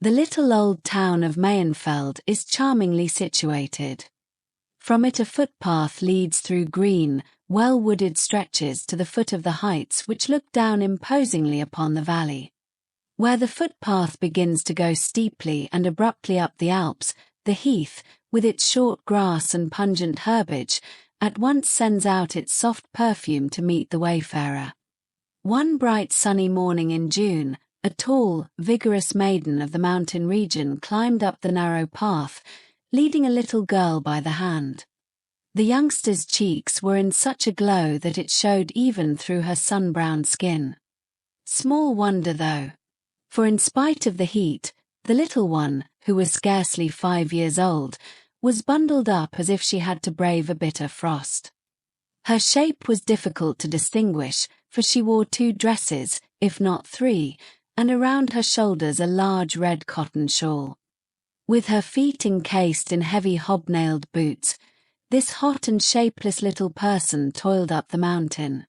The little old town of Mayenfeld is charmingly situated. From it a footpath leads through green, well-wooded stretches to the foot of the heights which look down imposingly upon the valley. Where the footpath begins to go steeply and abruptly up the Alps, the heath, with its short grass and pungent herbage, at once sends out its soft perfume to meet the wayfarer. One bright sunny morning in June, a tall, vigorous maiden of the mountain region climbed up the narrow path, leading a little girl by the hand. The youngster's cheeks were in such a glow that it showed even through her sun-browned skin. Small wonder though, for in spite of the heat, the little one, who was scarcely 5 years old, was bundled up as if she had to brave a bitter frost. Her shape was difficult to distinguish, for she wore 2 dresses, if not 3, and around her shoulders a large red cotton shawl. With her feet encased in heavy hobnailed boots, this hot and shapeless little person toiled up the mountain.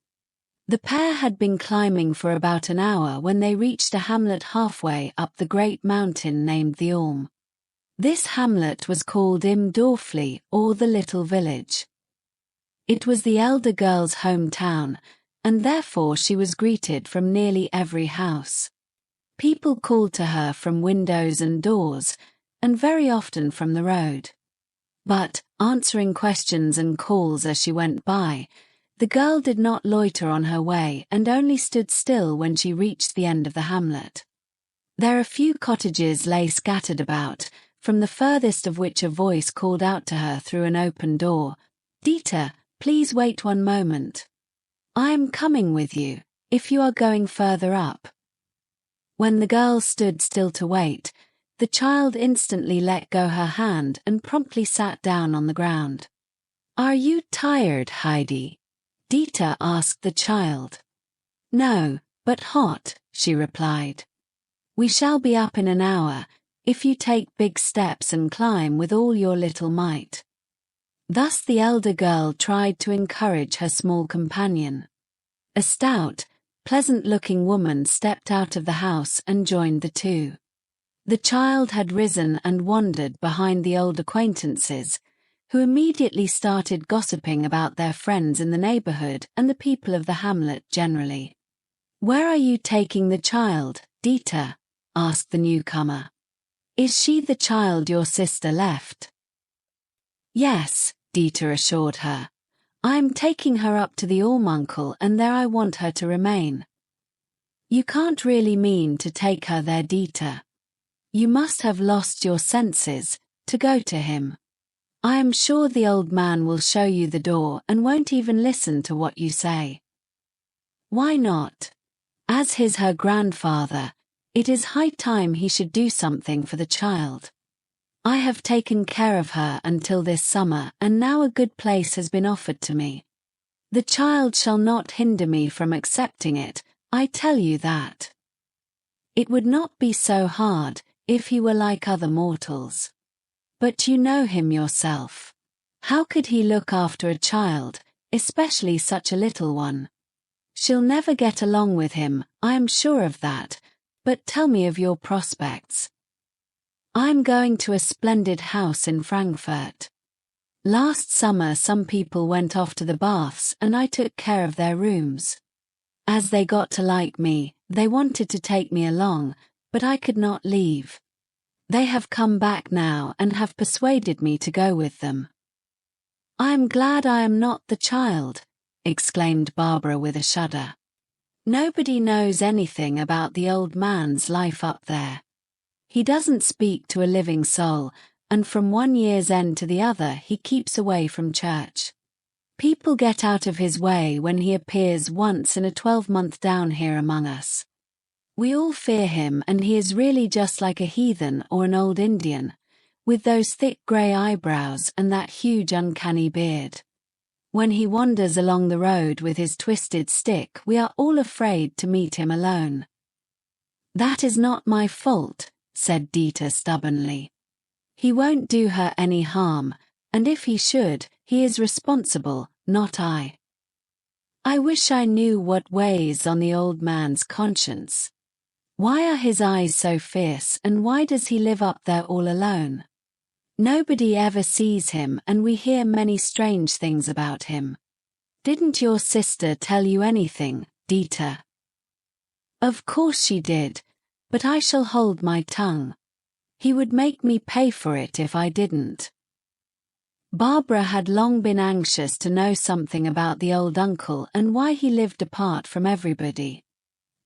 The pair had been climbing for about an hour when they reached a hamlet halfway up the great mountain named the Orme. This hamlet was called Im Dorfli, or the little village. It was the elder girl's hometown, and therefore she was greeted from nearly every house. People called to her from windows and doors, and very often from the road. But, answering questions and calls as she went by, the girl did not loiter on her way and only stood still when she reached the end of the hamlet. There a few cottages lay scattered about, from the furthest of which a voice called out to her through an open door, "Dieter, please wait one moment. I am coming with you, if you are going further up." When the girl stood still to wait, the child instantly let go her hand and promptly sat down on the ground. "Are you tired, Heidi?" Dieter asked the child. "No, but hot," she replied. "We shall be up in an hour, if you take big steps and climb with all your little might." Thus the elder girl tried to encourage her small companion. A stout, pleasant-looking woman stepped out of the house and joined the two. The child had risen and wandered behind the old acquaintances, who immediately started gossiping about their friends in the neighborhood and the people of the hamlet generally. "Where are you taking the child, Dieter?" asked the newcomer. "Is she the child your sister left?" "Yes," Dieter assured her. "I'm taking her up to the Orme, uncle, and there I want her to remain." "You can't really mean to take her there, Dieter. You must have lost your senses, to go to him. I am sure the old man will show you the door and won't even listen to what you say." "Why not? As her grandfather, it is high time he should do something for the child. I have taken care of her until this summer, and now a good place has been offered to me. The child shall not hinder me from accepting it, I tell you that. It would not be so hard, if he were like other mortals. But you know him yourself. How could he look after a child, especially such a little one? She'll never get along with him, I am sure of that, but tell me of your prospects." "I'm going to a splendid house in Frankfurt. Last summer some people went off to the baths and I took care of their rooms. As they got to like me, they wanted to take me along, but I could not leave. They have come back now and have persuaded me to go with them." "I am glad I am not the child," exclaimed Barbara with a shudder. "Nobody knows anything about the old man's life up there. He doesn't speak to a living soul, and from one year's end to the other he keeps away from church. People get out of his way when he appears once in a 12-month down here among us. We all fear him, and he is really just like a heathen or an old Indian, with those thick grey eyebrows and that huge uncanny beard. When he wanders along the road with his twisted stick, we are all afraid to meet him alone." "That is not my fault," said Dieter stubbornly. "He won't do her any harm, and if he should, he is responsible, not I. I wish I knew what weighs on the old man's conscience. Why are his eyes so fierce, and why does he live up there all alone? Nobody ever sees him, and we hear many strange things about him. Didn't your sister tell you anything, Dieter? Of course she did, but I shall hold my tongue. He would make me pay for it if I didn't. Barbara had long been anxious to know something about the old uncle and why he lived apart from everybody.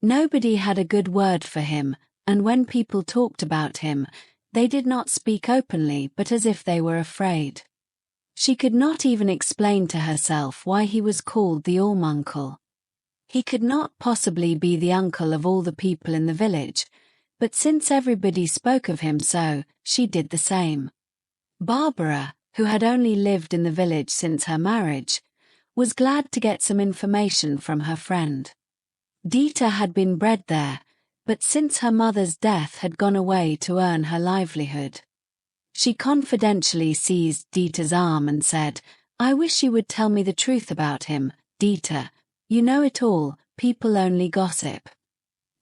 Nobody had a good word for him, and when people talked about him, they did not speak openly but as if they were afraid. She could not even explain to herself why he was called the Almuncle. He could not possibly be the uncle of all the people in the village, but since everybody spoke of him so, she did the same. Barbara, who had only lived in the village since her marriage, was glad to get some information from her friend. Dieter had been bred there, but since her mother's death had gone away to earn her livelihood. She confidentially seized Dieter's arm and said, "I wish you would tell me the truth about him, Dieter. You know it all, people only gossip.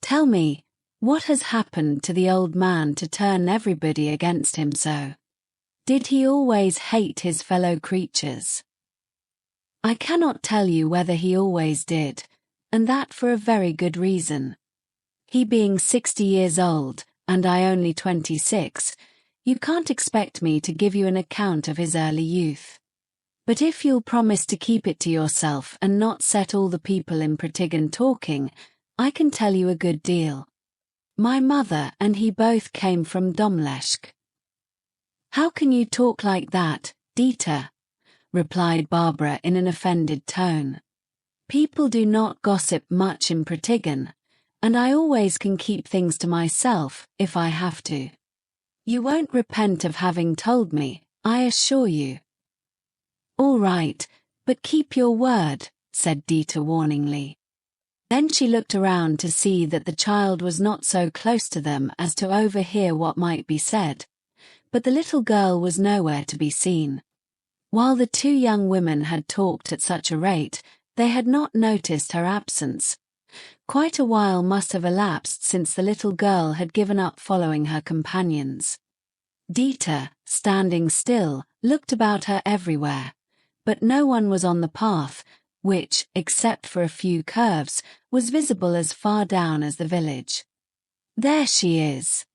Tell me, what has happened to the old man to turn everybody against him so? Did he always hate his fellow creatures?" "I cannot tell you whether he always did, and that for a very good reason. He being 60 years old, and I only 26, you can't expect me to give you an account of his early youth. But if you'll promise to keep it to yourself and not set all the people in Prattingen talking, I can tell you a good deal. My mother and he both came from Domleschg." "How can you talk like that, Dieter?" replied Barbara in an offended tone. "People do not gossip much in Prattingen, and I always can keep things to myself if I have to. You won't repent of having told me, I assure you." "All right, but keep your word," said Dieter warningly. Then she looked around to see that the child was not so close to them as to overhear what might be said, but the little girl was nowhere to be seen. While the two young women had talked at such a rate, they had not noticed her absence. Quite a while must have elapsed since the little girl had given up following her companions. Dieter, standing still, looked about her everywhere, but no one was on the path, which, except for a few curves, was visible as far down as the village. "There she is.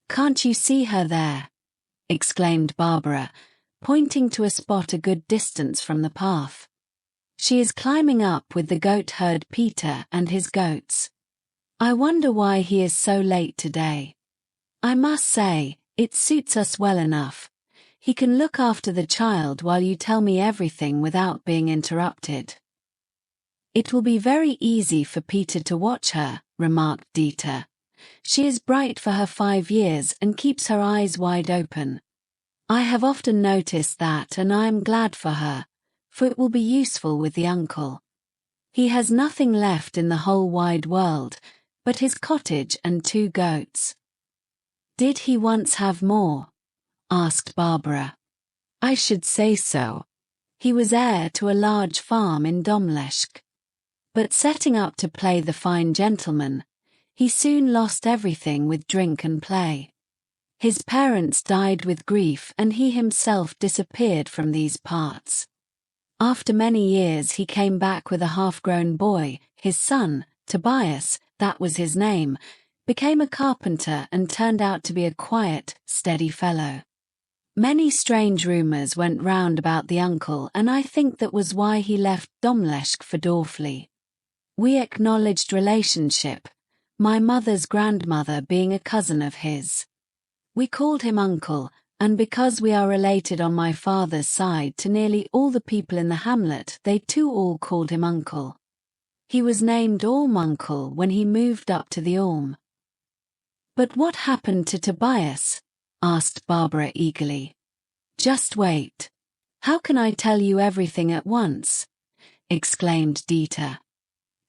Can't you see her there?" exclaimed Barbara, pointing to a spot a good distance from the path. "She is climbing up with the goatherd Peter and his goats. I wonder why he is so late today. I must say, it suits us well enough. He can look after the child while you tell me everything without being interrupted." "It will be very easy for Peter to watch her," remarked Dieter. "She is bright for her 5 years and keeps her eyes wide open. I have often noticed that, and I am glad for her, for it will be useful with the uncle. He has nothing left in the whole wide world but his cottage and 2 goats." "Did he once have more?" asked Barbara. "I should say so. He was heir to a large farm in Domleschg. But setting up to play the fine gentleman, he soon lost everything with drink and play. His parents died with grief and he himself disappeared from these parts. After many years he came back with a half-grown boy, his son, Tobias, that was his name, became a carpenter and turned out to be a quiet, steady fellow. Many strange rumors went round about the uncle, and I think that was why he left Domleschg for Dorfli. We acknowledged relationship, my mother's grandmother being a cousin of his. We called him uncle, and because we are related on my father's side to nearly all the people in the hamlet, they too all called him uncle. He was named Almuncle when he moved up to the Alm." "But what happened to Tobias?" asked Barbara eagerly. "Just wait. How can I tell you everything at once?" exclaimed Dieter.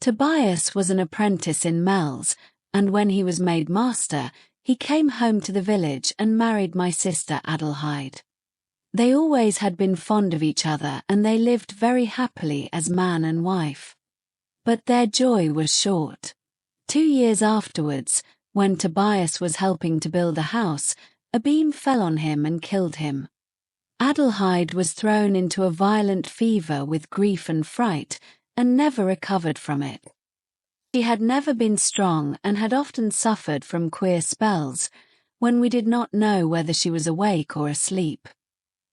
"Tobias was an apprentice in Mel's, and when he was made master, he came home to the village and married my sister Adelheid. They always had been fond of each other and they lived very happily as man and wife. But their joy was short. 2 years afterwards, When Tobias was helping to build a house, a beam fell on him and killed him. Adelheid was thrown into a violent fever with grief and fright, and never recovered from it. She had never been strong and had often suffered from queer spells, when we did not know whether she was awake or asleep.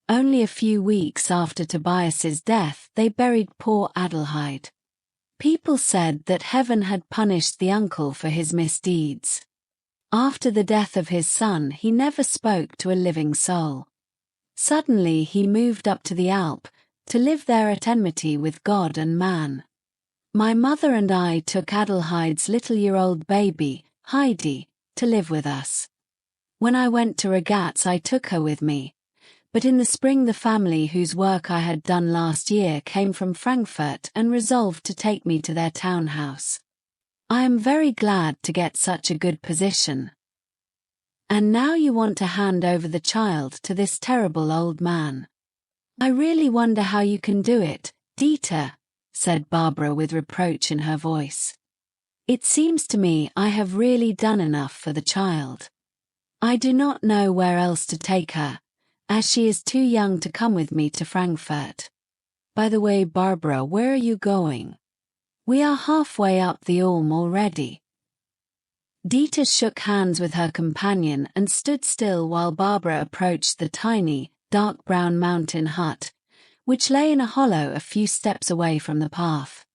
Only a few weeks after Tobias's death, they buried poor Adelheid. People said that heaven had punished the uncle for his misdeeds. After the death of his son, he never spoke to a living soul. Suddenly he moved up to the Alp, to live there at enmity with God and man. My mother and I took Adelheid's little-year-old baby, Heidi, to live with us. When I went to regattes I took her with me, but in the spring the family whose work I had done last year came from Frankfurt and resolved to take me to their townhouse. I am very glad to get such a good position. And now you want to hand over the child to this terrible old man. I really wonder how you can do it, Dieter, said Barbara with reproach in her voice. It seems to me I have really done enough for the child. I do not know where else to take her, as she is too young to come with me to Frankfurt. By the way, Barbara, where are you going? We are halfway up the Ulm already. Dieter shook hands with her companion and stood still while Barbara approached the tiny, dark brown mountain hut, which lay in a hollow a few steps away from the path.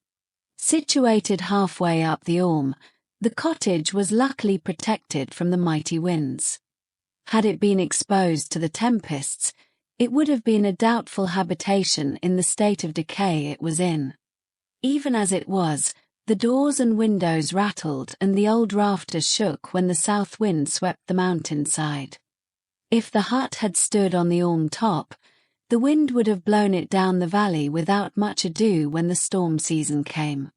Situated halfway up the Ulm, the cottage was luckily protected from the mighty winds. Had it been exposed to the tempests, it would have been a doubtful habitation in the state of decay it was in. Even as it was, the doors and windows rattled and the old rafters shook when the south wind swept the mountainside. If the hut had stood on the Ulm top, the wind would have blown it down the valley without much ado when the storm season came.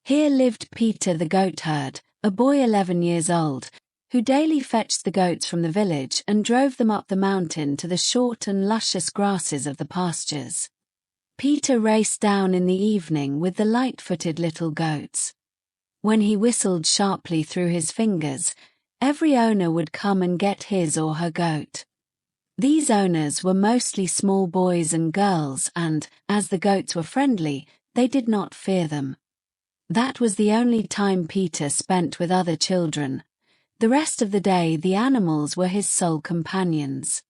Here lived Peter the goatherd, a boy 11 years old, who daily fetched the goats from the village and drove them up the mountain to the short and luscious grasses of the pastures. Peter raced down in the evening with the light-footed little goats. When he whistled sharply through his fingers, every owner would come and get his or her goat. These owners were mostly small boys and girls and, as the goats were friendly, they did not fear them. That was the only time Peter spent with other children. The rest of the day the animals were his sole companions.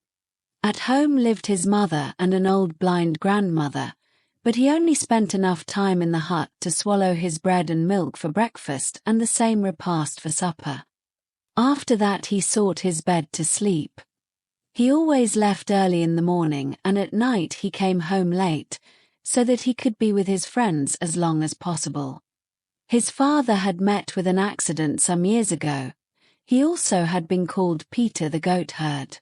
At home lived his mother and an old blind grandmother, but he only spent enough time in the hut to swallow his bread and milk for breakfast and the same repast for supper. After that he sought his bed to sleep. He always left early in the morning and at night he came home late, so that he could be with his friends as long as possible. His father had met with an accident some years ago. He also had been called Peter the goatherd.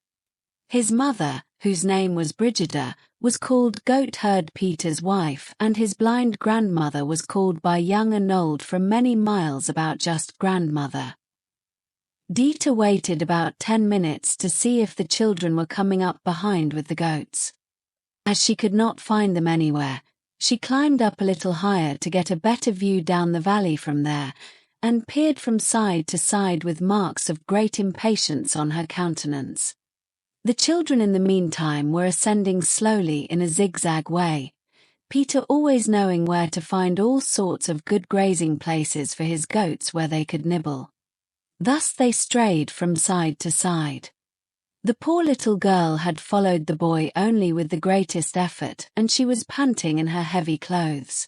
His mother, whose name was Brigida, was called Goatherd Peter's wife, and his blind grandmother was called by young and old from many miles about just grandmother. Dieter waited about 10 minutes to see if the children were coming up behind with the goats. As she could not find them anywhere, she climbed up a little higher to get a better view down the valley from there, and peered from side to side with marks of great impatience on her countenance. The children in the meantime were ascending slowly in a zigzag way, Peter always knowing where to find all sorts of good grazing places for his goats where they could nibble. Thus they strayed from side to side. The poor little girl had followed the boy only with the greatest effort, and she was panting in her heavy clothes.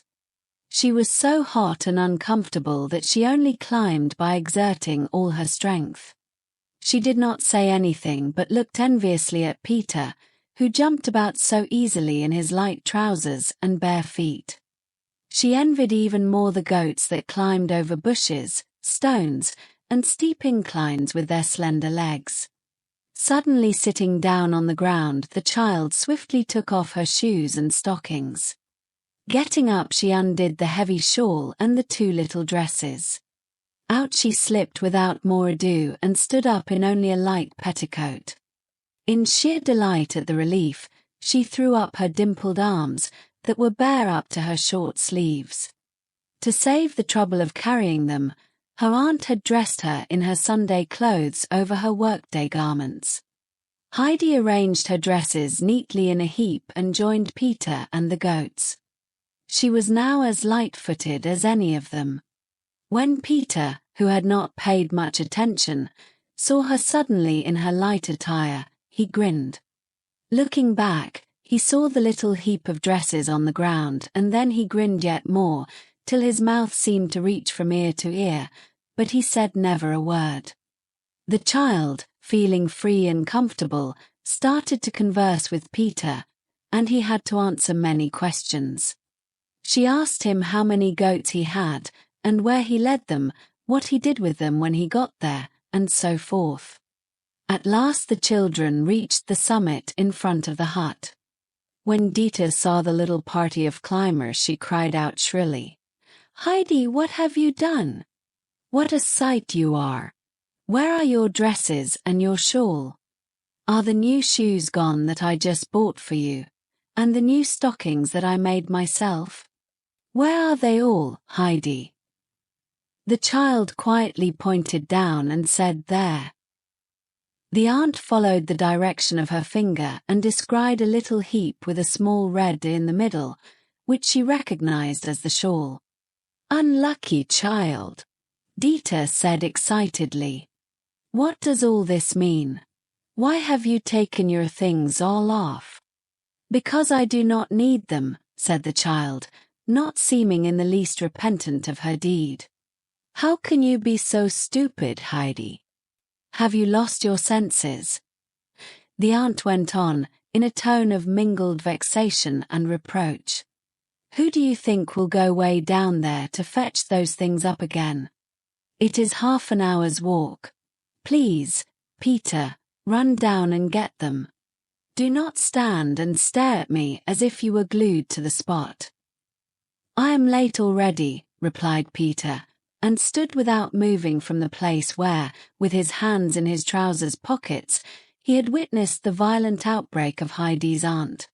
She was so hot and uncomfortable that she only climbed by exerting all her strength. She did not say anything but looked enviously at Peter, who jumped about so easily in his light trousers and bare feet. She envied even more the goats that climbed over bushes, stones, and steep inclines with their slender legs. Suddenly sitting down on the ground, the child swiftly took off her shoes and stockings. Getting up, she undid the heavy shawl and the 2 little dresses. Out she slipped without more ado and stood up in only a light petticoat. In sheer delight at the relief, she threw up her dimpled arms that were bare up to her short sleeves. To save the trouble of carrying them, Her aunt had dressed her in her Sunday clothes over her workday garments. Heidi arranged her dresses neatly in a heap and joined Peter and the goats. She was now as light-footed as any of them. When Peter, who had not paid much attention, saw her suddenly in her light attire, he grinned. Looking back, he saw the little heap of dresses on the ground, and then he grinned yet more, till his mouth seemed to reach from ear to ear, but he said never a word. The child, feeling free and comfortable, started to converse with Peter, and he had to answer many questions. She asked him how many goats he had, and where he led them, what he did with them when he got there, and so forth. At last the children reached the summit in front of the hut. When Dita saw the little party of climbers, she cried out shrilly, "Heidi, what have you done? What a sight you are! Where are your dresses and your shawl? Are the new shoes gone that I just bought for you, and the new stockings that I made myself? Where are they all, Heidi?" The child quietly pointed down and said, "There." The aunt followed the direction of her finger and descried a little heap with a small red in the middle, which she recognized as the shawl. "Unlucky child," Dita said excitedly. "What does all this mean? Why have you taken your things all off?" "Because I do not need them," said the child, not seeming in the least repentant of her deed. "How can you be so stupid, Heidi? Have you lost your senses?" The aunt went on, in a tone of mingled vexation and reproach. "Who do you think will go way down there to fetch those things up again? It is half an hour's walk. Please, Peter, run down and get them. Do not stand and stare at me as if you were glued to the spot." "I am late already," replied Peter, and stood without moving from the place where, with his hands in his trousers pockets, he had witnessed the violent outbreak of Heidi's aunt.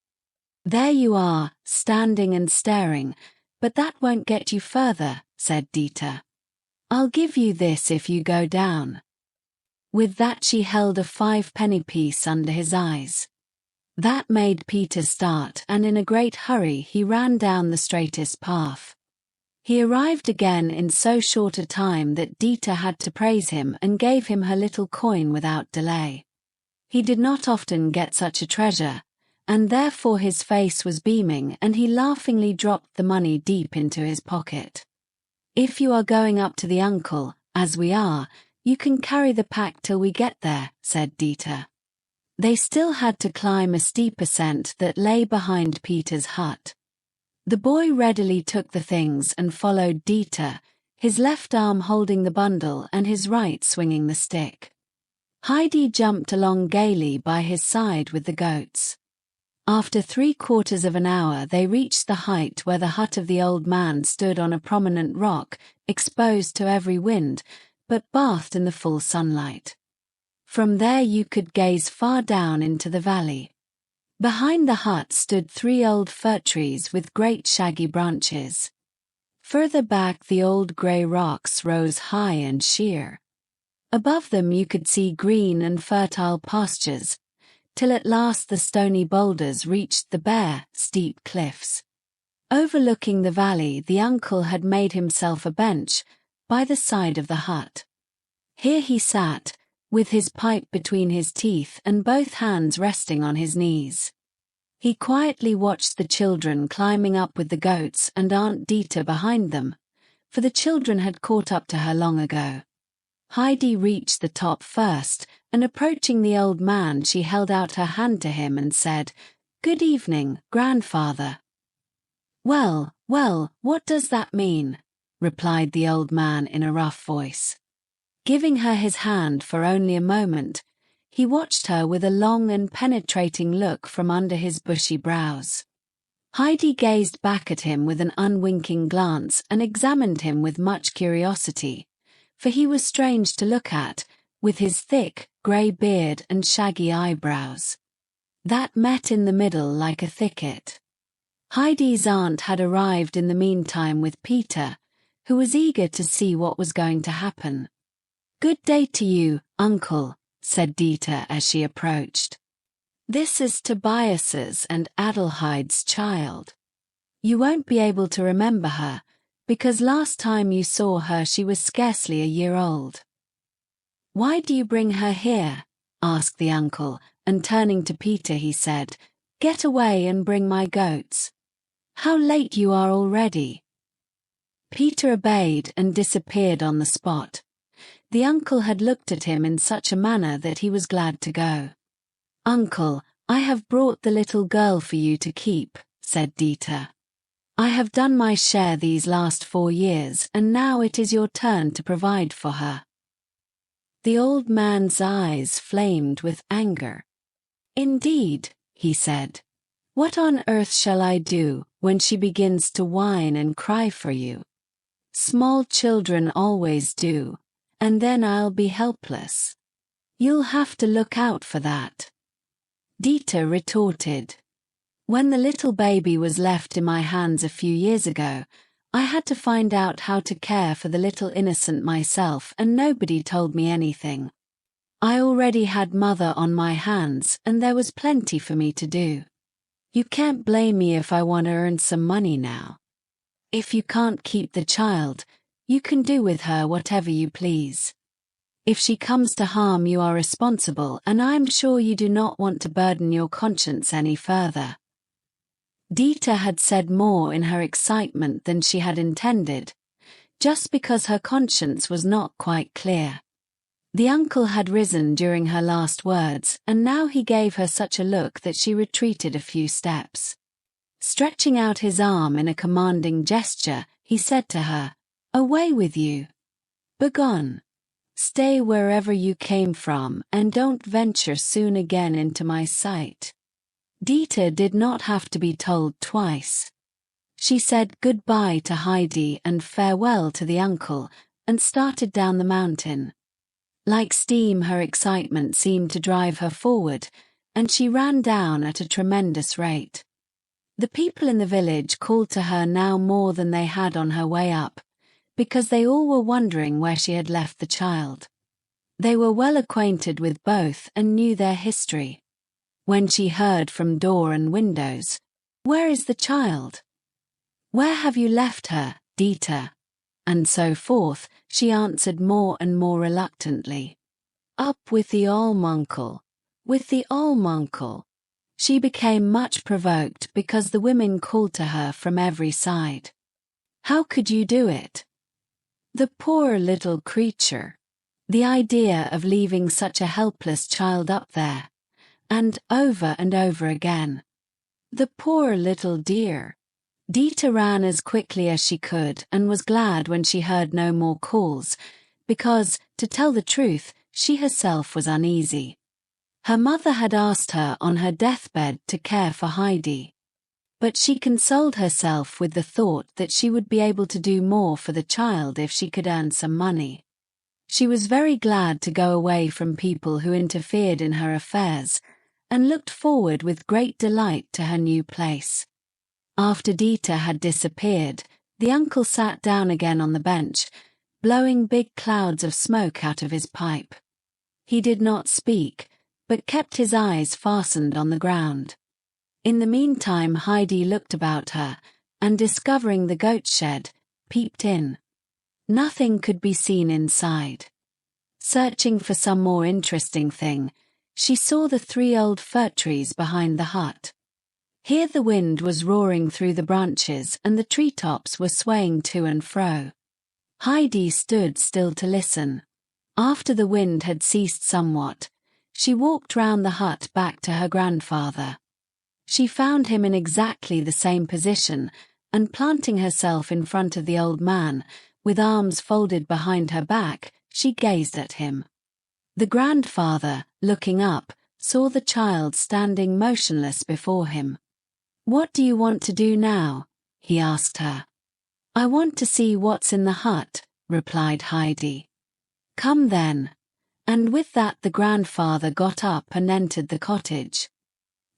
"There you are, standing and staring, but that won't get you further," said Dita. "I'll give you this if you go down." With that she held a 5-penny piece under his eyes. That made Peter start, and in a great hurry he ran down the straightest path. He arrived again in so short a time that Dita had to praise him and gave him her little coin without delay. He did not often get such a treasure, and therefore his face was beaming, and he laughingly dropped the money deep into his pocket. "If you are going up to the uncle, as we are, you can carry the pack till we get there," said Dita. They still had to climb a steep ascent that lay behind Peter's hut. The boy readily took the things and followed Dita, his left arm holding the bundle and his right swinging the stick. Heidi jumped along gaily by his side with the goats. After 3/4 of an hour they reached the height where the hut of the old man stood on a prominent rock, exposed to every wind, but bathed in the full sunlight. From there you could gaze far down into the valley. Behind the hut stood 3 old fir trees with great shaggy branches. Further back the old grey rocks rose high and sheer. Above them you could see green and fertile pastures, till at last the stony boulders reached the bare, steep cliffs. Overlooking the valley, the uncle had made himself a bench by the side of the hut. Here he sat, with his pipe between his teeth and both hands resting on his knees. He quietly watched the children climbing up with the goats and Aunt Dita behind them, for the children had caught up to her long ago. Heidi reached the top first, and approaching the old man she held out her hand to him and said, "Good evening, grandfather." "Well, well, what does that mean?" replied the old man in a rough voice. Giving her his hand for only a moment, he watched her with a long and penetrating look from under his bushy brows. Heidi gazed back at him with an unwinking glance and examined him with much curiosity, for he was strange to look at, with his thick, grey beard and shaggy eyebrows that met in the middle like a thicket. Heidi's aunt had arrived in the meantime with Peter, who was eager to see what was going to happen. "Good day to you, uncle," said Dieter as she approached. "This is Tobias's and Adelheide's child. You won't be able to remember her, because last time you saw her she was scarcely a year old." "Why do you bring her here?" asked the uncle, and turning to Peter he said, "Get away and bring my goats. How late you are already." Peter obeyed and disappeared on the spot. The uncle had looked at him in such a manner that he was glad to go. "Uncle, I have brought the little girl for you to keep," said Dieter. "I have done my share these last 4 years, and now it is your turn to provide for her." The old man's eyes flamed with anger. "Indeed," he said. "What on earth shall I do when she begins to whine and cry for you? Small children always do, and then I'll be helpless. You'll have to look out for that." Dieter retorted, "When the little baby was left in my hands a few years ago, I had to find out how to care for the little innocent myself, and nobody told me anything. I already had mother on my hands, and there was plenty for me to do. You can't blame me if I want to earn some money now. If you can't keep the child, you can do with her whatever you please. If she comes to harm, you are responsible, and I'm sure you do not want to burden your conscience any further." Dieter had said more in her excitement than she had intended, just because her conscience was not quite clear. The uncle had risen during her last words, and now he gave her such a look that she retreated a few steps. Stretching out his arm in a commanding gesture, he said to her, "Away with you. Begone. Stay wherever you came from, and don't venture soon again into my sight." Dieter did not have to be told twice. She said goodbye to Heidi and farewell to the uncle, and started down the mountain. Like steam, her excitement seemed to drive her forward, and she ran down at a tremendous rate. The people in the village called to her now more than they had on her way up, because they all were wondering where she had left the child. They were well acquainted with both and knew their history. When she heard from door and windows, "Where is the child? Where have you left her, Dieter?" and so forth, she answered more and more reluctantly, "Up with the Almunkel, with the Almunkel." She became much provoked because the women called to her from every side. "How could you do it? The poor little creature. The idea of leaving such a helpless child up there." And over again, "The poor little dear." Dieter ran as quickly as she could and was glad when she heard no more calls, because, to tell the truth, she herself was uneasy. Her mother had asked her on her deathbed to care for Heidi. But she consoled herself with the thought that she would be able to do more for the child if she could earn some money. She was very glad to go away from people who interfered in her affairs, and looked forward with great delight to her new place. After Dieter had disappeared, the uncle sat down again on the bench, blowing big clouds of smoke out of his pipe. He did not speak, but kept his eyes fastened on the ground. In the meantime Heidi looked about her, and discovering the goat shed, peeped in. Nothing could be seen inside. Searching for some more interesting thing, she saw the 3 old fir trees behind the hut. Here the wind was roaring through the branches and the treetops were swaying to and fro. Heidi stood still to listen. After the wind had ceased somewhat, she walked round the hut back to her grandfather. She found him in exactly the same position, and planting herself in front of the old man, with arms folded behind her back, she gazed at him. The grandfather, looking up, saw the child standing motionless before him. "What do you want to do now?" he asked her. "I want to see what's in the hut," replied Heidi. "Come then." And with that the grandfather got up and entered the cottage.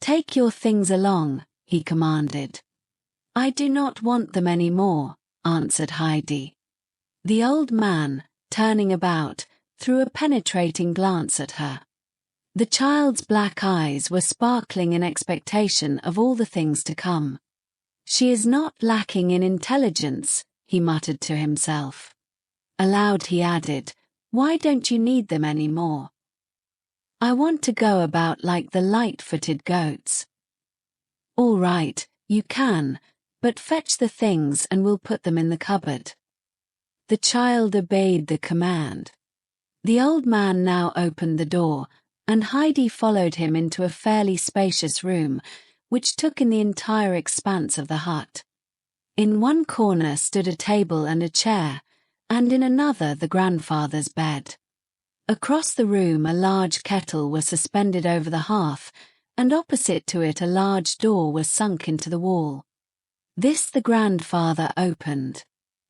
"Take your things along," he commanded. "I do not want them any more," answered Heidi. The old man, turning about, threw a penetrating glance at her. The child's black eyes were sparkling in expectation of all the things to come. "She is not lacking in intelligence," he muttered to himself. Aloud he added, "Why don't you need them any more? I want to go about like the light-footed goats." "All right, you can, but fetch the things and we'll put them in the cupboard." The child obeyed the command. The old man now opened the door, and Heidi followed him into a fairly spacious room, which took in the entire expanse of the hut. In one corner stood a table and a chair, and in another the grandfather's bed. Across the room a large kettle was suspended over the hearth, and opposite to it a large door was sunk into the wall. This the grandfather opened.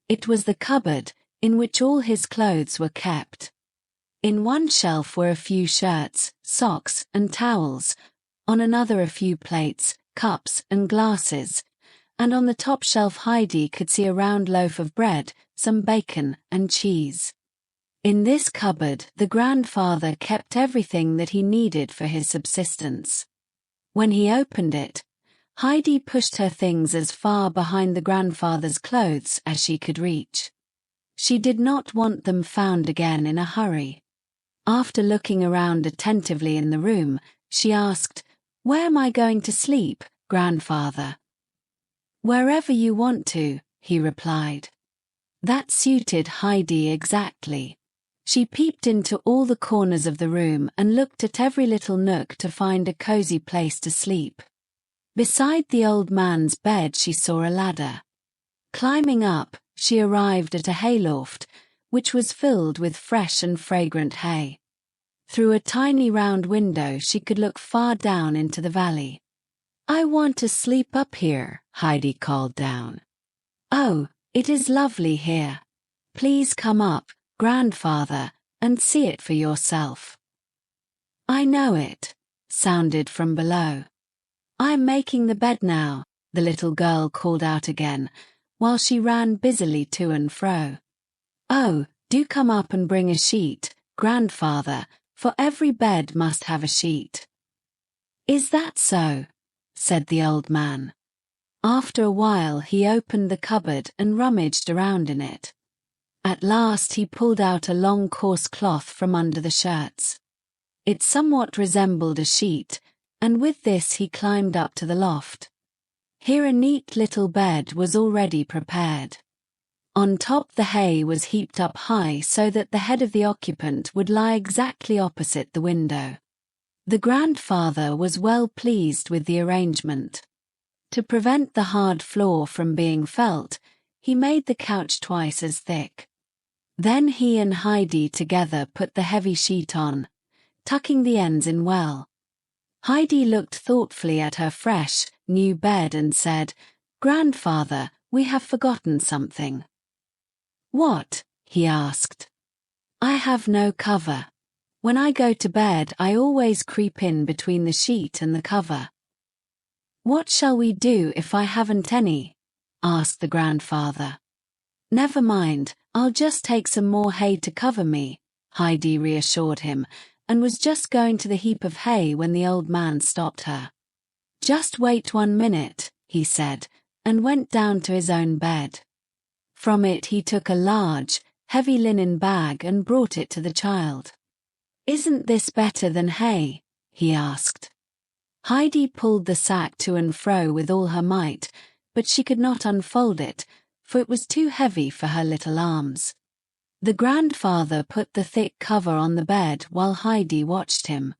It was the cupboard, in which all his clothes were kept. In one shelf were a few shirts, socks, and towels, on another a few plates, cups, and glasses, and on the top shelf Heidi could see a round loaf of bread, some bacon, and cheese. In this cupboard the grandfather kept everything that he needed for his subsistence. When he opened it, Heidi pushed her things as far behind the grandfather's clothes as she could reach. She did not want them found again in a hurry. After looking around attentively in the room, she asked, "Where am I going to sleep, grandfather?" "Wherever you want to," he replied. That suited Heidi exactly. She peeped into all the corners of the room and looked at every little nook to find a cozy place to sleep. Beside the old man's bed she saw a ladder. Climbing up, she arrived at a hayloft, which was filled with fresh and fragrant hay. Through a tiny round window she could look far down into the valley. "I want to sleep up here," Heidi called down. "Oh, it is lovely here. Please come up, grandfather, and see it for yourself." "I know it," sounded from below. "I'm making the bed now," the little girl called out again, while she ran busily to and fro. "Oh, do come up and bring a sheet, grandfather, for every bed must have a sheet." "Is that so?" said the old man. After a while he opened the cupboard and rummaged around in it. At last he pulled out a long coarse cloth from under the shirts. It somewhat resembled a sheet, and with this he climbed up to the loft. Here a neat little bed was already prepared. On top the hay was heaped up high so that the head of the occupant would lie exactly opposite the window. The grandfather was well pleased with the arrangement. To prevent the hard floor from being felt, he made the couch twice as thick. Then he and Heidi together put the heavy sheet on, tucking the ends in well. Heidi looked thoughtfully at her fresh, new bed and said, "Grandfather, we have forgotten something." "What?" he asked. "I have no cover. When I go to bed I always creep in between the sheet and the cover." "What shall we do if I haven't any?" asked the grandfather. "Never mind, I'll just take some more hay to cover me," Heidi reassured him, and was just going to the heap of hay when the old man stopped her. "Just wait 1 minute," he said, and went down to his own bed. From it he took a large, heavy linen bag and brought it to the child. "Isn't this better than hay?" he asked. Heidi pulled the sack to and fro with all her might, but she could not unfold it, for it was too heavy for her little arms. The grandfather put the thick cover on the bed while Heidi watched him.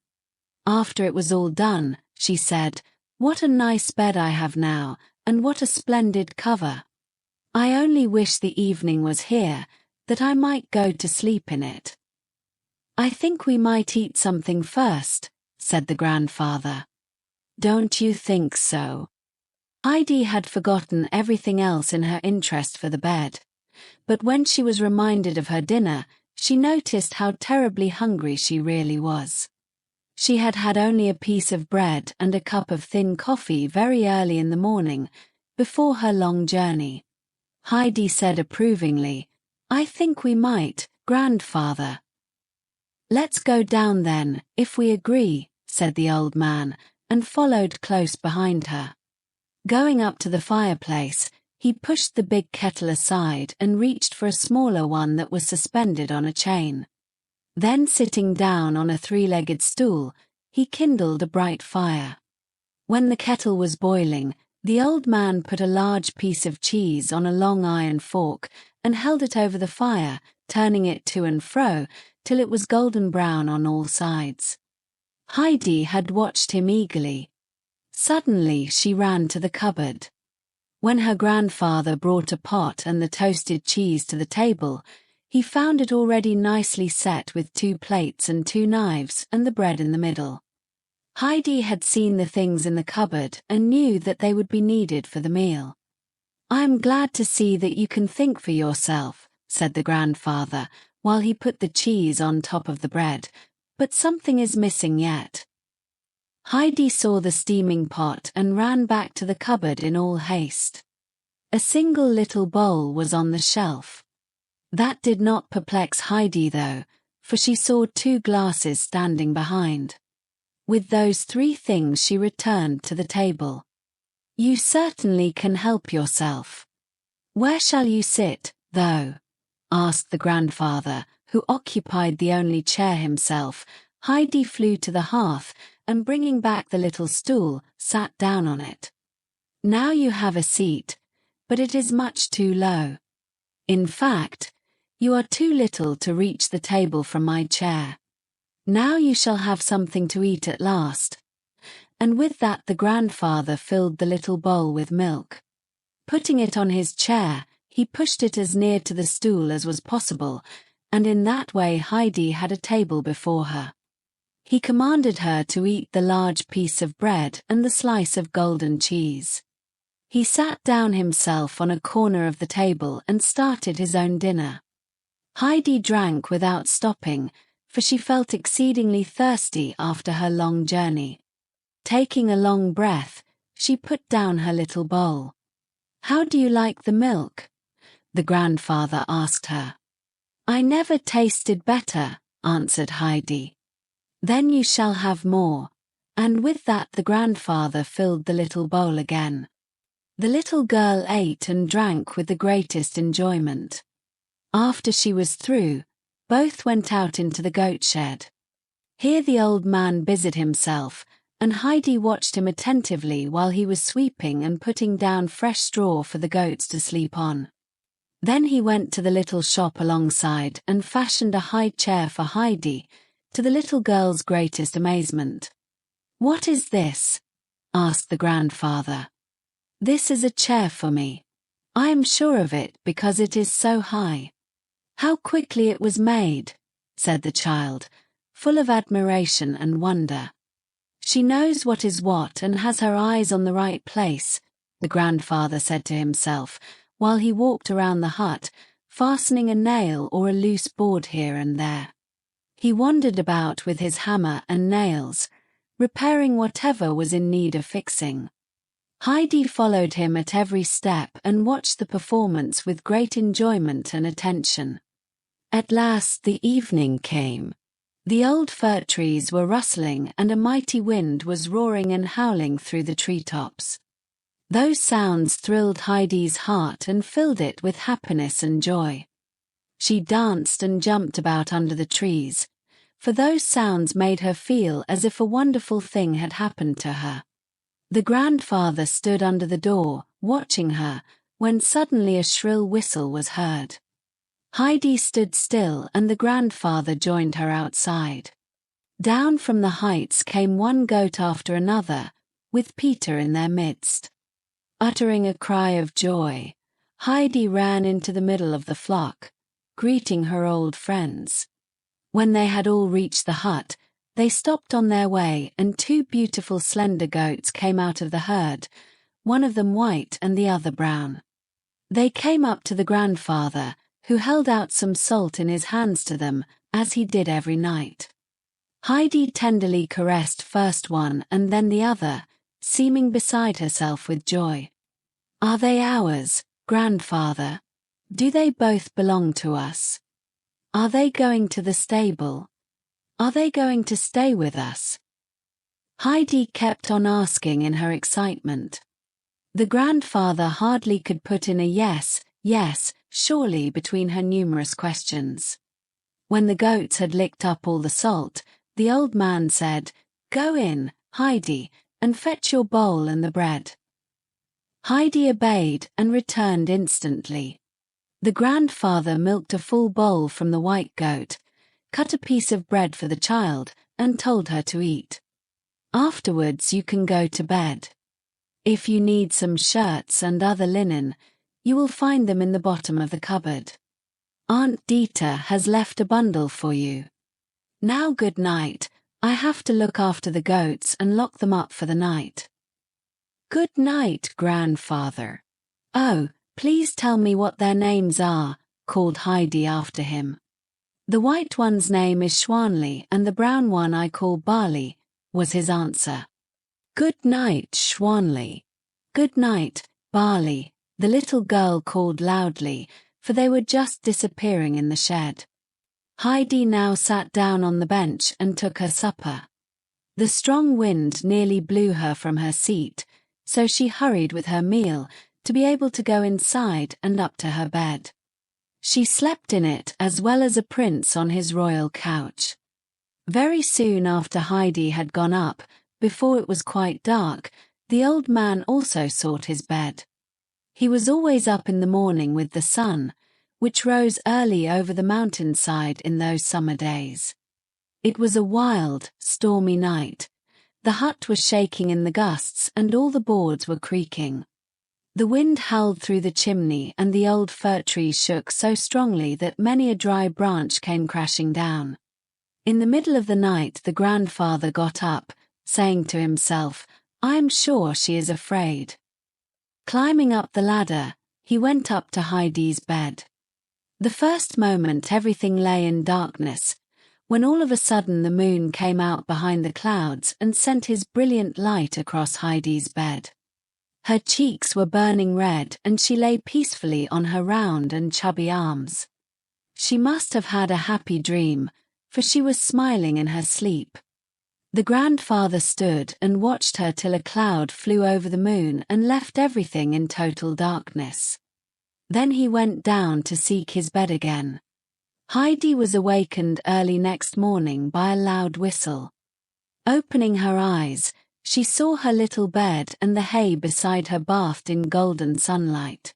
After it was all done, she said, "What a nice bed I have now, and what a splendid cover. I only wish the evening was here, that I might go to sleep in it." "I think we might eat something first," said the grandfather. "Don't you think so?" Heidi had forgotten everything else in her interest for the bed, but when she was reminded of her dinner, she noticed how terribly hungry she really was. She had had only a piece of bread and a cup of thin coffee very early in the morning, before her long journey. Heidi said approvingly, I think we might, grandfather. Let's go down then, if we agree, said the old man, and followed close behind her. Going up to the fireplace, he pushed the big kettle aside and reached for a smaller one that was suspended on a chain. Then sitting down on a three-legged stool, he kindled a bright fire. When the kettle was boiling, the old man put a large piece of cheese on a long iron fork and held it over the fire, turning it to and fro, till it was golden brown on all sides. Heidi had watched him eagerly. Suddenly she ran to the cupboard. When her grandfather brought a pot and the toasted cheese to the table, he found it already nicely set with 2 plates and 2 knives and the bread in the middle. Heidi had seen the things in the cupboard and knew that they would be needed for the meal. "I am glad to see that you can think for yourself," said the grandfather, while he put the cheese on top of the bread, "but something is missing yet." Heidi saw the steaming pot and ran back to the cupboard in all haste. A single little bowl was on the shelf. That did not perplex Heidi though, for she saw 2 glasses standing behind. With those 3 things she returned to the table. "You certainly can help yourself. Where shall you sit, though?" asked the grandfather, who occupied the only chair himself. Heidi flew to the hearth, and bringing back the little stool, sat down on it. "Now you have a seat, but it is much too low. In fact, you are too little to reach the table from my chair. Now you shall have something to eat at last." And with that the grandfather filled the little bowl with milk. Putting it on his chair, he pushed it as near to the stool as was possible, and in that way Heidi had a table before her. He commanded her to eat the large piece of bread and the slice of golden cheese. He sat down himself on a corner of the table and started his own dinner. Heidi drank without stopping, for she felt exceedingly thirsty after her long journey. Taking a long breath, she put down her little bowl. "How do you like the milk?" the grandfather asked her. "I never tasted better," answered Heidi. "Then you shall have more," and with that the grandfather filled the little bowl again. The little girl ate and drank with the greatest enjoyment. After she was through, both went out into the goat shed. Here the old man busied himself, and Heidi watched him attentively while he was sweeping and putting down fresh straw for the goats to sleep on. Then he went to the little shop alongside and fashioned a high chair for Heidi, to the little girl's greatest amazement. "What is this?" asked the grandfather. "This is a chair for me. I am sure of it because it is so high." "How quickly it was made," said the child, full of admiration and wonder. "She knows what is what and has her eyes on the right place," the grandfather said to himself, while he walked around the hut, fastening a nail or a loose board here and there. He wandered about with his hammer and nails, repairing whatever was in need of fixing. Heidi followed him at every step and watched the performance with great enjoyment and attention. At last the evening came. The old fir trees were rustling and a mighty wind was roaring and howling through the treetops. Those sounds thrilled Heidi's heart and filled it with happiness and joy. She danced and jumped about under the trees, for those sounds made her feel as if a wonderful thing had happened to her. The grandfather stood under the door, watching her, when suddenly a shrill whistle was heard. Heidi stood still and the grandfather joined her outside. Down from the heights came one goat after another, with Peter in their midst. Uttering a cry of joy, Heidi ran into the middle of the flock, greeting her old friends. When they had all reached the hut, they stopped on their way and 2 beautiful slender goats came out of the herd, one of them white and the other brown. They came up to the grandfather, who held out some salt in his hands to them, as he did every night. Heidi tenderly caressed first one and then the other, seeming beside herself with joy. "Are they ours, grandfather?" Do they both belong to us? Are they going to the stable? Are they going to stay with us? Heidi kept on asking in her excitement. The grandfather hardly could put in a yes, yes, surely between her numerous questions. When the goats had licked up all the salt, the old man said, "Go in, Heidi, and fetch your bowl and the bread." Heidi obeyed and returned instantly. The grandfather milked a full bowl from the white goat, cut a piece of bread for the child, and told her to eat. "Afterwards you can go to bed. If you need some shirts and other linen, you will find them in the bottom of the cupboard. Aunt Dieter has left a bundle for you. Now good night, I have to look after the goats and lock them up for the night." "Good night, grandfather. Oh, please tell me what their names are," called Heidi after him. "The white one's name is Schwanli and the brown one I call Barley," was his answer. "Good night, Schwanli. Good night, Barley," the little girl called loudly, for they were just disappearing in the shed. Heidi now sat down on the bench and took her supper. The strong wind nearly blew her from her seat, so she hurried with her meal to be able to go inside and up to her bed. She slept in it as well as a prince on his royal couch. Very soon after Heidi had gone up, before it was quite dark, the old man also sought his bed. He was always up in the morning with the sun, which rose early over the mountainside in those summer days. It was a wild, stormy night. The hut was shaking in the gusts and all the boards were creaking. The wind howled through the chimney and the old fir tree shook so strongly that many a dry branch came crashing down. In the middle of the night the grandfather got up, saying to himself, "I am sure she is afraid." Climbing up the ladder, he went up to Heidi's bed. The first moment everything lay in darkness, when all of a sudden the moon came out behind the clouds and sent his brilliant light across Heidi's bed. Her cheeks were burning red and she lay peacefully on her round and chubby arms. She must have had a happy dream, for she was smiling in her sleep. The grandfather stood and watched her till a cloud flew over the moon and left everything in total darkness. Then he went down to seek his bed again. Heidi was awakened early next morning by a loud whistle. Opening her eyes, she saw her little bed and the hay beside her bathed in golden sunlight.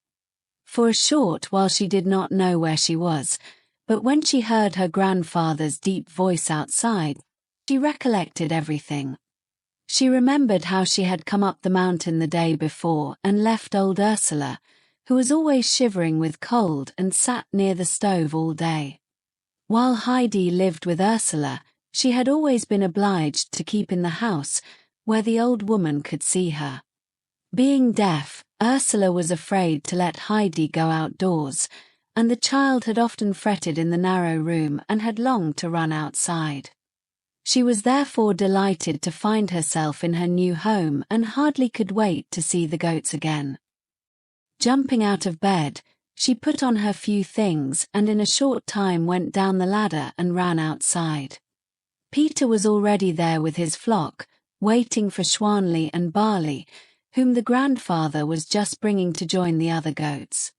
For a short while she did not know where she was, but when she heard her grandfather's deep voice outside, she recollected everything. She remembered how she had come up the mountain the day before and left old Ursula, who was always shivering with cold and sat near the stove all day. While Heidi lived with Ursula, she had always been obliged to keep in the house, where the old woman could see her. Being deaf, Ursula was afraid to let Heidi go outdoors, and the child had often fretted in the narrow room and had longed to run outside. She was therefore delighted to find herself in her new home and hardly could wait to see the goats again. Jumping out of bed, she put on her few things and in a short time went down the ladder and ran outside. Peter was already there with his flock, waiting for Schwanli and Barley, whom the grandfather was just bringing to join the other goats.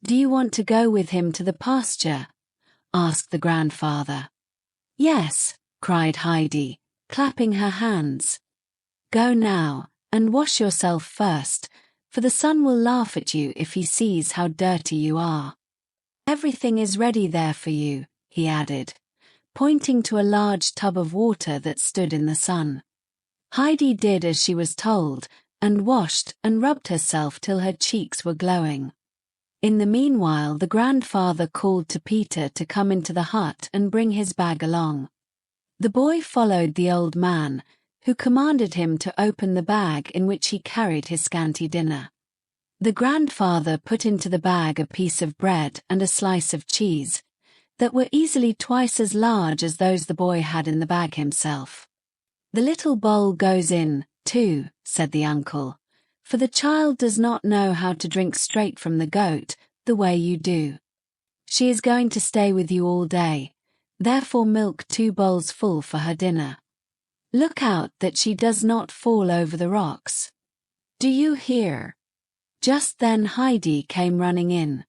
"Do you want to go with him to the pasture?" asked the grandfather. "Yes," cried Heidi, clapping her hands. "Go now, and wash yourself first, for the sun will laugh at you if he sees how dirty you are. Everything is ready there for you," he added, pointing to a large tub of water that stood in the sun. Heidi did as she was told, and washed and rubbed herself till her cheeks were glowing. In the meanwhile the grandfather called to Peter to come into the hut and bring his bag along. The boy followed the old man, who commanded him to open the bag in which he carried his scanty dinner. The grandfather put into the bag a piece of bread and a slice of cheese, that were easily twice as large as those the boy had in the bag himself. "The little bowl goes in, too," said the uncle, "for the child does not know how to drink straight from the goat, the way you do. She is going to stay with you all day, therefore milk 2 bowls full for her dinner. Look out that she does not fall over the rocks. Do you hear?" Just then Heidi came running in.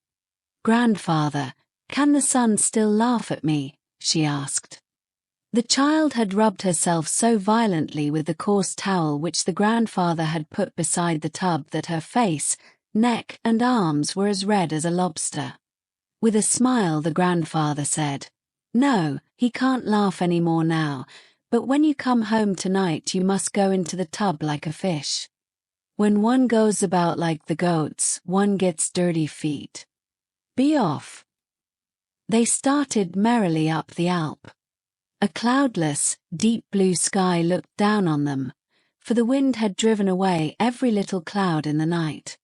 "Grandfather, can the sun still laugh at me?" she asked. The child had rubbed herself so violently with the coarse towel which the grandfather had put beside the tub that her face, neck, and arms were as red as a lobster. With a smile the grandfather said, "No, he can't laugh any more now, but when you come home tonight you must go into the tub like a fish. When one goes about like the goats, one gets dirty feet. Be off." They started merrily up the Alp. A cloudless, deep blue sky looked down on them, for the wind had driven away every little cloud in the night.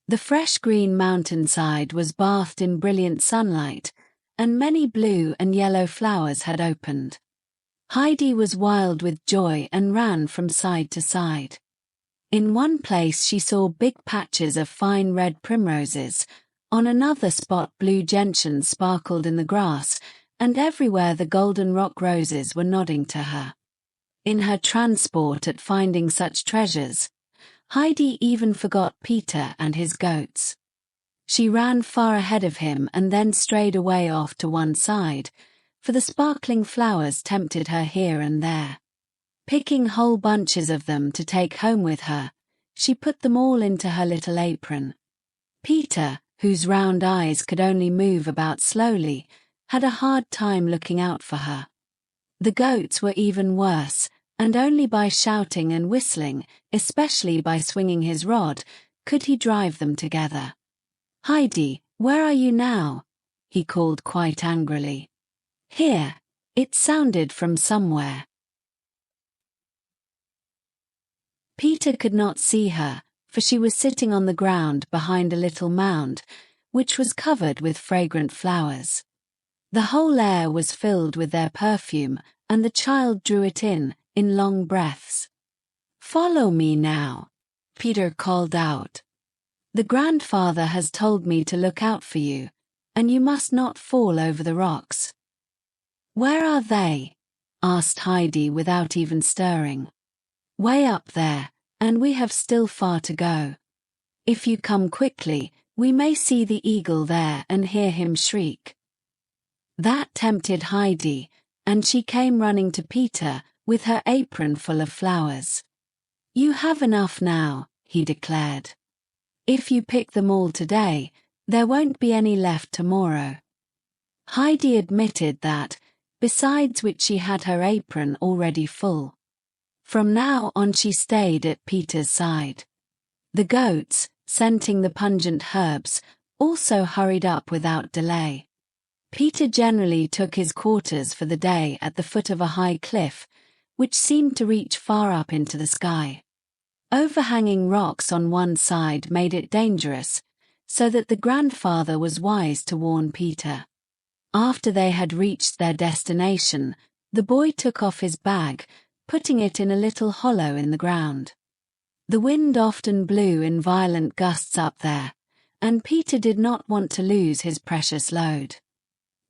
The fresh green mountainside was bathed in brilliant sunlight, and many blue and yellow flowers had opened. Heidi was wild with joy and ran from side to side. In one place she saw big patches of fine red primroses, on another spot blue gentians sparkled in the grass, and everywhere the golden rock roses were nodding to her. In her transport at finding such treasures, Heidi even forgot Peter and his goats. She ran far ahead of him and then strayed away off to one side, for the sparkling flowers tempted her here and there. Picking whole bunches of them to take home with her, she put them all into her little apron. Peter, whose round eyes could only move about slowly, had a hard time looking out for her. The goats were even worse, and only by shouting and whistling, especially by swinging his rod, could he drive them together. "Heidi, where are you now?" he called quite angrily. "Here," it sounded from somewhere. Peter could not see her, for she was sitting on the ground behind a little mound, which was covered with fragrant flowers. The whole air was filled with their perfume, and the child drew it in long breaths. "Follow me now," Peter called out. "The grandfather has told me to look out for you, and you must not fall over the rocks." "Where are they?" asked Heidi without even stirring. "Way up there, and we have still far to go. If you come quickly, we may see the eagle there and hear him shriek." That tempted Heidi, and she came running to Peter with her apron full of flowers. "You have enough now," he declared. "If you pick them all today, there won't be any left tomorrow." Heidi admitted that, besides which she had her apron already full. From now on she stayed at Peter's side. The goats, scenting the pungent herbs, also hurried up without delay. Peter generally took his quarters for the day at the foot of a high cliff, which seemed to reach far up into the sky. Overhanging rocks on one side made it dangerous, so that the grandfather was wise to warn Peter. After they had reached their destination, the boy took off his bag, putting it in a little hollow in the ground. The wind often blew in violent gusts up there, and Peter did not want to lose his precious load.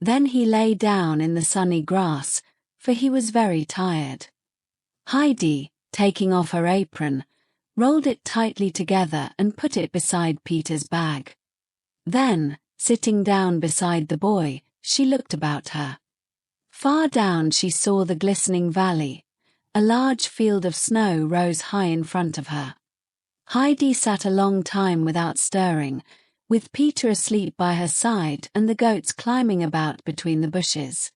Then he lay down in the sunny grass, for he was very tired. Heidi, taking off her apron, rolled it tightly together and put it beside Peter's bag. Then, sitting down beside the boy, she looked about her. Far down she saw the glistening valley. A large field of snow rose high in front of her. Heidi sat a long time without stirring, with Peter asleep by her side and the goats climbing about between the bushes.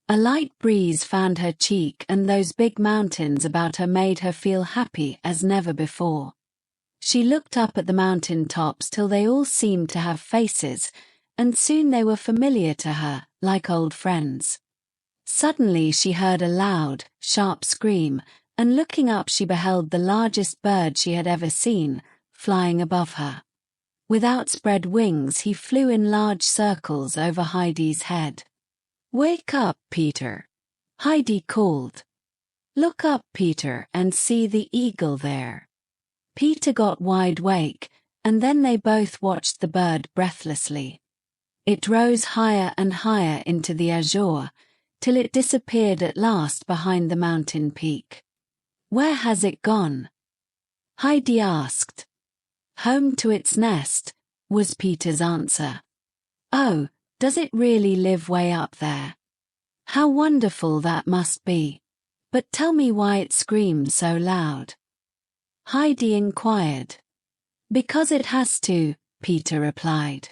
A light breeze fanned her cheek, and those big mountains about her made her feel happy as never before. She looked up at the mountain tops till they all seemed to have faces, and soon they were familiar to her, like old friends. Suddenly she heard a loud, sharp scream, and looking up she beheld the largest bird she had ever seen, flying above her. With outspread wings he flew in large circles over Heidi's head. "Wake up, Peter," Heidi called. "Look up, Peter, and see the eagle there." Peter got wide awake, and then they both watched the bird breathlessly. It rose higher and higher into the azure, till it disappeared at last behind the mountain peak. "Where has it gone?" Heidi asked. "Home to its nest," was Peter's answer. "Oh, does it really live way up there? How wonderful that must be. But tell me why it screams so loud." Heidi inquired. "Because it has to," Peter replied.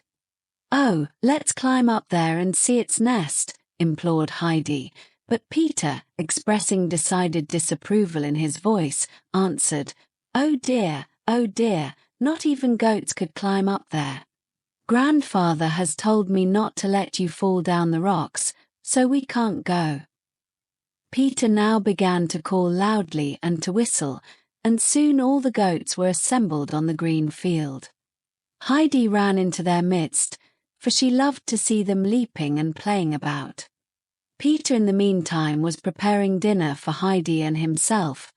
"Oh, let's climb up there and see its nest," implored Heidi, but Peter, expressing decided disapproval in his voice, answered, oh dear, not even goats could climb up there. Grandfather has told me not to let you fall down the rocks, so we can't go." Peter now began to call loudly and to whistle, and soon all the goats were assembled on the green field. Heidi ran into their midst, for she loved to see them leaping and playing about. Peter in the meantime was preparing dinner for Heidi and himself,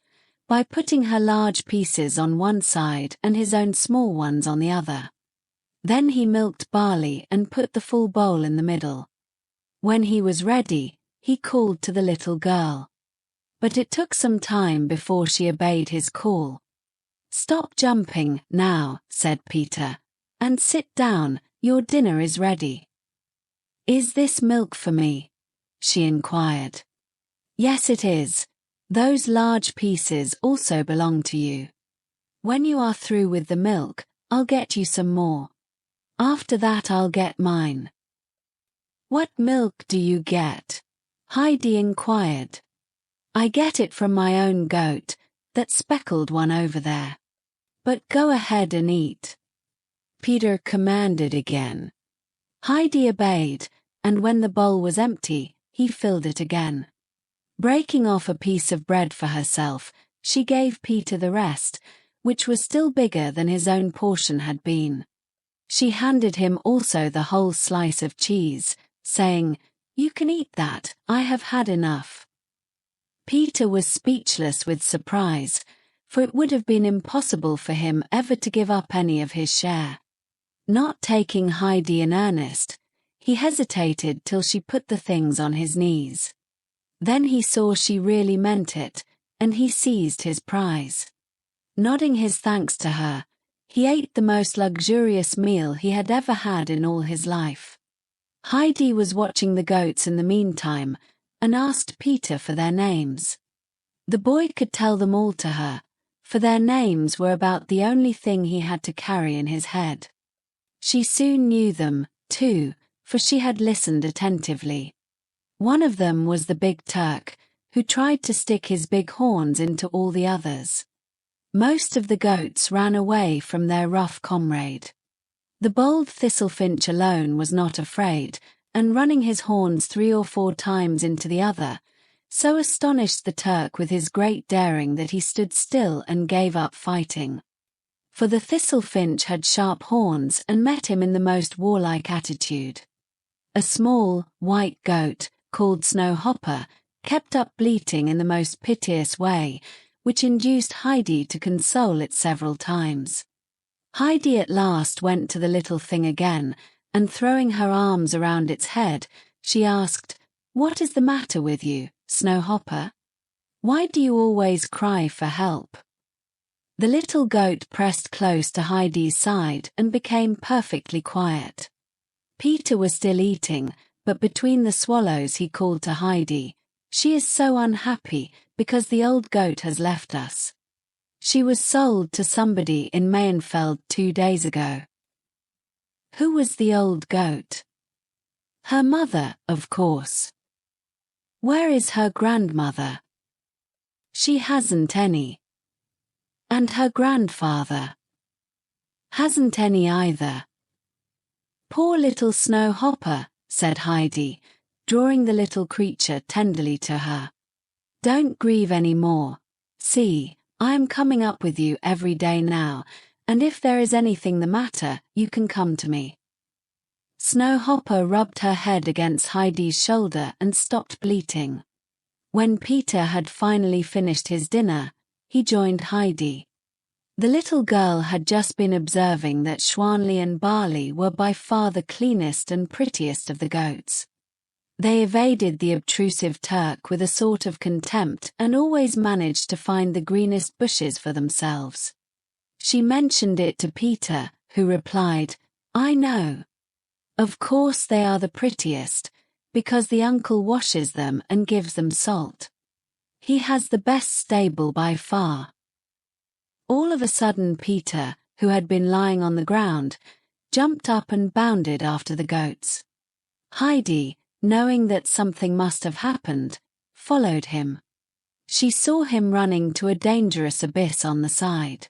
by putting her large pieces on one side and his own small ones on the other. Then he milked barley and put the full bowl in the middle. When he was ready, he called to the little girl. But it took some time before she obeyed his call. "Stop jumping, now," said Peter, "and sit down, your dinner is ready." "Is this milk for me?" she inquired. "Yes, it is. Those large pieces also belong to you. When you are through with the milk, I'll get you some more. After that I'll get mine." "What milk do you get?" Heidi inquired. "I get it from my own goat, that speckled one over there. But go ahead and eat," Peter commanded again. Heidi obeyed, and when the bowl was empty, he filled it again. Breaking off a piece of bread for herself, she gave Peter the rest, which was still bigger than his own portion had been. She handed him also the whole slice of cheese, saying, "You can eat that, I have had enough." Peter was speechless with surprise, for it would have been impossible for him ever to give up any of his share. Not taking Heidi in earnest, he hesitated till she put the things on his knees. Then he saw she really meant it, and he seized his prize. Nodding his thanks to her, he ate the most luxurious meal he had ever had in all his life. Heidi was watching the goats in the meantime, and asked Peter for their names. The boy could tell them all to her, for their names were about the only thing he had to carry in his head. She soon knew them, too, for she had listened attentively. One of them was the big Turk, who tried to stick his big horns into all the others. Most of the goats ran away from their rough comrade. The bold thistlefinch alone was not afraid, and running his horns 3 or 4 times into the other, so astonished the Turk with his great daring that he stood still and gave up fighting. For the thistlefinch had sharp horns and met him in the most warlike attitude. A small, white goat, called Snowhopper, kept up bleating in the most piteous way, which induced Heidi to console it several times. Heidi at last went to the little thing again, and throwing her arms around its head, she asked, "What is the matter with you, Snowhopper? Why do you always cry for help?" The little goat pressed close to Heidi's side and became perfectly quiet. Peter was still eating, but between the swallows he called to Heidi, "She is so unhappy because the old goat has left us. She was sold to somebody in Mayenfeld 2 days ago." Who was the old goat? Her mother, of course. Where is her grandmother? She hasn't any. And her grandfather? Hasn't any either. "Poor little Snowhopper," said Heidi, drawing the little creature tenderly to her. "Don't grieve any more. See, I am coming up with you every day now, and if there is anything the matter, you can come to me." Snowhopper rubbed her head against Heidi's shoulder and stopped bleating. When Peter had finally finished his dinner, he joined Heidi. The little girl had just been observing that Schwanli and Barley were by far the cleanest and prettiest of the goats. They evaded the obtrusive Turk with a sort of contempt and always managed to find the greenest bushes for themselves. She mentioned it to Peter, who replied, "I know. Of course they are the prettiest, because the uncle washes them and gives them salt. He has the best stable by far." All of a sudden Peter, who had been lying on the ground, jumped up and bounded after the goats. Heidi, knowing that something must have happened, followed him. She saw him running to a dangerous abyss on the side.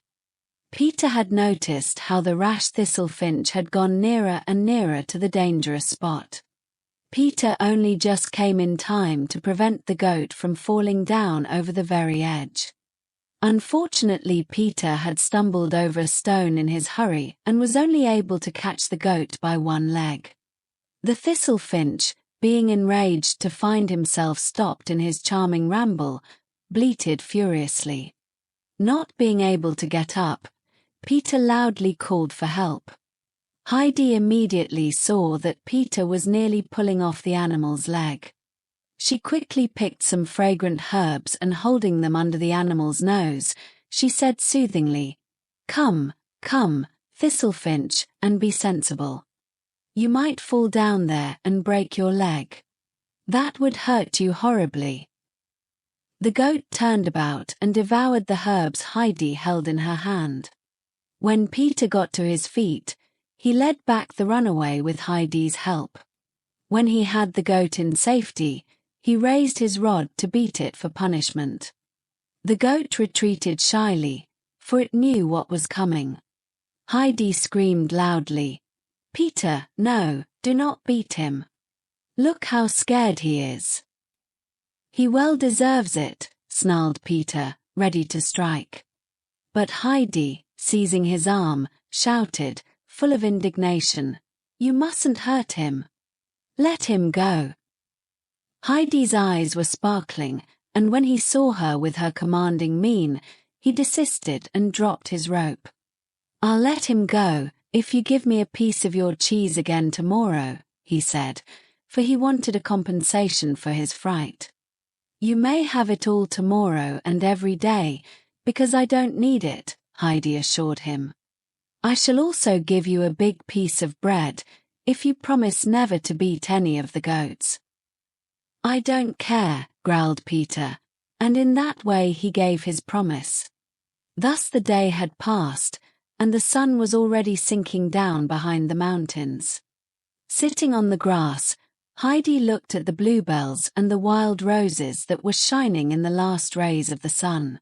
Peter had noticed how the rash thistle-finch had gone nearer and nearer to the dangerous spot. Peter only just came in time to prevent the goat from falling down over the very edge. Unfortunately, Peter had stumbled over a stone in his hurry and was only able to catch the goat by one leg. The thistle-finch, being enraged to find himself stopped in his charming ramble, bleated furiously. Not being able to get up, Peter loudly called for help. Heidi immediately saw that Peter was nearly pulling off the animal's leg. She quickly picked some fragrant herbs and holding them under the animal's nose, she said soothingly, "Come, come, thistle-finch, and be sensible. You might fall down there and break your leg. That would hurt you horribly." The goat turned about and devoured the herbs Heidi held in her hand. When Peter got to his feet, he led back the runaway with Heidi's help. When he had the goat in safety, he raised his rod to beat it for punishment. The goat retreated shyly, for it knew what was coming. Heidi screamed loudly, "Peter, no, do not beat him. Look how scared he is." "He well deserves it," snarled Peter, ready to strike. But Heidi, seizing his arm, shouted, full of indignation, "You mustn't hurt him. Let him go." Heidi's eyes were sparkling, and when he saw her with her commanding mien, he desisted and dropped his rope. "I'll let him go, if you give me a piece of your cheese again tomorrow," he said, for he wanted a compensation for his fright. "You may have it all tomorrow and every day, because I don't need it," Heidi assured him. "I shall also give you a big piece of bread, if you promise never to beat any of the goats." "I don't care," growled Peter, and in that way he gave his promise. Thus the day had passed, and the sun was already sinking down behind the mountains. Sitting on the grass, Heidi looked at the bluebells and the wild roses that were shining in the last rays of the sun.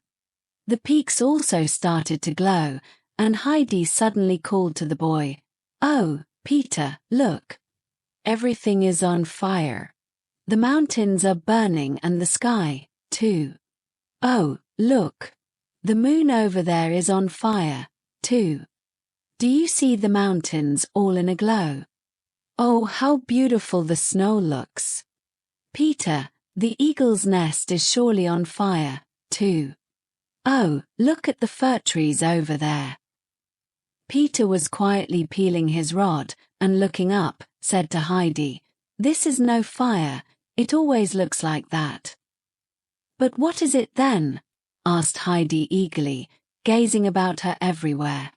The peaks also started to glow, and Heidi suddenly called to the boy, "Oh, Peter, look. Everything is on fire. The mountains are burning and the sky, too. Oh, look. The moon over there is on fire, too. Do you see the mountains all in a glow? Oh, how beautiful the snow looks. Peter, the eagle's nest is surely on fire, too. Oh, look at the fir trees over there." Peter was quietly peeling his rod, and looking up, said to Heidi, "This is no fire, it always looks like that." "But what is it then?" asked Heidi eagerly, gazing about her everywhere.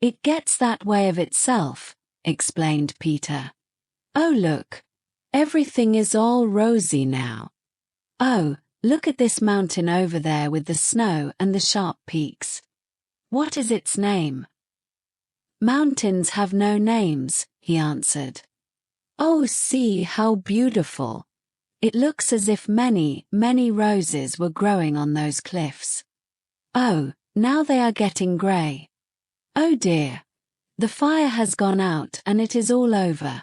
"It gets that way of itself," explained Peter. "Oh look, everything is all rosy now. Oh, look at this mountain over there with the snow and the sharp peaks. What is its name?" "Mountains have no names," he answered. "Oh, see how beautiful. It looks as if many, many roses were growing on those cliffs. Oh, now they are getting grey. Oh dear, the fire has gone out and it is all over.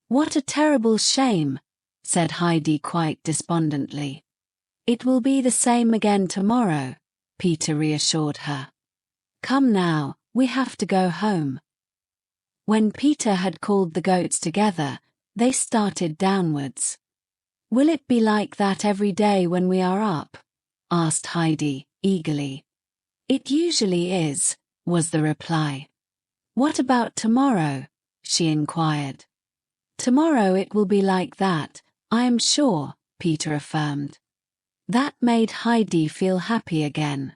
What a terrible shame," said Heidi quite despondently. "It will be the same again tomorrow," Peter reassured her. "Come now, we have to go home." When Peter had called the goats together, they started downwards. "Will it be like that every day when we are up?" asked Heidi, eagerly. "It usually is," was the reply. "What about tomorrow?" she inquired. "Tomorrow it will be like that, I am sure," Peter affirmed. That made Heidi feel happy again.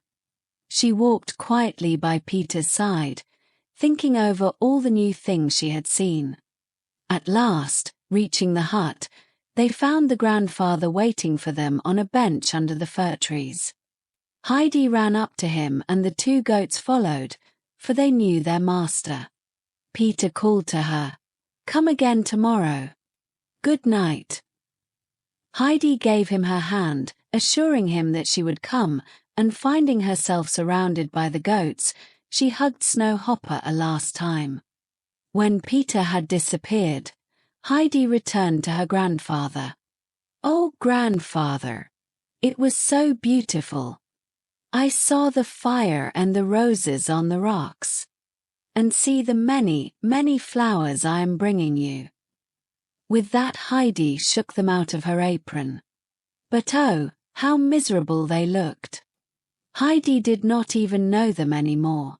She walked quietly by Peter's side, thinking over all the new things she had seen. At last, reaching the hut, they found the grandfather waiting for them on a bench under the fir trees. Heidi ran up to him and the two goats followed, for they knew their master. Peter called to her, "Come again tomorrow. Good night." Heidi gave him her hand, assuring him that she would come, and finding herself surrounded by the goats, she hugged Snow Hopper a last time. When Peter had disappeared, Heidi returned to her grandfather. "Oh, grandfather, it was so beautiful. I saw the fire and the roses on the rocks. And see the many, many flowers I am bringing you." With that Heidi shook them out of her apron. But oh, how miserable they looked. Heidi did not even know them anymore.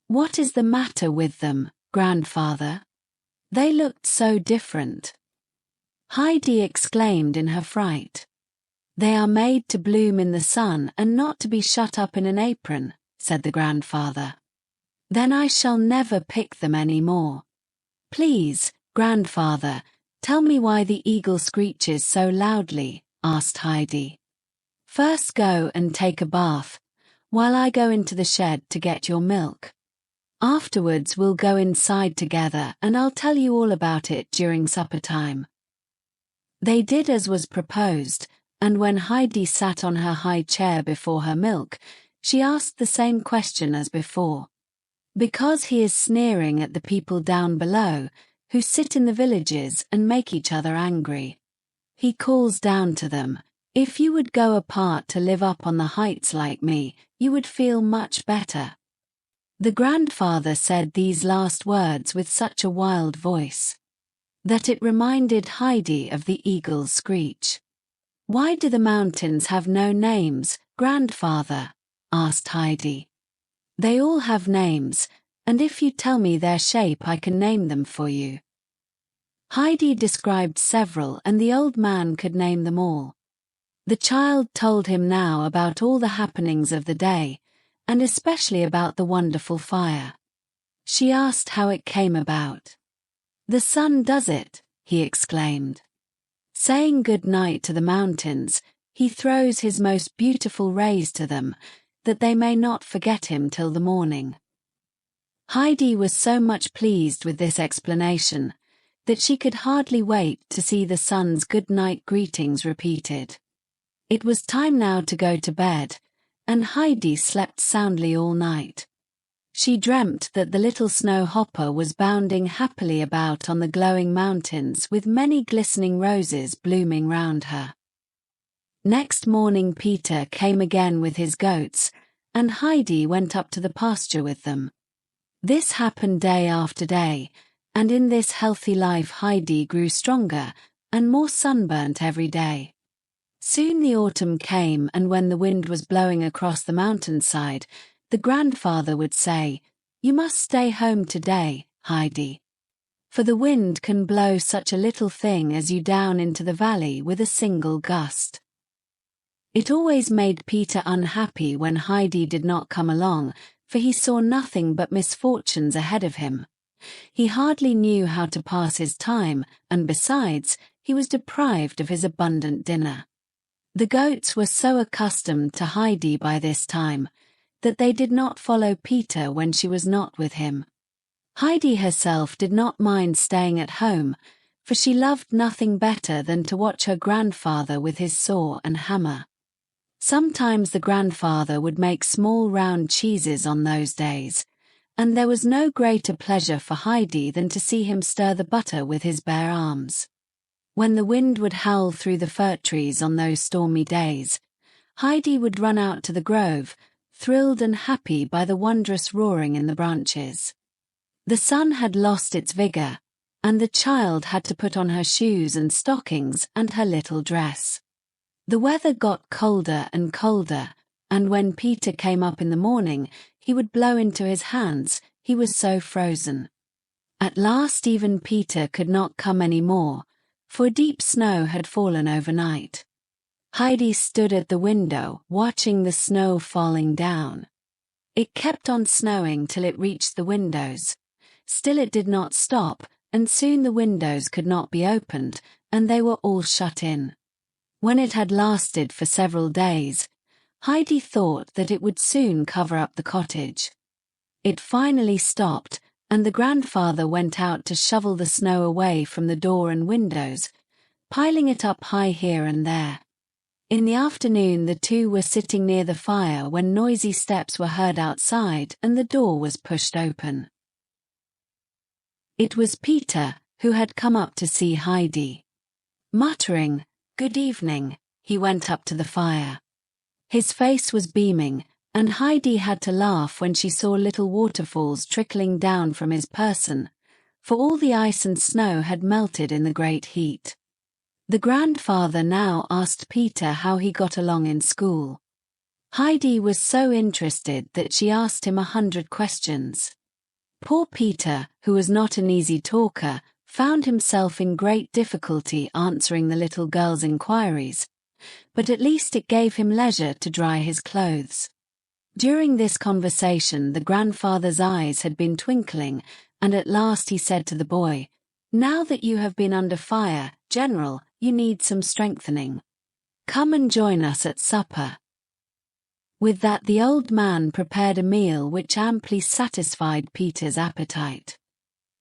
"What is the matter with them, grandfather? They looked so different." Heidi exclaimed in her fright. "They are made to bloom in the sun and not to be shut up in an apron," said the grandfather. "Then I shall never pick them any more. Please, grandfather, tell me why the eagle screeches so loudly," asked Heidi. "First go and take a bath, while I go into the shed to get your milk. Afterwards we'll go inside together and I'll tell you all about it during supper time." They did as was proposed, and when Heidi sat on her high chair before her milk, she asked the same question as before. "Because he is sneering at the people down below, who sit in the villages and make each other angry. He calls down to them, 'If you would go apart to live up on the heights like me, you would feel much better.'" The grandfather said these last words with such a wild voice that it reminded Heidi of the eagle's screech. "Why do the mountains have no names, grandfather?" asked Heidi. "They all have names, and if you tell me their shape I can name them for you." Heidi described several and the old man could name them all. The child told him now about all the happenings of the day, and especially about the wonderful fire. She asked how it came about. "The sun does it," he exclaimed. Saying good night to the mountains, he throws his most beautiful rays to them, that they may not forget him till the morning. Heidi was so much pleased with this explanation that she could hardly wait to see the sun's good night greetings repeated. It was time now to go to bed, and Heidi slept soundly all night. She dreamt that the little snow hopper was bounding happily about on the glowing mountains with many glistening roses blooming round her. Next morning Peter came again with his goats, and Heidi went up to the pasture with them. This happened day after day, and in this healthy life Heidi grew stronger and more sunburnt every day. Soon the autumn came, and when the wind was blowing across the mountainside, the grandfather would say, "You must stay home today, Heidi. For the wind can blow such a little thing as you down into the valley with a single gust." It always made Peter unhappy when Heidi did not come along, for he saw nothing but misfortunes ahead of him. He hardly knew how to pass his time, and besides, he was deprived of his abundant dinner. The goats were so accustomed to Heidi by this time that they did not follow Peter when she was not with him. Heidi herself did not mind staying at home, for she loved nothing better than to watch her grandfather with his saw and hammer. Sometimes the grandfather would make small round cheeses on those days, and there was no greater pleasure for Heidi than to see him stir the butter with his bare arms. When the wind would howl through the fir trees on those stormy days, Heidi would run out to the grove, thrilled and happy by the wondrous roaring in the branches. The sun had lost its vigor, and the child had to put on her shoes and stockings and her little dress. The weather got colder and colder, and when Peter came up in the morning, he would blow into his hands, he was so frozen. At last even Peter could not come any more, for deep snow had fallen overnight. Heidi stood at the window, watching the snow falling down. It kept on snowing till it reached the windows. Still it did not stop, and soon the windows could not be opened, and they were all shut in. When it had lasted for several days, Heidi thought that it would soon cover up the cottage. It finally stopped, and the grandfather went out to shovel the snow away from the door and windows, piling it up high here and there. In the afternoon the two were sitting near the fire when noisy steps were heard outside and the door was pushed open. It was Peter, who had come up to see Heidi. Muttering, "Good evening," he went up to the fire. His face was beaming, and Heidi had to laugh when she saw little waterfalls trickling down from his person, for all the ice and snow had melted in the great heat. The grandfather now asked Peter how he got along in school. Heidi was so interested that she asked him 100 questions. Poor Peter, who was not an easy talker, found himself in great difficulty answering the little girl's inquiries, but at least it gave him leisure to dry his clothes. During this conversation the grandfather's eyes had been twinkling, and at last he said to the boy, "Now that you have been under fire, General, you need some strengthening. Come and join us at supper." With that the old man prepared a meal which amply satisfied Peter's appetite.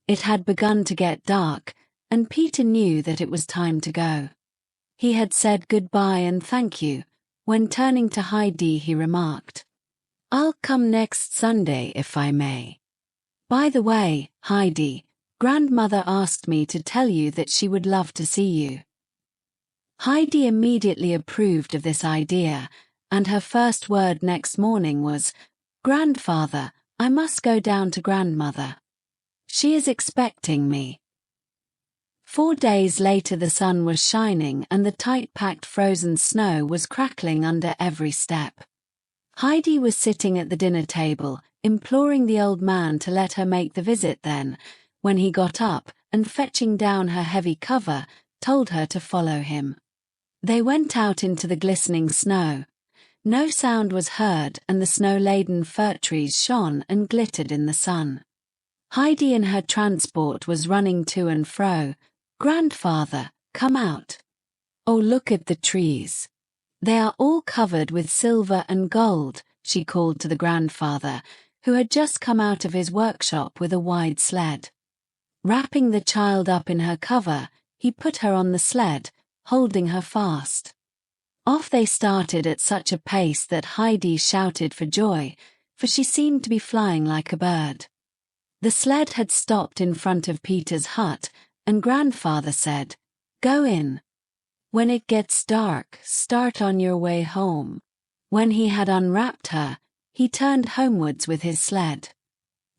It had begun to get dark, and Peter knew that it was time to go. He had said goodbye and thank you, when turning to Heidi he remarked, "I'll come next Sunday if I may. By the way, Heidi, grandmother asked me to tell you that she would love to see you." Heidi immediately approved of this idea, and her first word next morning was, "Grandfather, I must go down to grandmother. She is expecting me." 4 days later the sun was shining and the tight-packed frozen snow was crackling under every step. Heidi was sitting at the dinner table, imploring the old man to let her make the visit then, when he got up and fetching down her heavy cover, told her to follow him. They went out into the glistening snow. No sound was heard and the snow-laden fir trees shone and glittered in the sun. Heidi in her transport was running to and fro. "Grandfather, come out. Oh, look at the trees. They are all covered with silver and gold," she called to the grandfather, who had just come out of his workshop with a wide sled. Wrapping the child up in her cover, he put her on the sled, holding her fast. Off they started at such a pace that Heidi shouted for joy, for she seemed to be flying like a bird. The sled had stopped in front of Peter's hut, and grandfather said, "Go in. When it gets dark, start on your way home." When he had unwrapped her, he turned homewards with his sled.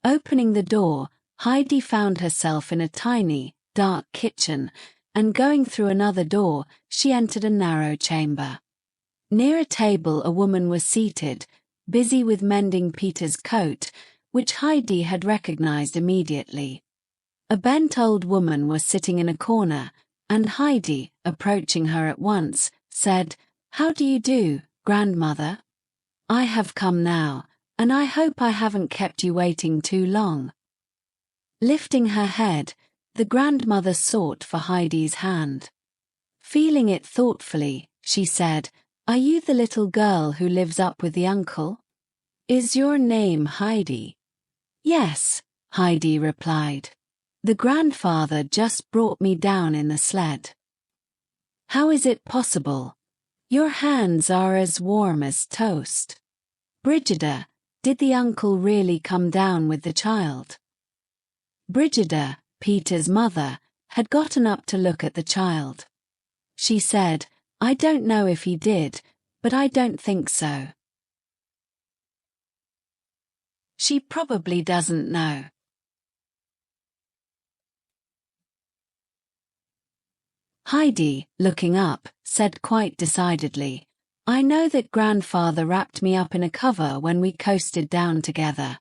Opening the door, Heidi found herself in a tiny, dark kitchen, and going through another door, she entered a narrow chamber. Near a table a woman was seated, busy with mending Peter's coat, which Heidi had recognized immediately. A bent old woman was sitting in a corner, and Heidi, approaching her at once, said, "How do you do, grandmother? I have come now, and I hope I haven't kept you waiting too long." Lifting her head, the grandmother sought for Heidi's hand. Feeling it thoughtfully, she said, "Are you the little girl who lives up with the uncle? Is your name Heidi?" "Yes," Heidi replied. "The grandfather just brought me down in the sled." "How is it possible? Your hands are as warm as toast. Brigida, did the uncle really come down with the child?" Brigida, Peter's mother, had gotten up to look at the child. She said, "I don't know if he did, but I don't think so. She probably doesn't know." Heidi, looking up, said quite decidedly, I know that grandfather wrapped me up in a cover when we coasted down together.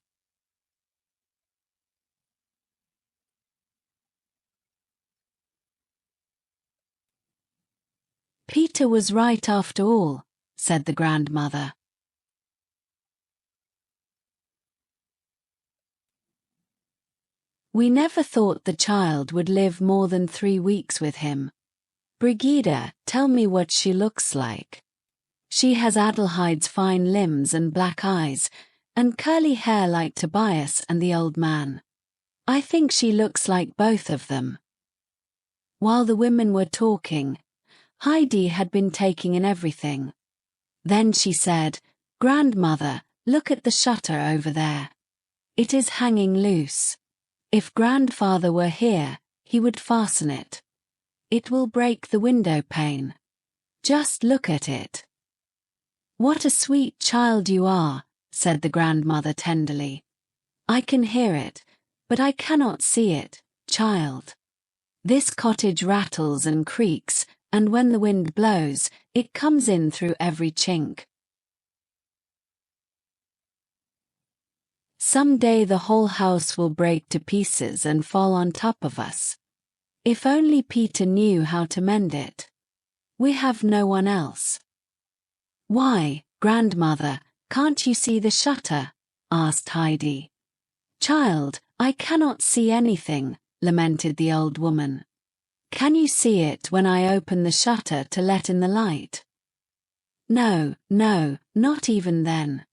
Peter was right after all, said the grandmother. We never thought the child would live more than 3 weeks with him. Brigida, tell me what she looks like. She has Adelheide's fine limbs and black eyes, and curly hair like Tobias and the old man. I think she looks like both of them. While the women were talking, Heidi had been taking in everything. Then she said, "Grandmother, look at the shutter over there. It is hanging loose. If grandfather were here, he would fasten it. It will break the window pane. Just look at it." "What a sweet child you are," said the grandmother tenderly. "I can hear it, but I cannot see it, child. This cottage rattles and creaks, and when the wind blows, it comes in through every chink. Some day the whole house will break to pieces and fall on top of us. If only Peter knew how to mend it. We have no one else." "Why, grandmother, can't you see the shutter?" asked Heidi. "Child, I cannot see anything," lamented the old woman. "Can you see it when I open the shutter to let in the light?" No, not even then.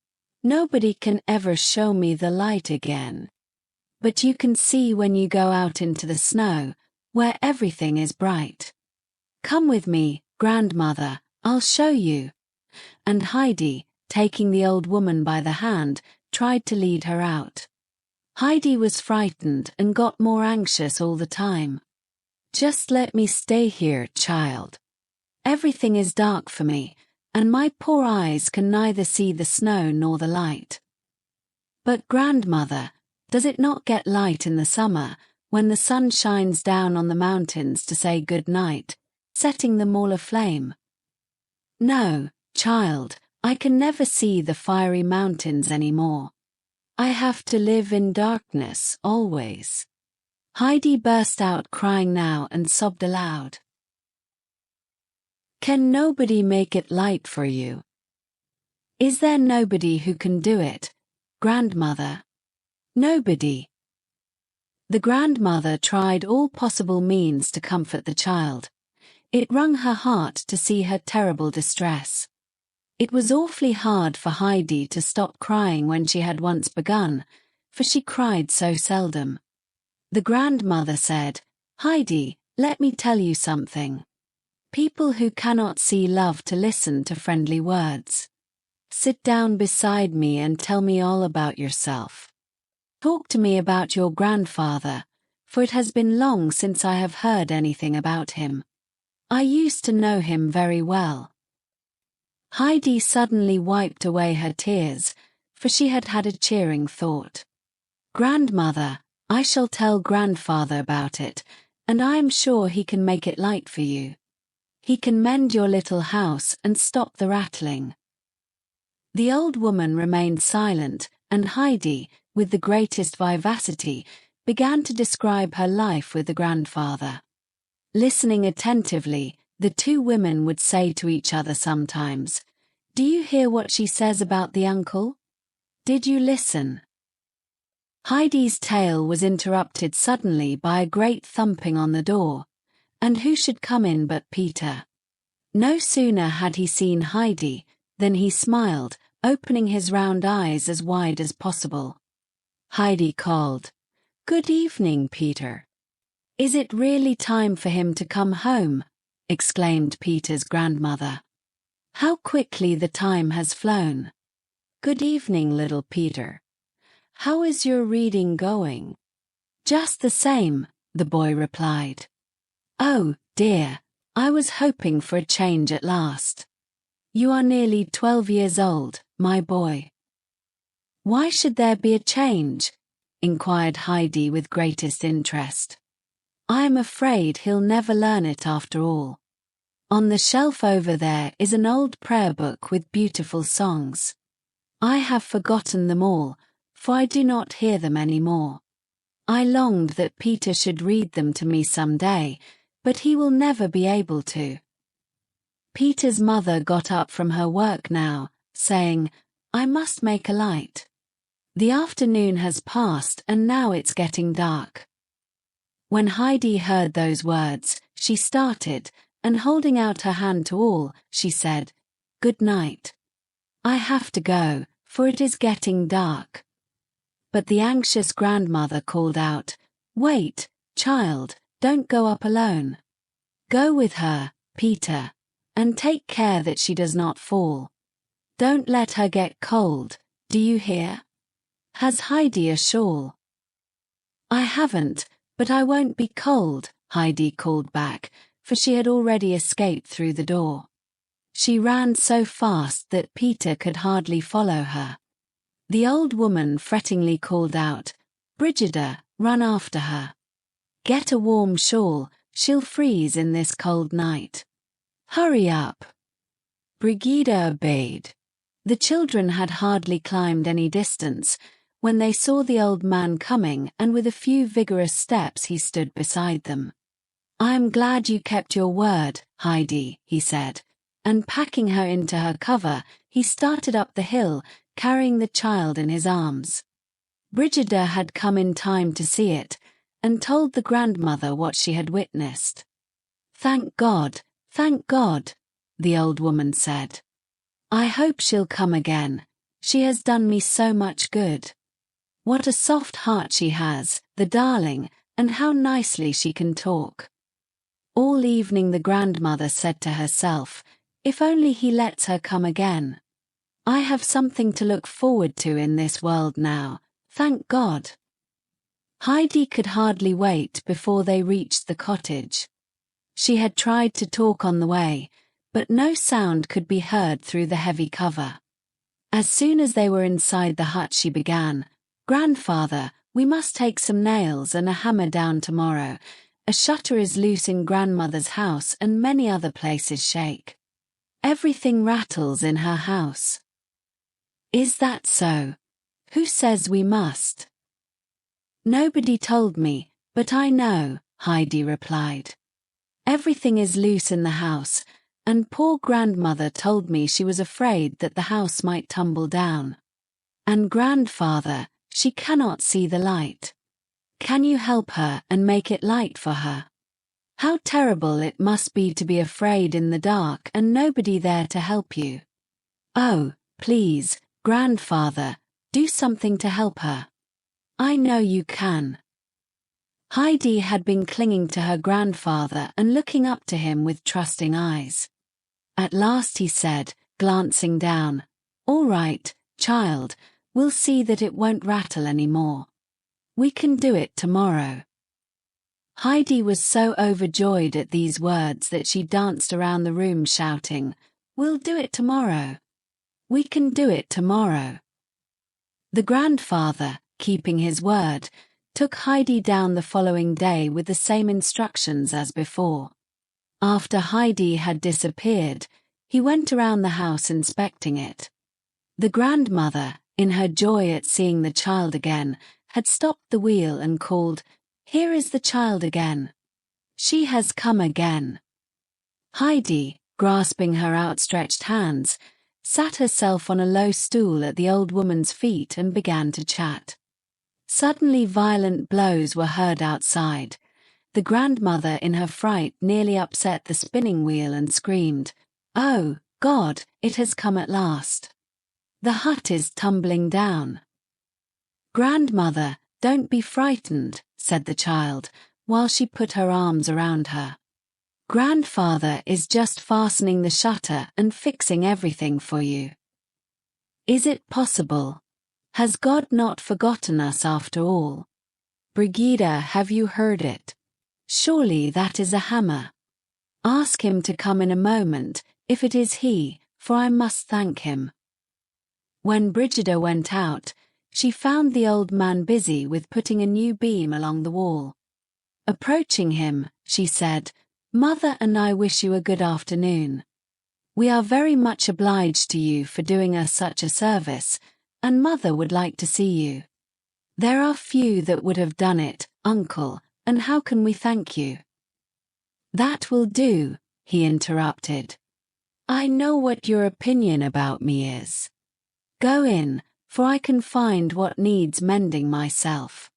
Nobody can ever show me the light again. But you can see when you go out into the snow, where everything is bright. Come with me, grandmother, I'll show you." And Heidi, taking the old woman by the hand, tried to lead her out. Heidi was frightened and got more anxious all the time. "Just let me stay here, child. Everything is dark for me, and my poor eyes can neither see the snow nor the light." "But grandmother, does it not get light in the summer, when the sun shines down on the mountains to say good night, setting them all aflame?" "No, child, I can never see the fiery mountains any more. I have to live in darkness always." Heidi burst out crying now and sobbed aloud. "Can nobody make it light for you? Is there nobody who can do it, grandmother? Nobody?" The grandmother tried all possible means to comfort the child. It wrung her heart to see her terrible distress. It was awfully hard for Heidi to stop crying when she had once begun, for she cried so seldom. The grandmother said, "Heidi, let me tell you something. People who cannot see love to listen to friendly words. Sit down beside me and tell me all about yourself. Talk to me about your grandfather, for it has been long since I have heard anything about him. I used to know him very well." Heidi suddenly wiped away her tears, for she had had a cheering thought. "Grandmother, I shall tell grandfather about it, and I am sure he can make it light for you. He can mend your little house and stop the rattling." The old woman remained silent, and Heidi, with the greatest vivacity, began to describe her life with the grandfather. Listening attentively, the two women would say to each other sometimes, "Do you hear what she says about the uncle? Did you listen?" Heidi's tale was interrupted suddenly by a great thumping on the door, and who should come in but Peter. No sooner had he seen Heidi than he smiled, opening his round eyes as wide as possible. Heidi called, "Good evening, Peter." "Is it really time for him to come home?" exclaimed Peter's grandmother. "How quickly the time has flown. Good evening, little Peter. How is your reading going?" "Just the same," the boy replied. "Oh, dear, I was hoping for a change at last. You are nearly 12 years old, my boy." "Why should there be a change?" inquired Heidi with greatest interest. "I am afraid he'll never learn it after all. On the shelf over there is an old prayer book with beautiful songs. I have forgotten them all, for I do not hear them any more. I longed that Peter should read them to me some day, but he will never be able to. Peter's mother got up from her work now, saying, I must make a light. The afternoon has passed and now it's getting dark. When Heidi heard those words, she started, and holding out her hand to all, she said, Good night. I have to go, for it is getting dark. But the anxious grandmother called out, Wait, child, don't go up alone. Go with her, Peter, and take care that she does not fall. Don't let her get cold, do you hear? Has Heidi a shawl? I haven't, but I won't be cold, Heidi called back, for she had already escaped through the door. She ran so fast that Peter could hardly follow her. The old woman frettingly called out, Brigida, run after her. Get a warm shawl, she'll freeze in this cold night. Hurry up. Brigida obeyed. The children had hardly climbed any distance when they saw the old man coming, and with a few vigorous steps he stood beside them. I am glad you kept your word, Heidi, he said, and packing her into her cover, he started up the hill, carrying the child in his arms. Brigida had come in time to see it, and told the grandmother what she had witnessed. Thank God, the old woman said. I hope she'll come again. She has done me so much good. What a soft heart she has, the darling, and how nicely she can talk. All evening the grandmother said to herself, If only he lets her come again. I have something to look forward to in this world now, thank God. Heidi could hardly wait before they reached the cottage. She had tried to talk on the way, but no sound could be heard through the heavy cover. As soon as they were inside the hut she began, Grandfather, we must take some nails and a hammer down tomorrow. A shutter is loose in grandmother's house and many other places shake. Everything rattles in her house. Is that so? Who says we must? Nobody told me, but I know, Heidi replied. Everything is loose in the house, and poor grandmother told me she was afraid that the house might tumble down. And grandfather, she cannot see the light. Can you help her and make it light for her? How terrible it must be to be afraid in the dark and nobody there to help you. Oh, please, grandfather, do something to help her. I know you can. Heidi had been clinging to her grandfather and looking up to him with trusting eyes. At last he said, glancing down, All right, child, we'll see that it won't rattle any more. We can do it tomorrow. Heidi was so overjoyed at these words that she danced around the room shouting, We'll do it tomorrow. We can do it tomorrow. The grandfather, keeping his word, took Heidi down the following day with the same instructions as before. After Heidi had disappeared, he went around the house inspecting it. The grandmother, in her joy at seeing the child again, had stopped the wheel and called, Here is the child again. She has come again. Heidi, grasping her outstretched hands, sat herself on a low stool at the old woman's feet and began to chat. Suddenly violent blows were heard outside. The grandmother in her fright nearly upset the spinning wheel and screamed, Oh, God, it has come at last. The hut is tumbling down. Grandmother, don't be frightened, said the child, while she put her arms around her. Grandfather is just fastening the shutter and fixing everything for you. Is it possible? Has God not forgotten us after all? Brigida, have you heard it? Surely that is a hammer. Ask him to come in a moment, if it is he, for I must thank him. When Brigida went out, she found the old man busy with putting a new beam along the wall. Approaching him, she said, Mother and I wish you a good afternoon. We are very much obliged to you for doing us such a service, and Mother would like to see you. There are few that would have done it, Uncle, and how can we thank you? That will do, he interrupted. I know what your opinion about me is. Go in, for I can find what needs mending myself.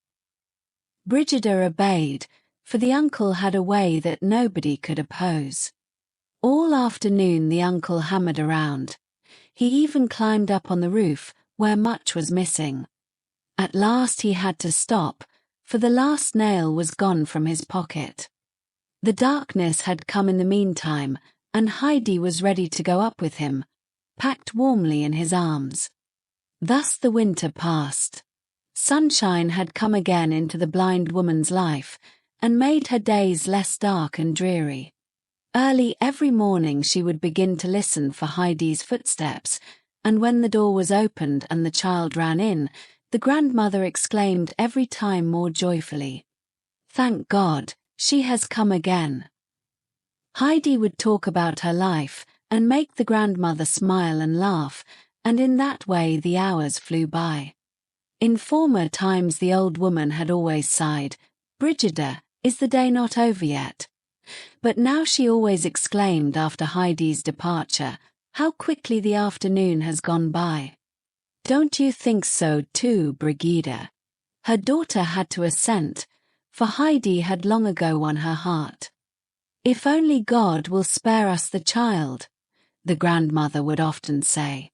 Brigida obeyed, for the uncle had a way that nobody could oppose. All afternoon the uncle hammered around. He even climbed up on the roof, where much was missing. At last he had to stop, for the last nail was gone from his pocket. The darkness had come in the meantime, and Heidi was ready to go up with him, packed warmly in his arms. Thus the winter passed. Sunshine had come again into the blind woman's life, and made her days less dark and dreary. Early every morning she would begin to listen for Heidi's footsteps, and when the door was opened and the child ran in, the grandmother exclaimed every time more joyfully, "Thank God, she has come again." Heidi would talk about her life and make the grandmother smile and laugh, and in that way the hours flew by. In former times the old woman had always sighed, "Brigida, is the day not over yet?" But now she always exclaimed after Heidi's departure, "How quickly the afternoon has gone by." Don't you think so too, Brigida? Her daughter had to assent, for Heidi had long ago won her heart. If only God will spare us the child, the grandmother would often say.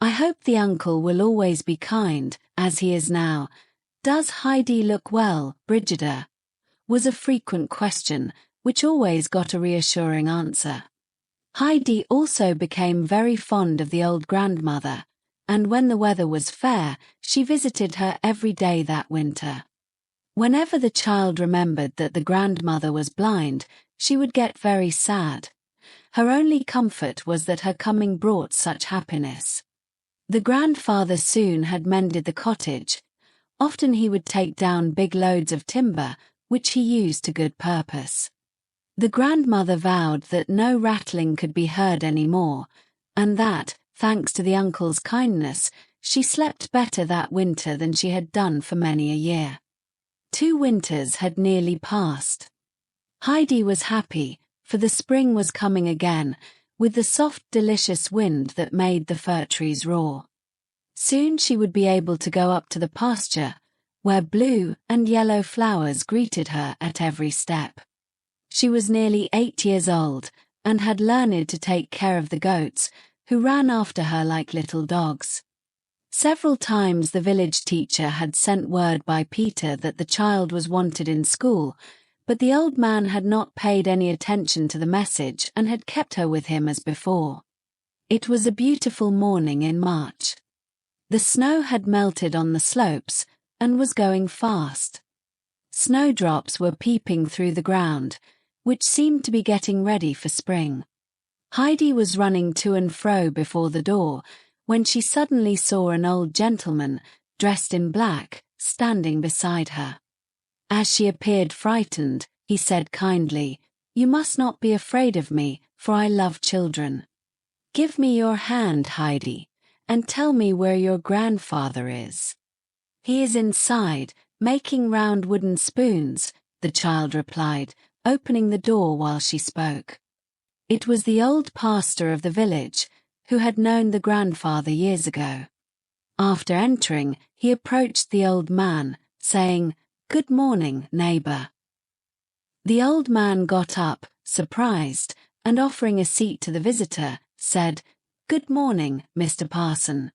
I hope the uncle will always be kind, as he is now. Does Heidi look well, Brigida? Was a frequent question, which always got a reassuring answer. Heidi also became very fond of the old grandmother, and when the weather was fair, she visited her every day that winter. Whenever the child remembered that the grandmother was blind, she would get very sad. Her only comfort was that her coming brought such happiness. The grandfather soon had mended the cottage. Often he would take down big loads of timber, which he used to good purpose. The grandmother vowed that no rattling could be heard any more, and that, thanks to the uncle's kindness, she slept better that winter than she had done for many a year. 2 winters had nearly passed. Heidi was happy, for the spring was coming again, with the soft, delicious wind that made the fir trees roar. Soon she would be able to go up to the pasture, where blue and yellow flowers greeted her at every step. She was nearly 8 years old, and had learned to take care of the goats, who ran after her like little dogs. Several times the village teacher had sent word by Peter that the child was wanted in school, but the old man had not paid any attention to the message and had kept her with him as before. It was a beautiful morning in March. The snow had melted on the slopes and was going fast. Snowdrops were peeping through the ground, which seemed to be getting ready for spring. Heidi was running to and fro before the door, when she suddenly saw an old gentleman, dressed in black, standing beside her. As she appeared frightened, he said kindly, "You must not be afraid of me, for I love children. Give me your hand, Heidi, and tell me where your grandfather is." "He is inside, making round wooden spoons," the child replied, opening the door while she spoke. It was the old pastor of the village, who had known the grandfather years ago. After entering, he approached the old man, saying, "Good morning, neighbor." The old man got up, surprised, and offering a seat to the visitor, said, "Good morning, Mr. Parson.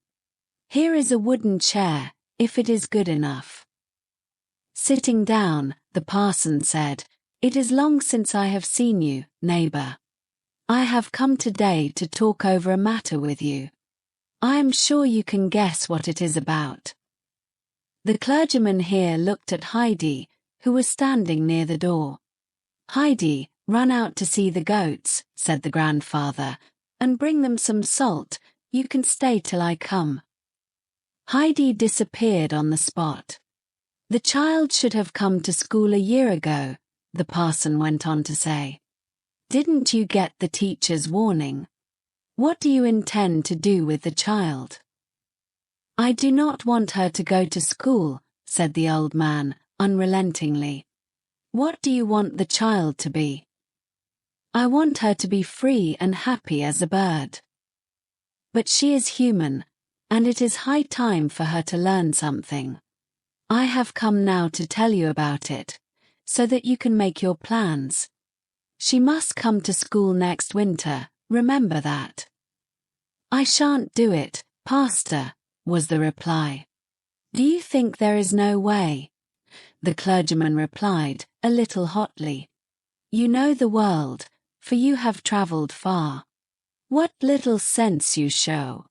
Here is a wooden chair, if it is good enough." Sitting down, the parson said, "It is long since I have seen you, neighbor. I have come today to talk over a matter with you. I am sure you can guess what it is about." The clergyman here looked at Heidi, who was standing near the door. "Heidi, run out to see the goats," said the grandfather, "and bring them some salt. You can stay till I come." Heidi disappeared on the spot. "The child should have come to school a year ago," the parson went on to say. Didn't you get the teacher's warning? What do you intend to do with the child? I do not want her to go to school, said the old man, unrelentingly. What do you want the child to be? I want her to be free and happy as a bird. But she is human, and it is high time for her to learn something. I have come now to tell you about it, so that you can make your plans. She must come to school next winter, remember that. I shan't do it, Pastor, was the reply. Do you think there is no way? The clergyman replied, a little hotly. You know the world, for you have travelled far. What little sense you show.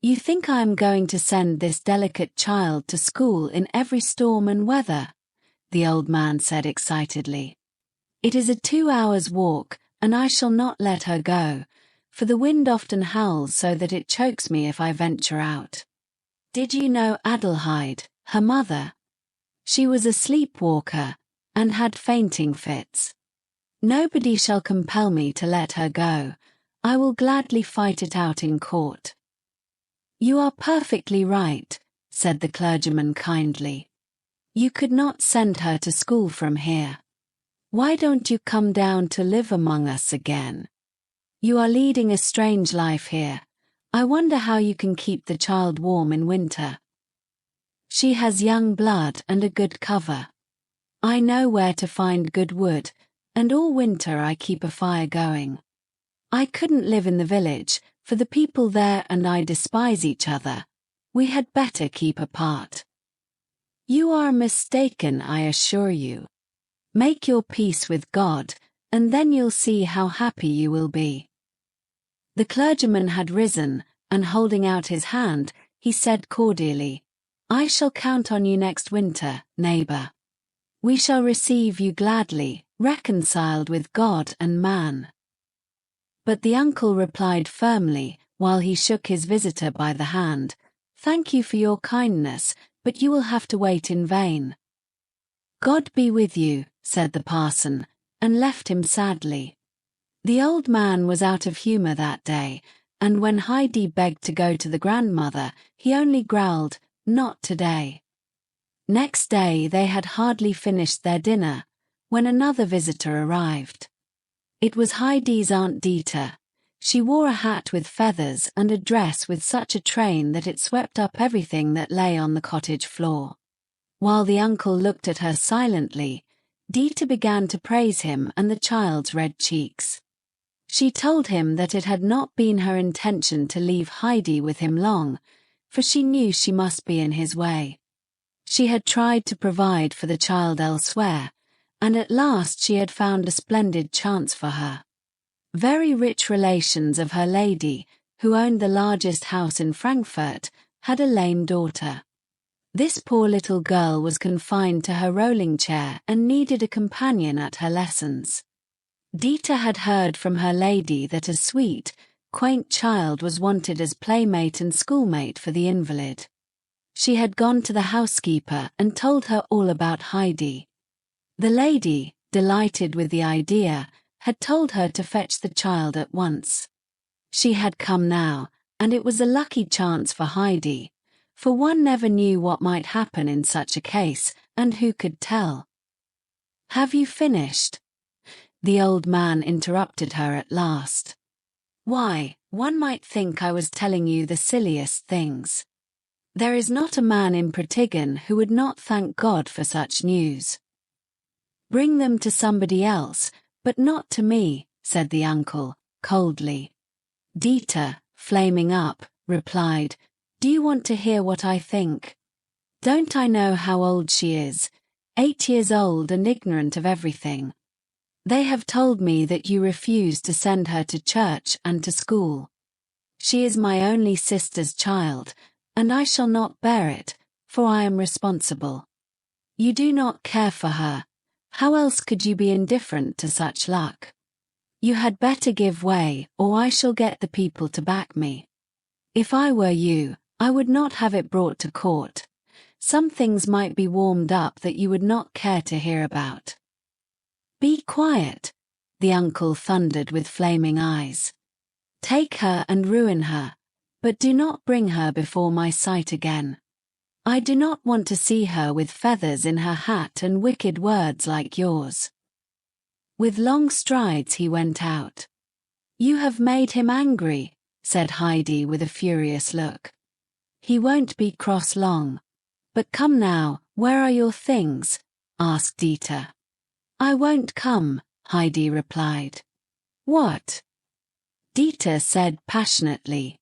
You think I am going to send this delicate child to school in every storm and weather? The old man said excitedly. It is a 2 hours walk, and I shall not let her go, for the wind often howls so that it chokes me if I venture out. Did you know Adelheid, her mother? She was a sleepwalker, and had fainting fits. Nobody shall compel me to let her go. I will gladly fight it out in court. You are perfectly right, said the clergyman kindly. You could not send her to school from here. Why don't you come down to live among us again? You are leading a strange life here. I wonder how you can keep the child warm in winter. She has young blood and a good cover. I know where to find good wood, and all winter I keep a fire going. I couldn't live in the village, for the people there and I despise each other. We had better keep apart. You are mistaken, I assure you. Make your peace with God, and then you'll see how happy you will be. The clergyman had risen, and holding out his hand, he said cordially, I shall count on you next winter, neighbour. We shall receive you gladly, reconciled with God and man. But the uncle replied firmly, while he shook his visitor by the hand, Thank you for your kindness, but you will have to wait in vain. God be with you, said the parson, and left him sadly. The old man was out of humour that day, and when Heidi begged to go to the grandmother, he only growled, Not today. Next day they had hardly finished their dinner, when another visitor arrived. It was Heidi's Aunt Dieter. She wore a hat with feathers and a dress with such a train that it swept up everything that lay on the cottage floor. While the uncle looked at her silently, Dieter began to praise him and the child's red cheeks. She told him that it had not been her intention to leave Heidi with him long, for she knew she must be in his way. She had tried to provide for the child elsewhere, and at last she had found a splendid chance for her. Very rich relations of her lady, who owned the largest house in Frankfurt, had a lame daughter. This poor little girl was confined to her rolling chair and needed a companion at her lessons. Dieter had heard from her lady that a sweet, quaint child was wanted as playmate and schoolmate for the invalid. She had gone to the housekeeper and told her all about Heidi. The lady, delighted with the idea, had told her to fetch the child at once. She had come now, and it was a lucky chance for Heidi, for one never knew what might happen in such a case, and who could tell? Have you finished? The old man interrupted her at last. Why, one might think I was telling you the silliest things. There is not a man in Prattingen who would not thank God for such news. Bring them to somebody else, but not to me, said the uncle, coldly. Dieter, flaming up, replied, Do you want to hear what I think? Don't I know how old she is? 8 years old and ignorant of everything. They have told me that you refuse to send her to church and to school. She is my only sister's child, and I shall not bear it, for I am responsible. You do not care for her. How else could you be indifferent to such luck? You had better give way, or I shall get the people to back me. If I were you, I would not have it brought to court. Some things might be warmed up that you would not care to hear about. Be quiet. the uncle thundered with flaming eyes. Take her and ruin her, but do not bring her before my sight again. I do not want to see her with feathers in her hat and wicked words like yours. With long strides he went out. You have made him angry, said Heidi with a furious look. He won't be cross long. But come now, where are your things? Asked Dieter. I won't come, Heidi replied. What? Dieter said passionately.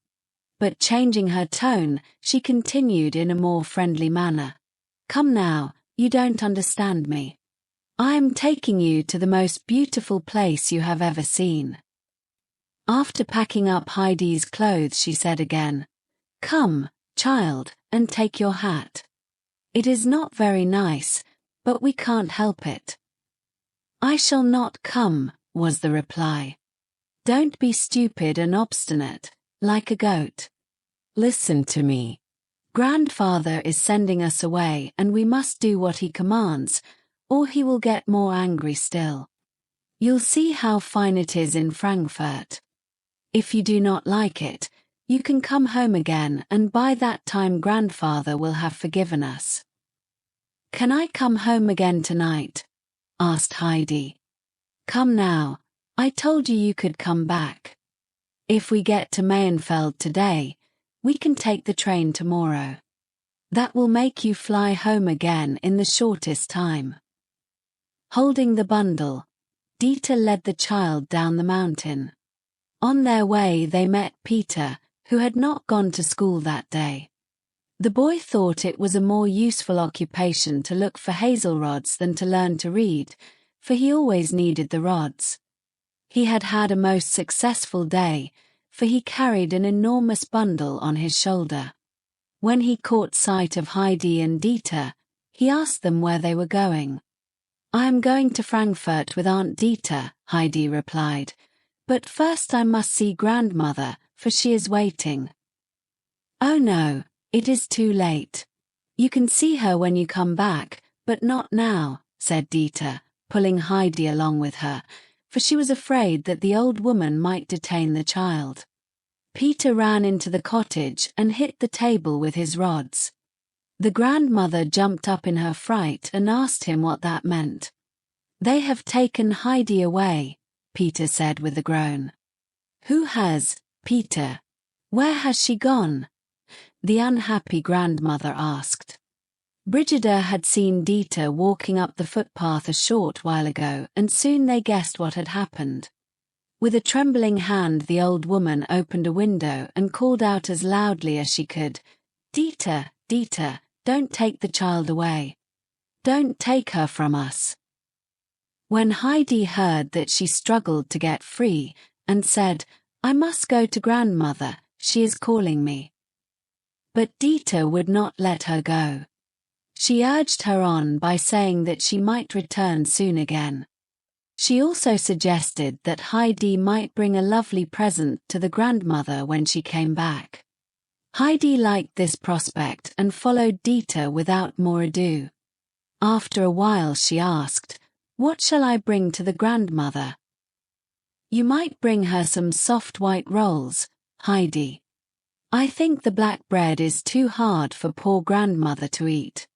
But changing her tone, she continued in a more friendly manner. Come now, you don't understand me. I am taking you to the most beautiful place you have ever seen. After packing up Heidi's clothes, she said again, Come, child, and take your hat. It is not very nice, but we can't help it. I shall not come, was the reply. Don't be stupid and obstinate, like a goat. Listen to me. Grandfather is sending us away and we must do what he commands, or he will get more angry still. You'll see how fine it is in Frankfurt. If you do not like it, you can come home again and by that time grandfather will have forgiven us. Can I come home again tonight? Asked Heidi. Come now, I told you could come back. If we get to Mayenfeld today, we can take the train tomorrow. That will make you fly home again in the shortest time. Holding the bundle, Dieter led the child down the mountain. On their way they met Peter, who had not gone to school that day. The boy thought it was a more useful occupation to look for hazel rods than to learn to read, for he always needed the rods. He had had a most successful day, for he carried an enormous bundle on his shoulder. When he caught sight of Heidi and Dieter, he asked them where they were going. I am going to Frankfurt with Aunt Dieter, Heidi replied, but first I must see grandmother, for she is waiting. Oh no, it is too late. You can see her when you come back, but not now, said Dieter, pulling Heidi along with her, for she was afraid that the old woman might detain the child. Peter ran into the cottage and hit the table with his rods. The grandmother jumped up in her fright and asked him what that meant. They have taken Heidi away, Peter said with a groan. Who has, Peter? Where has she gone? The unhappy grandmother asked. Brigida had seen Dieter walking up the footpath a short while ago, and soon they guessed what had happened. With a trembling hand the old woman opened a window and called out as loudly as she could, Dieter, Dieter, don't take the child away. Don't take her from us. When Heidi heard that, she struggled to get free and said, I must go to grandmother, she is calling me. But Dieter would not let her go. She urged her on by saying that she might return soon again. She also suggested that Heidi might bring a lovely present to the grandmother when she came back. Heidi liked this prospect and followed Dieter without more ado. After a while she asked, What shall I bring to the grandmother? You might bring her some soft white rolls, Heidi. I think the black bread is too hard for poor grandmother to eat.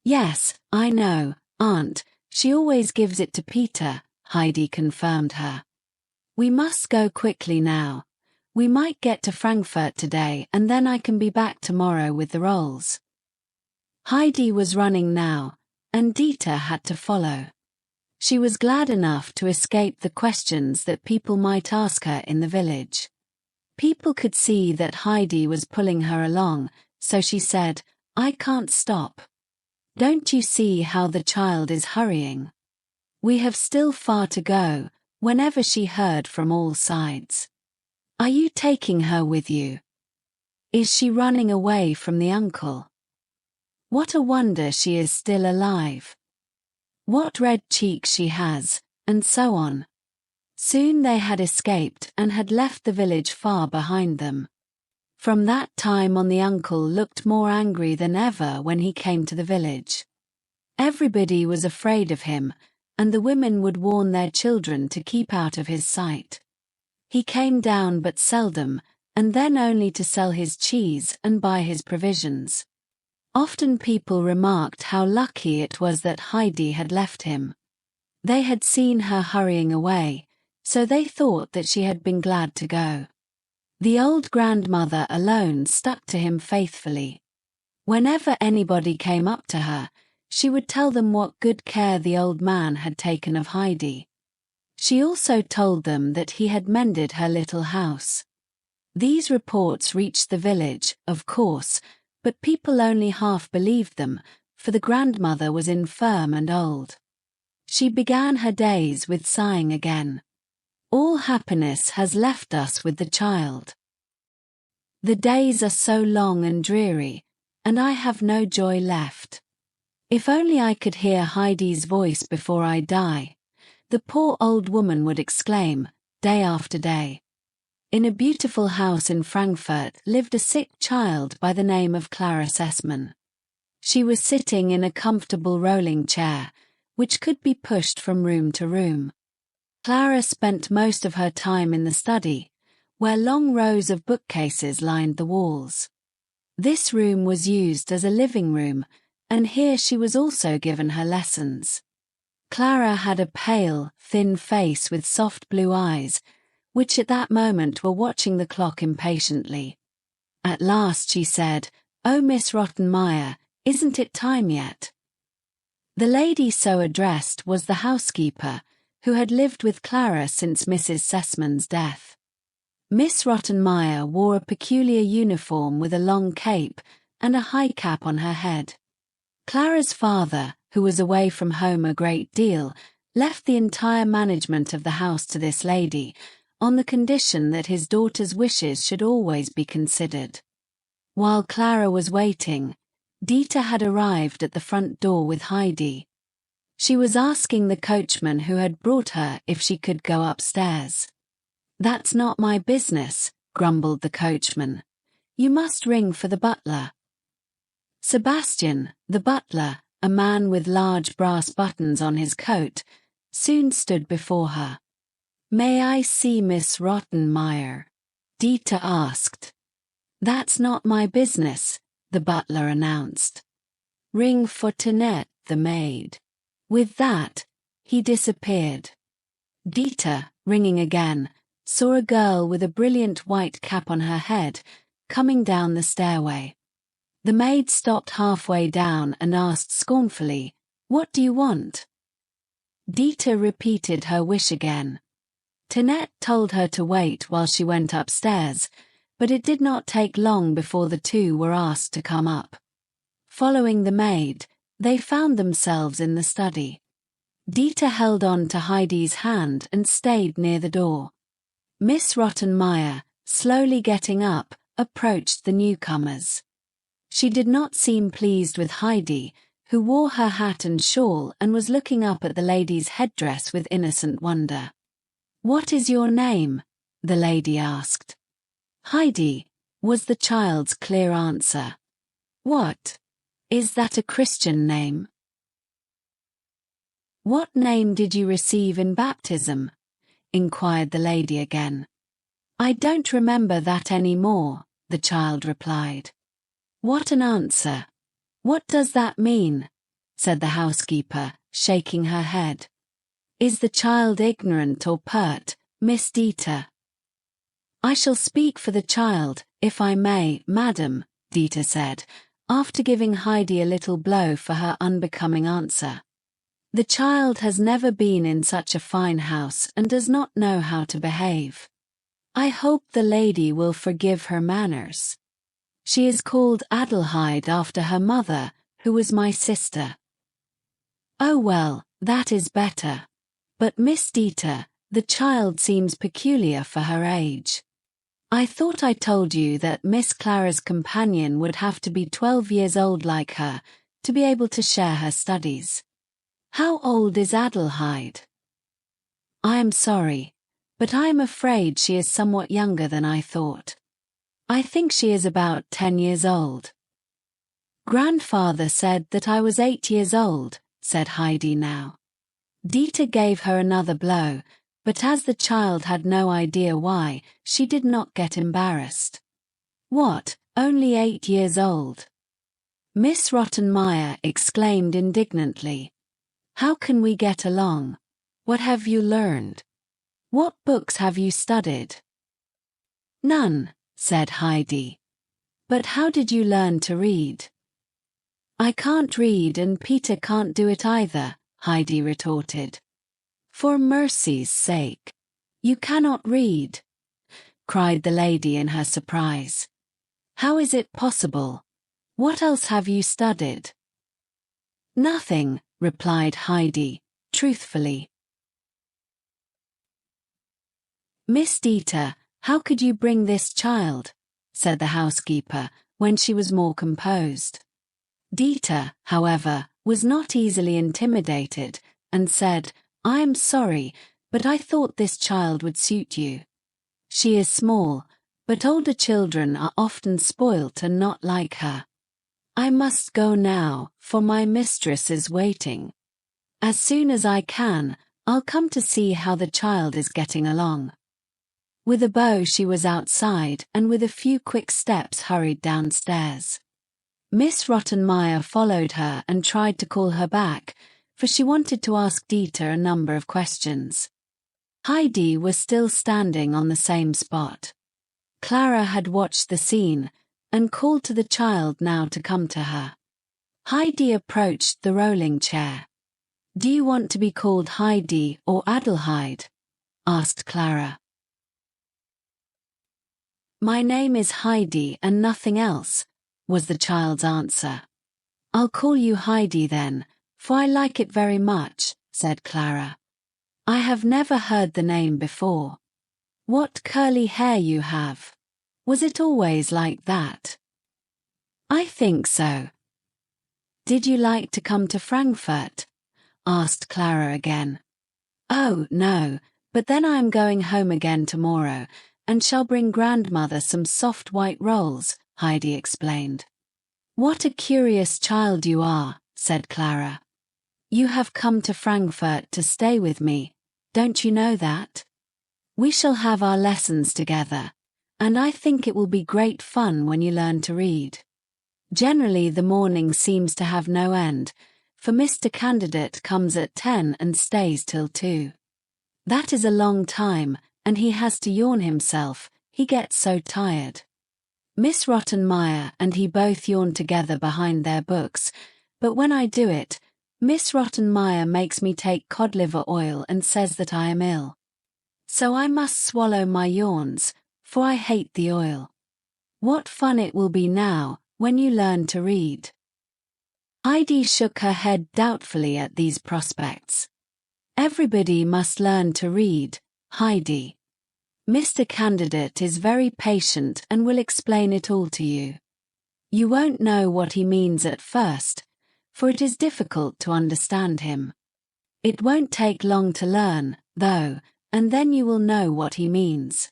Yes, I know, Aunt, she always gives it to Peter, Heidi confirmed her. We must go quickly now. We might get to Frankfurt today and then I can be back tomorrow with the rolls. Heidi was running now, and Dieter had to follow. She was glad enough to escape the questions that people might ask her in the village. People could see that Heidi was pulling her along, so she said, I can't stop. Don't you see how the child is hurrying? We have still far to go, whenever she heard from all sides. Are you taking her with you? Is she running away from the uncle? What a wonder she is still alive. What red cheeks she has, and so on. Soon they had escaped and had left the village far behind them. From that time on the uncle looked more angry than ever when he came to the village. Everybody was afraid of him, and the women would warn their children to keep out of his sight. He came down but seldom, and then only to sell his cheese and buy his provisions. Often people remarked how lucky it was that Heidi had left him. They had seen her hurrying away, so they thought that she had been glad to go. The old grandmother alone stuck to him faithfully. Whenever anybody came up to her, she would tell them what good care the old man had taken of Heidi. She also told them that he had mended her little house. These reports reached the village, of course, but people only half believed them, for the grandmother was infirm and old. She began her days with sighing again. All happiness has left us with the child. The days are so long and dreary, and I have no joy left. If only I could hear Heidi's voice before I die, the poor old woman would exclaim, day after day. In a beautiful house in Frankfurt lived a sick child by the name of Clara. She was sitting in a comfortable rolling chair, which could be pushed from room to room. Clara spent most of her time in the study, where long rows of bookcases lined the walls. This room was used as a living room, and here she was also given her lessons. Clara had a pale, thin face with soft blue eyes, which at that moment were watching the clock impatiently. At last she said, "Oh, Miss Rottenmeier, isn't it time yet?" The lady so addressed was the housekeeper, who had lived with Clara since Mrs. Sessman's death. Miss Rottenmeier wore a peculiar uniform with a long cape and a high cap on her head. Clara's father, who was away from home a great deal, left the entire management of the house to this lady, on the condition that his daughter's wishes should always be considered. While Clara was waiting, Dieter had arrived at the front door with Heidi. She was asking the coachman who had brought her if she could go upstairs. "That's not my business," grumbled the coachman. "You must ring for the butler." Sebastian, the butler, a man with large brass buttons on his coat, soon stood before her. "May I see Miss Rottenmeier?" Dieter asked. "That's not my business," the butler announced. "Ring for Tinette, the maid." With that, he disappeared. Dieter, ringing again, saw a girl with a brilliant white cap on her head, coming down the stairway. The maid stopped halfway down and asked scornfully, "What do you want?" Dieter repeated her wish again. Tinette told her to wait while she went upstairs, but it did not take long before the two were asked to come up. Following the maid, they found themselves in the study. Dieter held on to Heidi's hand and stayed near the door. Miss Rottenmeier, slowly getting up, approached the newcomers. She did not seem pleased with Heidi, who wore her hat and shawl and was looking up at the lady's headdress with innocent wonder. "What is your name?" the lady asked. "Heidi," was the child's clear answer. "What? Is that a Christian name?" "What name did you receive in baptism?" inquired the lady again. "I don't remember that any more," the child replied. "What an answer! What does that mean?" said the housekeeper, shaking her head. "Is the child ignorant or pert, Miss Dieter?" "I shall speak for the child, if I may, madam," Dieter said, after giving Heidi a little blow for her unbecoming answer. "The child has never been in such a fine house and does not know how to behave. I hope the lady will forgive her manners. She is called Adelheid after her mother, who was my sister." "Oh well, that is better. But Miss Dieter, the child seems peculiar for her age. I thought I told you that Miss Clara's companion would have to be 12 years old like her, to be able to share her studies. How old is Adelheid?" "I am sorry, but I am afraid she is somewhat younger than I thought. I think she is about 10 years old." "Grandfather said that I was 8 years old," said Heidi now. Dieter gave her another blow, but as the child had no idea why, she did not get embarrassed. What, only 8 years old? Miss Rottenmeier exclaimed indignantly. How can we get along? What have you learned? What books have you studied? None, said Heidi. But how did you learn to read? I can't read and Peter can't do it either, Heidi retorted. For mercy's sake. You cannot read, cried the lady in her surprise. How is it possible? What else have you studied? Nothing, replied Heidi, truthfully. Miss Dieter, how could you bring this child? Said the housekeeper, when she was more composed. Dieter, however, was not easily intimidated, and said, I am sorry, but I thought this child would suit you. She is small, but older children are often spoilt and not like her. I must go now, for my mistress is waiting. As soon as I can, I'll come to see how the child is getting along. With a bow she was outside and with a few quick steps hurried downstairs. Miss Rottenmeier followed her and tried to call her back, for she wanted to ask Dieter a number of questions. Heidi was still standing on the same spot. Clara had watched the scene and called to the child now to come to her. Heidi approached the rolling chair. Do you want to be called Heidi or Adelheid? Asked Clara. My name is Heidi and nothing else, was the child's answer. I'll call you Heidi then, for I like it very much, said Clara. I have never heard the name before. What curly hair you have. Was it always like that? I think so. Did you like to come to Frankfurt? Asked Clara again. Oh, no, but then I am going home again tomorrow, and shall bring grandmother some soft white rolls, Heidi explained. What a curious child you are, said Clara. You have come to Frankfurt to stay with me, don't you know that? We shall have our lessons together, and I think it will be great fun when you learn to read. Generally the morning seems to have no end, for Mr. Candidate comes at 10 and stays till 2. That is a long time, and he has to yawn himself, he gets so tired. Miss Rottenmeier and he both yawn together behind their books, but when I do it, Miss Rottenmeier makes me take cod liver oil and says that I am ill. So I must swallow my yawns, for I hate the oil. What fun it will be now, when you learn to read. Heidi shook her head doubtfully at these prospects. Everybody must learn to read, Heidi. Mr. Candidate is very patient and will explain it all to you. You won't know what he means at first, for it is difficult to understand him. It won't take long to learn, though, and then you will know what he means.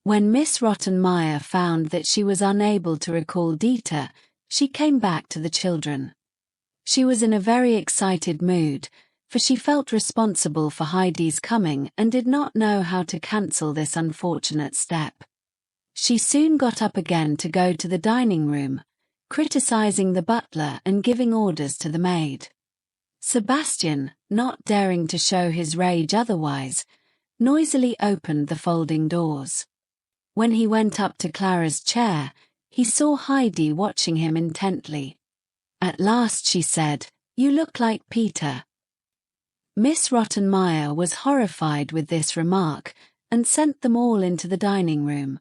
When Miss Rottenmeier found that she was unable to recall Dieter, she came back to the children. She was in a very excited mood, for she felt responsible for Heidi's coming and did not know how to cancel this unfortunate step. She soon got up again to go to the dining room, criticizing the butler and giving orders to the maid. Sebastian, not daring to show his rage otherwise, noisily opened the folding doors. When he went up to Clara's chair, he saw Heidi watching him intently. At last she said, "You look like Peter." Miss Rottenmeier was horrified with this remark and sent them all into the dining room.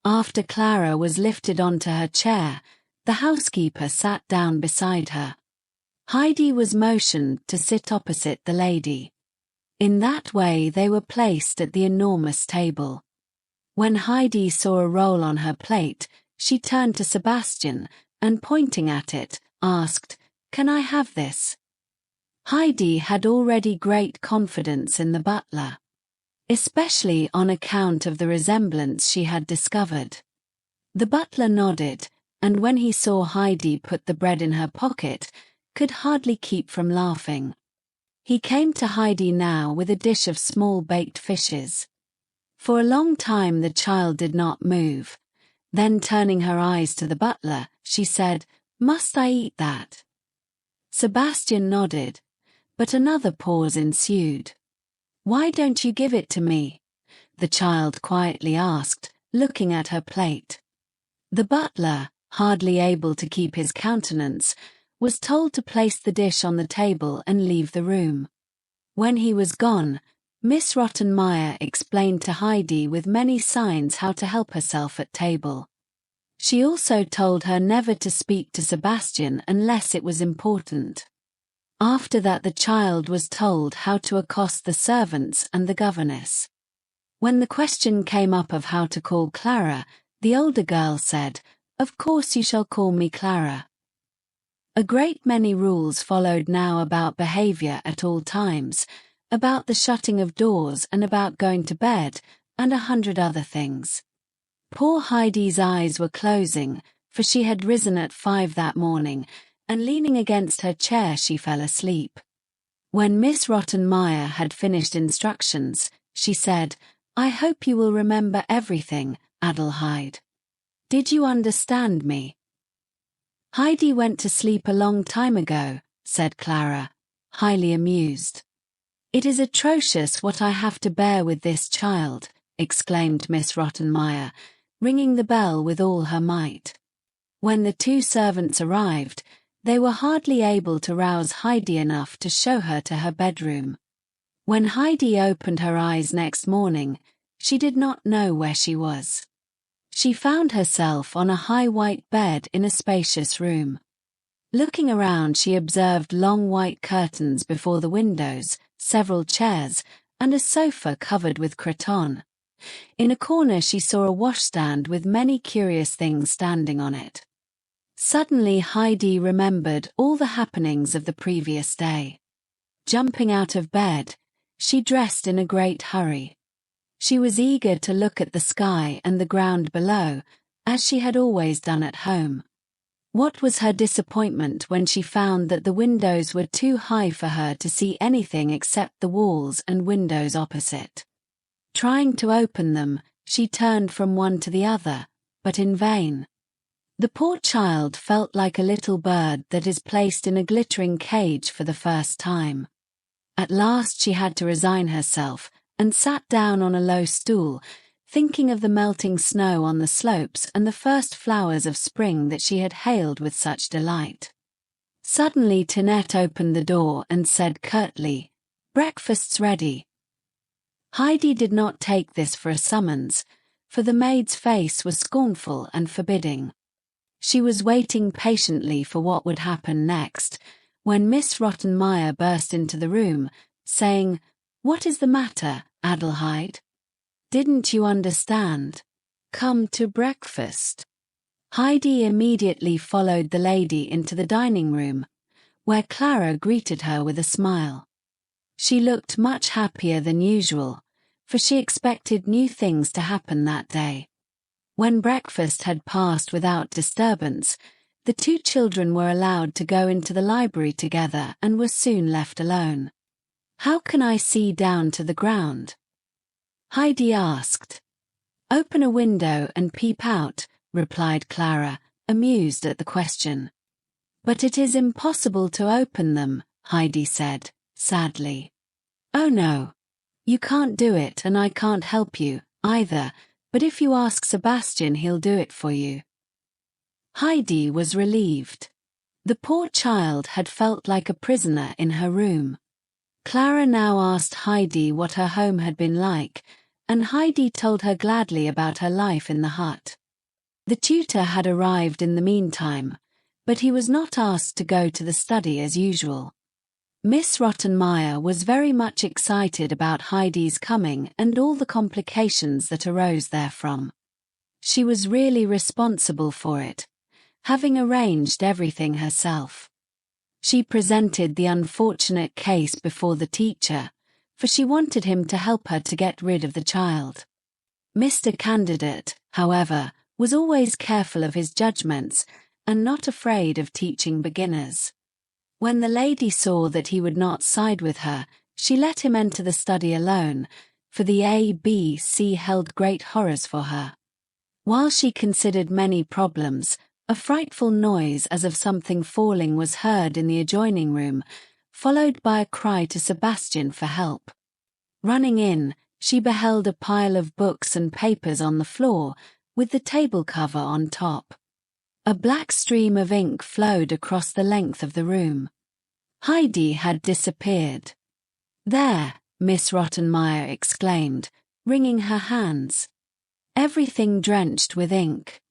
After Clara was lifted onto her chair, the housekeeper sat down beside her. Heidi was motioned to sit opposite the lady. In that way they were placed at the enormous table. When Heidi saw a roll on her plate, she turned to Sebastian and, pointing at it, asked, "Can I have this?" Heidi had already great confidence in the butler, especially on account of the resemblance she had discovered. The butler nodded, and when he saw Heidi put the bread in her pocket, could hardly keep from laughing. He came to Heidi now with a dish of small baked fishes. For a long time the child did not move. Then turning her eyes to the butler, she said, "Must I eat that?" Sebastian nodded, but another pause ensued. "Why don't you give it to me?" the child quietly asked, looking at her plate. The butler, hardly able to keep his countenance, was told to place the dish on the table and leave the room. When he was gone, Miss Rottenmeier explained to Heidi with many signs how to help herself at table. She also told her never to speak to Sebastian unless it was important. After that the child was told how to accost the servants and the governess. When the question came up of how to call Clara, the older girl said, "Of course you shall call me Clara." A great many rules followed now about behavior at all times, about the shutting of doors and about going to bed, and 100 other things. Poor Heidi's eyes were closing, for she had risen at 5 that morning, and leaning against her chair she fell asleep. When Miss Rottenmeier had finished instructions, she said, "I hope you will remember everything, Adelheid. Did you understand me?" "Heidi went to sleep a long time ago," said Clara, highly amused. "It is atrocious what I have to bear with this child," exclaimed Miss Rottenmeier, ringing the bell with all her might. When the 2 servants arrived, they were hardly able to rouse Heidi enough to show her to her bedroom. When Heidi opened her eyes next morning, she did not know where she was. She found herself on a high white bed in a spacious room. Looking around, she observed long white curtains before the windows, several chairs, and a sofa covered with cretonne. In a corner she saw a washstand with many curious things standing on it. Suddenly Heidi remembered all the happenings of the previous day. Jumping out of bed, she dressed in a great hurry. She was eager to look at the sky and the ground below, as she had always done at home. What was her disappointment when she found that the windows were too high for her to see anything except the walls and windows opposite. Trying to open them, she turned from one to the other, but in vain. The poor child felt like a little bird that is placed in a glittering cage for the first time. At last she had to resign herself, and sat down on a low stool, thinking of the melting snow on the slopes and the first flowers of spring that she had hailed with such delight. Suddenly Tinette opened the door and said curtly, "Breakfast's ready." Heidi did not take this for a summons, for the maid's face was scornful and forbidding. She was waiting patiently for what would happen next, when Miss Rottenmeier burst into the room, saying, "What is the matter, Adelheid? Didn't you understand? Come to breakfast." Heidi immediately followed the lady into the dining room, where Clara greeted her with a smile. She looked much happier than usual, for she expected new things to happen that day. When breakfast had passed without disturbance, the 2 children were allowed to go into the library together and were soon left alone. "How can I see down to the ground?" Heidi asked. "Open a window and peep out," replied Clara, amused at the question. "But it is impossible to open them," Heidi said, sadly. "Oh no. You can't do it and I can't help you, either, but if you ask Sebastian he'll do it for you." Heidi was relieved. The poor child had felt like a prisoner in her room. Clara now asked Heidi what her home had been like, and Heidi told her gladly about her life in the hut. The tutor had arrived in the meantime, but he was not asked to go to the study as usual. Miss Rottenmeier was very much excited about Heidi's coming and all the complications that arose therefrom. She was really responsible for it, having arranged everything herself. She presented the unfortunate case before the teacher, for she wanted him to help her to get rid of the child. Mr. Candidate, however, was always careful of his judgments and not afraid of teaching beginners. When the lady saw that he would not side with her, she let him enter the study alone, for the ABC held great horrors for her. While she considered many problems, a frightful noise as of something falling was heard in the adjoining room, followed by a cry to Sebastian for help. Running in, she beheld a pile of books and papers on the floor, with the table cover on top. A black stream of ink flowed across the length of the room. Heidi had disappeared. "There!" Miss Rottenmeier exclaimed, wringing her hands. "Everything drenched with ink.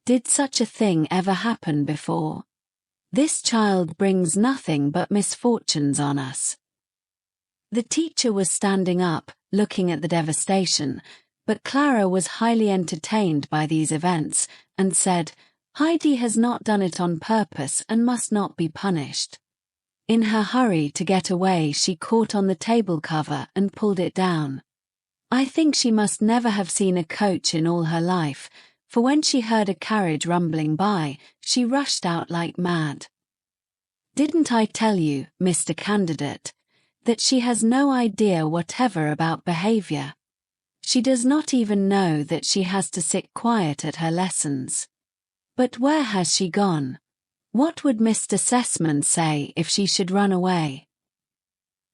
Did such a thing ever happen before? This child brings nothing but misfortunes on us." The teacher was standing up, looking at the devastation, but Clara was highly entertained by these events, and said, "Heidi has not done it on purpose and must not be punished." In her hurry to get away, she caught on the table cover and pulled it down. I think she must never have seen a coach in all her life, for when she heard a carriage rumbling by, she rushed out like mad. "Didn't I tell you, Mr. Candidate, that she has no idea whatever about behavior? She does not even know that she has to sit quiet at her lessons. But where has she gone? What would Mr. Sessman say if she should run away?"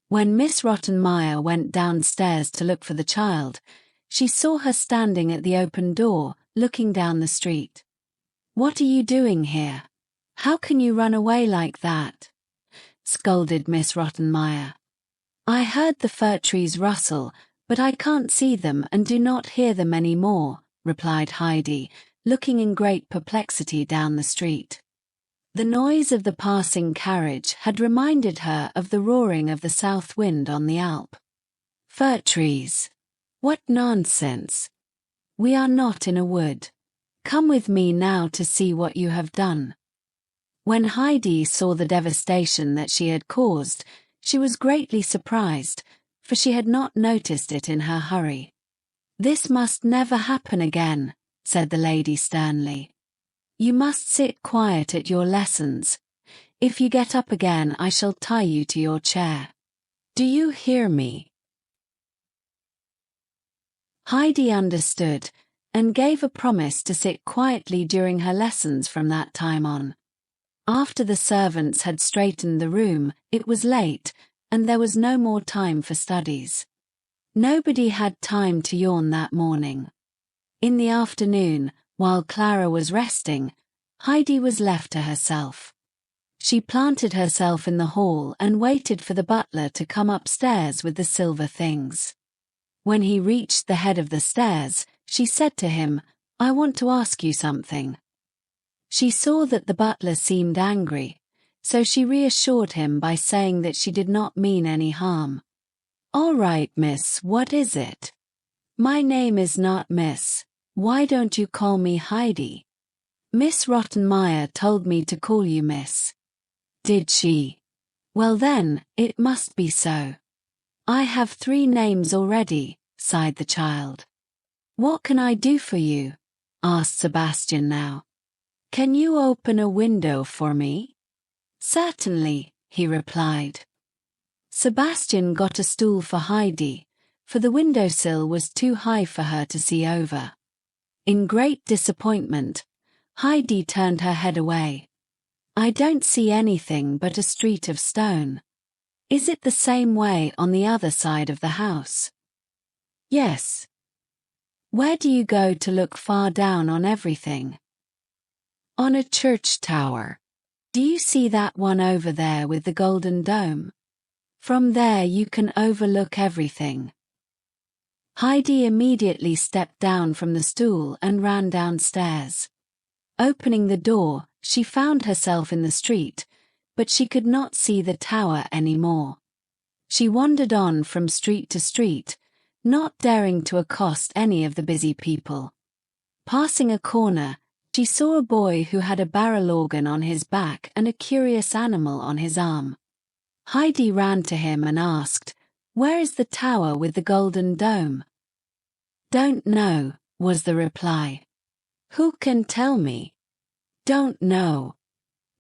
When Miss Rottenmeier went downstairs to look for the child, she saw her standing at the open door, looking down the street. "What are you doing here? How can you run away like that?" scolded Miss Rottenmeier. "I heard the fir trees rustle, but I can't see them and do not hear them any more," replied Heidi, looking in great perplexity down the street. The noise of the passing carriage had reminded her of the roaring of the south wind on the Alp. "Fir trees! What nonsense! We are not in a wood. Come with me now to see what you have done." When Heidi saw the devastation that she had caused, she was greatly surprised, for she had not noticed it in her hurry. "This must never happen again," said the lady sternly. "You must sit quiet at your lessons. If you get up again, I shall tie you to your chair. Do you hear me?" Heidi understood, and gave a promise to sit quietly during her lessons from that time on. After the servants had straightened the room, it was late, and there was no more time for studies. Nobody had time to yawn that morning. In the afternoon, while Clara was resting, Heidi was left to herself. She planted herself in the hall and waited for the butler to come upstairs with the silver things. When he reached the head of the stairs, she said to him, "I want to ask you something." She saw that the butler seemed angry, so she reassured him by saying that she did not mean any harm. "All right, miss, what is it?" "My name is not Miss. Why don't you call me Heidi?" "Miss Rottenmeier told me to call you Miss." "Did she? Well then, it must be so. I have 3 names already," sighed the child. "What can I do for you?" asked Sebastian now. "Can you open a window for me?" "Certainly," he replied. Sebastian got a stool for Heidi, for the windowsill was too high for her to see over. In great disappointment, Heidi turned her head away. "I don't see anything but a street of stone. Is it the same way on the other side of the house?" "Yes." "Where do you go to look far down on everything?" "On a church tower. Do you see that one over there with the golden dome? From there you can overlook everything." Heidi immediately stepped down from the stool and ran downstairs. Opening the door, she found herself in the street, but she could not see the tower anymore. She wandered on from street to street, not daring to accost any of the busy people. Passing a corner, she saw a boy who had a barrel organ on his back and a curious animal on his arm. Heidi ran to him and asked, "Where is the tower with the golden dome?" "Don't know," was the reply. "Who can tell me?" "Don't know.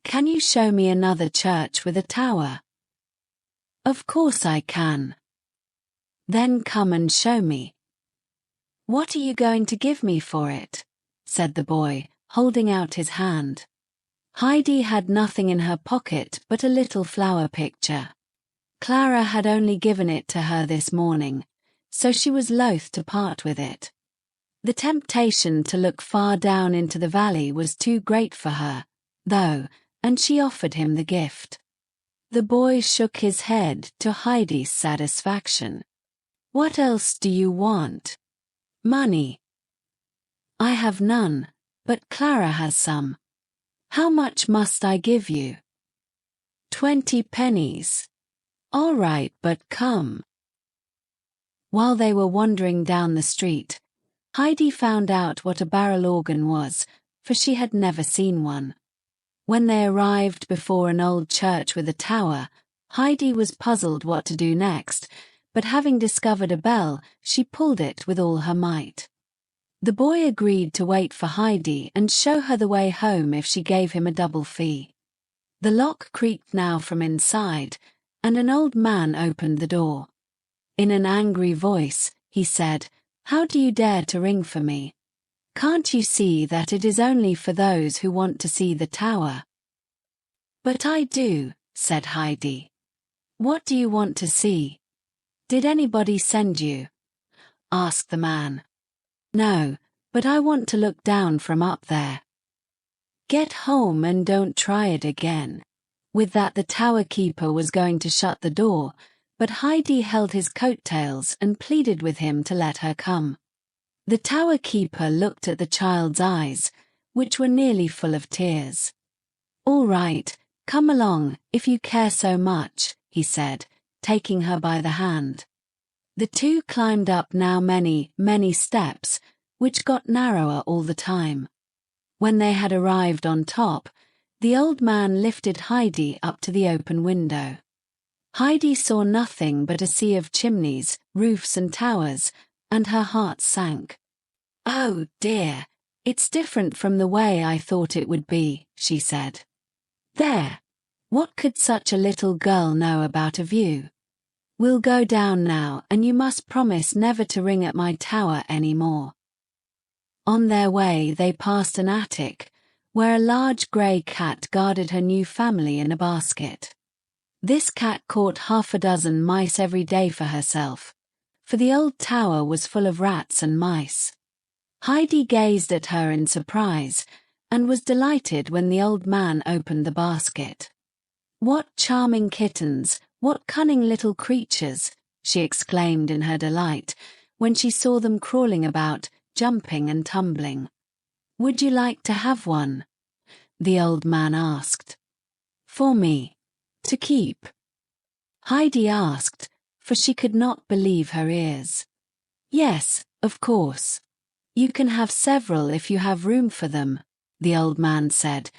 Can you show me another church with a tower? Of course I can. Then come and show me. What are you going to give me for it? Said the boy, holding out his hand. Heidi had nothing in her pocket but a little flower picture. Clara had only given it to her this morning, so she was loath to part with it. The temptation to look far down into the valley was too great for her, though, and she offered him the gift. The boy shook his head to Heidi's satisfaction. What else do you want? Money. I have none, but Clara has some. How much must I give you? 20 pennies. All right, but come. While they were wandering down the street, Heidi found out what a barrel organ was, for she had never seen one. When they arrived before an old church with a tower, Heidi was puzzled what to do next, but having discovered a bell, she pulled it with all her might. The boy agreed to wait for Heidi and show her the way home if she gave him a double fee. The lock creaked now from inside, and an old man opened the door. In an angry voice, he said, "How do you dare to ring for me? Can't you see that it is only for those who want to see the tower?" "But I do," said Heidi. "What do you want to see? Did anybody send you?" asked the man. "No, but I want to look down from up there." "Get home and don't try it again." With that, the tower keeper was going to shut the door, but Heidi held his coattails and pleaded with him to let her come. The tower keeper looked at the child's eyes, which were nearly full of tears. "All right, come along, if you care so much," he said, taking her by the hand. The two climbed up now many, many steps, which got narrower all the time. When they had arrived on top, the old man lifted Heidi up to the open window. Heidi saw nothing but a sea of chimneys, roofs and towers, and her heart sank. "Oh dear, it's different from the way I thought it would be," she said. "There, what could such a little girl know about a view? We'll go down now, and you must promise never to ring at my tower any more." On their way they passed an attic, where a large grey cat guarded her new family in a basket. This cat caught half a dozen mice every day for herself, for the old tower was full of rats and mice. Heidi gazed at her in surprise, and was delighted when the old man opened the basket. "What charming kittens, what cunning little creatures," she exclaimed in her delight, when she saw them crawling about, jumping and tumbling. "Would you like to have one?" the old man asked. "For me? To keep?" Heidi asked, for she could not believe her ears. "Yes, of course. You can have several if you have room for them," the old man said,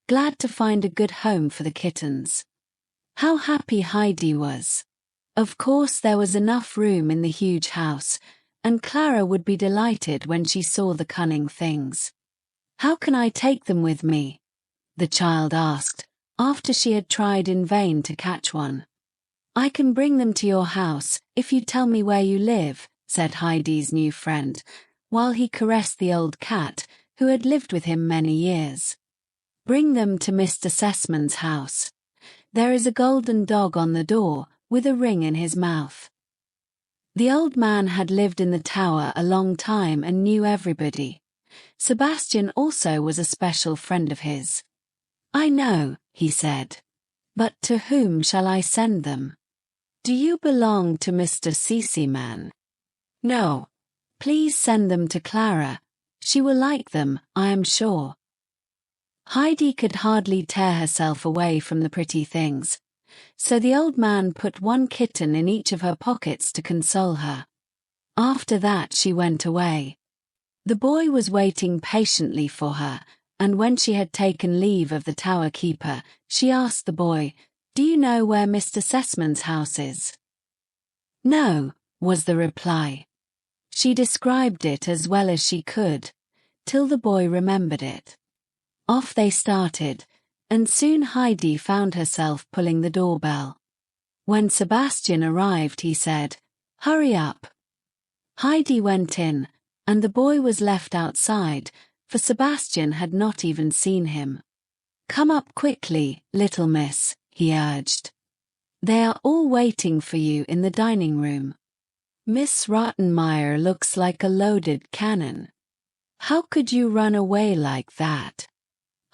glad to find a good home for the kittens. How happy Heidi was. Of course there was enough room in the huge house, and Clara would be delighted when she saw the cunning things. "How can I take them with me?" the child asked, after she had tried in vain to catch one. "I can bring them to your house, if you tell me where you live," said Heidi's new friend, while he caressed the old cat, who had lived with him many years. "Bring them to Mr. Sessman's house. There is a golden dog on the door, with a ring in his mouth." The old man had lived in the tower a long time and knew everybody. Sebastian also was a special friend of his. "I know," he said. "But to whom shall I send them? Do you belong to Mr. Sessman?" "No. Please send them to Clara. She will like them, I am sure." Heidi could hardly tear herself away from the pretty things, so the old man put one kitten in each of her pockets to console her. After that she went away. The boy was waiting patiently for her, and when she had taken leave of the tower keeper, she asked the boy, "Do you know where Mr. Sessman's house is?" "No," was the reply. She described it as well as she could, till the boy remembered it. Off they started, and soon Heidi found herself pulling the doorbell. When Sebastian arrived, he said, "Hurry up." Heidi went in, and the boy was left outside, for Sebastian had not even seen him. "Come up quickly, little miss," he urged. "They are all waiting for you in the dining room. Miss Rottenmeier looks like a loaded cannon. How could you run away like that?"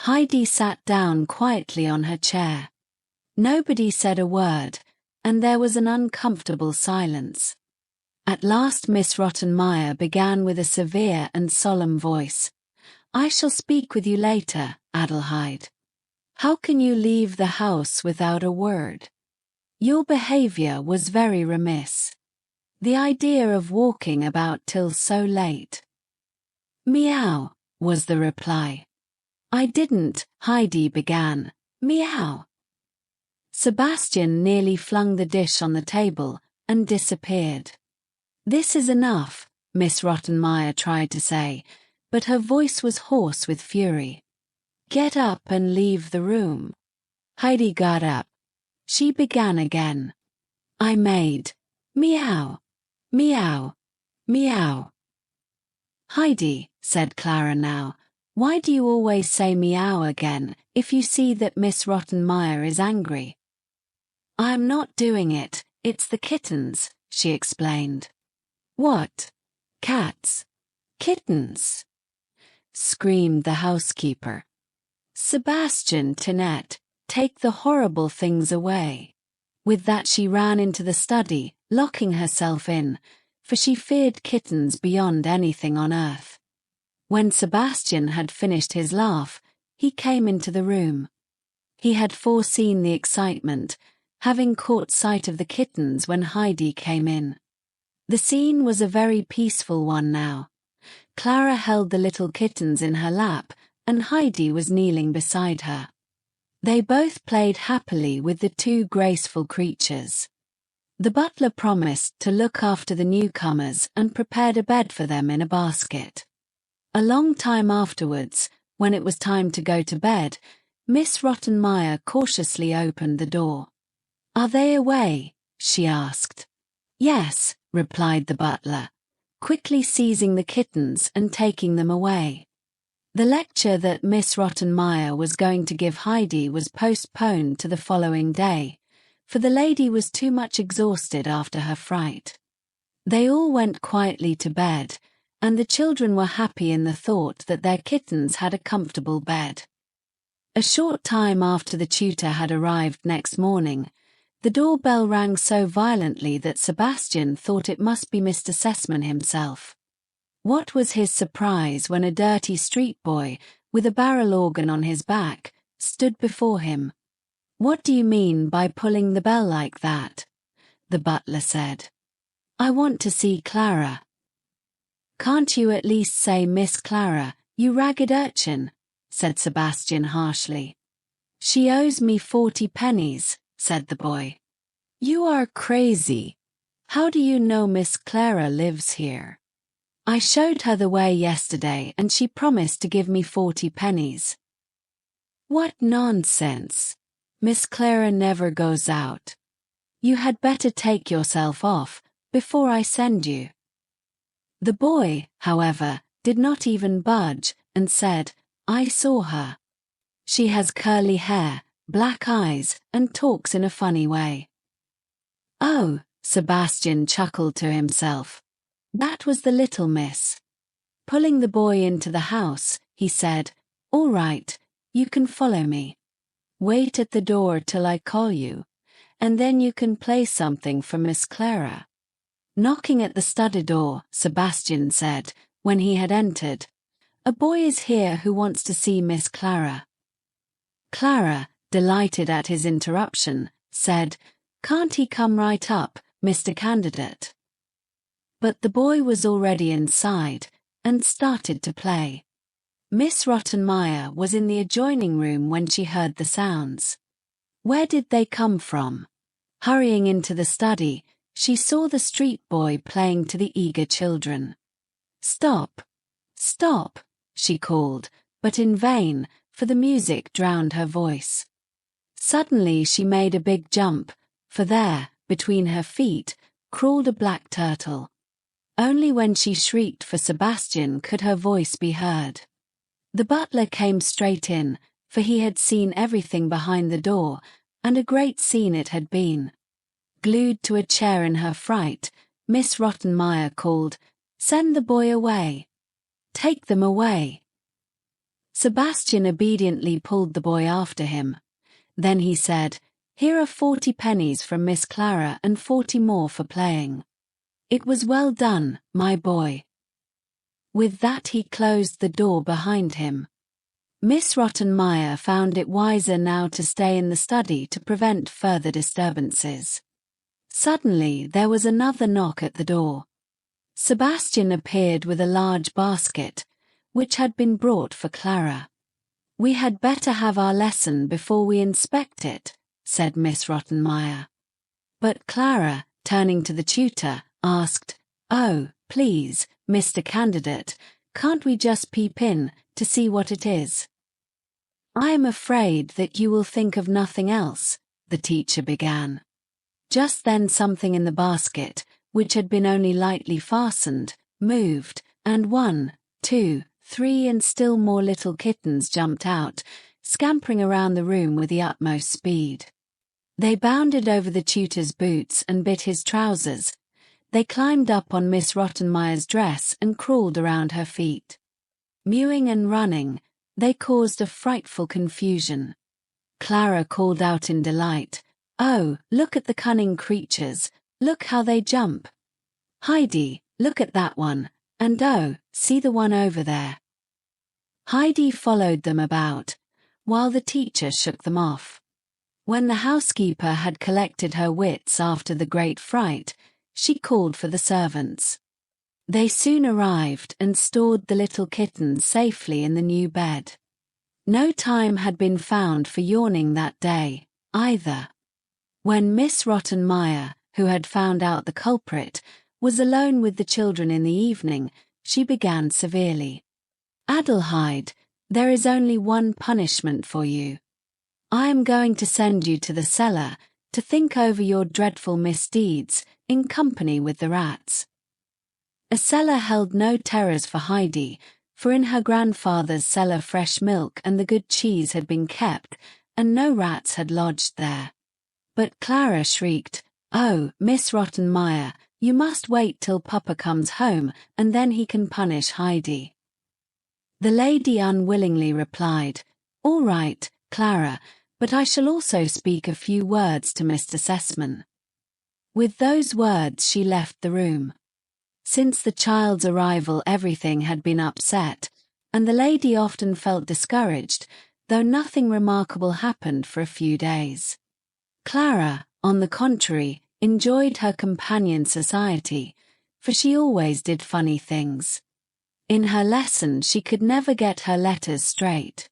Heidi sat down quietly on her chair. Nobody said a word, and there was an uncomfortable silence. At last Miss Rottenmeier began with a severe and solemn voice. "I shall speak with you later, Adelheid. How can you leave the house without a word? Your behavior was very remiss. The idea of walking about till so late." "Meow," was the reply. "I didn't," Heidi began. "Meow." Sebastian nearly flung the dish on the table and disappeared. "This is enough," Miss Rottenmeier tried to say, but her voice was hoarse with fury. "Get up and leave the room." Heidi got up. She began again. "I made meow, meow, meow." "Heidi," said Clara now, "why do you always say meow again if you see that Miss Rottenmeier is angry?" "I'm not doing it, it's the kittens," she explained. "What? Cats? Kittens?" screamed the housekeeper. "Sebastian, Tinette, take the horrible things away." With that she ran into the study, locking herself in, for she feared kittens beyond anything on earth. When Sebastian had finished his laugh, he came into the room. He had foreseen the excitement, having caught sight of the kittens when Heidi came in. The scene was a very peaceful one now. Clara held the little kittens in her lap, and Heidi was kneeling beside her. They both played happily with the two graceful creatures. The butler promised to look after the newcomers and prepared a bed for them in a basket. A long time afterwards, when it was time to go to bed, Miss Rottenmeier cautiously opened the door. "Are they away?" she asked. "Yes," replied the butler, quickly seizing the kittens and taking them away. The lecture that Miss Rottenmeier was going to give Heidi was postponed to the following day, for the lady was too much exhausted after her fright. They all went quietly to bed, and the children were happy in the thought that their kittens had a comfortable bed. A short time after the tutor had arrived next morning, the doorbell rang so violently that Sebastian thought it must be Mr. Sessman himself. What was his surprise when a dirty street boy, with a barrel organ on his back, stood before him. "What do you mean by pulling the bell like that?" the butler said. "I want to see Clara." "Can't you at least say Miss Clara, you ragged urchin?" said Sebastian harshly. "She owes me 40 pennies, said the boy. "You are crazy. How do you know Miss Clara lives here?" "I showed her the way yesterday and she promised to give me 40 pennies. "What nonsense. Miss Clara never goes out. You had better take yourself off, before I send you." The boy, however, did not even budge, and said, "I saw her. She has curly hair, black eyes, and talks in a funny way." "Oh," Sebastian chuckled to himself. That was the little miss. Pulling the boy into the house, he said, "All right, you can follow me. Wait at the door till I call you, and then you can play something for Miss Clara." Knocking at the study door, Sebastian said, when he had entered, "A boy is here who wants to see Miss Clara." Clara, delighted at his interruption, said, "Can't he come right up, Mr. Candidate?" But the boy was already inside, and started to play. Miss Rottenmeier was in the adjoining room when she heard the sounds. Where did they come from? Hurrying into the study, she saw the street boy playing to the eager children. "Stop! Stop!" she called, but in vain, for the music drowned her voice. Suddenly she made a big jump, for there, between her feet, crawled a black turtle. Only when she shrieked for Sebastian could her voice be heard. The butler came straight in, for he had seen everything behind the door, and a great scene it had been. Glued to a chair in her fright, Miss Rottenmeier called, "Send the boy away. Take them away." Sebastian obediently pulled the boy after him. Then he said, "Here are 40 pennies from Miss Clara and 40 more for playing. It was well done, my boy." With that he closed the door behind him. Miss Rottenmeier found it wiser now to stay in the study to prevent further disturbances. Suddenly there was another knock at the door. Sebastian appeared with a large basket, which had been brought for Clara. "We had better have our lesson before we inspect it," said Miss Rottenmeier. But Clara, turning to the tutor, asked, "Oh, please, Mr. Candidate, can't we just peep in to see what it is?" "I am afraid that you will think of nothing else," the teacher began. Just then something in the basket, which had been only lightly fastened, moved, and 1, 2, 3 and still more little kittens jumped out, scampering around the room with the utmost speed. They bounded over the tutor's boots and bit his trousers. They climbed up on Miss Rottenmeier's dress and crawled around her feet. Mewing and running, they caused a frightful confusion. Clara called out in delight, "Oh, look at the cunning creatures, look how they jump. Heidi, look at that one, and oh, see the one over there." Heidi followed them about, while the teacher shook them off. When the housekeeper had collected her wits after the great fright, she called for the servants. They soon arrived and stored the little kittens safely in the new bed. No time had been found for yawning that day, either. When Miss Rottenmeier, who had found out the culprit, was alone with the children in the evening, she began severely. "Adelheid, there is only one punishment for you. I am going to send you to the cellar to think over your dreadful misdeeds in company with the rats." A cellar held no terrors for Heidi, for in her grandfather's cellar fresh milk and the good cheese had been kept, and no rats had lodged there. But Clara shrieked, "Oh, Miss Rottenmeier, you must wait till Papa comes home, and then he can punish Heidi." The lady unwillingly replied, "All right, Clara, but I shall also speak a few words to Mr. Sessman." With those words she left the room. Since the child's arrival everything had been upset, and the lady often felt discouraged, though nothing remarkable happened for a few days. Clara, on the contrary, enjoyed her companion's society, for she always did funny things. In her lesson she could never get her letters straight.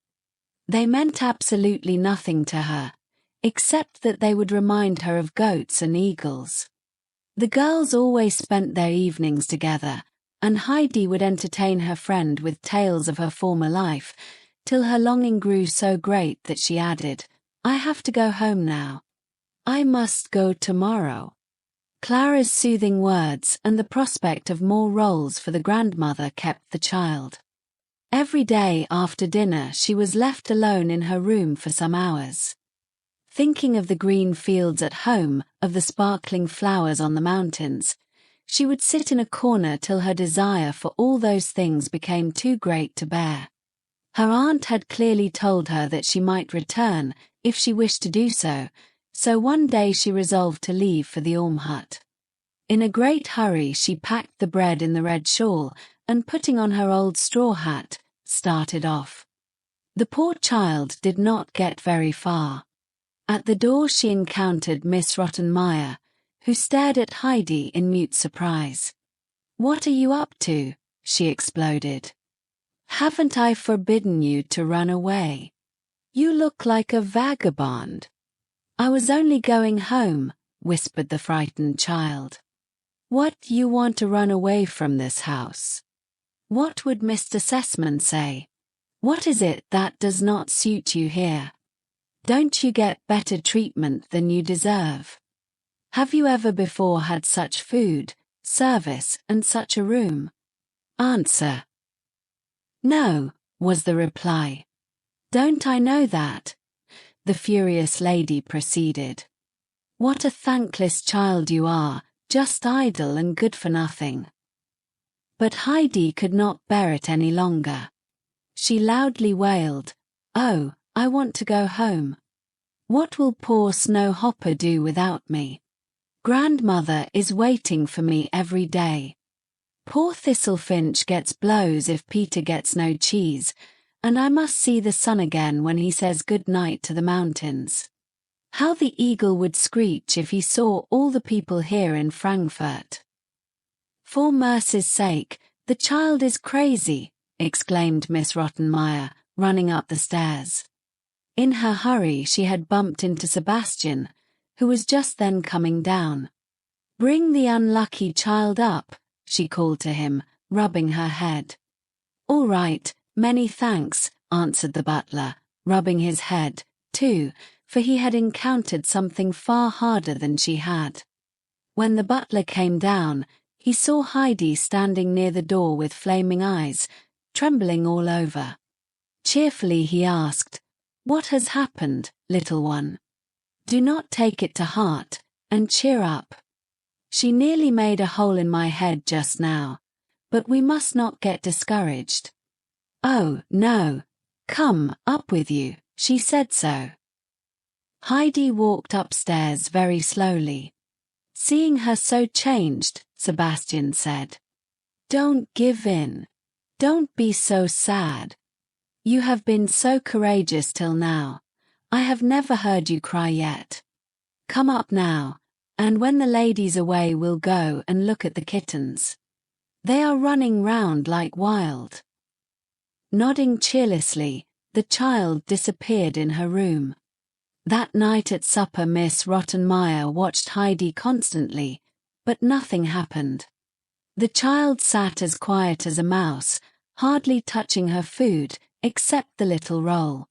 They meant absolutely nothing to her, except that they would remind her of goats and eagles. The girls always spent their evenings together, and Heidi would entertain her friend with tales of her former life, till her longing grew so great that she added, "I have to go home now. I must go tomorrow." Clara's soothing words and the prospect of more roles for the grandmother kept the child. Every day after dinner she was left alone in her room for some hours. Thinking of the green fields at home, of the sparkling flowers on the mountains, she would sit in a corner till her desire for all those things became too great to bear. Her aunt had clearly told her that she might return, if she wished to do so, so one day she resolved to leave for the Orm hut. In a great hurry she packed the bread in the red shawl, and putting on her old straw hat, started off. The poor child did not get very far. At the door she encountered Miss Rottenmeier, who stared at Heidi in mute surprise. "What are you up to?" she exploded. "Haven't I forbidden you to run away? You look like a vagabond." "I was only going home," whispered the frightened child. "What, you want to run away from this house? What would Mr. Sessman say? What is it that does not suit you here? Don't you get better treatment than you deserve? Have you ever before had such food, service, and such a room? Answer. No, was the reply. Don't I know that? The furious lady proceeded. What a thankless child you are, just idle and good for nothing. But Heidi could not bear it any longer. She loudly wailed, Oh, I want to go home. What will poor Snow Hopper do without me? Grandmother is waiting for me every day. Poor Thistlefinch gets blows if Peter gets no cheese, and I must see the sun again when he says good night to the mountains. How the eagle would screech if he saw all the people here in Frankfurt. For mercy's sake, the child is crazy, exclaimed Miss Rottenmeier, running up the stairs. In her hurry she had bumped into Sebastian, who was just then coming down. Bring the unlucky child up, she called to him, rubbing her head. All right, many thanks, answered the butler, rubbing his head, too, for he had encountered something far harder than she had. When the butler came down, he saw Heidi standing near the door with flaming eyes, trembling all over. Cheerfully he asked, What has happened, little one? Do not take it to heart, and cheer up. She nearly made a hole in my head just now, but we must not get discouraged. Oh, no. Come, up with you, she said so. Heidi walked upstairs very slowly. Seeing her so changed, Sebastian said, Don't give in. Don't be so sad. You have been so courageous till now. I have never heard you cry yet. Come up now, and when the lady's away we'll go and look at the kittens. They are running round like wild. Nodding cheerlessly, the child disappeared in her room. That night at supper Miss Rottenmeier watched Heidi constantly, but nothing happened. The child sat as quiet as a mouse, hardly touching her food, except the little roll.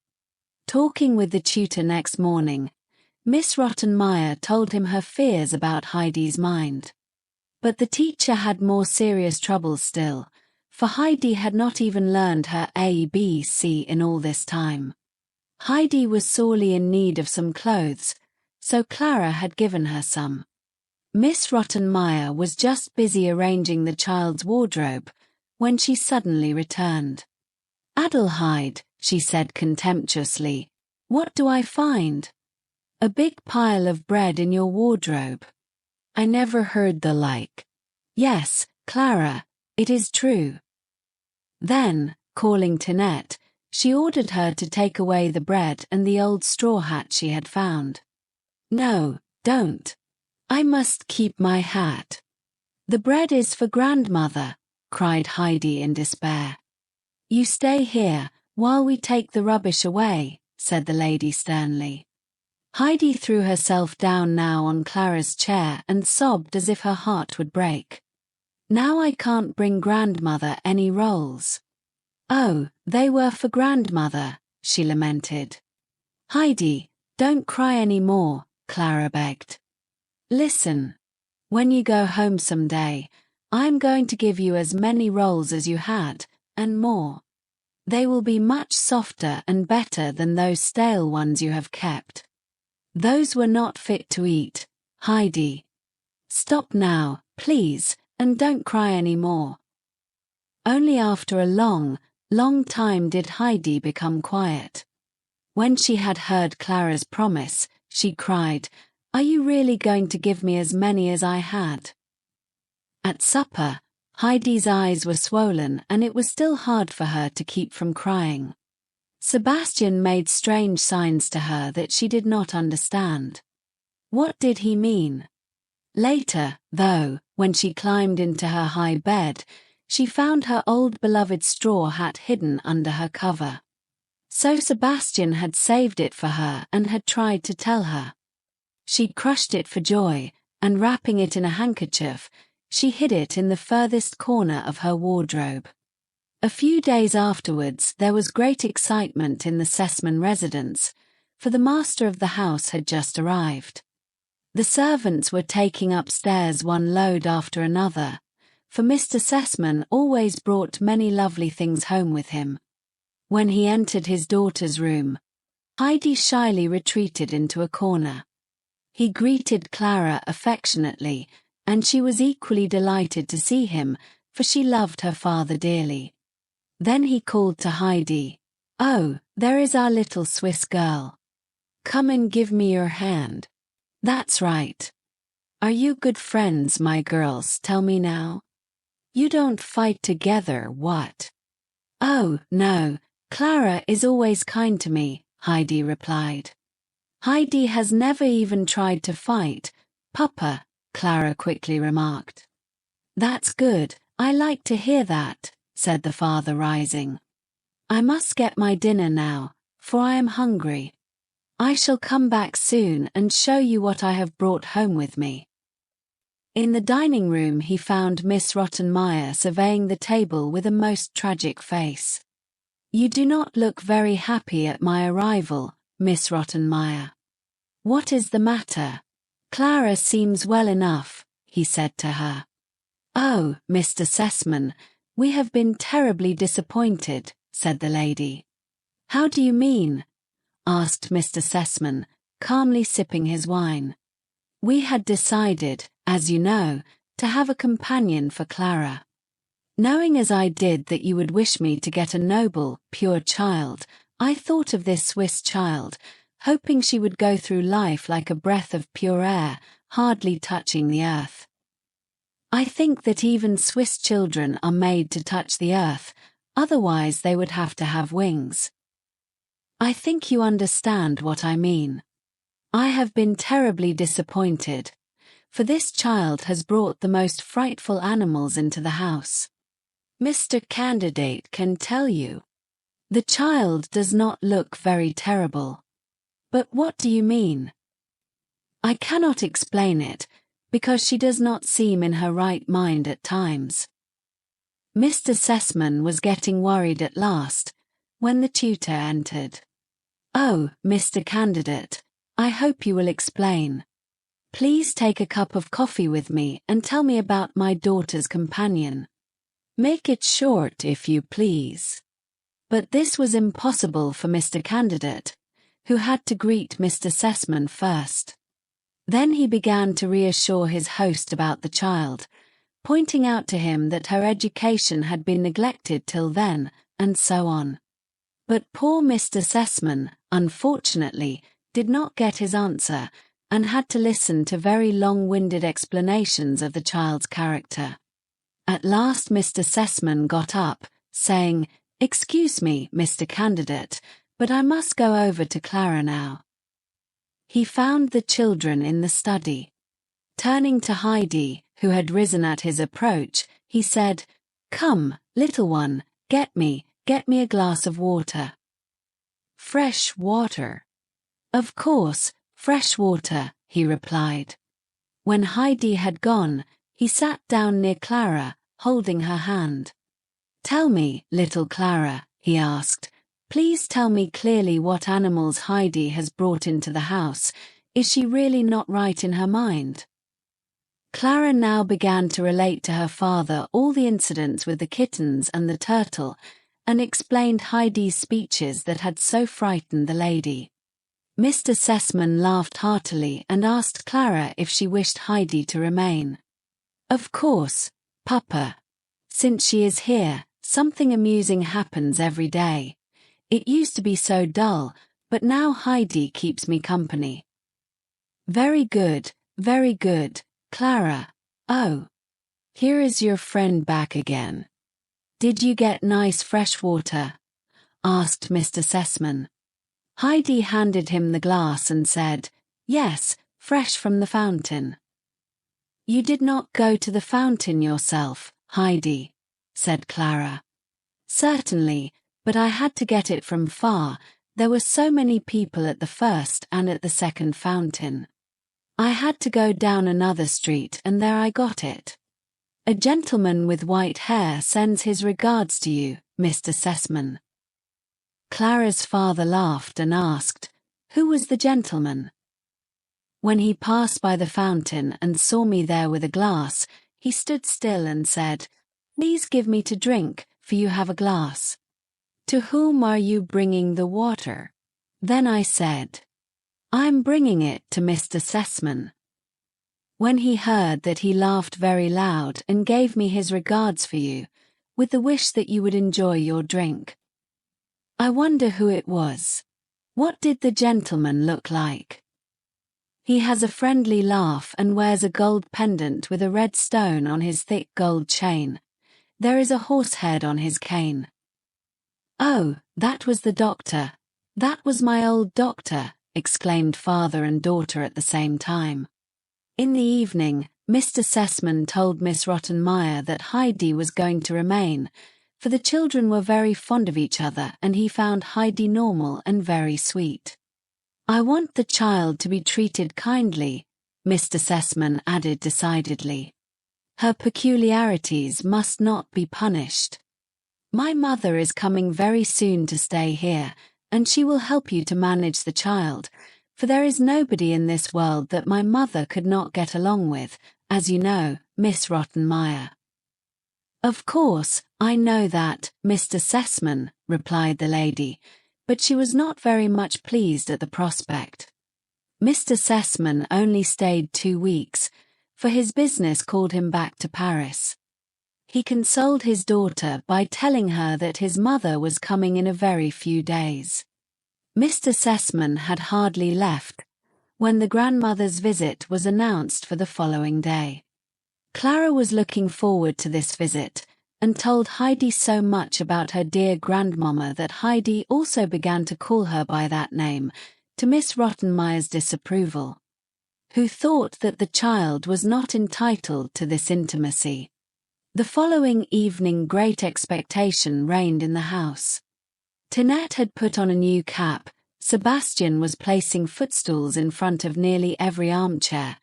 Talking with the tutor next morning, Miss Rottenmeier told him her fears about Heidi's mind. But the teacher had more serious troubles still, for Heidi had not even learned her ABC in all this time. Heidi was sorely in need of some clothes, so Clara had given her some. Miss Rottenmeier was just busy arranging the child's wardrobe when she suddenly returned. Adelheid, she said contemptuously, what do I find? A big pile of bread in your wardrobe. I never heard the like. Yes, Clara, it is true. Then, calling Tinette, she ordered her to take away the bread and the old straw hat she had found. No, don't. I must keep my hat. The bread is for grandmother, cried Heidi in despair. You stay here, while we take the rubbish away, said the lady sternly. Heidi threw herself down now on Clara's chair and sobbed as if her heart would break. Now I can't bring grandmother any rolls. Oh, they were for grandmother, she lamented. Heidi, don't cry any more, Clara begged. Listen. When you go home some day, I'm going to give you as many rolls as you had, and more. They will be much softer and better than those stale ones you have kept. Those were not fit to eat, Heidi. Stop now, please, and don't cry any more. Only after a long time did Heidi become quiet. When she had heard Clara's promise, she cried, Are you really going to give me as many as I had? At supper, Heidi's eyes were swollen and it was still hard for her to keep from crying. Sebastian made strange signs to her that she did not understand. What did he mean? Later, though, when she climbed into her high bed, she found her old beloved straw hat hidden under her cover. So Sebastian had saved it for her and had tried to tell her. She crushed it for joy, and wrapping it in a handkerchief, she hid it in the furthest corner of her wardrobe. A few days afterwards there was great excitement in the Sessman residence, for the master of the house had just arrived. The servants were taking upstairs one load after another, for Mr. Sessman always brought many lovely things home with him. When he entered his daughter's room, Heidi shyly retreated into a corner. He greeted Clara affectionately, and she was equally delighted to see him, for she loved her father dearly. Then he called to Heidi, "Oh, there is our little Swiss girl. Come and give me your hand. That's right. Are you good friends, my girls? Tell me now. You don't fight together, what?" "Oh, no, Clara is always kind to me," Heidi replied. "Heidi has never even tried to fight, Papa," Clara quickly remarked. "That's good, I like to hear that," said the father, rising. "I must get my dinner now, for I am hungry. I shall come back soon and show you what I have brought home with me." In the dining room he found Miss Rottenmeier surveying the table with a most tragic face. "You do not look very happy at my arrival, Miss Rottenmeier. What is the matter? Clara seems well enough," he said to her. "Oh, Mr. Sessman, we have been terribly disappointed," said the lady. "How do you mean?" asked Mr. Sessman, calmly sipping his wine. "We had decided, as you know, to have a companion for Clara. Knowing as I did that you would wish me to get a noble, pure child, I thought of this Swiss child, hoping she would go through life like a breath of pure air, hardly touching the earth. I think that even Swiss children are made to touch the earth, otherwise they would have to have wings. I think you understand what I mean. I have been terribly disappointed, for this child has brought the most frightful animals into the house. Mr. Candidate can tell you. The child does not look very terrible. But what do you mean?" "I cannot explain it, because she does not seem in her right mind at times." Mr. Sessman was getting worried at last, when the tutor entered. "Oh, Mr. Candidate, I hope you will explain. Please take a cup of coffee with me and tell me about my daughter's companion. Make it short if you please." But this was impossible for Mr. Candidate, who had to greet Mr. Sessman first. Then he began to reassure his host about the child, pointing out to him that her education had been neglected till then, and so on. But poor Mr. Sessman, unfortunately, did not get his answer, and had to listen to very long-winded explanations of the child's character. At last Mr. Sessman got up, saying, "Excuse me, Mr. Candidate, but I must go over to Clara now." He found the children in the study. Turning to Heidi, who had risen at his approach, he said, "Come, little one, get me a glass of water." "Fresh water?" "Of course, fresh water," he replied. When Heidi had gone, he sat down near Clara, holding her hand. "Tell me, little Clara," he asked, "please tell me clearly what animals Heidi has brought into the house. Is she really not right in her mind?" Clara now began to relate to her father all the incidents with the kittens and the turtle, and explained Heidi's speeches that had so frightened the lady. Mr. Sessman laughed heartily and asked Clara if she wished Heidi to remain. "Of course, Papa. Since she is here, something amusing happens every day. It used to be so dull, but now Heidi keeps me company." Very good, Clara. Oh, here is your friend back again. Did you get nice fresh water?" asked Mr. Sessman. Heidi handed him the glass and said, "Yes, fresh from the fountain." "You did not go to the fountain yourself, Heidi," said Clara. "Certainly, but I had to get it from far. There were so many people at the first and at the second fountain. I had to go down another street and there I got it. A gentleman with white hair sends his regards to you," Mr. Sessman. Clara's father laughed and asked, "Who was the gentleman?" When he passed by the fountain and saw me there with a glass, he stood still and said, "Please give me to drink, for you have a glass. To whom are you bringing the water?" Then I said, "I'm bringing it to Mr. Sessman." When he heard that, he laughed very loud and gave me his regards for you, with the wish that you would enjoy your drink. I wonder who it was. What did the gentleman look like? He has a friendly laugh and wears a gold pendant with a red stone on his thick gold chain. There is a horse head on his cane. "Oh, that was the doctor. That was my old doctor," exclaimed father and daughter at the same time. In the evening, Mr. Sessman told Miss Rottenmeier that Heidi was going to remain, for the children were very fond of each other and he found Heidi normal and very sweet. "I want the child to be treated kindly," Mr. Sessman added decidedly. "Her peculiarities must not be punished. My mother is coming very soon to stay here, and she will help you to manage the child, for there is nobody in this world that my mother could not get along with, as you know, Miss Rottenmeier." "Of course, I know that, Mr. Sessman," replied the lady, but she was not very much pleased at the prospect. Mr. Sessman only stayed 2 weeks, for his business called him back to Paris. He consoled his daughter by telling her that his mother was coming in a very few days. Mr. Sessman had hardly left when the grandmother's visit was announced for the following day. Clara was looking forward to this visit, and told Heidi so much about her dear grandmama that Heidi also began to call her by that name, to Miss Rottenmeier's disapproval, who thought that the child was not entitled to this intimacy. The following evening great expectation reigned in the house. Tinette had put on a new cap, Sebastian was placing footstools in front of nearly every armchair,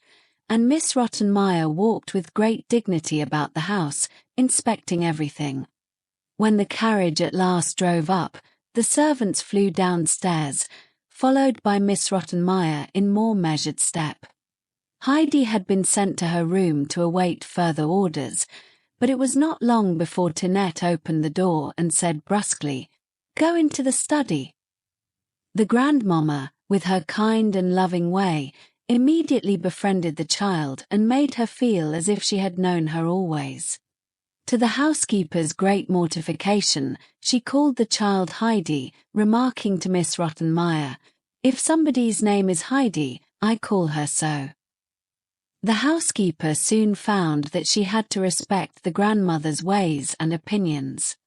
and Miss Rottenmeier walked with great dignity about the house, inspecting everything. When the carriage at last drove up, the servants flew downstairs, followed by Miss Rottenmeier in more measured step. Heidi had been sent to her room to await further orders, but it was not long before Tinette opened the door and said brusquely, "Go into the study." The grandmama, with her kind and loving way, immediately befriended the child and made her feel as if she had known her always. To the housekeeper's great mortification, she called the child Heidi, remarking to Miss Rottenmeier, "If somebody's name is Heidi, I call her so." The housekeeper soon found that she had to respect the grandmother's ways and opinions.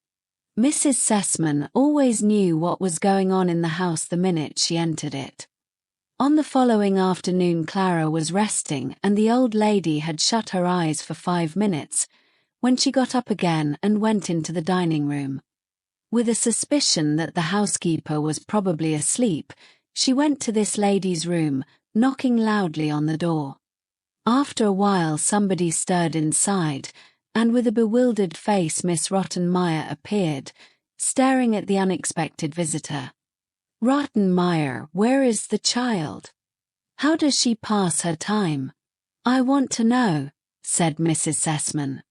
Mrs. Sessman always knew what was going on in the house the minute she entered it. On the following afternoon Clara was resting and the old lady had shut her eyes for 5 minutes, when she got up again and went into the dining room. With a suspicion that the housekeeper was probably asleep, she went to this lady's room, knocking loudly on the door. After a while somebody stirred inside, and with a bewildered face Miss Rottenmeier appeared, staring at the unexpected visitor. "Rottenmeier, where is the child? How does she pass her time? I want to know," said Mrs. Sessman.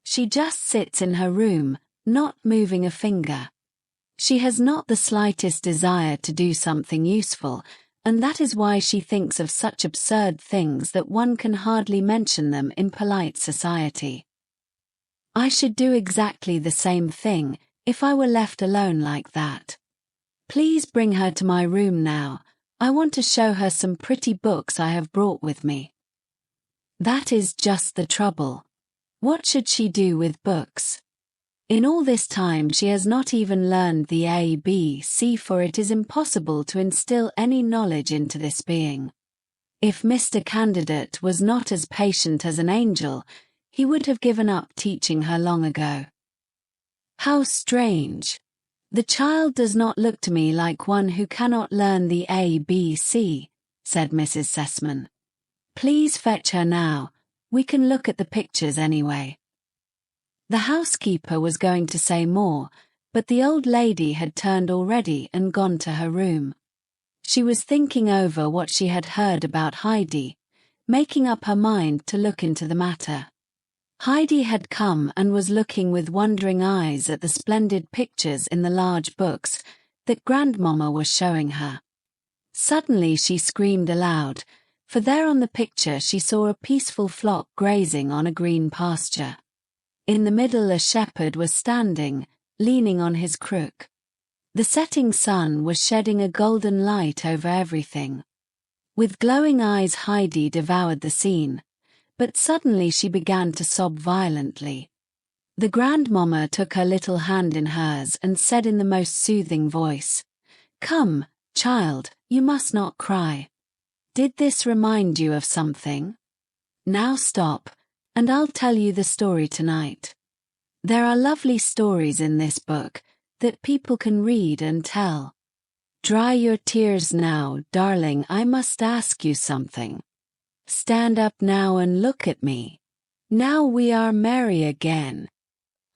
"She just sits in her room, not moving a finger. She has not the slightest desire to do something useful, and that is why she thinks of such absurd things that one can hardly mention them in polite society. I should do exactly the same thing if I were left alone like that. Please bring her to my room now. I want to show her some pretty books I have brought with me." That is just the trouble. What should she do with books? In all this time she has not even learned the ABC, for it is impossible to instill any knowledge into this being. If Mr. Candidate was not as patient as an angel, he would have given up teaching her long ago. How strange! The child does not look to me like one who cannot learn the ABC, said Mrs. Sessman. Please fetch her now. We can look at the pictures anyway. The housekeeper was going to say more, but the old lady had turned already and gone to her room. She was thinking over what she had heard about Heidi, making up her mind to look into the matter. Heidi had come and was looking with wondering eyes at the splendid pictures in the large books that Grandmama was showing her. Suddenly she screamed aloud, for there on the picture she saw a peaceful flock grazing on a green pasture. In the middle a shepherd was standing, leaning on his crook. The setting sun was shedding a golden light over everything. With glowing eyes Heidi devoured the scene, but suddenly she began to sob violently. The grandmama took her little hand in hers and said in the most soothing voice, "Come, child, you must not cry. Did this remind you of something? Now stop, and I'll tell you the story tonight. There are lovely stories in this book that people can read and tell. Dry your tears now, darling, I must ask you something. Stand up now and look at me. Now we are merry again."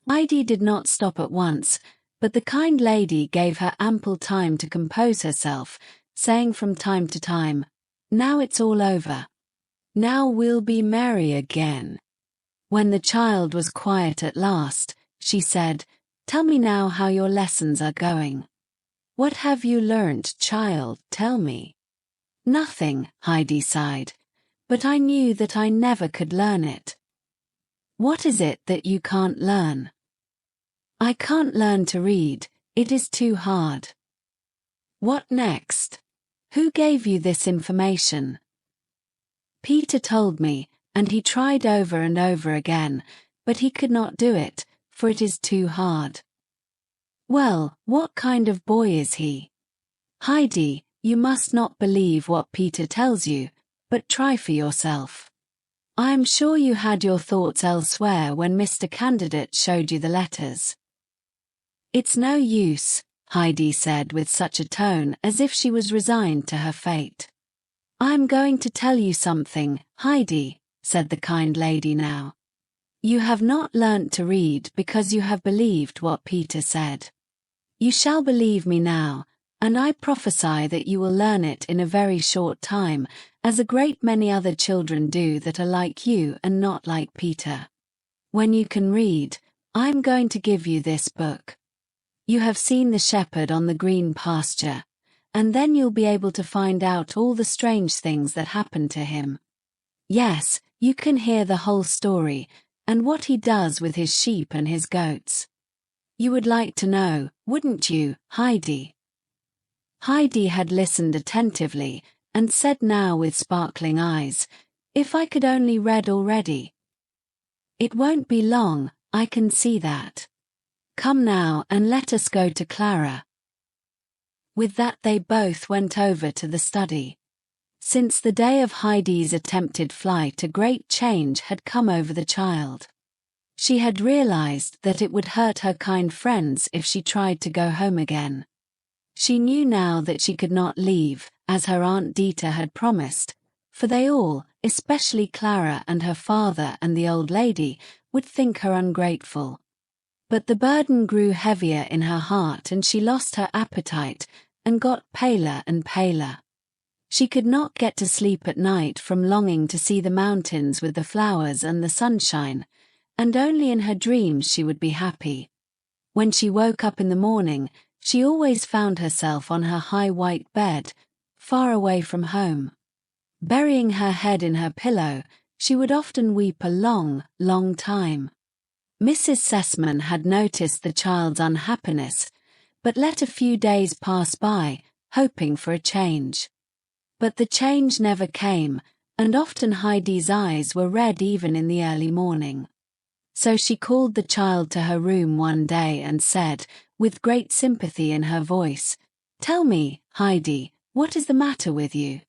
Heidi did not stop at once, but the kind lady gave her ample time to compose herself, saying from time to time, "Now it's all over. Now we'll be merry again." When the child was quiet at last, she said, "Tell me now how your lessons are going. What have you learnt, child, tell me." "Nothing," Heidi sighed, "but I knew that I never could learn it." "What is it that you can't learn?" "I can't learn to read, it is too hard." "What next? Who gave you this information?" "Peter told me, and he tried over and over again, but he could not do it, for it is too hard." "Well, what kind of boy is he?" "Heidi, you must not believe what Peter tells you, but try for yourself. I am sure you had your thoughts elsewhere when Mr. Candidate showed you the letters." "It's no use," Heidi said with such a tone as if she was resigned to her fate. "I'm going to tell you something, Heidi," said the kind lady now. "You have not learnt to read because you have believed what Peter said. You shall believe me now, and I prophesy that you will learn it in a very short time, as a great many other children do that are like you and not like Peter. When you can read, I'm going to give you this book. You have seen the shepherd on the green pasture, and then you'll be able to find out all the strange things that happened to him. Yes, you can hear the whole story, and what he does with his sheep and his goats. You would like to know, wouldn't you, Heidi?" Heidi had listened attentively, and said now with sparkling eyes, "If I could only read already." "It won't be long, I can see that. Come now and let us go to Clara." With that they both went over to the study. Since the day of Heidi's attempted flight a great change had come over the child. She had realized that it would hurt her kind friends if she tried to go home again. She knew now that she could not leave, as her Aunt Dita had promised, for they all, especially Clara and her father and the old lady, would think her ungrateful. But the burden grew heavier in her heart and she lost her appetite and got paler and paler. She could not get to sleep at night from longing to see the mountains with the flowers and the sunshine, and only in her dreams she would be happy. When she woke up in the morning, she always found herself on her high white bed, far away from home. Burying her head in her pillow, she would often weep a long, long time. Mrs. Sessman had noticed the child's unhappiness, but let a few days pass by, hoping for a change. But the change never came, and often Heidi's eyes were red even in the early morning. So she called the child to her room one day and said, with great sympathy in her voice, "Tell me, Heidi, what is the matter with you?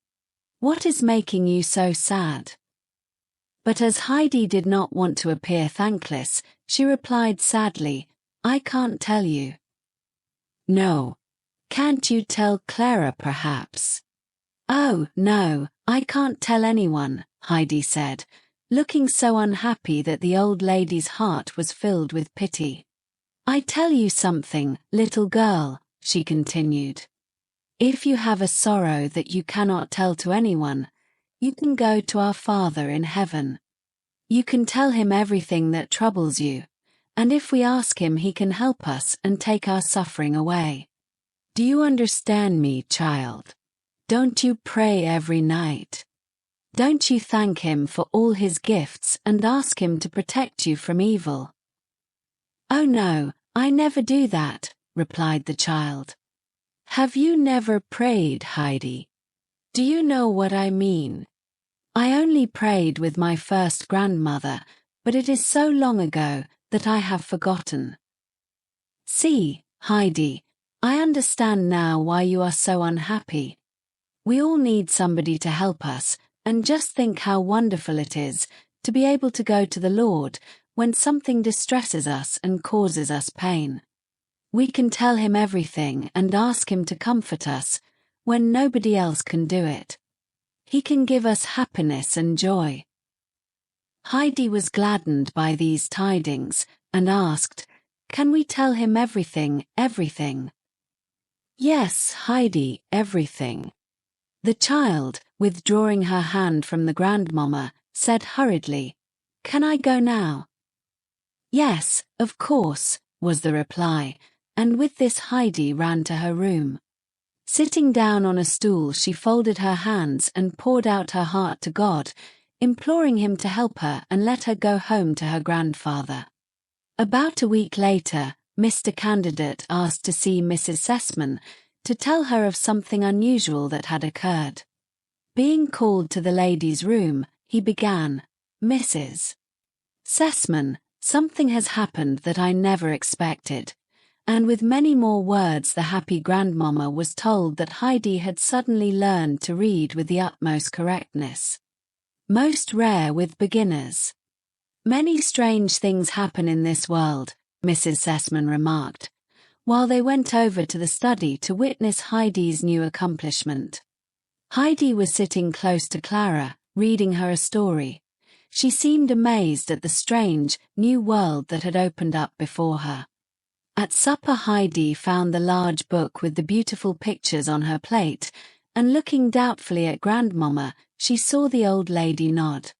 What is making you so sad?" But as Heidi did not want to appear thankless, she replied sadly, "I can't tell you." "No. Can't you tell Clara perhaps?" "Oh, no, I can't tell anyone," Heidi said, looking so unhappy that the old lady's heart was filled with pity. I tell you something, little girl, she continued. If you have a sorrow that you cannot tell to anyone, you can go to our Father in heaven. You can tell him everything that troubles you, and if we ask him, he can help us and take our suffering away. Do you understand me, child? Don't you pray every night? Don't you thank him for all his gifts and ask him to protect you from evil? Oh no, I never do that, replied the child. Have you never prayed, Heidi? Do you know what I mean? I only prayed with my first grandmother, but it is so long ago that I have forgotten. See, Heidi, I understand now why you are so unhappy. We all need somebody to help us, and just think how wonderful it is to be able to go to the Lord when something distresses us and causes us pain. We can tell him everything and ask him to comfort us when nobody else can do it. He can give us happiness and joy. Heidi was gladdened by these tidings and asked, Can we tell him everything, everything? Yes, Heidi, everything. The child, withdrawing her hand from the grandmama, said hurriedly, Can I go now? Yes, of course, was the reply, and with this Heidi ran to her room. Sitting down on a stool, she folded her hands and poured out her heart to God, imploring him to help her and let her go home to her grandfather. About a week later, Mr. Candidate asked to see Mrs. Sessman to tell her of something unusual that had occurred. Being called to the lady's room, he began, Mrs. Sessman, something has happened that I never expected. And with many more words the happy grandmama was told that Heidi had suddenly learned to read with the utmost correctness. Most rare with beginners. Many strange things happen in this world, Mrs. Sessman remarked, while they went over to the study to witness Heidi's new accomplishment. Heidi was sitting close to Clara, reading her a story. She seemed amazed at the strange, new world that had opened up before her. At supper, Heidi found the large book with the beautiful pictures on her plate, and looking doubtfully at grandmama, she saw the old lady nod.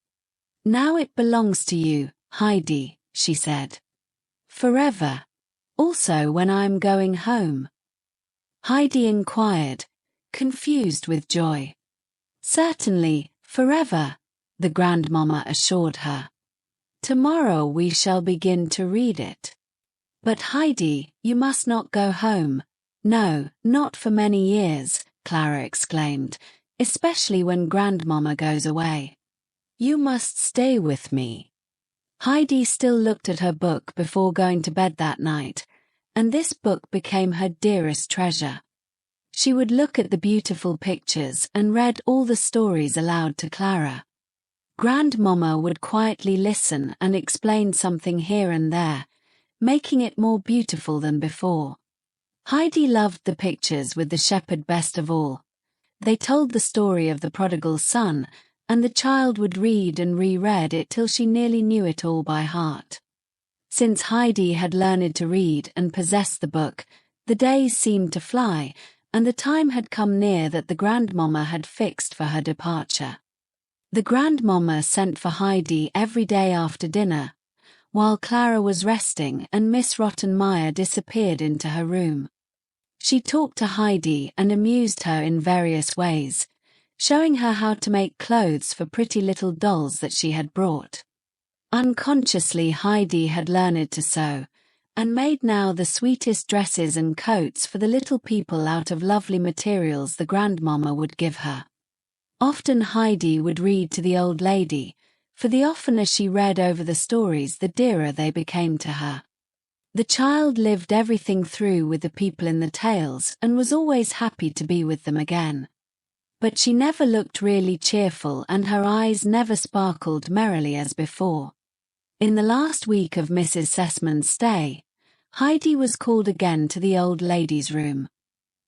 Now it belongs to you, Heidi, she said. Forever. Also when I am going home? Heidi inquired, confused with joy. Certainly, forever, the grandmama assured her. Tomorrow we shall begin to read it. But Heidi, you must not go home. No, not for many years, Clara exclaimed, especially when grandmama goes away. You must stay with me. Heidi still looked at her book before going to bed that night, and this book became her dearest treasure. She would look at the beautiful pictures and read all the stories aloud to Clara. Grandmama would quietly listen and explain something here and there, making it more beautiful than before. Heidi loved the pictures with the shepherd best of all. They told the story of the prodigal son, and the child would read and reread it till she nearly knew it all by heart. Since Heidi had learned to read and possessed the book, the days seemed to fly, and the time had come near that the grandmama had fixed for her departure. The grandmama sent for Heidi every day after dinner, while Clara was resting and Miss Rottenmeier disappeared into her room. She talked to Heidi and amused her in various ways, showing her how to make clothes for pretty little dolls that she had brought. Unconsciously, Heidi had learned to sew, and made now the sweetest dresses and coats for the little people out of lovely materials the grandmama would give her. Often Heidi would read to the old lady, for the oftener she read over the stories, the dearer they became to her. The child lived everything through with the people in the tales and was always happy to be with them again. But she never looked really cheerful and her eyes never sparkled merrily as before. In the last week of Mrs. Sessman's stay, Heidi was called again to the old lady's room.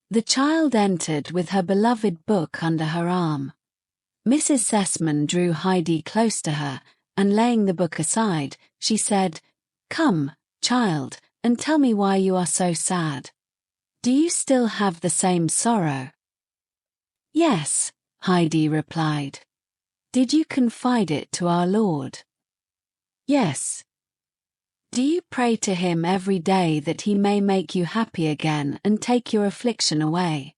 The child entered with her beloved book under her arm. Mrs. Sessman drew Heidi close to her, and laying the book aside, she said, Come, child, and tell me why you are so sad. Do you still have the same sorrow?" "Yes," Heidi replied. "Did you confide it to our Lord?" "Yes." "Do you pray to him every day that he may make you happy again and take your affliction away?"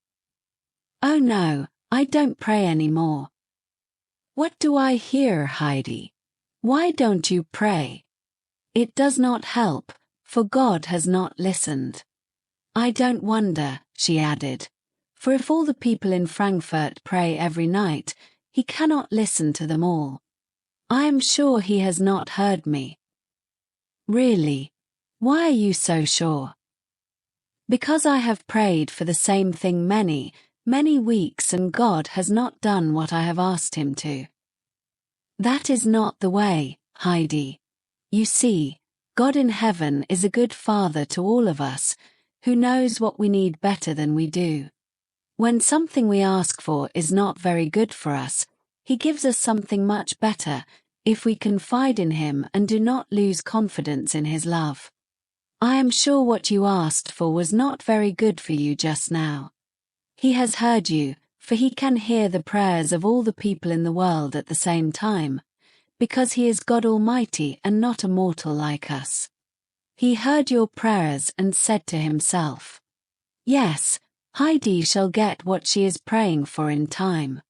"Oh no, I don't pray anymore." "What do I hear, Heidi? Why don't you pray?" "It does not help, for God has not listened." "I don't wonder," she added, "for if all the people in Frankfurt pray every night, he cannot listen to them all. I am sure he has not heard me." "Really? Why are you so sure?" "Because I have prayed for the same thing many, many weeks and God has not done what I have asked him to." "That is not the way, Heidi. You see, God in heaven is a good father to all of us, who knows what we need better than we do. When something we ask for is not very good for us, he gives us something much better, if we confide in him and do not lose confidence in his love. I am sure what you asked for was not very good for you just now. He has heard you, for he can hear the prayers of all the people in the world at the same time, because he is God Almighty and not a mortal like us. He heard your prayers and said to himself, 'Yes, Heidi shall get what she is praying for in time.'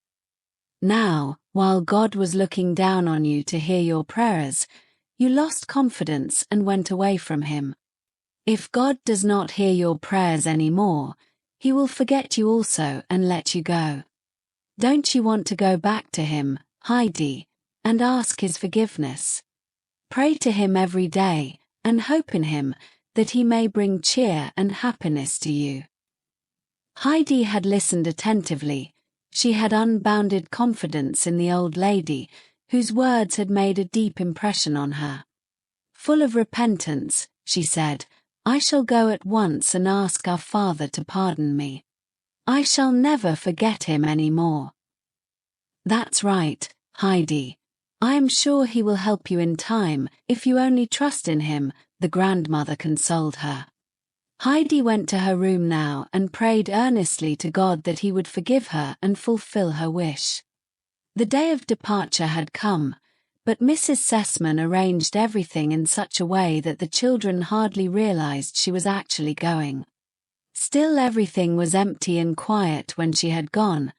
Now, while God was looking down on you to hear your prayers, you lost confidence and went away from him. If God does not hear your prayers anymore, he will forget you also and let you go. Don't you want to go back to him, Heidi, and ask his forgiveness? Pray to him every day, and hope in him, that he may bring cheer and happiness to you." Heidi had listened attentively. She had unbounded confidence in the old lady, whose words had made a deep impression on her. Full of repentance, she said, "I shall go at once and ask our Father to pardon me. I shall never forget him any more." "That's right, Heidi. I am sure he will help you in time, if you only trust in him," the grandmother consoled her. Heidi went to her room now and prayed earnestly to God that he would forgive her and fulfill her wish. The day of departure had come, but Mrs. Sessman arranged everything in such a way that the children hardly realized she was actually going. Still, everything was empty and quiet when she had gone,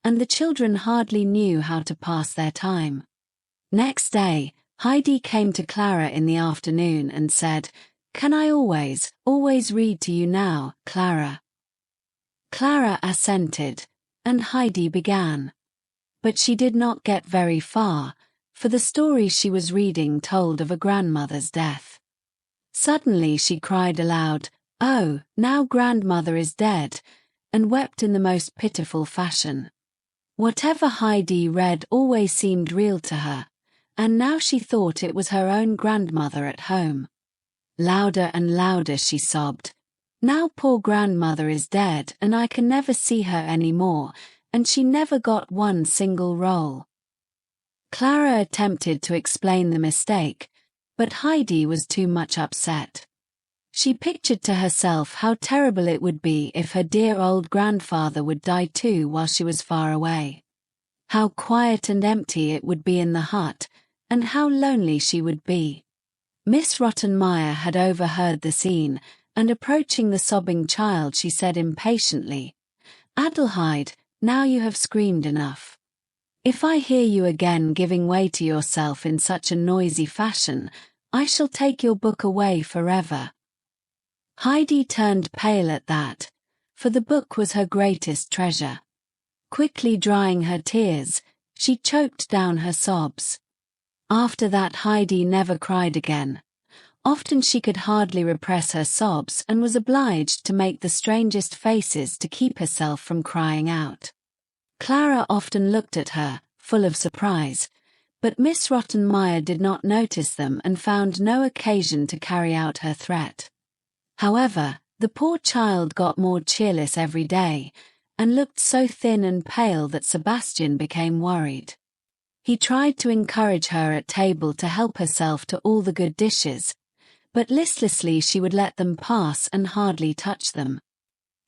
and the children hardly knew how to pass their time. Next day, Heidi came to Clara in the afternoon and said, "Can I always read to you now, Clara?" Clara assented, and Heidi began. But she did not get very far, for the story she was reading told of a grandmother's death. Suddenly she cried aloud, "Oh, now grandmother is dead," and wept in the most pitiful fashion. Whatever Heidi read always seemed real to her, and now she thought it was her own grandmother at home. Louder and louder she sobbed, "Now poor grandmother is dead and I can never see her any more, and she never got one single roll." Clara attempted to explain the mistake, but Heidi was too much upset. She pictured to herself how terrible it would be if her dear old grandfather would die too while she was far away. How quiet and empty it would be in the hut, and how lonely she would be. Miss Rottenmeier had overheard the scene, and approaching the sobbing child she said impatiently, "Adelheid, now you have screamed enough. If I hear you again giving way to yourself in such a noisy fashion, I shall take your book away forever." Heidi turned pale at that, for the book was her greatest treasure. Quickly drying her tears, she choked down her sobs. After that Heidi never cried again. Often she could hardly repress her sobs and was obliged to make the strangest faces to keep herself from crying out. Clara often looked at her, full of surprise, but Miss Rottenmeier did not notice them and found no occasion to carry out her threat. However, the poor child got more cheerless every day, and looked so thin and pale that Sebastian became worried. He tried to encourage her at table to help herself to all the good dishes, but listlessly she would let them pass and hardly touch them.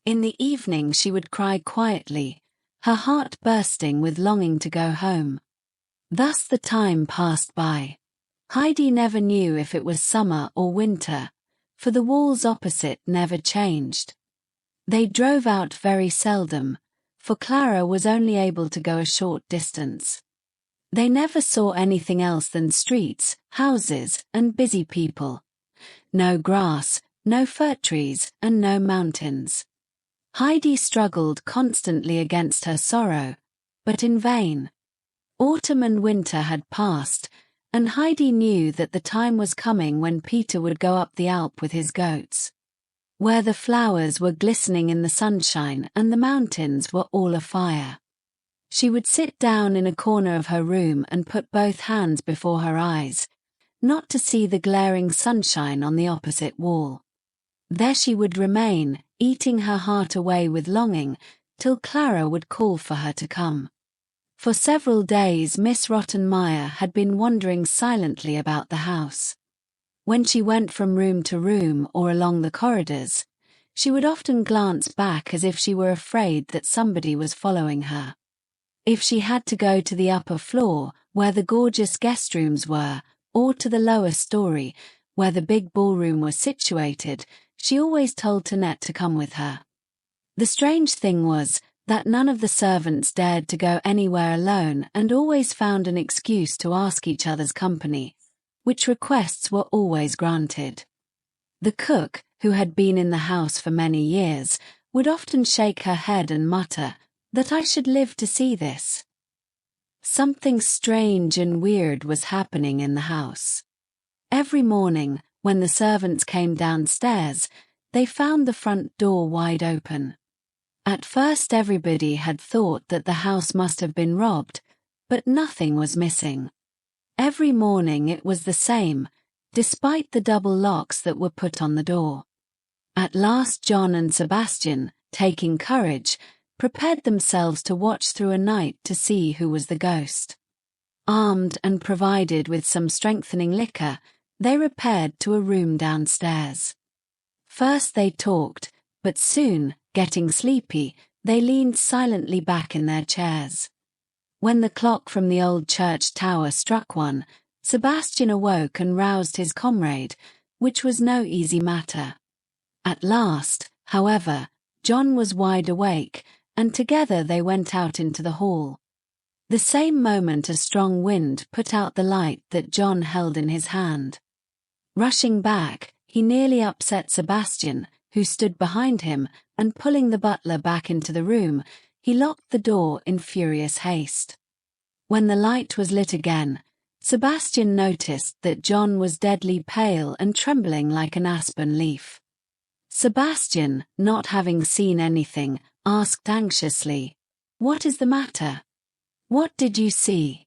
In the evening she would cry quietly, her heart bursting with longing to go home. Thus the time passed by. Heidi never knew if it was summer or winter, for the walls opposite never changed. They drove out very seldom, for Clara was only able to go a short distance. They never saw anything else than streets, houses, and busy people. No grass, no fir trees, and no mountains. Heidi struggled constantly against her sorrow, but in vain. Autumn and winter had passed, and Heidi knew that the time was coming when Peter would go up the Alp with his goats, where the flowers were glistening in the sunshine and the mountains were all afire. She would sit down in a corner of her room and put both hands before her eyes, not to see the glaring sunshine on the opposite wall. There she would remain, eating her heart away with longing, till Clara would call for her to come. For several days Miss Rottenmeier had been wandering silently about the house. When she went from room to room or along the corridors, she would often glance back as if she were afraid that somebody was following her. If she had to go to the upper floor, where the gorgeous guest rooms were, or to the lower story, where the big ballroom was situated, she always told Tonette to come with her. The strange thing was that none of the servants dared to go anywhere alone and always found an excuse to ask each other's company, which requests were always granted. The cook, who had been in the house for many years, would often shake her head and mutter, "That I should live to see this." Something strange and weird was happening in the house. Every morning, when the servants came downstairs, they found the front door wide open. At first everybody had thought that the house must have been robbed, but nothing was missing. Every morning it was the same, despite the double locks that were put on the door. At last John and Sebastian, taking courage, prepared themselves to watch through a night to see who was the ghost. Armed and provided with some strengthening liquor, they repaired to a room downstairs. First they talked, but soon, getting sleepy, they leaned silently back in their chairs. When the clock from the old church tower struck 1, Sebastian awoke and roused his comrade, which was no easy matter. At last, however, John was wide awake, and together they went out into the hall. The same moment a strong wind put out the light that John held in his hand. Rushing back, he nearly upset Sebastian, who stood behind him, and pulling the butler back into the room, he locked the door in furious haste. When the light was lit again, Sebastian noticed that John was deadly pale and trembling like an aspen leaf. Sebastian, not having seen anything, asked anxiously, "What is the matter? What did you see?"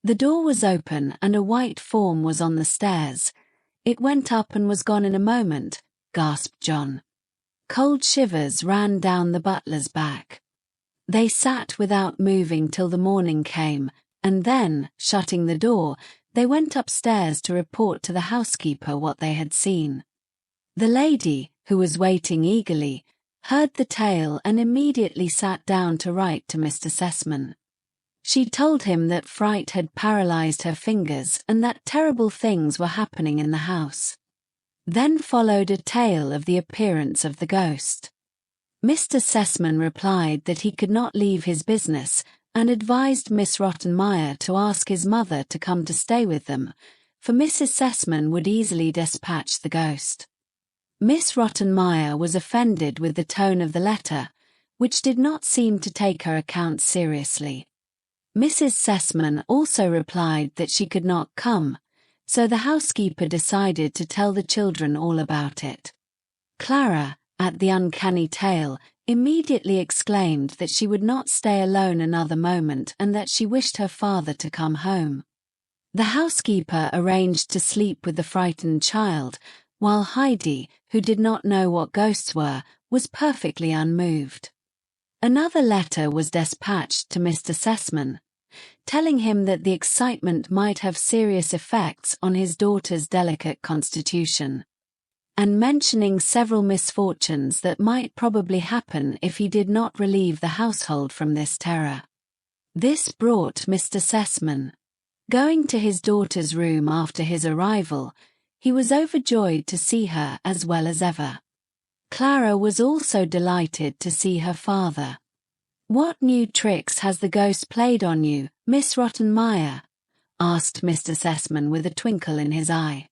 The door was open and a white form was on the stairs. "It went up and was gone in a moment," gasped John. Cold shivers ran down the butler's back. They sat without moving till the morning came, and then, shutting the door, they went upstairs to report to the housekeeper what they had seen. The lady, who was waiting eagerly, heard the tale and immediately sat down to write to Mr. Sessman. She told him that fright had paralyzed her fingers and that terrible things were happening in the house. Then followed a tale of the appearance of the ghost. Mr. Sessman replied that he could not leave his business and advised Miss Rottenmeier to ask his mother to come to stay with them, for Mrs. Sessman would easily dispatch the ghost. Miss Rottenmeier was offended with the tone of the letter, which did not seem to take her account seriously. Mrs. Sessman also replied that she could not come, so the housekeeper decided to tell the children all about it. Clara, at the uncanny tale, immediately exclaimed that she would not stay alone another moment and that she wished her father to come home. The housekeeper arranged to sleep with the frightened child, while Heidi, who did not know what ghosts were, was perfectly unmoved. Another letter was dispatched to Mr. Sessman. telling him that the excitement might have serious effects on his daughter's delicate constitution, and mentioning several misfortunes that might probably happen if he did not relieve the household from this terror. This brought Mr. Sessman. Going to his daughter's room after his arrival, he was overjoyed to see her as well as ever. Clara was also delighted to see her father. "What new tricks has the ghost played on you, Miss Rottenmeier?" asked Mr. Sessman with a twinkle in his eye.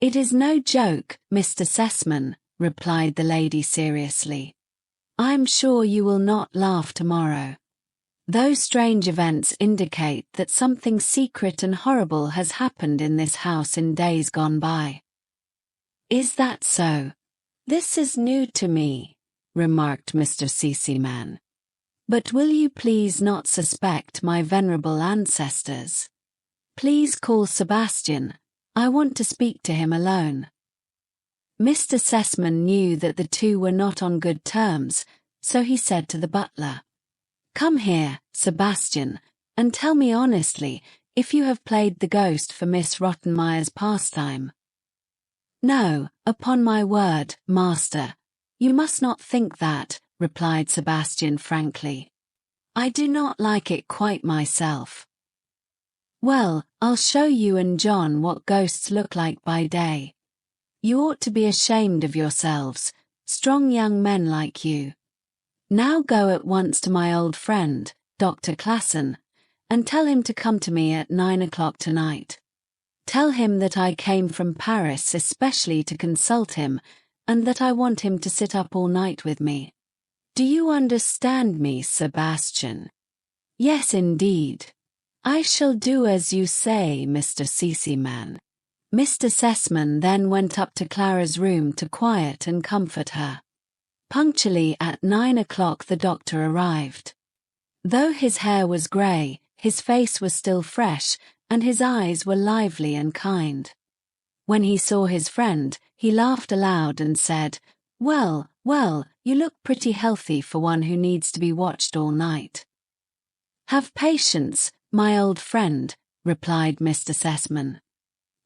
"It is no joke, Mr. Sessman," replied the lady seriously. "I'm sure you will not laugh tomorrow. Those strange events indicate that something secret and horrible has happened in this house in days gone by." "Is that so? This is new to me," remarked Mr. Seaman. "But will you please not suspect my venerable ancestors? Please call Sebastian. I want to speak to him alone." Mr. Sessman knew that the two were not on good terms, so he said to the butler, "Come here, Sebastian, and tell me honestly if you have played the ghost for Miss Rottenmeier's pastime." "No, upon my word, master. You must not think that," replied Sebastian frankly. "I do not like it quite myself." "Well, I'll show you and John what ghosts look like by day. You ought to be ashamed of yourselves, strong young men like you. Now go at once to my old friend, Dr. Classen, and tell him to come to me at 9 o'clock tonight. Tell him that I came from Paris especially to consult him, and that I want him to sit up all night with me. Do you understand me, Sebastian?" "Yes, indeed. I shall do as you say, Mr. Seaman." Mr. Sessman then went up to Clara's room to quiet and comfort her. Punctually at 9 o'clock the doctor arrived. Though his hair was grey, his face was still fresh, and his eyes were lively and kind. When he saw his friend, he laughed aloud and said, "Well, well, you look pretty healthy for one who needs to be watched all night." "Have patience, my old friend," replied Mr. Sessman.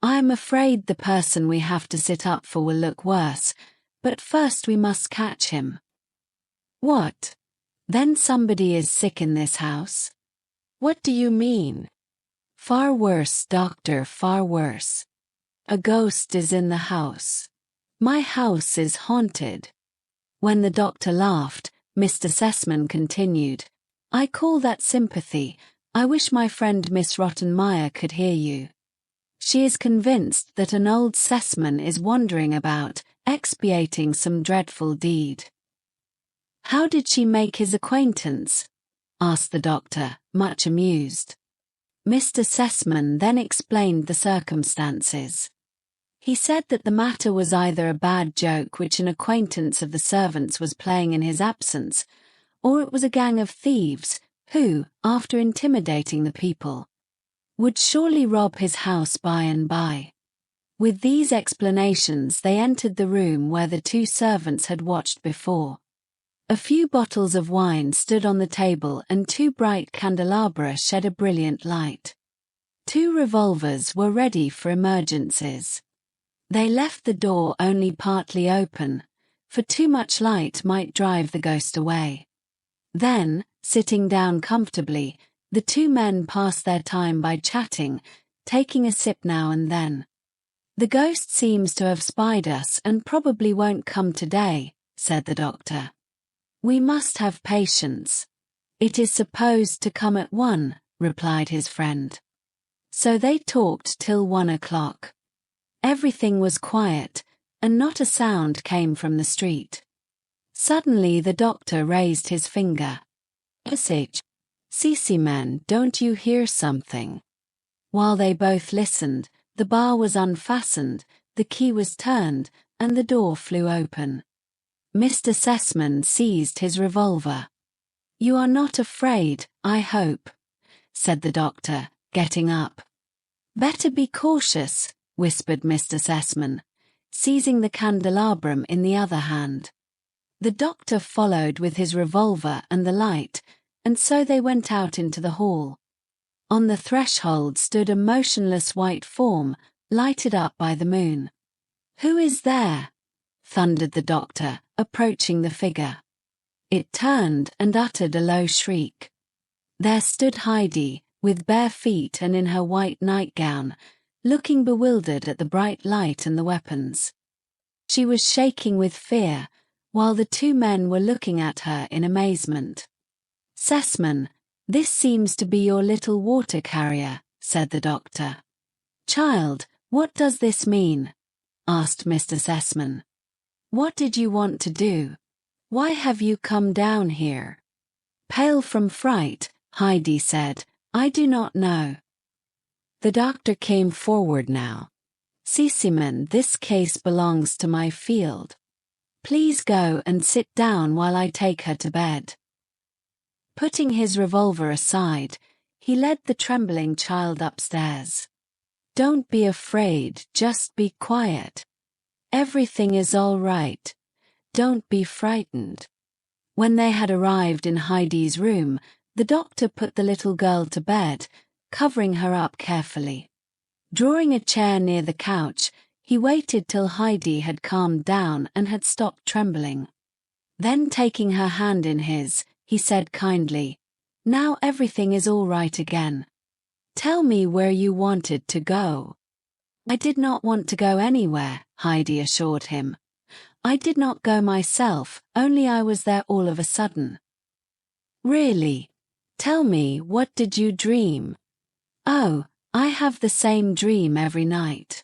"I am afraid the person we have to sit up for will look worse, but first we must catch him." "What? Then somebody is sick in this house?" "What do you mean?" "Far worse, doctor, far worse. A ghost is in the house. My house is haunted." When the doctor laughed, Mr. Sessman continued, "I call that sympathy. I wish my friend Miss Rottenmeier could hear you. She is convinced that an old Sessman is wandering about, expiating some dreadful deed." "How did she make his acquaintance?" asked the doctor, much amused. Mr. Sessman then explained the circumstances. He said that the matter was either a bad joke which an acquaintance of the servants was playing in his absence, or it was a gang of thieves who, after intimidating the people, would surely rob his house by and by. With these explanations they entered the room where the two servants had watched before. A few bottles of wine stood on the table and 2 bright candelabra shed a brilliant light. 2 revolvers were ready for emergencies. They left the door only partly open, for too much light might drive the ghost away. Then, sitting down comfortably, the 2 men passed their time by chatting, taking a sip now and then. "The ghost seems to have spied us and probably won't come today," said the doctor. "We must have patience. It is supposed to come at 1, replied his friend. So they talked till 1 o'clock. Everything was quiet, and not a sound came from the street. Suddenly the doctor raised his finger. "Passage. Seaman, don't you hear something?" While they both listened, the bar was unfastened, the key was turned, and the door flew open. Mr. Sessman seized his revolver. "You are not afraid, I hope," said the doctor, getting up. "Better be cautious," whispered Mr. Sessman, seizing the candelabrum in the other hand. The doctor followed with his revolver and the light, and so they went out into the hall. On the threshold stood a motionless white form, lighted up by the moon. "Who is there?" thundered the doctor, approaching the figure. It turned and uttered a low shriek. There stood Heidi, with bare feet and in her white nightgown, looking bewildered at the bright light and the weapons. She was shaking with fear, while the two men were looking at her in amazement. "Sessman, this seems to be your little water carrier," said the doctor. "Child, what does this mean?" asked Mr. Sessman. "What did you want to do? Why have you come down here?" Pale from fright, Heidi said, "I do not know." The doctor came forward now. "Sessman, this case belongs to my field. Please go and sit down while I take her to bed." Putting his revolver aside, he led the trembling child upstairs. "Don't be afraid, just be quiet. Everything is all right. Don't be frightened." When they had arrived in Heidi's room, the doctor put the little girl to bed, covering her up carefully. Drawing a chair near the couch, he waited till Heidi had calmed down and had stopped trembling. Then taking her hand in his, he said kindly, "Now everything is all right again. Tell me where you wanted to go." "I did not want to go anywhere," Heidi assured him. "I did not go myself, only I was there all of a sudden." "Really? Tell me, what did you dream?" "Oh, I have the same dream every night.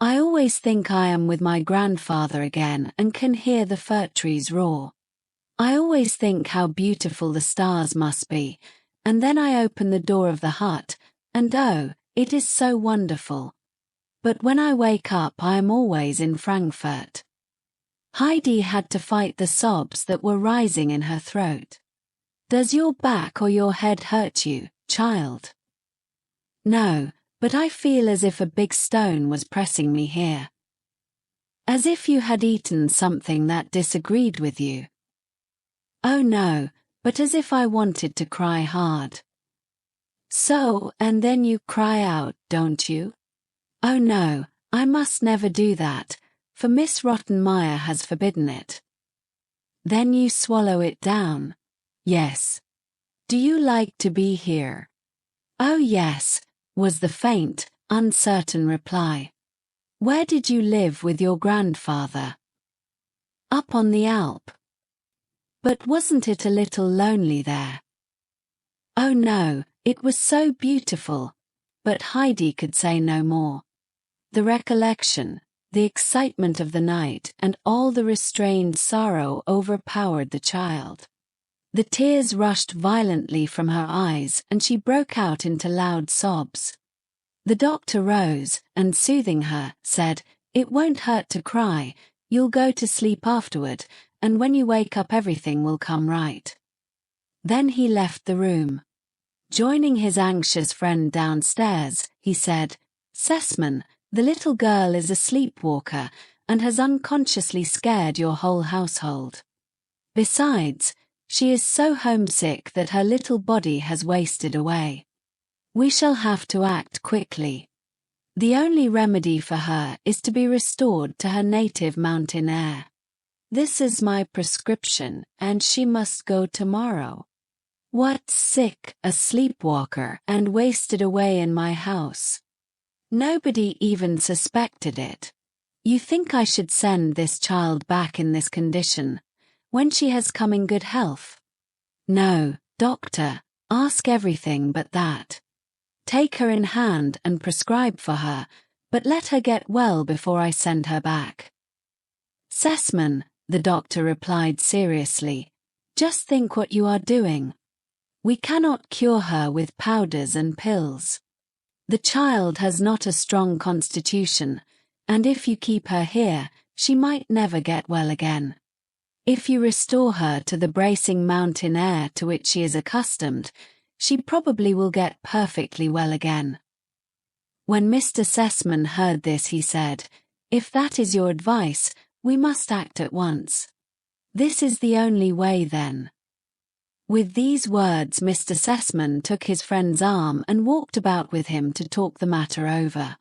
I always think I am with my grandfather again and can hear the fir trees roar. I always think how beautiful the stars must be, and then I open the door of the hut, and oh, it is so wonderful. But when I wake up I am always in Frankfurt." Heidi had to fight the sobs that were rising in her throat. "Does your back or your head hurt you, child?" "No, but I feel as if a big stone was pressing me here." "As if you had eaten something that disagreed with you?" "Oh no, but as if I wanted to cry hard." "So, and then you cry out, don't you?" "Oh no, I must never do that, for Miss Rottenmeier has forbidden it." "Then you swallow it down?" "Yes." "Do you like to be here?" "Oh yes," was the faint, uncertain reply. "Where did you live with your grandfather?" "Up on the Alp." "But wasn't it a little lonely there?" "Oh no, it was so beautiful," but Heidi could say no more. The recollection, the excitement of the night, and all the restrained sorrow overpowered the child. The tears rushed violently from her eyes and she broke out into loud sobs. The doctor rose and, soothing her, said, "It won't hurt to cry, you'll go to sleep afterward, and when you wake up everything will come right." Then he left the room. Joining his anxious friend downstairs, he said, "Sessman, the little girl is a sleepwalker and has unconsciously scared your whole household. Besides, she is so homesick that her little body has wasted away. We shall have to act quickly. The only remedy for her is to be restored to her native mountain air. This is my prescription, and she must go tomorrow." "What, sick, a sleepwalker, and wasted away in my house? Nobody even suspected it. You think I should send this child back in this condition, when she has come in good health? No, doctor, ask everything but that. Take her in hand and prescribe for her, but let her get well before I send her back." "Sessman," the doctor replied seriously, "just think what you are doing. We cannot cure her with powders and pills. The child has not a strong constitution, and if you keep her here, she might never get well again. If you restore her to the bracing mountain air to which she is accustomed, she probably will get perfectly well again." When Mr. Sessman heard this, he said, "If that is your advice, we must act at once. This is the only way then." With these words, Mr. Sessman took his friend's arm and walked about with him to talk the matter over.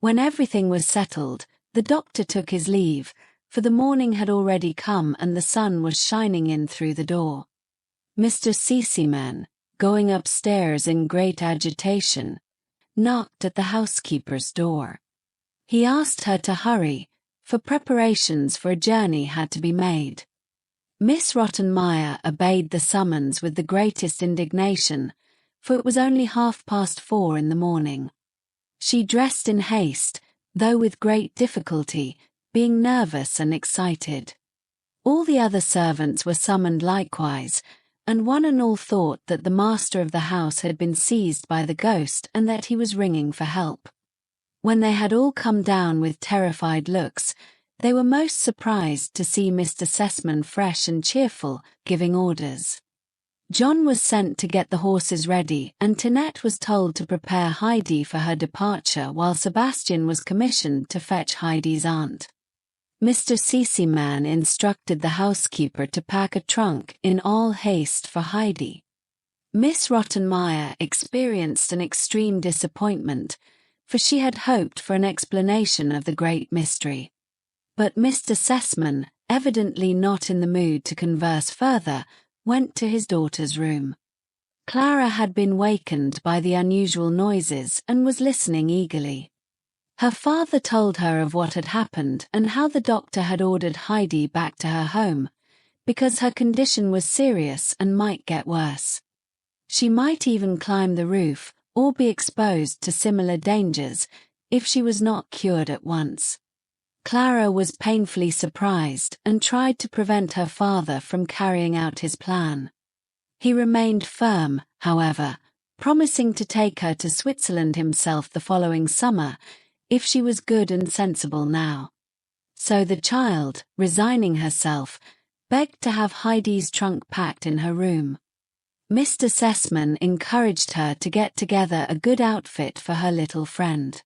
When everything was settled, the doctor took his leave, for the morning had already come and the sun was shining in through the door. Mr. Sessman, going upstairs in great agitation, knocked at the housekeeper's door. He asked her to hurry, for preparations for a journey had to be made. Miss Rottenmeier obeyed the summons with the greatest indignation, for it was only 4:30 in the morning. She dressed in haste, though with great difficulty, being nervous and excited. All the other servants were summoned likewise, and one and all thought that the master of the house had been seized by the ghost and that he was ringing for help. When they had all come down with terrified looks, they were most surprised to see Mr. Sessman fresh and cheerful, giving orders. John was sent to get the horses ready, and Tinette was told to prepare Heidi for her departure, while Sebastian was commissioned to fetch Heidi's aunt. Mr. Sessman instructed the housekeeper to pack a trunk in all haste for Heidi. Miss Rottenmeier experienced an extreme disappointment, for she had hoped for an explanation of the great mystery. But Mr. Sessman, evidently not in the mood to converse further, went to his daughter's room. Clara had been wakened by the unusual noises and was listening eagerly. Her father told her of what had happened and how the doctor had ordered Heidi back to her home, because her condition was serious and might get worse. She might even climb the roof or be exposed to similar dangers if she was not cured at once. Clara was painfully surprised and tried to prevent her father from carrying out his plan. He remained firm, however, promising to take her to Switzerland himself the following summer, if she was good and sensible now. So the child, resigning herself, begged to have Heidi's trunk packed in her room. Mr. Sessman encouraged her to get together a good outfit for her little friend.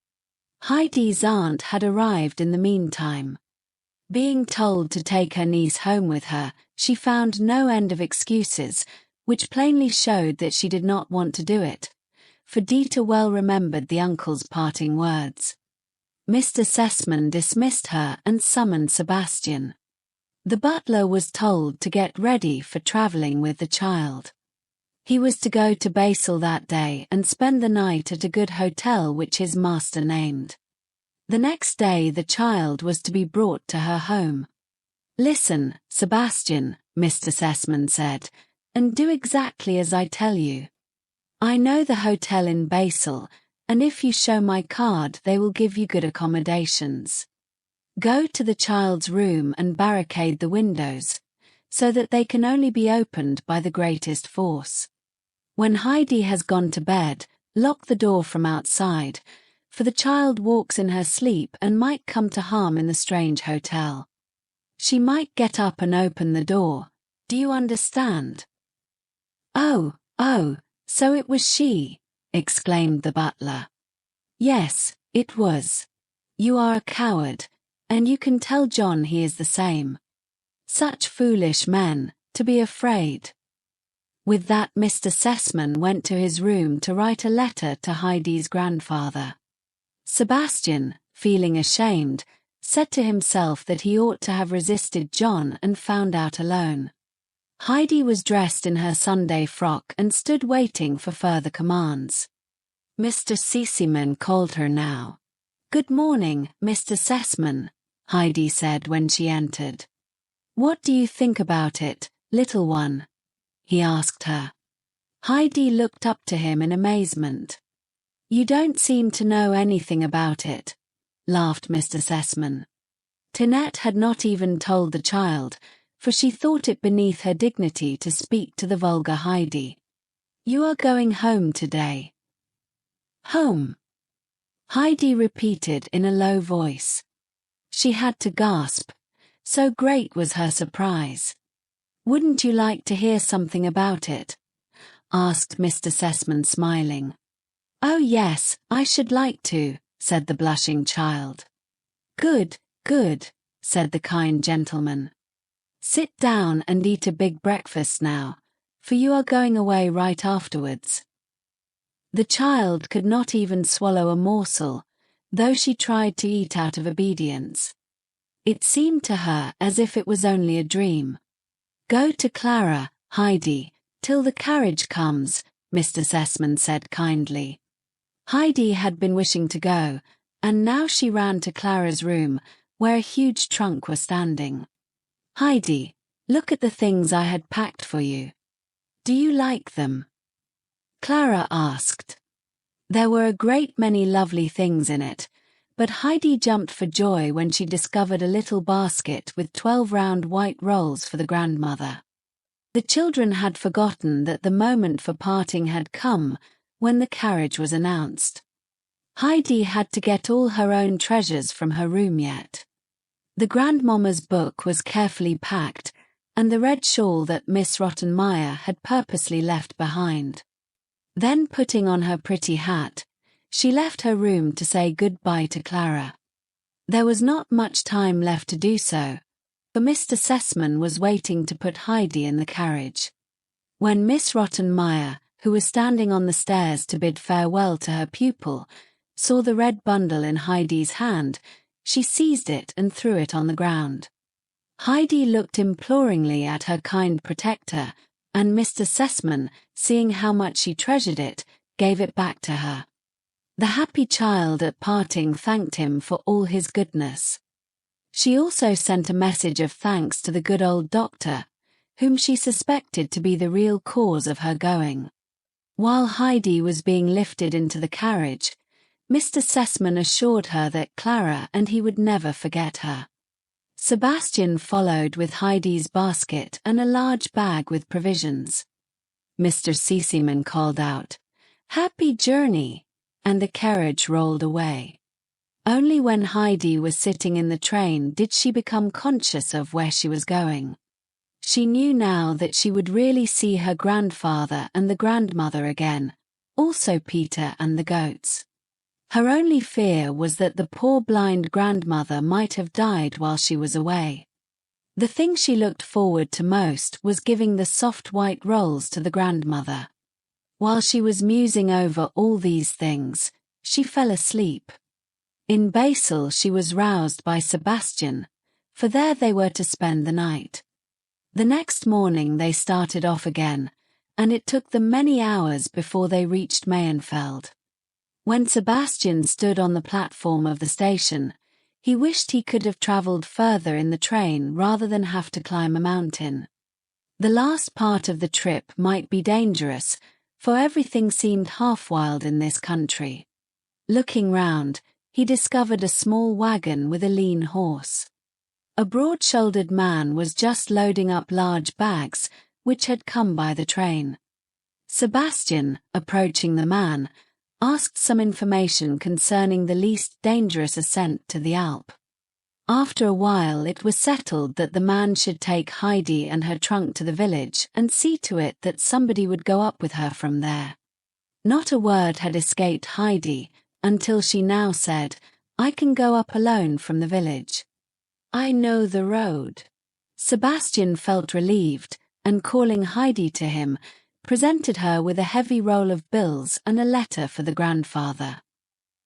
Heidi's aunt had arrived in the meantime. Being told to take her niece home with her, she found no end of excuses, which plainly showed that she did not want to do it, for Dieter well remembered the uncle's parting words. Mr. Sessman dismissed her and summoned Sebastian. The butler was told to get ready for traveling with the child. He was to go to Basel that day and spend the night at a good hotel which his master named. The next day the child was to be brought to her home. "Listen, Sebastian," Mr. Sessman said, "and do exactly as I tell you. I know the hotel in Basel, and if you show my card they will give you good accommodations. Go to the child's room and barricade the windows, so that they can only be opened by the greatest force. When Heidi has gone to bed, lock the door from outside, for the child walks in her sleep and might come to harm in the strange hotel. She might get up and open the door. Do you understand?" Oh, so it was she," exclaimed the butler. "Yes, it was. You are a coward, and you can tell John he is the same. Such foolish men, to be afraid." With that Mr. Sessman went to his room to write a letter to Heidi's grandfather. Sebastian, feeling ashamed, said to himself that he ought to have resisted John and found out alone. Heidi was dressed in her Sunday frock and stood waiting for further commands. Mr. Sessman called her now. "Good morning, Mr. Sessman," Heidi said when she entered. "What do you think about it, little one?" he asked her. Heidi looked up to him in amazement. "You don't seem to know anything about it," laughed Mr. Sessman. Tinette had not even told the child, for she thought it beneath her dignity to speak to the vulgar Heidi. "You are going home today." "Home?" Heidi repeated in a low voice. She had to gasp, so great was her surprise. "Wouldn't you like to hear something about it?" asked Mr. Sessman, smiling. "Oh yes, I should like to," said the blushing child. Good, said the kind gentleman. "Sit down and eat a big breakfast now, for you are going away right afterwards." The child could not even swallow a morsel, though she tried to eat out of obedience. It seemed to her as if it was only a dream. "Go to Clara, Heidi, till the carriage comes," Mr. Sessman said kindly. Heidi had been wishing to go, and now she ran to Clara's room, where a huge trunk was standing. "Heidi, look at the things I had packed for you. Do you like them?" Clara asked. There were a great many lovely things in it, but Heidi jumped for joy when she discovered a little basket with 12 round white rolls for the grandmother. The children had forgotten that the moment for parting had come when the carriage was announced. Heidi had to get all her own treasures from her room yet. The grandmamma's book was carefully packed, and the red shawl that Miss Rottenmeier had purposely left behind. Then putting on her pretty hat, she left her room to say goodbye to Clara. There was not much time left to do so, for Mr. Sessman was waiting to put Heidi in the carriage. When Miss Rottenmeier, who was standing on the stairs to bid farewell to her pupil, saw the red bundle in Heidi's hand, she seized it and threw it on the ground. Heidi looked imploringly at her kind protector, and Mr. Sessman, seeing how much she treasured it, gave it back to her. The happy child at parting thanked him for all his goodness. She also sent a message of thanks to the good old doctor, whom she suspected to be the real cause of her going. While Heidi was being lifted into the carriage, Mr. Sessman assured her that Clara and he would never forget her. Sebastian followed with Heidi's basket and a large bag with provisions. Mr. Sessman called out, "Happy journey," and the carriage rolled away. Only when Heidi was sitting in the train did she become conscious of where she was going. She knew now that she would really see her grandfather and the grandmother again, also Peter and the goats. Her only fear was that the poor blind grandmother might have died while she was away. The thing she looked forward to most was giving the soft white rolls to the grandmother. While she was musing over all these things, she fell asleep. In Basel she was roused by Sebastian, for there they were to spend the night. The next morning they started off again, and it took them many hours before they reached Mayenfeld. When Sebastian stood on the platform of the station, he wished he could have traveled further in the train rather than have to climb a mountain. The last part of the trip might be dangerous, for everything seemed half wild in this country. Looking round, he discovered a small wagon with a lean horse. A broad-shouldered man was just loading up large bags, which had come by the train. Sebastian, approaching the man, asked some information concerning the least dangerous ascent to the Alp. After a while it was settled that the man should take Heidi and her trunk to the village and see to it that somebody would go up with her from there. Not a word had escaped Heidi until she now said, "I can go up alone from the village. I know the road." Sebastian felt relieved, and calling Heidi to him, presented her with a heavy roll of bills and a letter for the grandfather.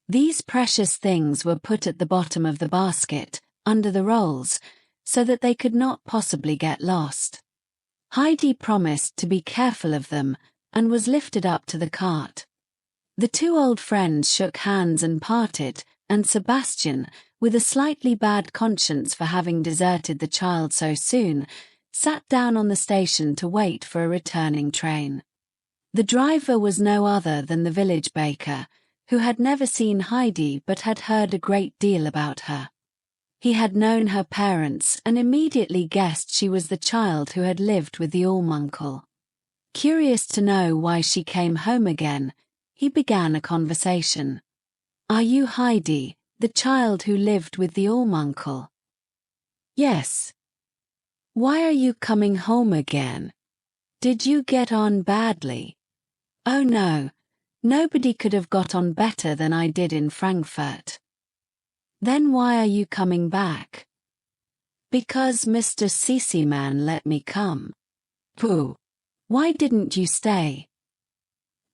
These precious things were put at the bottom of the basket, under the rolls, so that they could not possibly get lost. Heidi promised to be careful of them and was lifted up to the cart. The two old friends shook hands and parted, and Sebastian, with a slightly bad conscience for having deserted the child so soon, sat down on the station to wait for a returning train. The driver was no other than the village baker, who had never seen Heidi but had heard a great deal about her. He had known her parents and immediately guessed she was the child who had lived with the Almunkel. Curious to know why she came home again, he began a conversation. "Are you Heidi, the child who lived with the Almunkel?" "Yes." "Why are you coming home again? Did you get on badly?" "Oh no, nobody could have got on better than I did in Frankfurt." "Then why are you coming back?" "Because Mr. Sessman let me come." "Pooh! Why didn't you stay?"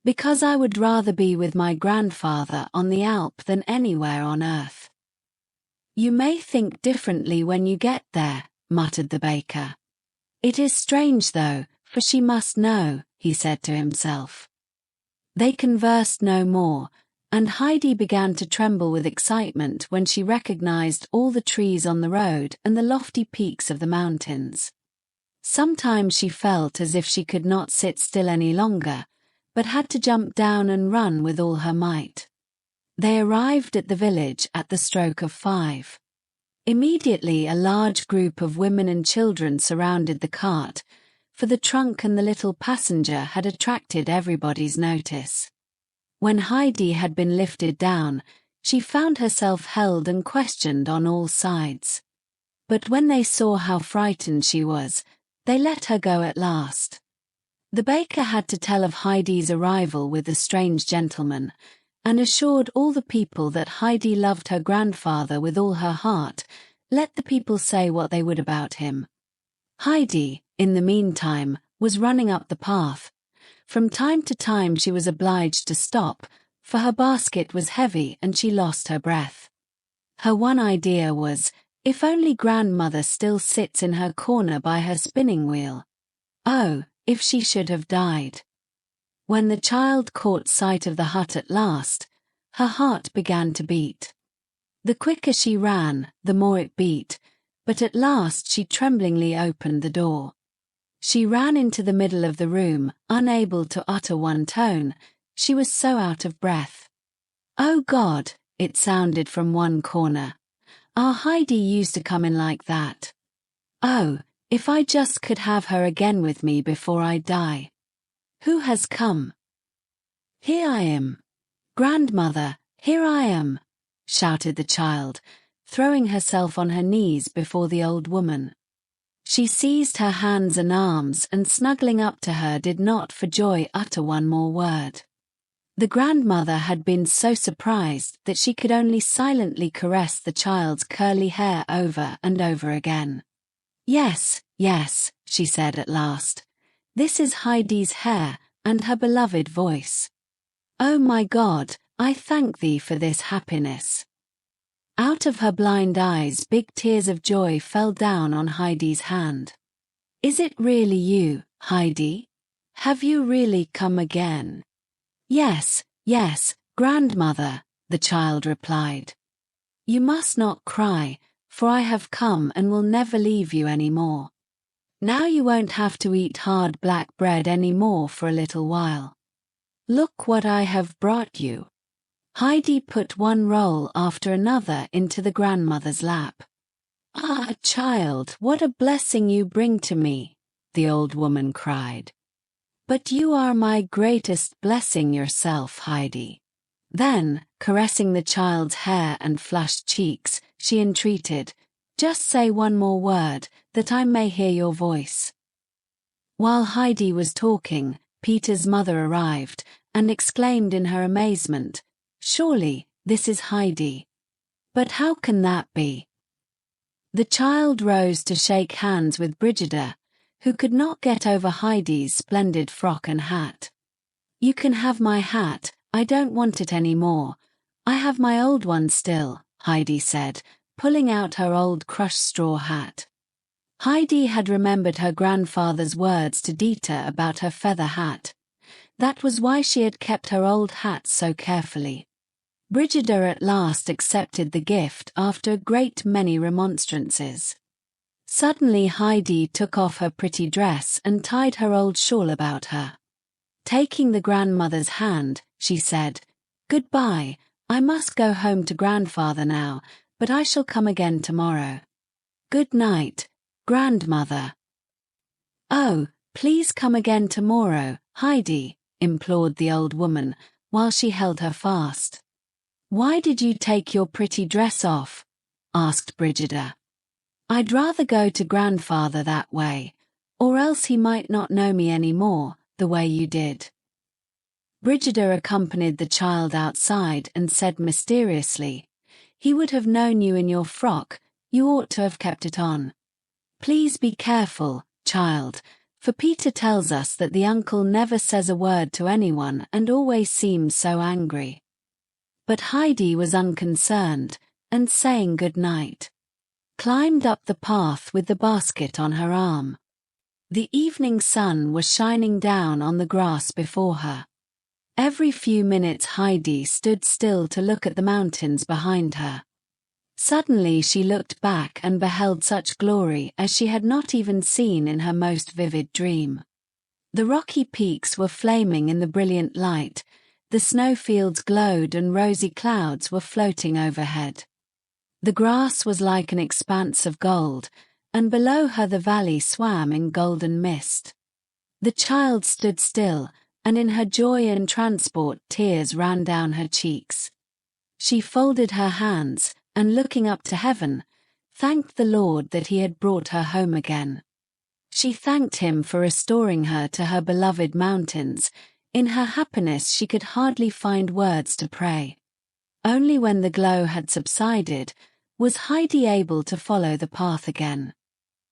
"Because I would rather be with my grandfather on the Alp than anywhere on earth." "You may think differently when you get there," muttered the baker. "It is strange though, for she must know," he said to himself. They conversed no more, and Heidi began to tremble with excitement when she recognized all the trees on the road and the lofty peaks of the mountains. Sometimes she felt as if she could not sit still any longer, but had to jump down and run with all her might. They arrived at the village at the stroke of 5. Immediately a large group of women and children surrounded the cart, for the trunk and the little passenger had attracted everybody's notice. When Heidi had been lifted down, she found herself held and questioned on all sides. But when they saw how frightened she was, they let her go at last. The baker had to tell of Heidi's arrival with the strange gentleman, and assured all the people that Heidi loved her grandfather with all her heart, let the people say what they would about him. Heidi, in the meantime, was running up the path. From time to time she was obliged to stop, for her basket was heavy and she lost her breath. Her one idea was, if only grandmother still sits in her corner by her spinning wheel. Oh, if she should have died. When the child caught sight of the hut at last, her heart began to beat. The quicker she ran, the more it beat, but at last she tremblingly opened the door. She ran into the middle of the room, unable to utter one tone, she was so out of breath. "Oh God," it sounded from one corner. "Our Heidi used to come in like that. Oh, if I just could have her again with me before I die. Who has come?" "Here I am. Grandmother, here I am," shouted the child, throwing herself on her knees before the old woman. She seized her hands and arms and snuggling up to her did not for joy utter one more word. The grandmother had been so surprised that she could only silently caress the child's curly hair over and over again. "Yes, yes," she said at last. "This is Heidi's hair and her beloved voice. Oh my God, I thank thee for this happiness." Out of her blind eyes big tears of joy fell down on Heidi's hand. "Is it really you, Heidi? Have you really come again?" "Yes, yes, grandmother," the child replied. "You must not cry, for I have come and will never leave you any more. Now you won't have to eat hard black bread any more for a little while. Look what I have brought you." Heidi put one roll after another into the grandmother's lap. "Ah, child, what a blessing you bring to me," the old woman cried. "But you are my greatest blessing yourself, Heidi." Then, caressing the child's hair and flushed cheeks, she entreated, "Just say one more word, that I may hear your voice." While Heidi was talking, Peter's mother arrived, and exclaimed in her amazement, "Surely, this is Heidi. But how can that be?" The child rose to shake hands with Brigida, who could not get over Heidi's splendid frock and hat. "You can have my hat, I don't want it any more. I have my old one still," Heidi said, pulling out her old crushed straw hat. Heidi had remembered her grandfather's words to Dieter about her feather hat. That was why she had kept her old hat so carefully. Brigida at last accepted the gift after a great many remonstrances. Suddenly Heidi took off her pretty dress and tied her old shawl about her. Taking the grandmother's hand, she said, "Goodbye, I must go home to grandfather now, but I shall come again tomorrow. Good night, grandmother." "Oh, please come again tomorrow, Heidi," implored the old woman, while she held her fast. "Why did you take your pretty dress off?" asked Brigida. "I'd rather go to grandfather that way, or else he might not know me any more, the way you did." Brigida accompanied the child outside and said mysteriously, "He would have known you in your frock, you ought to have kept it on. Please be careful, child, For Peter tells us that the uncle never says a word to anyone and always seems so angry. But Heidi was unconcerned, and saying good night, climbed up the path with the basket on her arm. The evening sun was shining down on the grass before her. Every few minutes Heidi stood still to look at the mountains behind her. Suddenly she looked back and beheld such glory as she had not even seen in her most vivid dream. The rocky peaks were flaming in the brilliant light, the snowfields glowed and rosy clouds were floating overhead. The grass was like an expanse of gold, and below her the valley swam in golden mist. The child stood still, and in her joy and transport tears ran down her cheeks. She folded her hands, and looking up to heaven, thanked the Lord that he had brought her home again. She thanked him for restoring her to her beloved mountains. In her happiness she could hardly find words to pray. Only when the glow had subsided, was Heidi able to follow the path again.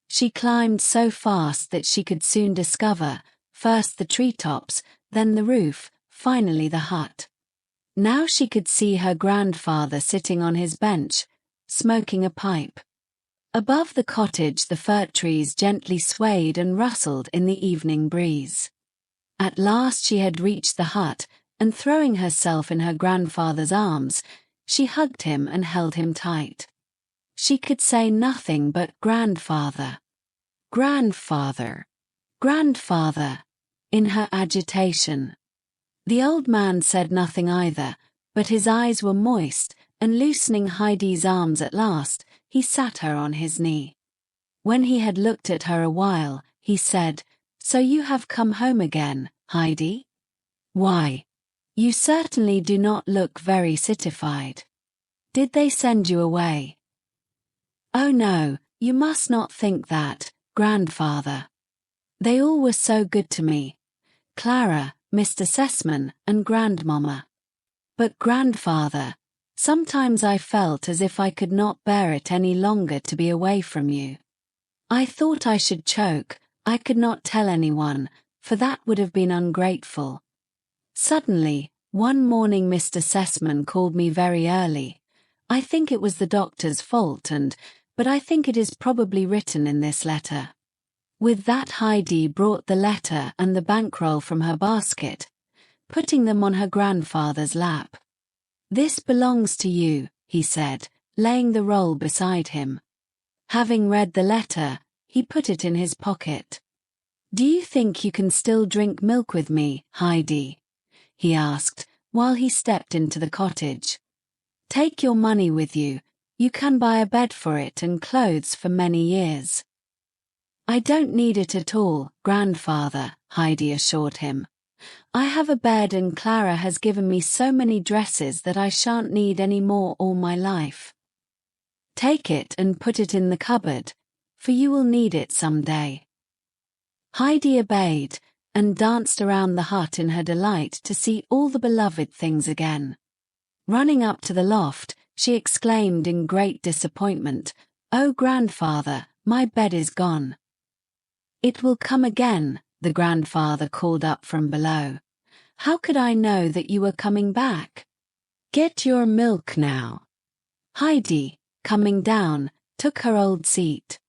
She climbed so fast that she could soon discover, first the treetops, then the roof, finally the hut. Now she could see her grandfather sitting on his bench, smoking a pipe. Above the cottage the fir trees gently swayed and rustled in the evening breeze. At last she had reached the hut, and throwing herself in her grandfather's arms, she hugged him and held him tight. She could say nothing but grandfather, grandfather, grandfather, in her agitation. The old man said nothing either, but his eyes were moist, and loosening Heidi's arms at last, he sat her on his knee. When he had looked at her a while, he said, "So you have come home again, Heidi? Why, you certainly do not look very citified. Did they send you away?" "Oh no, you must not think that, grandfather. They all were so good to me. Clara, Mr. Sessman, and grandmamma. But grandfather, sometimes I felt as if I could not bear it any longer to be away from you. I thought I should choke. I could not tell anyone, for that would have been ungrateful. Suddenly, one morning Mr. Sessman called me very early. I think it was the doctor's fault but I think it is probably written in this letter." With that Heidi brought the letter and the bankroll from her basket, putting them on her grandfather's lap. "This belongs to you," he said, laying the roll beside him. Having read the letter, he put it in his pocket. "Do you think you can still drink milk with me, Heidi?" he asked, while he stepped into the cottage. "Take your money with you. You can buy a bed for it and clothes for many years." "I don't need it at all, grandfather," Heidi assured him. "I have a bed and Clara has given me so many dresses that I shan't need any more all my life. Take it and put it in the cupboard, for you will need it some day." Heidi obeyed, and danced around the hut in her delight to see all the beloved things again. Running up to the loft, she exclaimed in great disappointment, "Oh grandfather, my bed is gone." "It will come again," the grandfather called up from below. "How could I know that you were coming back? Get your milk now." Heidi, coming down, took her old seat.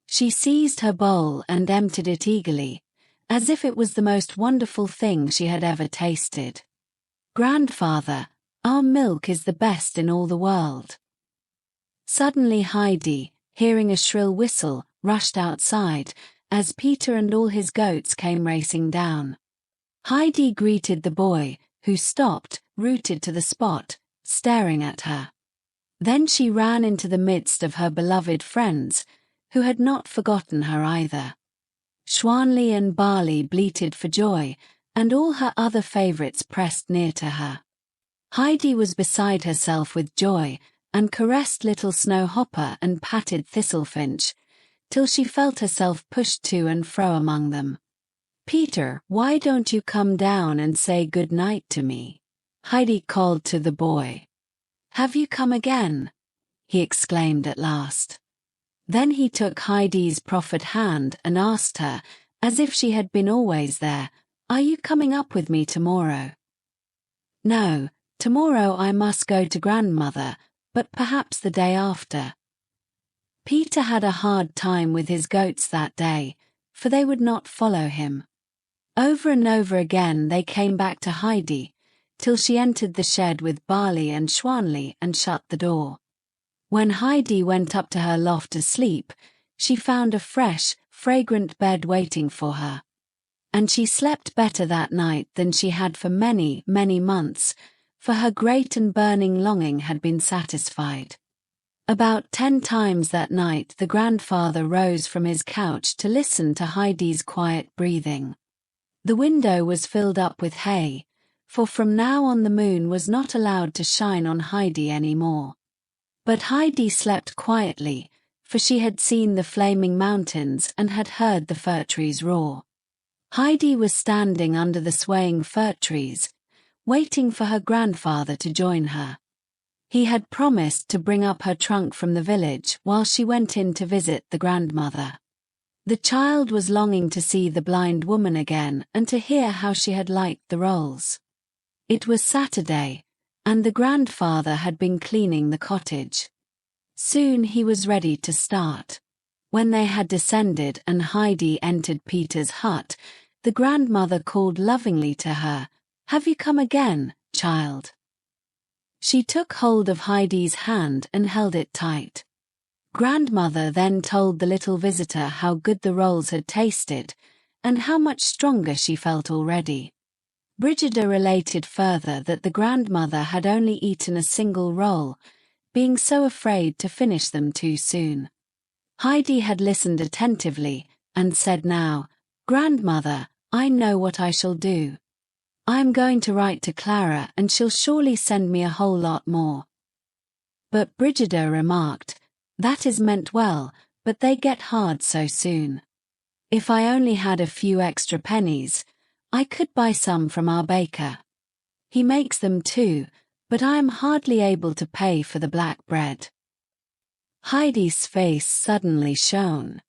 She seized her bowl and emptied it eagerly, as if it was the most wonderful thing she had ever tasted. "Grandfather, our milk is the best in all the world." Suddenly Heidi, hearing a shrill whistle, rushed outside, as Peter and all his goats came racing down. Heidi greeted the boy, who stopped, rooted to the spot, staring at her. Then she ran into the midst of her beloved friends, who had not forgotten her either. Schwanli and Barley bleated for joy, and all her other favorites pressed near to her. Heidi was beside herself with joy, and caressed little Snowhopper and patted Thistlefinch, till she felt herself pushed to and fro among them. "Peter, why don't you come down and say good night to me?" Heidi called to the boy. "Have you come again?" he exclaimed at last. Then he took Heidi's proffered hand and asked her, as if she had been always there. "Are you coming up with me tomorrow?" "No, tomorrow I must go to grandmother, but perhaps the day after." Peter had a hard time with his goats that day, for they would not follow him. Over and over again they came back to Heidi, till she entered the shed with barley and Schwanli and shut the door. When Heidi went up to her loft to sleep, she found a fresh, fragrant bed waiting for her. And she slept better that night than she had for many, many months, for her great and burning longing had been satisfied. About 10 times that night the grandfather rose from his couch to listen to Heidi's quiet breathing. The window was filled up with hay, for from now on the moon was not allowed to shine on Heidi any more. But Heidi slept quietly, for she had seen the flaming mountains and had heard the fir trees roar. Heidi was standing under the swaying fir trees, waiting for her grandfather to join her. He had promised to bring up her trunk from the village while she went in to visit the grandmother. The child was longing to see the blind woman again and to hear how she had liked the rolls. It was Saturday, and the grandfather had been cleaning the cottage. Soon he was ready to start. When they had descended and Heidi entered Peter's hut, the grandmother called lovingly to her, "Have you come again, child?" She took hold of Heidi's hand and held it tight. Grandmother then told the little visitor how good the rolls had tasted, and how much stronger she felt already. Brigida related further that the grandmother had only eaten a single roll, being so afraid to finish them too soon. Heidi had listened attentively, and said now, "Grandmother, I know what I shall do. I am going to write to Clara and she'll surely send me a whole lot more." But Brigida remarked, "That is meant well, but they get hard so soon. If I only had a few extra pennies, I could buy some from our baker. He makes them too, but I am hardly able to pay for the black bread." Heidi's face suddenly shone.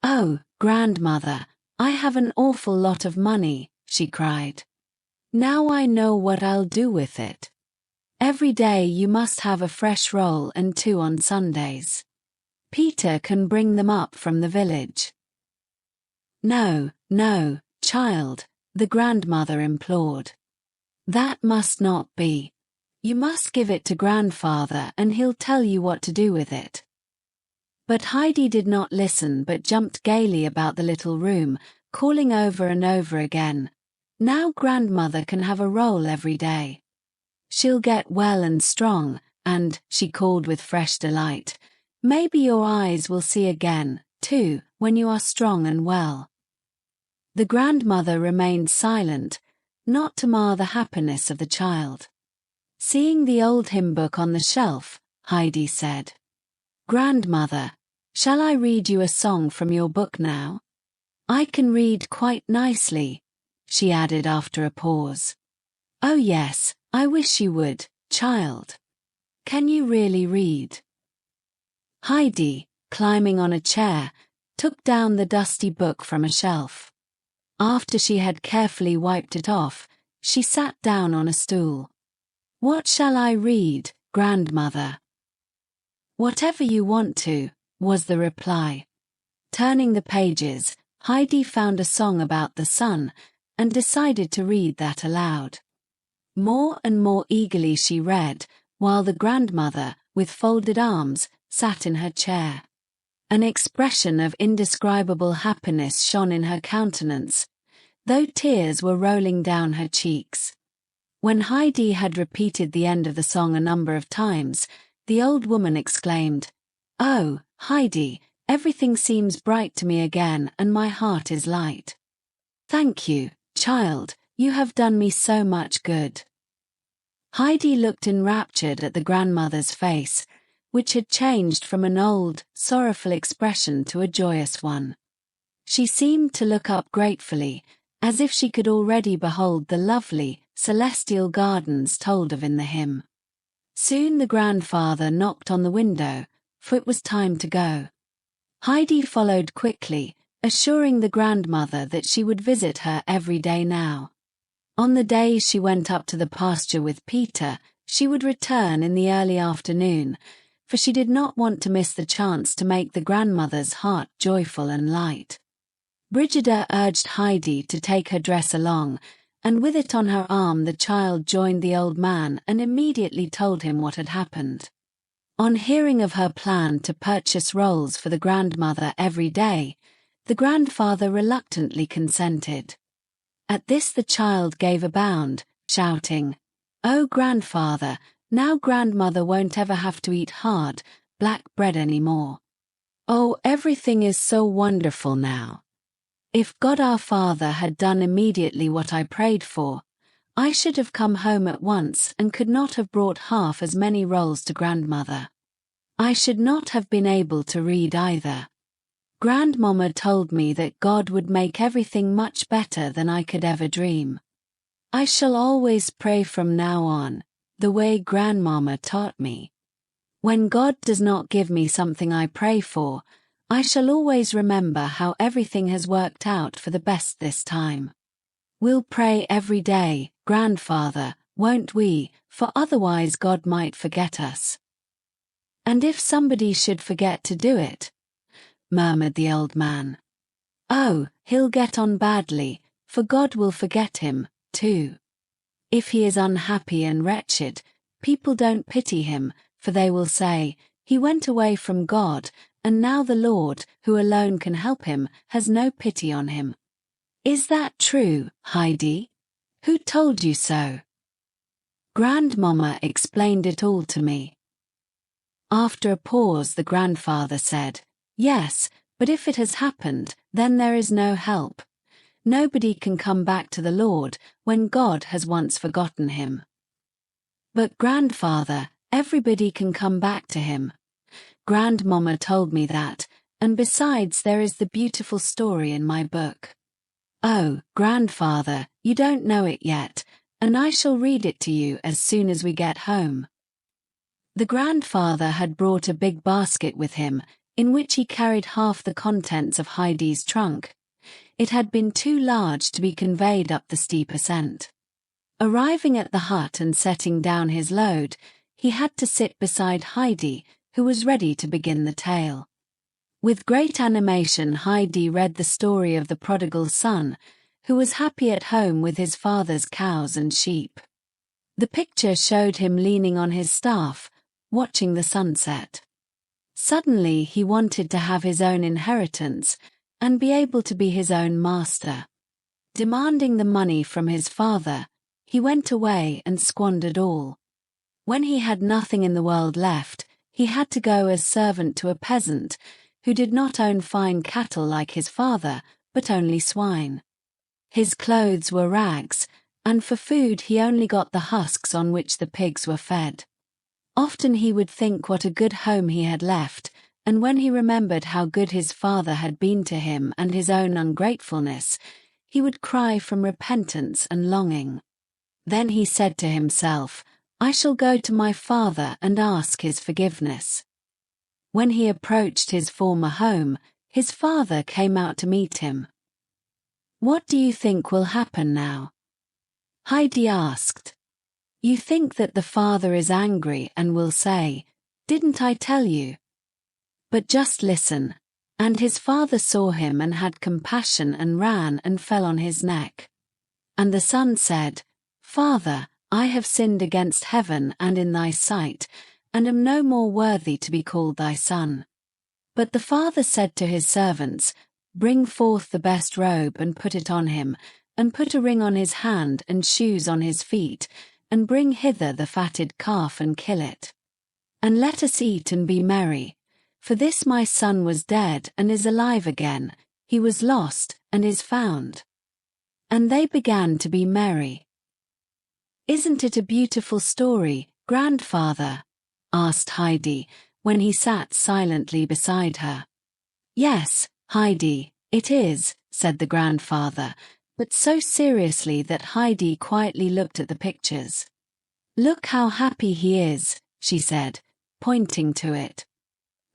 "Oh, grandmother, I have an awful lot of money," she cried. "Now I know what I'll do with it. Every day you must have a fresh roll and 2 on Sundays. Peter can bring them up from the village." "No, no, child," the grandmother implored. "That must not be. You must give it to grandfather and he'll tell you what to do with it." But Heidi did not listen but jumped gaily about the little room, calling over and over again, "Now grandmother can have a roll every day. She'll get well and strong, and," she called with fresh delight, "maybe your eyes will see again, too, when you are strong and well." The grandmother remained silent, not to mar the happiness of the child. Seeing the old hymn book on the shelf, Heidi said, "Grandmother, shall I read you a song from your book now? I can read quite nicely," she added after a pause. "Oh yes, I wish you would, child. Can you really read?" Heidi, climbing on a chair, took down the dusty book from a shelf. After she had carefully wiped it off, she sat down on a stool. "What shall I read, grandmother?" "Whatever you want to," was the reply. Turning the pages, Heidi found a song about the sun, and decided to read that aloud. More and more eagerly she read, while the grandmother, with folded arms, sat in her chair. An expression of indescribable happiness shone in her countenance, though tears were rolling down her cheeks. When Heidi had repeated the end of the song a number of times, the old woman exclaimed, "Oh, Heidi, everything seems bright to me again and my heart is light. Thank you, child, you have done me so much good." Heidi looked enraptured at the grandmother's face, which had changed from an old, sorrowful expression to a joyous one. She seemed to look up gratefully, as if she could already behold the lovely, celestial gardens told of in the hymn. Soon the grandfather knocked on the window, for it was time to go. Heidi followed quickly, assuring the grandmother that she would visit her every day now. On the days she went up to the pasture with Peter, she would return in the early afternoon, for she did not want to miss the chance to make the grandmother's heart joyful and light. Brigida urged Heidi to take her dress along, and with it on her arm the child joined the old man and immediately told him what had happened. On hearing of her plan to purchase rolls for the grandmother every day, the grandfather reluctantly consented. At this the child gave a bound, shouting, "Oh, grandfather, now grandmother won't ever have to eat hard, black bread anymore. Oh, everything is so wonderful now. If God our Father had done immediately what I prayed for, I should have come home at once and could not have brought half as many rolls to grandmother. I should not have been able to read either. Grandmama told me that God would make everything much better than I could ever dream. I shall always pray from now on, the way grandmama taught me. When God does not give me something I pray for, I shall always remember how everything has worked out for the best this time. We'll pray every day, grandfather, won't we, for otherwise God might forget us." "And if somebody should forget to do it?" murmured the old man. "Oh, he'll get on badly, for God will forget him, too. If he is unhappy and wretched, people don't pity him, for they will say, 'He went away from God, and now the Lord, who alone can help him, has no pity on him.' Is that true, Heidi? Who told you so?" "Grandmama explained it all to me." After a pause the grandfather said, "Yes, but if it has happened, then there is no help. Nobody can come back to the Lord when God has once forgotten him." "But grandfather, everybody can come back to him. Grandmama told me that, and besides there is the beautiful story in my book." "Oh, grandfather, you don't know it yet, and I shall read it to you as soon as we get home." The grandfather had brought a big basket with him, in which he carried half the contents of Heidi's trunk. It had been too large to be conveyed up the steep ascent. Arriving at the hut and setting down his load, he had to sit beside Heidi, who was ready to begin the tale. With great animation Heidi read the story of the prodigal son, who was happy at home with his father's cows and sheep. The picture showed him leaning on his staff, watching the sunset. Suddenly he wanted to have his own inheritance and be able to be his own master. Demanding the money from his father, he went away and squandered all. When he had nothing in the world left, he had to go as servant to a peasant who did not own fine cattle like his father, but only swine. His clothes were rags, and for food he only got the husks on which the pigs were fed. Often he would think what a good home he had left, and when he remembered how good his father had been to him and his own ungratefulness, he would cry from repentance and longing. Then he said to himself, "I shall go to my father and ask his forgiveness." When he approached his former home, his father came out to meet him. "What do you think will happen now?" Heidi asked. "You think that the father is angry and will say, 'Didn't I tell you?' But just listen." And his father saw him and had compassion and ran and fell on his neck. And the son said, "Father, I have sinned against heaven and in thy sight, and am no more worthy to be called thy son." But the father said to his servants, "Bring forth the best robe and put it on him, and put a ring on his hand and shoes on his feet, and bring hither the fatted calf and kill it. And let us eat and be merry. For this my son was dead and is alive again, he was lost and is found." And they began to be merry. "Isn't it a beautiful story, grandfather?" asked Heidi, when he sat silently beside her. "Yes, Heidi, it is," said the grandfather, but so seriously that Heidi quietly looked at the pictures. "Look how happy he is," she said, pointing to it.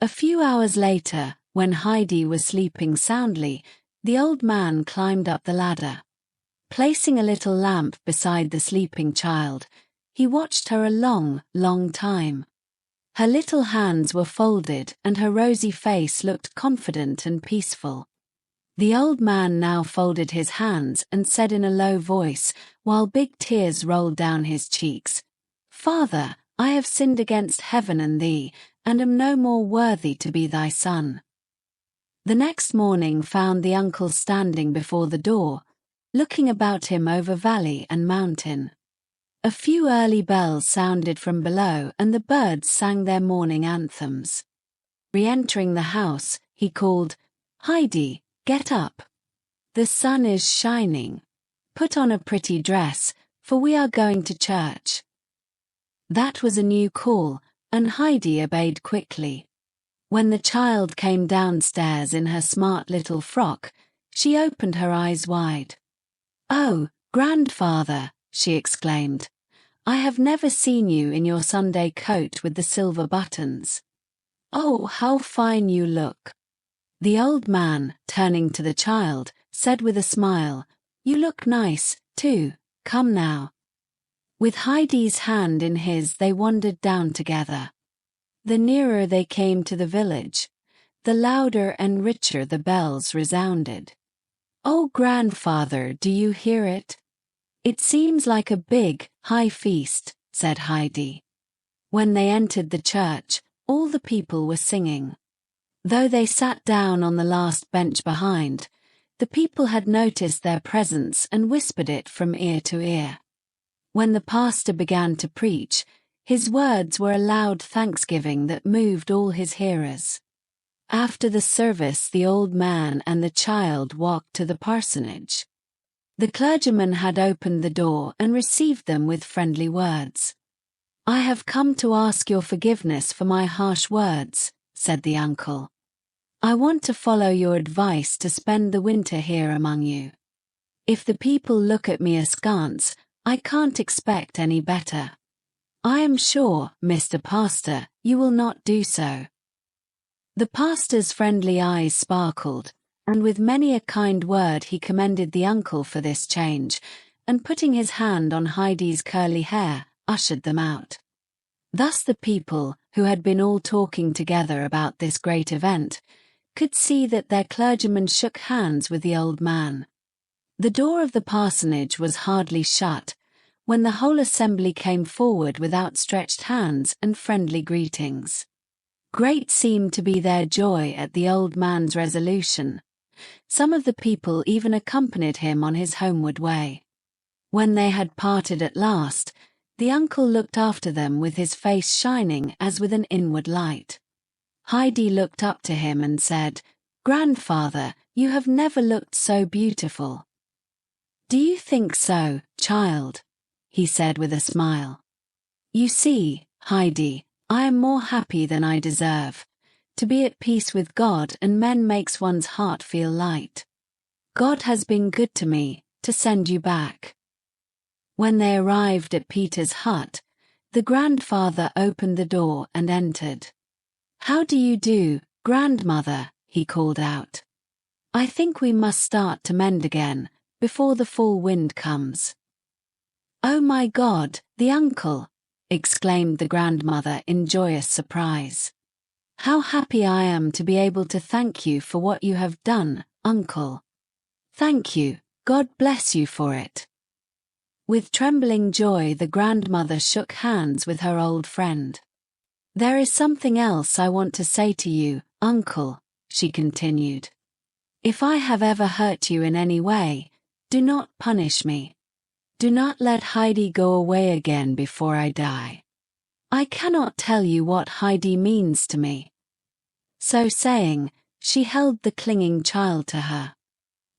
A few hours later, When Heidi was sleeping soundly, the old man climbed up the ladder. Placing a little lamp beside the sleeping child, he watched her a long, long time. Her little hands were folded and her rosy face looked confident and peaceful. The old man now folded his hands and said in a low voice, while big tears rolled down his cheeks, "Father, I have sinned against heaven and thee, and am no more worthy to be thy son." The next morning found the uncle standing before the door, looking about him over valley and mountain. A few early bells sounded from below and the birds sang their morning anthems. Re-entering the house, he called, "Heidi, get up. The sun is shining. Put on a pretty dress, for we are going to church." That was a new call, and Heidi obeyed quickly. When the child came downstairs in her smart little frock, she opened her eyes wide. "Oh, grandfather," she exclaimed, "I have never seen you in your Sunday coat with the silver buttons. Oh, how fine you look." The old man, turning to the child, said with a smile, "You look nice, too, come now." With Heidi's hand in his they wandered down together. The nearer they came to the village, the louder and richer the bells resounded. "Oh, grandfather, do you hear it? It seems like a big, high feast," said Heidi. When they entered the church, all the people were singing. Though they sat down on the last bench behind, the people had noticed their presence and whispered it from ear to ear. When the pastor began to preach, his words were a loud thanksgiving that moved all his hearers. After the service, the old man and the child walked to the parsonage. The clergyman had opened the door and received them with friendly words. "I have come to ask your forgiveness for my harsh words," said the uncle. "I want to follow your advice to spend the winter here among you. If the people look at me askance, I can't expect any better. I am sure, Mr. Pastor, you will not do so." The pastor's friendly eyes sparkled, and with many a kind word he commended the uncle for this change, and putting his hand on Heidi's curly hair, ushered them out. Thus the people, who had been all talking together about this great event, could see that their clergyman shook hands with the old man. The door of the parsonage was hardly shut, when the whole assembly came forward with outstretched hands and friendly greetings. Great seemed to be their joy at the old man's resolution. Some of the people even accompanied him on his homeward way. When they had parted at last, the uncle looked after them with his face shining as with an inward light. Heidi looked up to him and said, "Grandfather, you have never looked so beautiful." "Do you think so, child?" he said with a smile. "You see, Heidi, I am more happy than I deserve. To be at peace with God and men makes one's heart feel light. God has been good to me, to send you back." When they arrived at Peter's hut, the grandfather opened the door and entered. "How do you do, grandmother?" he called out. "I think we must start to mend again, before the fall wind comes." "Oh my God, the uncle!" exclaimed the grandmother in joyous surprise. "How happy I am to be able to thank you for what you have done, uncle. Thank you, God bless you for it." With trembling joy the grandmother shook hands with her old friend. "There is something else I want to say to you, uncle," she continued. "If I have ever hurt you in any way, do not punish me. Do not let Heidi go away again before I die. I cannot tell you what Heidi means to me." So saying, she held the clinging child to her.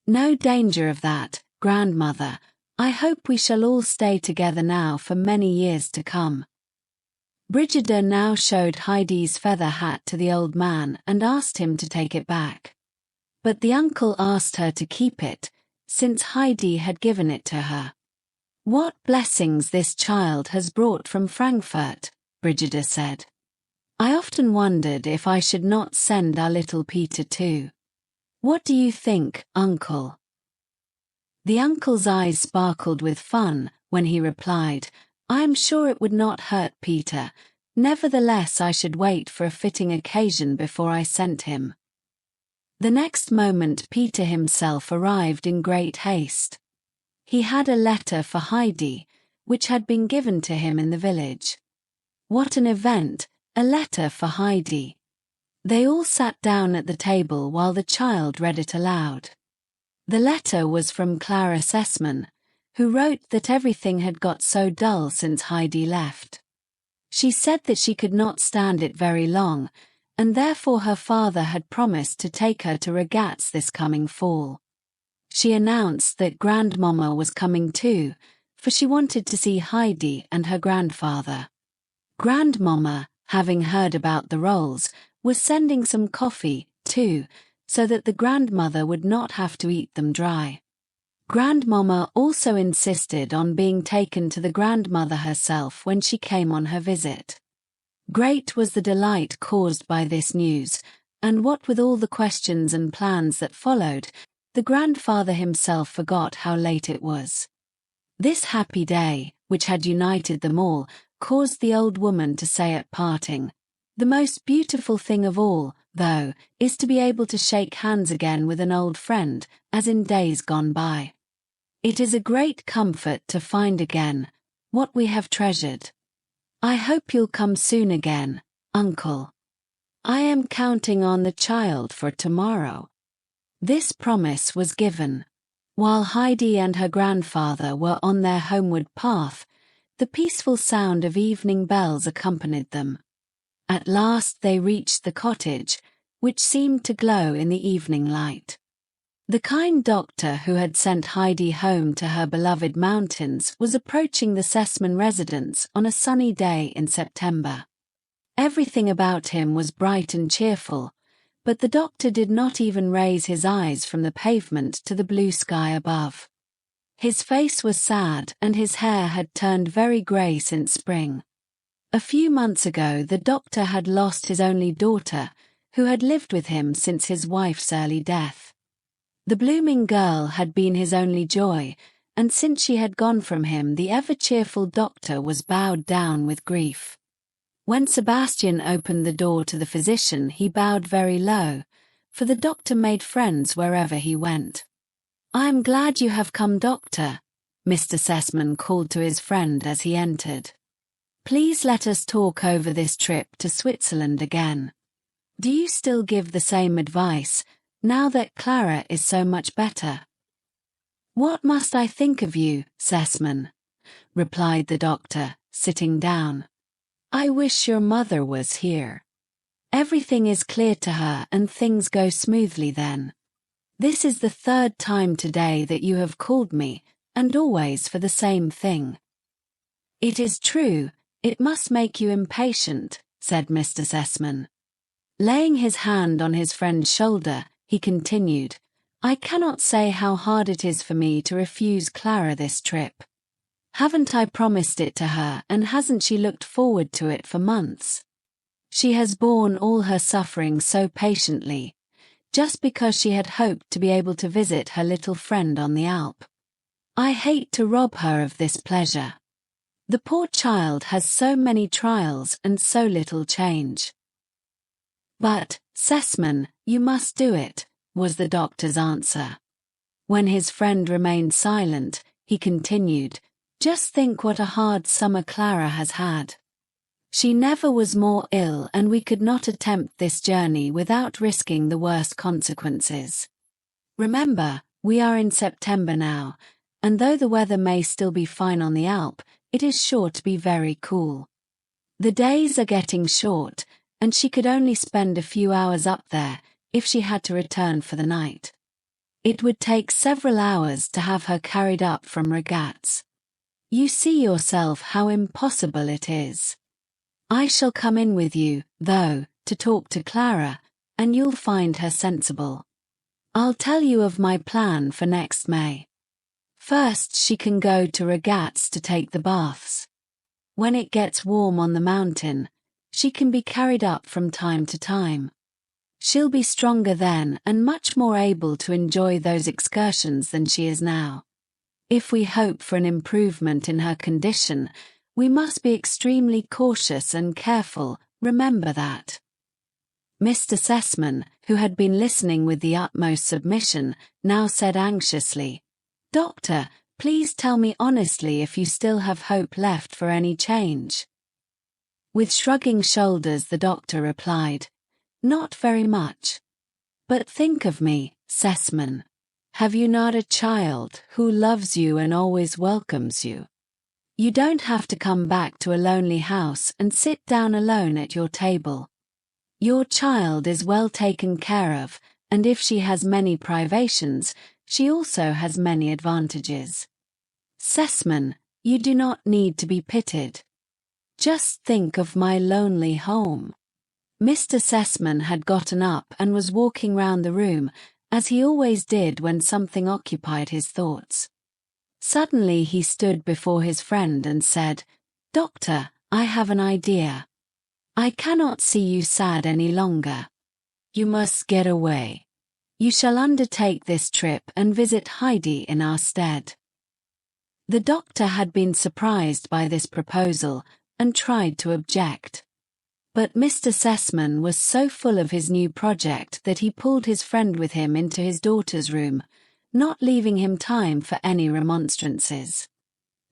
"No danger of that, grandmother. I hope we shall all stay together now for many years to come." Brigida now showed Heidi's feather hat to the old man and asked him to take it back. But the uncle asked her to keep it, since Heidi had given it to her. "What blessings this child has brought from Frankfurt," Brigida said. I often wondered if I should not send our little Peter too. What do you think, Uncle?" The uncle's eyes sparkled with fun when he replied, "I am sure it would not hurt Peter. Nevertheless, I should wait for a fitting occasion before I sent him." The next moment Peter himself arrived in great haste. He had a letter for Heidi, which had been given to him in the village. What an event, a letter for Heidi. They all sat down at the table while the child read it aloud. The letter was from Clara Sessman, who wrote that everything had got so dull since Heidi left. She said that she could not stand it very long, and therefore her father had promised to take her to regattes this coming fall. She announced that Grandmama was coming too, for she wanted to see Heidi and her grandfather. Grandmama, having heard about the rolls, was sending some coffee, too, so that the grandmother would not have to eat them dry. Grandmama also insisted on being taken to the grandmother herself when she came on her visit. Great was the delight caused by this news, and what with all the questions and plans that followed, the grandfather himself forgot how late it was. This happy day, which had united them all, caused the old woman to say at parting, "The most beautiful thing of all, though, is to be able to shake hands again with an old friend, as in days gone by. It is a great comfort to find again what we have treasured. I hope you'll come soon again, Uncle. I am counting on the child for tomorrow." This promise was given. While Heidi and her grandfather were on their homeward path, the peaceful sound of evening bells accompanied them. At last they reached the cottage, which seemed to glow in the evening light. The kind doctor who had sent Heidi home to her beloved mountains was approaching the Sessman residence on a sunny day in September. Everything about him was bright and cheerful, but the doctor did not even raise his eyes from the pavement to the blue sky above. His face was sad and his hair had turned very grey since spring. A few months ago the doctor had lost his only daughter, who had lived with him since his wife's early death. The blooming girl had been his only joy, and since she had gone from him the ever-cheerful doctor was bowed down with grief. When Sebastian opened the door to the physician he bowed very low, for the doctor made friends wherever he went. "I am glad you have come, doctor," Mr. Sessman called to his friend as he entered. "Please let us talk over this trip to Switzerland again. Do you still give the same advice, now that Clara is so much better?" "What must I think of you, Sessman?" replied the doctor, sitting down. "I wish your mother was here. Everything is clear to her and things go smoothly then. This is the third time today that you have called me, and always for the same thing." "It is true, it must make you impatient," said Mr. Sessman. Laying his hand on his friend's shoulder, he continued, "I cannot say how hard it is for me to refuse Clara this trip. Haven't I promised it to her, and hasn't she looked forward to it for months? She has borne all her suffering so patiently, just because she had hoped to be able to visit her little friend on the Alp. I hate to rob her of this pleasure. The poor child has so many trials and so little change." "But, Sessman, you must do it," was the doctor's answer. When his friend remained silent, he continued, "Just think what a hard summer Clara has had. She never was more ill, and we could not attempt this journey without risking the worst consequences. Remember, we are in September now, and though the weather may still be fine on the Alp, it is sure to be very cool. The days are getting short, and she could only spend a few hours up there if she had to return for the night. It would take several hours to have her carried up from regattes. You see yourself how impossible it is. I shall come in with you, though, to talk to Clara, and you'll find her sensible. I'll tell you of my plan for next May. First, she can go to regattes to take the baths. When it gets warm on the mountain, She can be carried up from time to time. She'll be stronger then and much more able to enjoy those excursions than she is now. If we hope for an improvement in her condition, we must be extremely cautious and careful, remember that." Mr. Sessman, who had been listening with the utmost submission, now said anxiously, "Doctor, please tell me honestly if you still have hope left for any change." With shrugging shoulders the doctor replied, "Not very much. But think of me, Sessman. Have you not a child who loves you and always welcomes you? You don't have to come back to a lonely house and sit down alone at your table. Your child is well taken care of, and if she has many privations, she also has many advantages. Sessman, you do not need to be pitied. Just think of my lonely home." Mr. Sessman had gotten up and was walking round the room, as he always did when something occupied his thoughts. Suddenly he stood before his friend and said, "Doctor, I have an idea. I cannot see you sad any longer. You must get away. You shall undertake this trip and visit Heidi in our stead." The doctor had been surprised by this proposal and tried to object. But Mr. Sessman was so full of his new project that he pulled his friend with him into his daughter's room, not leaving him time for any remonstrances.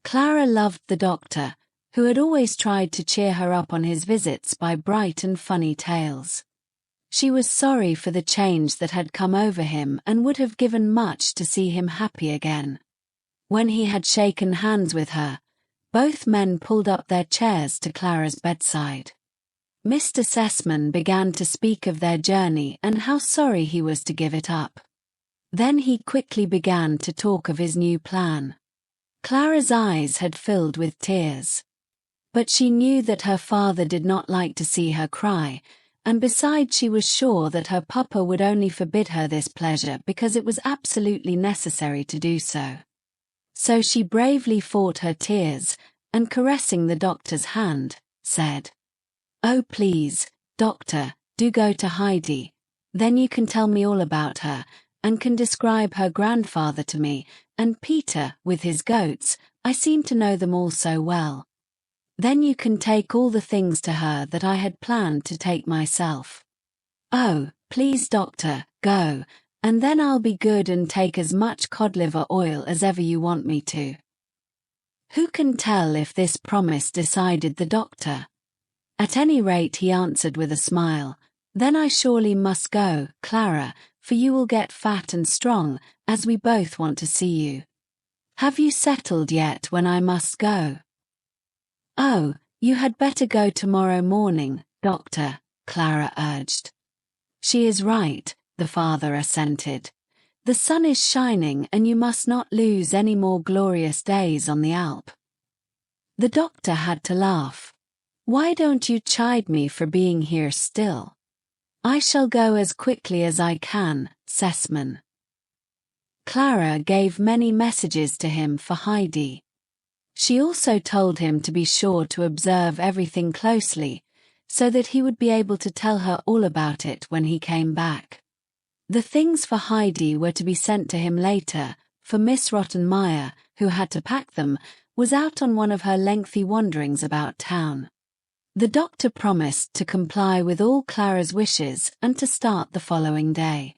Clara loved the doctor, who had always tried to cheer her up on his visits by bright and funny tales. She was sorry for the change that had come over him and would have given much to see him happy again. When he had shaken hands with her, both men pulled up their chairs to Clara's bedside. Mr. Sessman began to speak of their journey and how sorry he was to give it up. Then he quickly began to talk of his new plan. Clara's eyes had filled with tears. But she knew that her father did not like to see her cry, and besides she was sure that her papa would only forbid her this pleasure because it was absolutely necessary to do so. So she bravely fought her tears, and caressing the doctor's hand, said, "Oh please, doctor, do go to Heidi. Then you can tell me all about her, and can describe her grandfather to me, and Peter with his goats. I seem to know them all so well. Then you can take all the things to her that I had planned to take myself. Oh, please doctor, go, and then I'll be good and take as much cod liver oil as ever you want me to." Who can tell if this promise decided the doctor? At any rate he answered with a smile, "Then I surely must go, Clara, for you will get fat and strong, as we both want to see you. Have you settled yet when I must go?" "Oh, you had better go tomorrow morning, doctor," Clara urged. "She is right," the father assented. "The sun is shining and you must not lose any more glorious days on the Alp." The doctor had to laugh. "Why don't you chide me for being here still? I shall go as quickly as I can, Sessman." Clara gave many messages to him for Heidi. She also told him to be sure to observe everything closely, so that he would be able to tell her all about it when he came back. The things for Heidi were to be sent to him later, for Miss Rottenmeier, who had to pack them, was out on one of her lengthy wanderings about town. The doctor promised to comply with all Clara's wishes and to start the following day.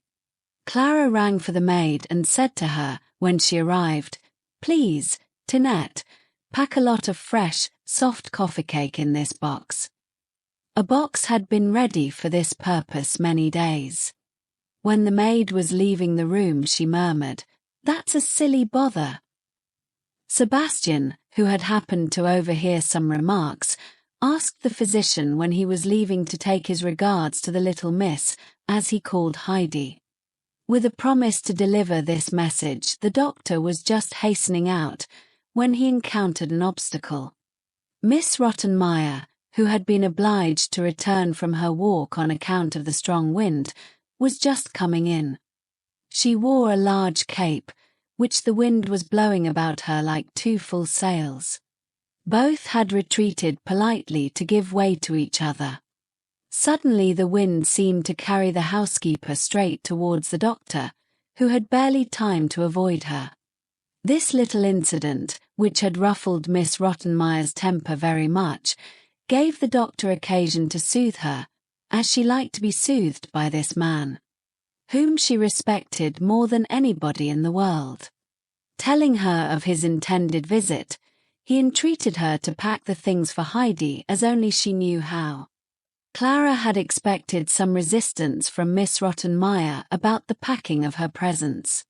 Clara rang for the maid and said to her, when she arrived, "Please, Tinette, pack a lot of fresh, soft coffee cake in this box." A box had been ready for this purpose many days. When the maid was leaving the room she murmured, "That's a silly bother." Sebastian, who had happened to overhear some remarks, asked the physician when he was leaving to take his regards to the little miss, as he called Heidi. With a promise to deliver this message, the doctor was just hastening out, when he encountered an obstacle. Miss Rottenmeier, who had been obliged to return from her walk on account of the strong wind, was just coming in. She wore a large cape, which the wind was blowing about her like two full sails. Both had retreated politely to give way to each other. Suddenly the wind seemed to carry the housekeeper straight towards the doctor, who had barely time to avoid her. This little incident, which had ruffled Miss Rottenmeier's temper very much, gave the doctor occasion to soothe her, as she liked to be soothed by this man, whom she respected more than anybody in the world. Telling her of his intended visit, he entreated her to pack the things for Heidi as only she knew how. Clara had expected some resistance from Miss Rottenmeier about the packing of her presents.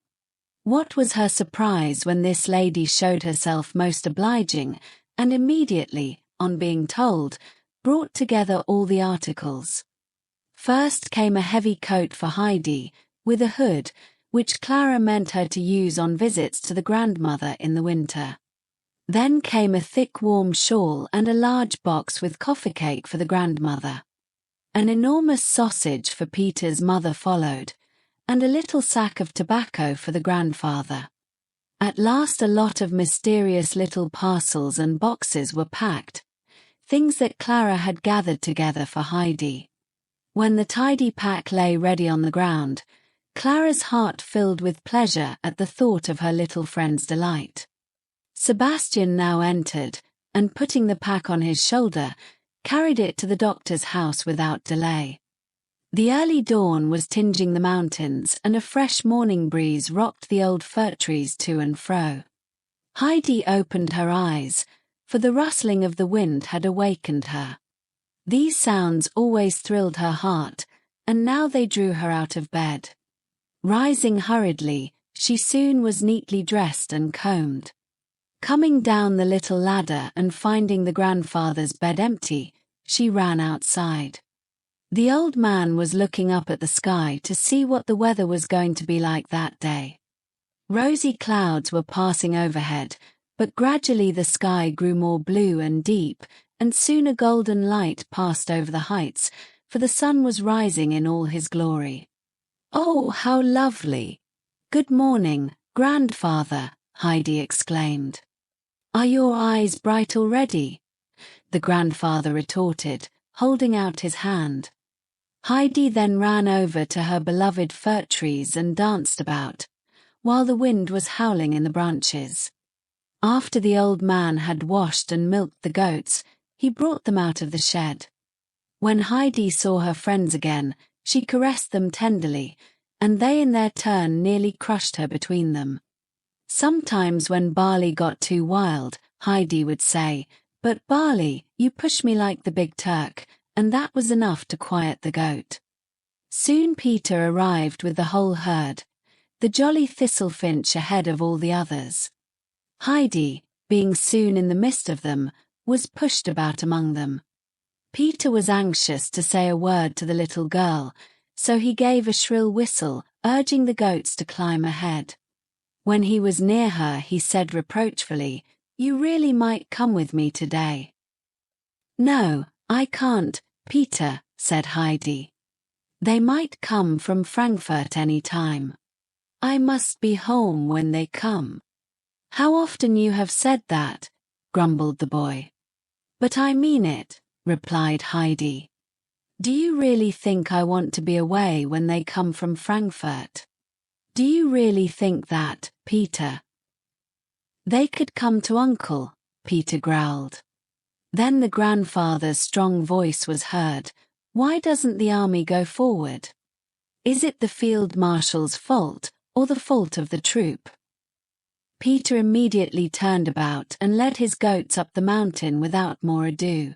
What was her surprise when this lady showed herself most obliging, and immediately, on being told, brought together all the articles. First came a heavy coat for Heidi, with a hood, which Clara meant her to use on visits to the grandmother in the winter. Then came a thick warm shawl and a large box with coffee cake for the grandmother. An enormous sausage for Peter's mother followed, and a little sack of tobacco for the grandfather. At last a lot of mysterious little parcels and boxes were packed, things that Clara had gathered together for Heidi. When the tidy pack lay ready on the ground, Clara's heart filled with pleasure at the thought of her little friend's delight. Sebastian now entered, and putting the pack on his shoulder, carried it to the doctor's house without delay. The early dawn was tinging the mountains, and a fresh morning breeze rocked the old fir trees to and fro. Heidi opened her eyes, for the rustling of the wind had awakened her. These sounds always thrilled her heart, and now they drew her out of bed. Rising hurriedly, she soon was neatly dressed and combed. Coming down the little ladder and finding the grandfather's bed empty, she ran outside. The old man was looking up at the sky to see what the weather was going to be like that day. Rosy clouds were passing overhead, but gradually the sky grew more blue and deep, and soon a golden light passed over the heights, for the sun was rising in all his glory. "Oh, how lovely! Good morning, grandfather," Heidi exclaimed. "Are your eyes bright already?" the grandfather retorted, holding out his hand. Heidi then ran over to her beloved fir trees and danced about, while the wind was howling in the branches. After the old man had washed and milked the goats, he brought them out of the shed. When Heidi saw her friends again, she caressed them tenderly, and they in their turn nearly crushed her between them. Sometimes when Barley got too wild, Heidi would say, "But Barley, you push me like the big Turk," and that was enough to quiet the goat. Soon Peter arrived with the whole herd, the jolly thistle-finch ahead of all the others. Heidi, being soon in the midst of them, was pushed about among them. Peter was anxious to say a word to the little girl, so he gave a shrill whistle, urging the goats to climb ahead. When he was near her, he said reproachfully, "You really might come with me today." "No, I can't, Peter," said Heidi. "They might come from Frankfurt any time. I must be home when they come." "How often you have said that," grumbled the boy. "But I mean it," replied Heidi. "Do you really think I want to be away when they come from Frankfurt? Do you really think that, Peter?" "They could come to Uncle," Peter growled. Then the grandfather's strong voice was heard. "Why doesn't the army go forward? Is it the field marshal's fault, or the fault of the troop?" Peter immediately turned about and led his goats up the mountain without more ado.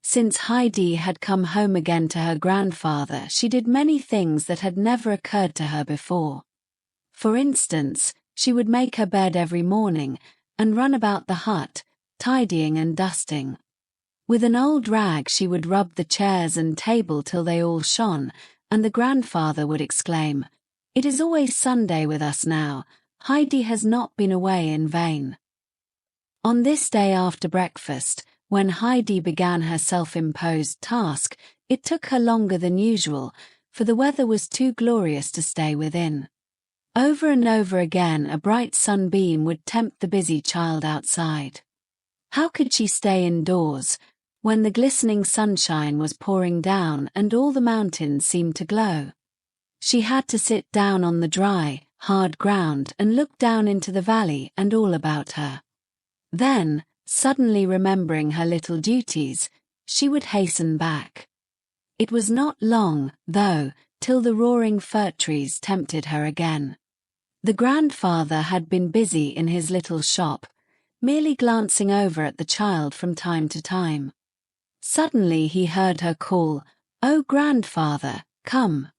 Since Heidi had come home again to her grandfather, she did many things that had never occurred to her before. For instance, she would make her bed every morning and run about the hut, tidying and dusting. With an old rag she would rub the chairs and table till they all shone, and the grandfather would exclaim, "It is always Sunday with us now. Heidi has not been away in vain." On this day after breakfast, when Heidi began her self-imposed task, it took her longer than usual, for the weather was too glorious to stay within. Over and over again a bright sunbeam would tempt the busy child outside. How could she stay indoors when the glistening sunshine was pouring down and all the mountains seemed to glow? She had to sit down on the dry, hard ground and look down into the valley and all about her. Then, suddenly remembering her little duties, she would hasten back. It was not long, though, till the roaring fir trees tempted her again. The grandfather had been busy in his little shop, merely glancing over at the child from time to time. Suddenly he heard her call, "Oh, grandfather, come."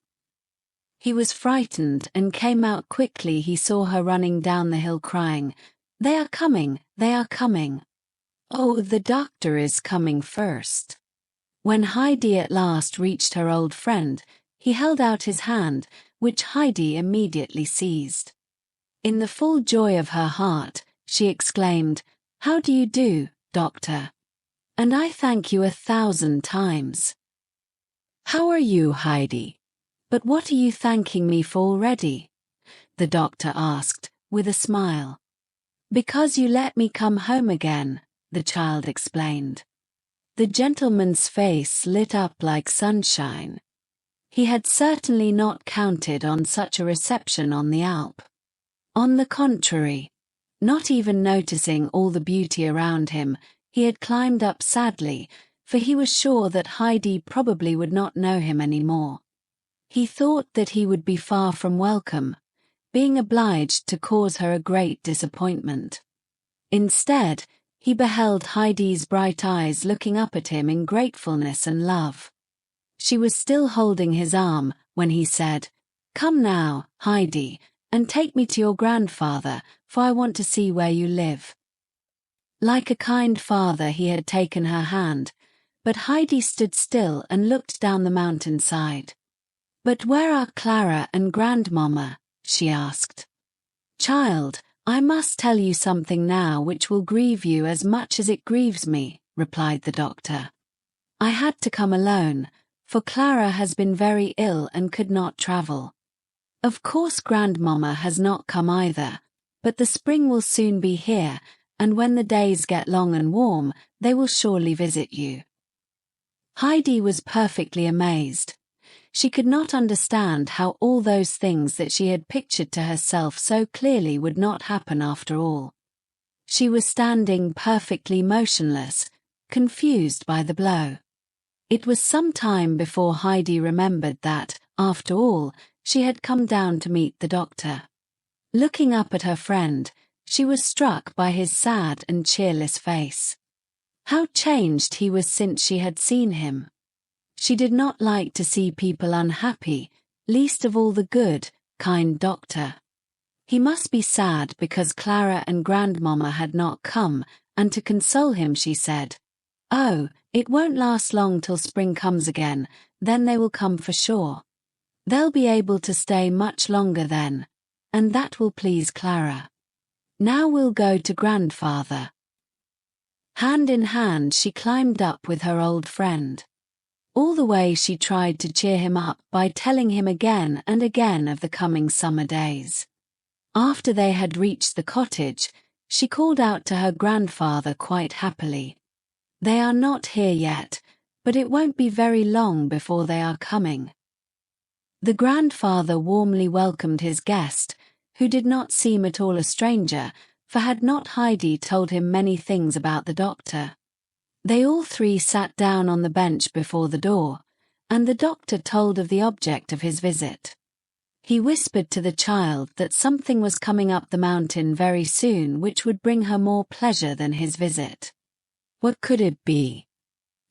He was frightened and came out quickly. He saw her running down the hill crying, "They are coming, they are coming. Oh, the doctor is coming first." When Heidi at last reached her old friend, he held out his hand, which Heidi immediately seized. In the full joy of her heart, she exclaimed, "How do you do, doctor? And I thank you 1,000 times." "How are you, Heidi? But what are you thanking me for already?" the doctor asked, with a smile. "Because you let me come home again," the child explained. The gentleman's face lit up like sunshine. He had certainly not counted on such a reception on the Alp. On the contrary, not even noticing all the beauty around him, he had climbed up sadly, for he was sure that Heidi probably would not know him any more. He thought that he would be far from welcome, being obliged to cause her a great disappointment. Instead, he beheld Heidi's bright eyes looking up at him in gratefulness and love. She was still holding his arm when he said, "Come now, Heidi, and take me to your grandfather, for I want to see where you live." Like a kind father, he had taken her hand, but Heidi stood still and looked down the mountainside. "But where are Clara and grandmama?" she asked. "Child, I must tell you something now which will grieve you as much as it grieves me," replied the doctor. "I had to come alone, for Clara has been very ill and could not travel. Of course grandmama has not come either, but the spring will soon be here, and when the days get long and warm, they will surely visit you." Heidi was perfectly amazed. She could not understand how all those things that she had pictured to herself so clearly would not happen after all. She was standing perfectly motionless, confused by the blow. It was some time before Heidi remembered that, after all, she had come down to meet the doctor. Looking up at her friend, she was struck by his sad and cheerless face. How changed he was since she had seen him. She did not like to see people unhappy, least of all the good, kind doctor. He must be sad because Clara and grandmama had not come, and to console him she said, "Oh, it won't last long till spring comes again, then they will come for sure. They'll be able to stay much longer then, and that will please Clara. Now we'll go to grandfather." Hand in hand she climbed up with her old friend. All the way she tried to cheer him up by telling him again and again of the coming summer days. After they had reached the cottage, she called out to her grandfather quite happily, "They are not here yet, but it won't be very long before they are coming." The grandfather warmly welcomed his guest, who did not seem at all a stranger, for had not Heidi told him many things about the doctor? They all three sat down on the bench before the door, and the doctor told of the object of his visit. He whispered to the child that something was coming up the mountain very soon which would bring her more pleasure than his visit. What could it be?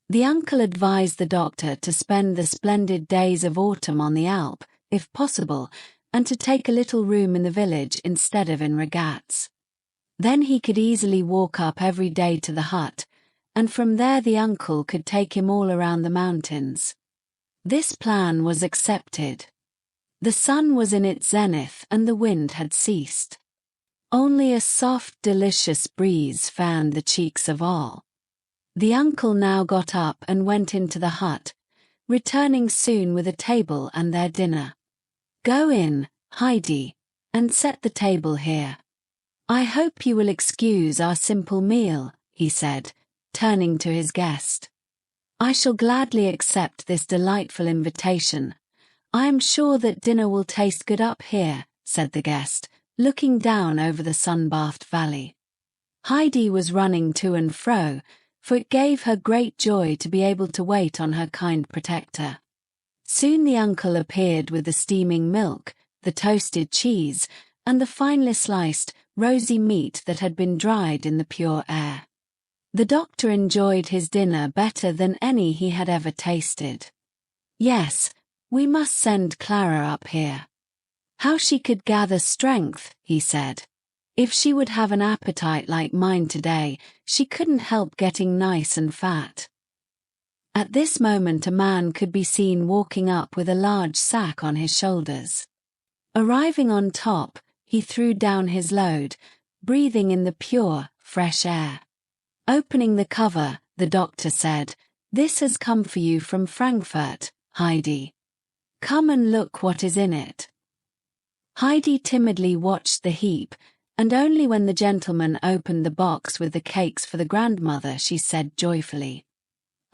The uncle advised the doctor to spend the splendid days of autumn on the Alp, if possible, and to take a little room in the village instead of in Ragaz. Then he could easily walk up every day to the hut, and from there the uncle could take him all around the mountains. This plan was accepted. The sun was in its zenith and the wind had ceased. Only a soft, delicious breeze fanned the cheeks of all. The uncle now got up and went into the hut, returning soon with a table and their dinner. "Go in, Heidi, and set the table here. I hope you will excuse our simple meal," he said, turning to his guest. "I shall gladly accept this delightful invitation. I am sure that dinner will taste good up here," said the guest, looking down over the sun-bathed valley. Heidi was running to and fro, for it gave her great joy to be able to wait on her kind protector. Soon the uncle appeared with the steaming milk, the toasted cheese, and the finely sliced, rosy meat that had been dried in the pure air. The doctor enjoyed his dinner better than any he had ever tasted. "Yes, we must send Clara up here. How she could gather strength," he said. "If she would have an appetite like mine today, she couldn't help getting nice and fat." At this moment a man could be seen walking up with a large sack on his shoulders. Arriving on top, he threw down his load, breathing in the pure, fresh air. Opening the cover, the doctor said, "This has come for you from Frankfurt, Heidi. Come and look what is in it." Heidi timidly watched the heap, and only when the gentleman opened the box with the cakes for the grandmother she said joyfully,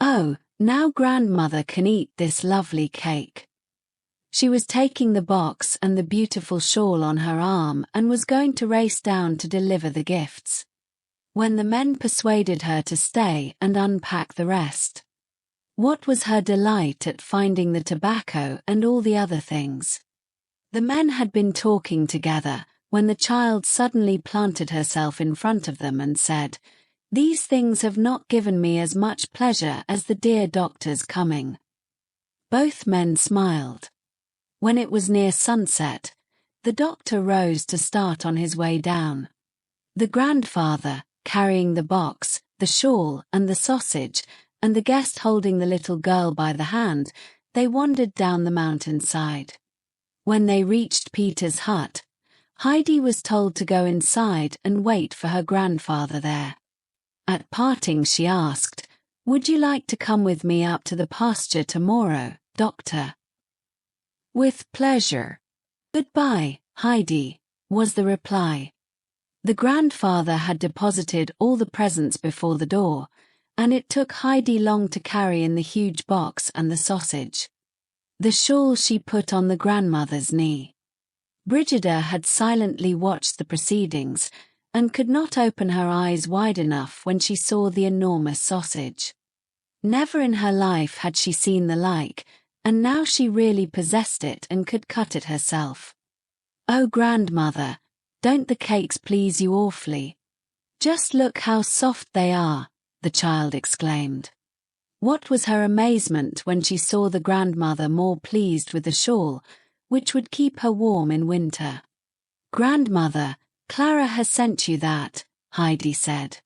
"Oh, now grandmother can eat this lovely cake." She was taking the box and the beautiful shawl on her arm and was going to race down to deliver the gifts, when the men persuaded her to stay and unpack the rest. What was her delight at finding the tobacco and all the other things. The men had been talking together, when the child suddenly planted herself in front of them and said, "These things have not given me as much pleasure as the dear doctor's coming." Both men smiled. When it was near sunset, the doctor rose to start on his way down. The grandfather, carrying the box, the shawl, and the sausage, and the guest holding the little girl by the hand, they wandered down the mountainside. When they reached Peter's hut, Heidi was told to go inside and wait for her grandfather there. At parting she asked, "Would you like to come with me up to the pasture tomorrow, doctor?" "With pleasure. Goodbye, Heidi," was the reply. The grandfather had deposited all the presents before the door, and it took Heidi long to carry in the huge box and the sausage. The shawl she put on the grandmother's knee. Brigida had silently watched the proceedings, and could not open her eyes wide enough when she saw the enormous sausage. Never in her life had she seen the like, and now she really possessed it and could cut it herself. "Oh, grandmother, don't the cakes please you awfully? Just look how soft they are," the child exclaimed. What was her amazement when she saw the grandmother more pleased with the shawl, which would keep her warm in winter. "Grandmother, Clara has sent you that," Heidi said.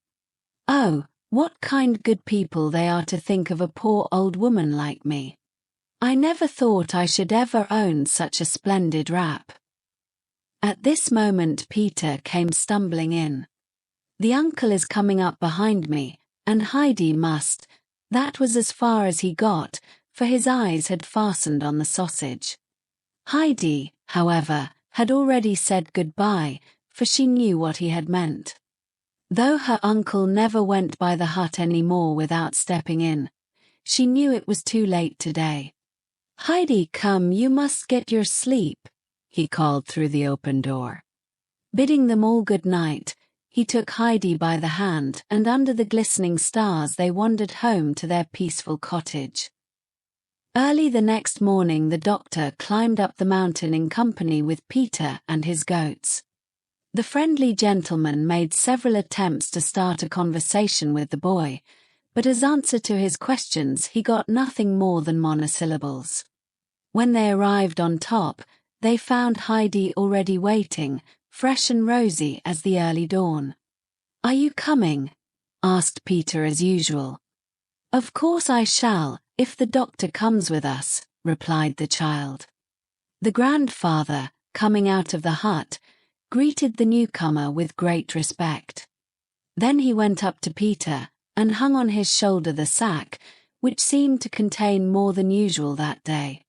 "Oh, what kind good people they are to think of a poor old woman like me. I never thought I should ever own such a splendid wrap." At this moment Peter came stumbling in. "The uncle is coming up behind me, and Heidi must—" That was as far as he got, for his eyes had fastened on the sausage. Heidi, however, had already said goodbye, for she knew what he had meant. Though her uncle never went by the hut any more without stepping in, she knew it was too late today. "Heidi, come, you must get your sleep," he called through the open door. Bidding them all good night, he took Heidi by the hand, and under the glistening stars they wandered home to their peaceful cottage. Early the next morning the doctor climbed up the mountain in company with Peter and his goats. The friendly gentleman made several attempts to start a conversation with the boy, but as answer to his questions he got nothing more than monosyllables. When they arrived on top, they found Heidi already waiting, fresh and rosy as the early dawn. "Are you coming?" asked Peter as usual. "Of course I shall, if the doctor comes with us," replied the child. The grandfather, coming out of the hut, greeted the newcomer with great respect. Then he went up to Peter, and hung on his shoulder the sack, which seemed to contain more than usual that day.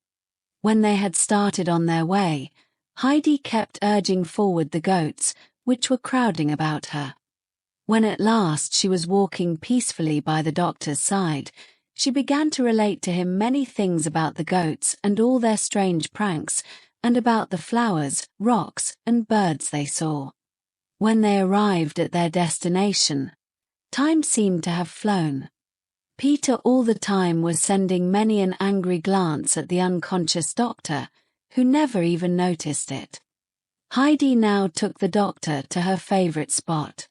When they had started on their way, Heidi kept urging forward the goats, which were crowding about her. When at last she was walking peacefully by the doctor's side, she began to relate to him many things about the goats and all their strange pranks, and about the flowers, rocks, and birds they saw. When they arrived at their destination, time seemed to have flown. Peter all the time was sending many an angry glance at the unconscious doctor, who never even noticed it. Heidi now took the doctor to her favorite spot.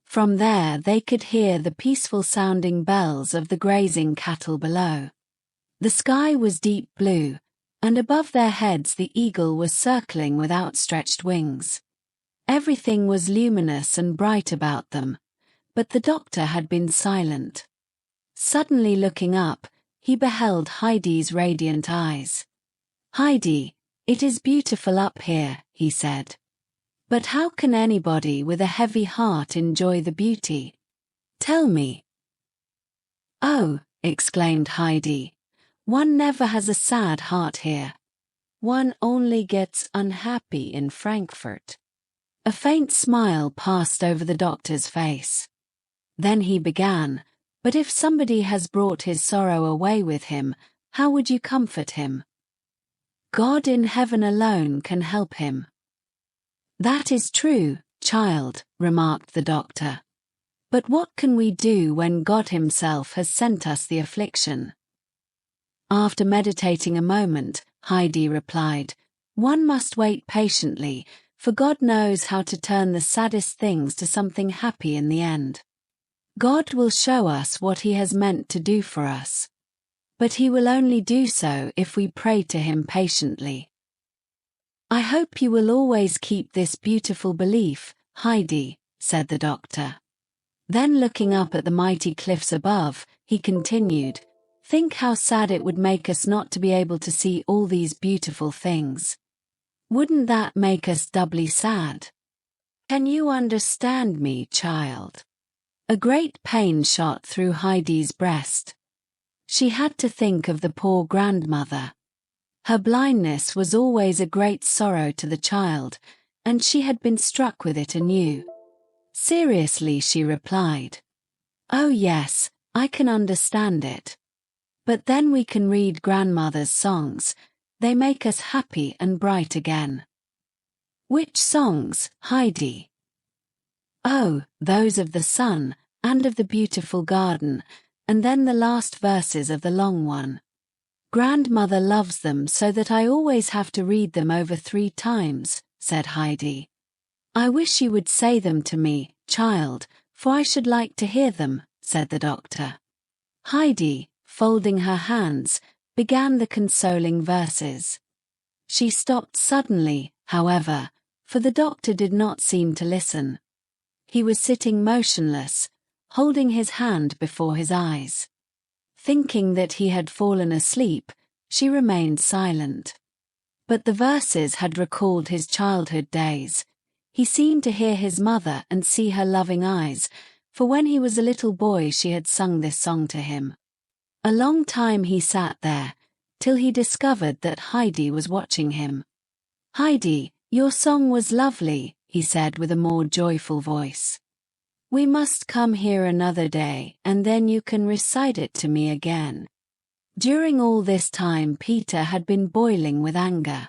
From there they could hear the peaceful-sounding bells of the grazing cattle below. The sky was deep blue, and above their heads the eagle was circling with outstretched wings. Everything was luminous and bright about them, but the doctor had been silent. Suddenly looking up, he beheld Heidi's radiant eyes. "Heidi, it is beautiful up here," he said. "But how can anybody with a heavy heart enjoy the beauty? Tell me." "Oh," exclaimed Heidi, "one never has a sad heart here. One only gets unhappy in Frankfurt." A faint smile passed over the doctor's face. Then he began, "But if somebody has brought his sorrow away with him, how would you comfort him? God in heaven alone can help him." "That is true, child," remarked the doctor. "But what can we do when God himself has sent us the affliction?" After meditating a moment, Heidi replied, "One must wait patiently, for God knows how to turn the saddest things to something happy in the end. God will show us what he has meant to do for us. But he will only do so if we pray to him patiently. I hope you will always keep this beautiful belief, Heidi," said the doctor. Then looking up at the mighty cliffs above, he continued, "Think how sad it would make us not to be able to see all these beautiful things. Wouldn't that make us doubly sad? Can you understand me, child?" A great pain shot through Heidi's breast. She had to think of the poor grandmother. Her blindness was always a great sorrow to the child, and she had been struck with it anew. Seriously, she replied, "Oh yes, I can understand it. But then we can read grandmother's songs. They make us happy and bright again." "Which songs, Heidi?" "Oh, those of the sun, and of the beautiful garden, and then the last verses of the long one. Grandmother loves them so that I always have to read them over 3 times, said Heidi. "I wish you would say them to me, child, for I should like to hear them," said the doctor. Heidi, folding her hands, began the consoling verses. She stopped suddenly, however, for the doctor did not seem to listen. He was sitting motionless, holding his hand before his eyes. Thinking that he had fallen asleep, she remained silent. But the verses had recalled his childhood days. He seemed to hear his mother and see her loving eyes, for when he was a little boy she had sung this song to him. A long time he sat there, till he discovered that Heidi was watching him. "Heidi, your song was lovely," he said with a more joyful voice. "We must come here another day, and then you can recite it to me again." During all this time Peter had been boiling with anger.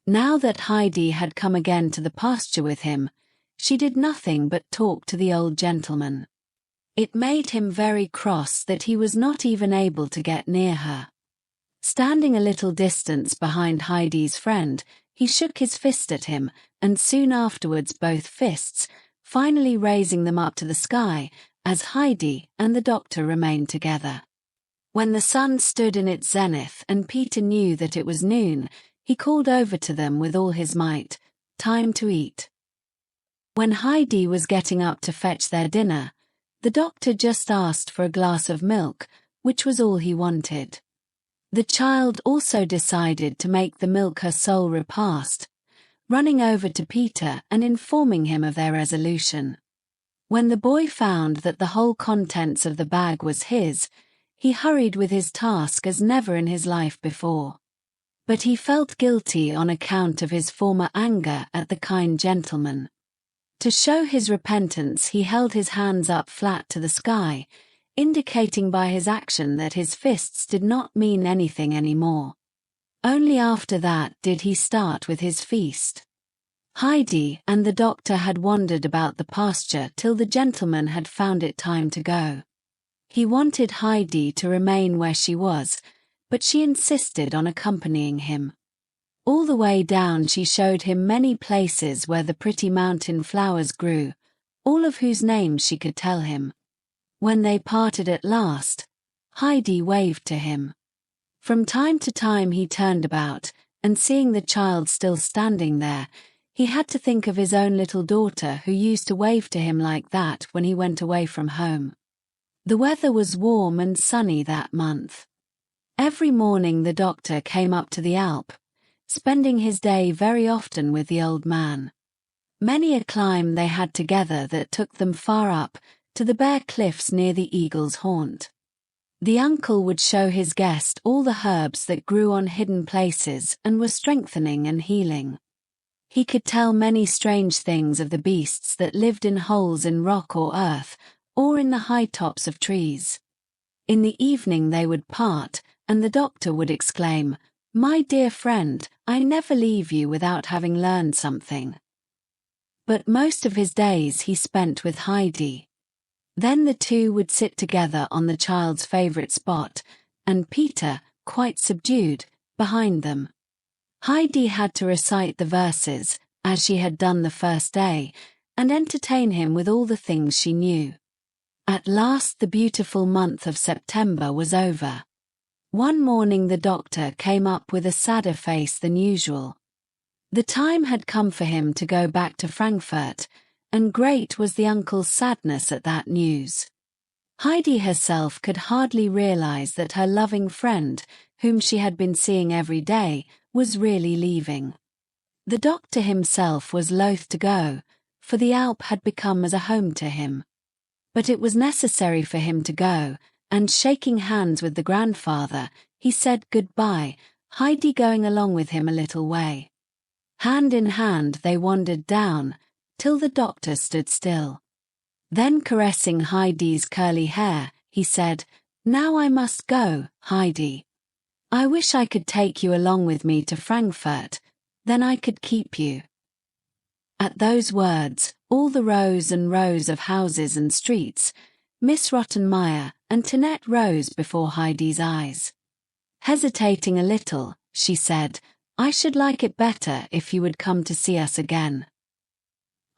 Now that Heidi had come again to the pasture with him, she did nothing but talk to the old gentleman. It made him very cross that he was not even able to get near her. Standing a little distance behind Heidi's friend, he shook his fist at him, and soon afterwards both fists, finally raising them up to the sky, as Heidi and the doctor remained together. When the sun stood in its zenith and Peter knew that it was noon, he called over to them with all his might, "Time to eat." When Heidi was getting up to fetch their dinner, the doctor just asked for a glass of milk, which was all he wanted. The child also decided to make the milk her sole repast, running over to Peter and informing him of their resolution. When the boy found that the whole contents of the bag was his, he hurried with his task as never in his life before. But he felt guilty on account of his former anger at the kind gentleman. To show his repentance, he held his hands up flat to the sky, indicating by his action that his fists did not mean anything anymore. Only after that did he start with his feast. Heidi and the doctor had wandered about the pasture till the gentleman had found it time to go. He wanted Heidi to remain where she was, but she insisted on accompanying him. All the way down she showed him many places where the pretty mountain flowers grew, all of whose names she could tell him. When they parted at last, Heidi waved to him. From time to time he turned about, and seeing the child still standing there, he had to think of his own little daughter who used to wave to him like that when he went away from home. The weather was warm and sunny that month. Every morning the doctor came up to the Alp, spending his day very often with the old man. Many a climb they had together that took them far up to the bare cliffs near the eagle's haunt. The uncle would show his guest all the herbs that grew on hidden places and were strengthening and healing. He could tell many strange things of the beasts that lived in holes in rock or earth, or in the high tops of trees. In the evening they would part, and the doctor would exclaim, "My dear friend, I never leave you without having learned something." But most of his days he spent with Heidi. Then the two would sit together on the child's favorite spot, and Peter, quite subdued, behind them. Heidi had to recite the verses, as she had done the first day, and entertain him with all the things she knew. At last the beautiful month of September was over. One morning the doctor came up with a sadder face than usual. The time had come for him to go back to Frankfurt, and great was the uncle's sadness at that news. Heidi herself could hardly realize that her loving friend, whom she had been seeing every day, was really leaving. The doctor himself was loath to go, for the Alp had become as a home to him. But it was necessary for him to go, and shaking hands with the grandfather, he said goodbye, Heidi going along with him a little way. Hand in hand they wandered down, till the doctor stood still. Then caressing Heidi's curly hair, he said, "Now I must go, Heidi. I wish I could take you along with me to Frankfurt, then I could keep you." At those words, all the rows and rows of houses and streets, Miss Rottenmeier and Tinette rose before Heidi's eyes. Hesitating a little, she said, "I should like it better if you would come to see us again."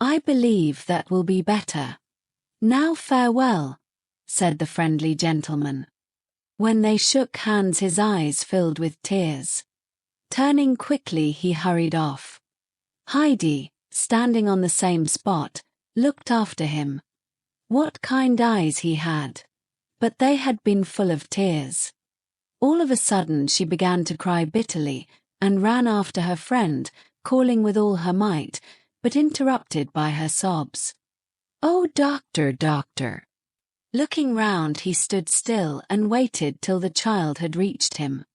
"I believe that will be better. Now farewell," said the friendly gentleman. When they shook hands his eyes filled with tears. Turning quickly he hurried off. Heidi, standing on the same spot, looked after him. What kind eyes he had! But they had been full of tears. All of a sudden she began to cry bitterly, and ran after her friend, calling with all her might, but interrupted by her sobs. "Oh, doctor, doctor!" Looking round he stood still and waited till the child had reached him.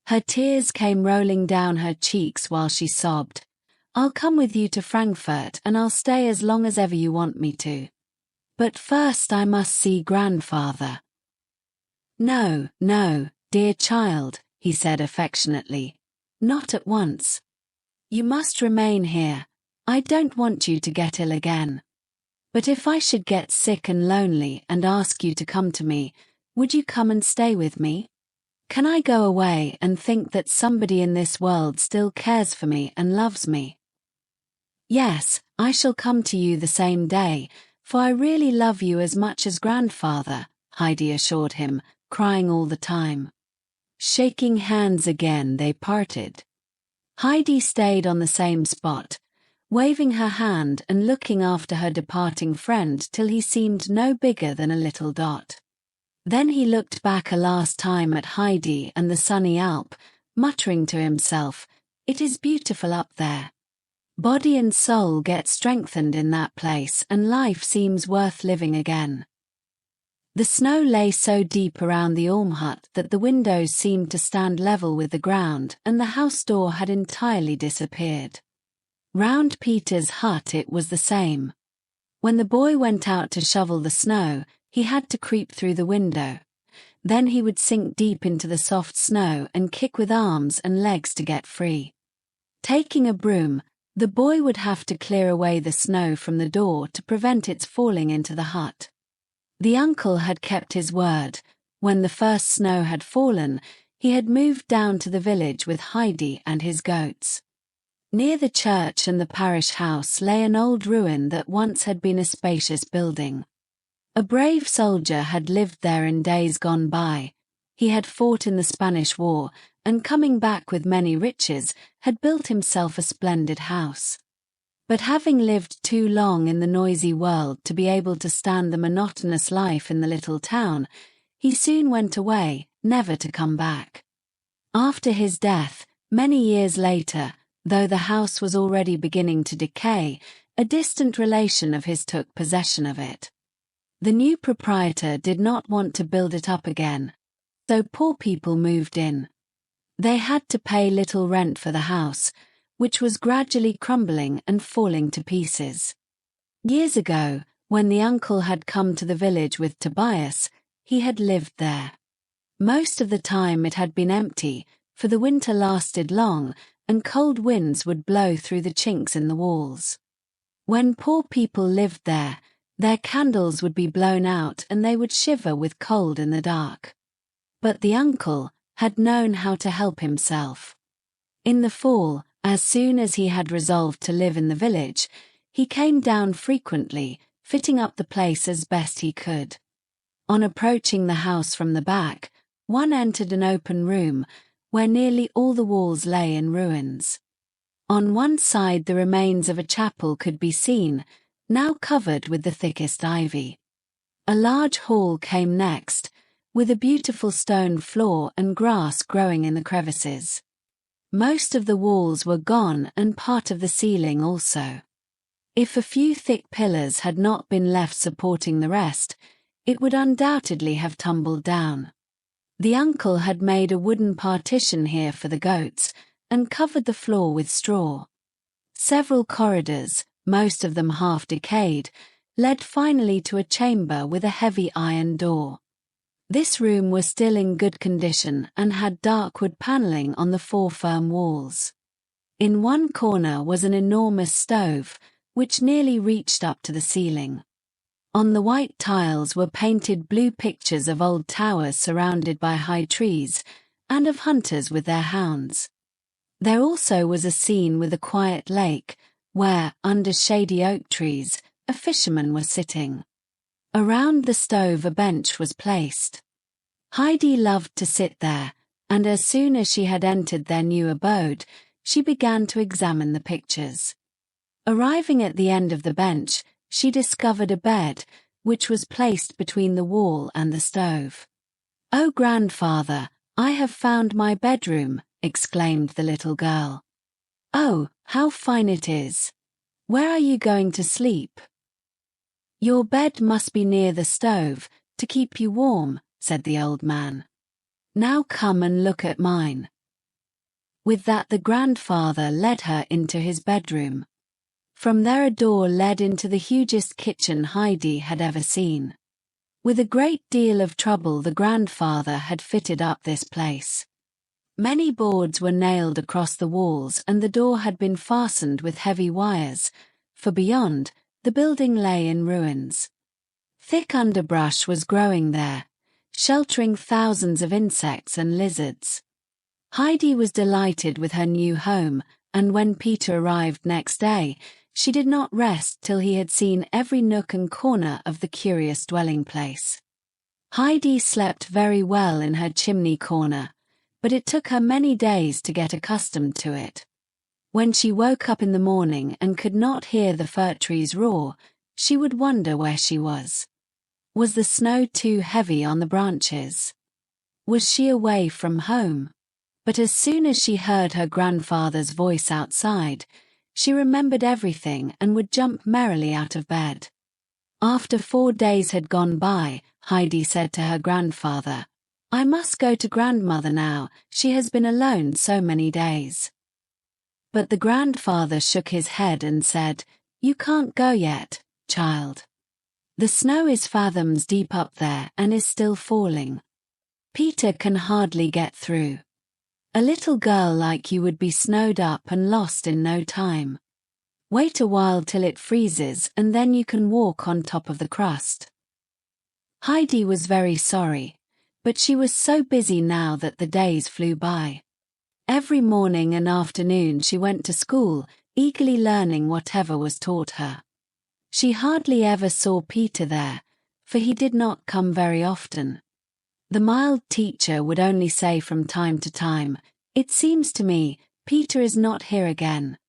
Her tears came rolling down her cheeks while she sobbed, "I'll come with you to Frankfurt and I'll stay as long as ever you want me to. But first I must see grandfather." "No, no, dear child," he said affectionately. "Not at once. You must remain here. I don't want you to get ill again. But if I should get sick and lonely and ask you to come to me, would you come and stay with me? Can I go away and think that somebody in this world still cares for me and loves me?" "Yes, I shall come to you the same day, for I really love you as much as grandfather," Heidi assured him, crying all the time. Shaking hands again they parted. Heidi stayed on the same spot, waving her hand and looking after her departing friend till he seemed no bigger than a little dot. Then he looked back a last time at Heidi and the sunny Alp, muttering to himself, "It is beautiful up there. Body and soul get strengthened in that place and life seems worth living again." The snow lay so deep around the Ulm hut that the windows seemed to stand level with the ground and the house door had entirely disappeared. Round Peter's hut it was the same. When the boy went out to shovel the snow, he had to creep through the window. Then he would sink deep into the soft snow and kick with arms and legs to get free. Taking a broom, the boy would have to clear away the snow from the door to prevent its falling into the hut. The uncle had kept his word. When the first snow had fallen, he had moved down to the village with Heidi and his goats. Near the church and the parish house lay an old ruin that once had been a spacious building. A brave soldier had lived there in days gone by. He had fought in the Spanish War, and coming back with many riches, had built himself a splendid house. But having lived too long in the noisy world to be able to stand the monotonous life in the little town, he soon went away, never to come back. After his death, many years later, though the house was already beginning to decay, a distant relation of his took possession of it. The new proprietor did not want to build it up again, so poor people moved in. They had to pay little rent for the house, which was gradually crumbling and falling to pieces. Years ago, when the uncle had come to the village with Tobias, he had lived there. Most of the time it had been empty, for the winter lasted long, and cold winds would blow through the chinks in the walls. When poor people lived there, their candles would be blown out and they would shiver with cold in the dark. But the uncle had known how to help himself. In the fall, as soon as he had resolved to live in the village, he came down frequently, fitting up the place as best he could. On approaching the house from the back, one entered an open room, where nearly all the walls lay in ruins. On one side the remains of a chapel could be seen, now covered with the thickest ivy. A large hall came next, with a beautiful stone floor and grass growing in the crevices. Most of the walls were gone and part of the ceiling also. If a few thick pillars had not been left supporting the rest, it would undoubtedly have tumbled down. The uncle had made a wooden partition here for the goats, and covered the floor with straw. Several corridors, most of them half decayed, led finally to a chamber with a heavy iron door. This room was still in good condition and had dark wood paneling on the four firm walls. In one corner was an enormous stove, which nearly reached up to the ceiling. On the white tiles were painted blue pictures of old towers surrounded by high trees, and of hunters with their hounds. There also was a scene with a quiet lake, where, under shady oak trees, a fisherman was sitting. Around the stove a bench was placed. Heidi loved to sit there, and as soon as she had entered their new abode, she began to examine the pictures. Arriving at the end of the bench, she discovered a bed, which was placed between the wall and the stove. "Oh, grandfather, I have found my bedroom," exclaimed the little girl. "Oh, how fine it is! Where are you going to sleep?" "Your bed must be near the stove, to keep you warm," said the old man. "Now come and look at mine." With that the grandfather led her into his bedroom. From there a door led into the hugest kitchen Heidi had ever seen. With a great deal of trouble the grandfather had fitted up this place. Many boards were nailed across the walls and the door had been fastened with heavy wires, for beyond, the building lay in ruins. Thick underbrush was growing there, sheltering thousands of insects and lizards. Heidi was delighted with her new home, and when Peter arrived next day, she did not rest till he had seen every nook and corner of the curious dwelling place. Heidi slept very well in her chimney corner, but it took her many days to get accustomed to it. When she woke up in the morning and could not hear the fir trees roar, she would wonder where she was. Was the snow too heavy on the branches? Was she away from home? But as soon as she heard her grandfather's voice outside, she remembered everything and would jump merrily out of bed. After 4 days had gone by, Heidi said to her grandfather, "I must go to grandmother now, she has been alone so many days." But the grandfather shook his head and said, "You can't go yet, child. The snow is fathoms deep up there and is still falling. Peter can hardly get through. A little girl like you would be snowed up and lost in no time. Wait a while till it freezes and then you can walk on top of the crust." Heidi was very sorry, but she was so busy now that the days flew by. Every morning and afternoon she went to school, eagerly learning whatever was taught her. She hardly ever saw Peter there, for he did not come very often. The mild teacher would only say from time to time, "It seems to me, Peter is not here again.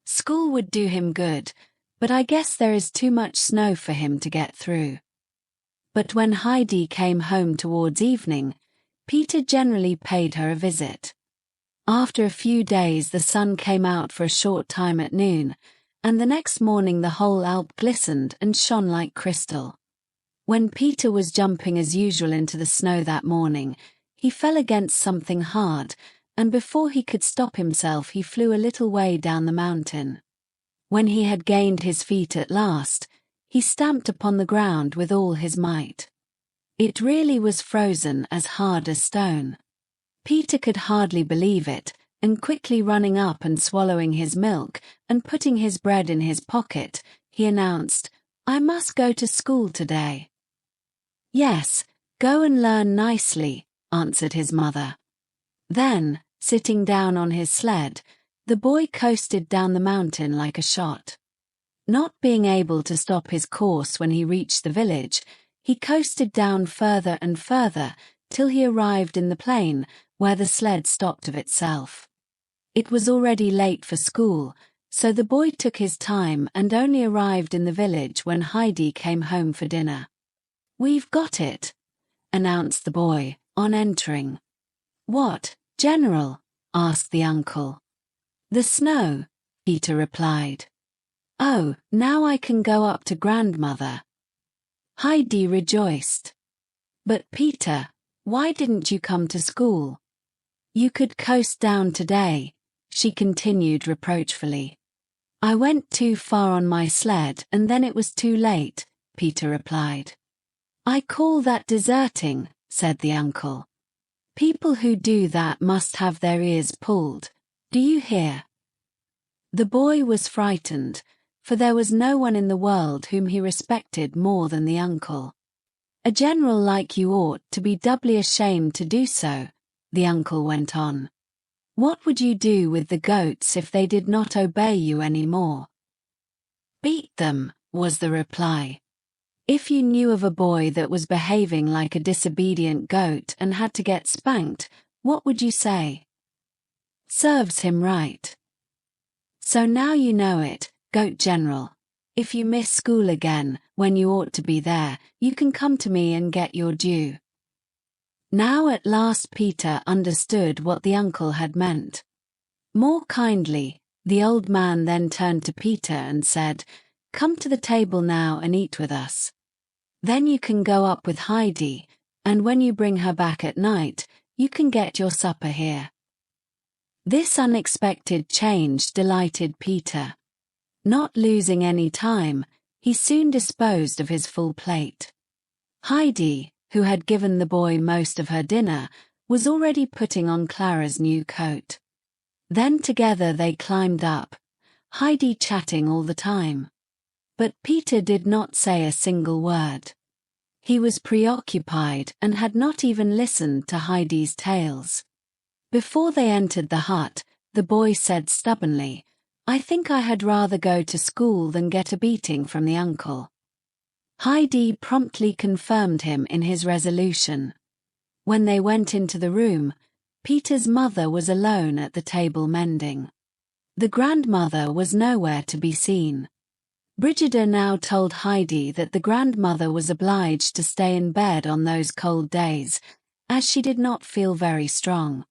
School would do him good, but I guess there is too much snow for him to get through." But when Heidi came home towards evening, Peter generally paid her a visit. After a few days the sun came out for a short time at noon, and the next morning the whole Alp glistened and shone like crystal. When Peter was jumping as usual into the snow that morning, he fell against something hard, and before he could stop himself he flew a little way down the mountain. When he had gained his feet at last, he stamped upon the ground with all his might. It really was frozen as hard as stone. Peter could hardly believe it, and quickly running up and swallowing his milk and putting his bread in his pocket, he announced, "I must go to school today." "Yes, go and learn nicely," answered his mother. Then, sitting down on his sled, the boy coasted down the mountain like a shot. Not being able to stop his course when he reached the village, he coasted down further and further till he arrived in the plain where the sled stopped of itself. It was already late for school, so the boy took his time and only arrived in the village when Heidi came home for dinner. "We've got it," announced the boy, on entering. "What, General?" asked the uncle. "The snow," Peter replied. "Oh, now I can go up to grandmother." Heidi rejoiced. "But Peter, why didn't you come to school? You could coast down today," she continued reproachfully. "I went too far on my sled and then it was too late," Peter replied. "I call that deserting," said the uncle. "People who do that must have their ears pulled. Do you hear?" The boy was frightened, for there was no one in the world whom he respected more than the uncle. "A general like you ought to be doubly ashamed to do so," the uncle went on. "What would you do with the goats if they did not obey you any more?" "Beat them," was the reply. "If you knew of a boy that was behaving like a disobedient goat and had to get spanked, what would you say?" "Serves him right." So now you know it, Goat General. If you miss school again, when you ought to be there, you can come to me and get your due. Now at last Peter understood what the uncle had meant. More kindly, the old man then turned to Peter and said, "Come to the table now and eat with us. Then you can go up with Heidi, and when you bring her back at night, you can get your supper here." This unexpected change delighted Peter. Not losing any time, he soon disposed of his full plate. Heidi, who had given the boy most of her dinner, was already putting on Clara's new coat. Then together they climbed up, Heidi chatting all the time. But Peter did not say a single word. He was preoccupied and had not even listened to Heidi's tales. Before they entered the hut, the boy said stubbornly, "I think I had rather go to school than get a beating from the uncle." Heidi promptly confirmed him in his resolution. When they went into the room, Peter's mother was alone at the table mending. The grandmother was nowhere to be seen. Brigida now told Heidi that the grandmother was obliged to stay in bed on those cold days, as she did not feel very strong.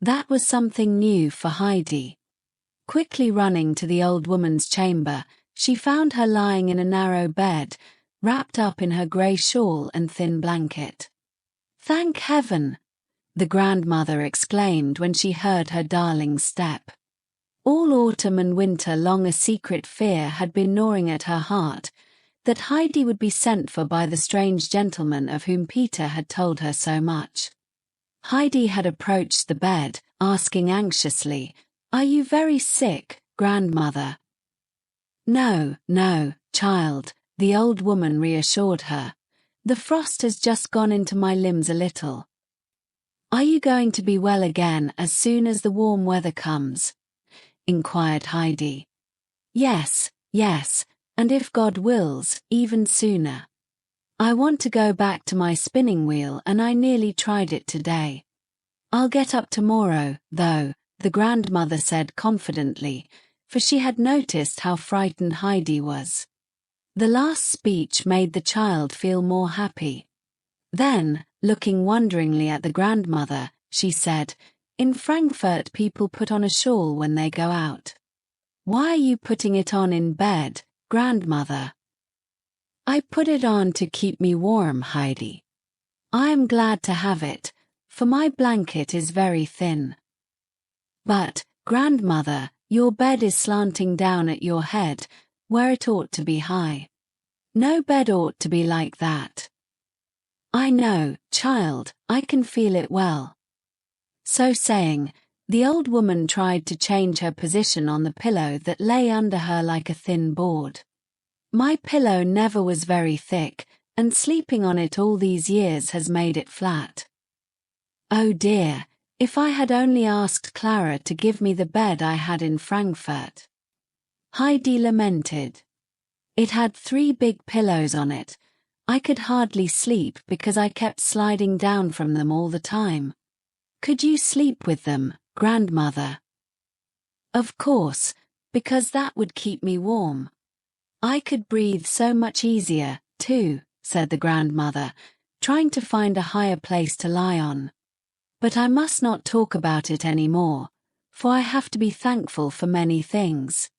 That was something new for Heidi. Quickly running to the old woman's chamber, she found her lying in a narrow bed, wrapped up in her grey shawl and thin blanket. "Thank heaven!" the grandmother exclaimed when she heard her darling's step. All autumn and winter long a secret fear had been gnawing at her heart, that Heidi would be sent for by the strange gentleman of whom Peter had told her so much. Heidi had approached the bed, asking anxiously, "Are you very sick, grandmother?" "No, no, child," the old woman reassured her. "The frost has just gone into my limbs a little." "Are you going to be well again as soon as the warm weather comes?" inquired Heidi. "Yes, yes, and if God wills, even sooner. I want to go back to my spinning wheel and I nearly tried it today. I'll get up tomorrow, though," the grandmother said confidently, for she had noticed how frightened Heidi was. The last speech made the child feel more happy. Then, looking wonderingly at the grandmother, she said, "In Frankfurt people put on a shawl when they go out. Why are you putting it on in bed, grandmother?" "I put it on to keep me warm, Heidi. I am glad to have it, for my blanket is very thin." "But, grandmother, your bed is slanting down at your head, where it ought to be high. No bed ought to be like that." "I know, child, I can feel it well." So saying, the old woman tried to change her position on the pillow that lay under her like a thin board. "My pillow never was very thick, and sleeping on it all these years has made it flat. Oh dear, if I had only asked Clara to give me the bed I had in Frankfurt." Heidi lamented. "It had 3 big pillows on it. I could hardly sleep because I kept sliding down from them all the time. Could you sleep with them, grandmother?" "Of course, because that would keep me warm. I could breathe so much easier, too," said the grandmother, trying to find a higher place to lie on. "But I must not talk about it any more, for I have to be thankful for many things.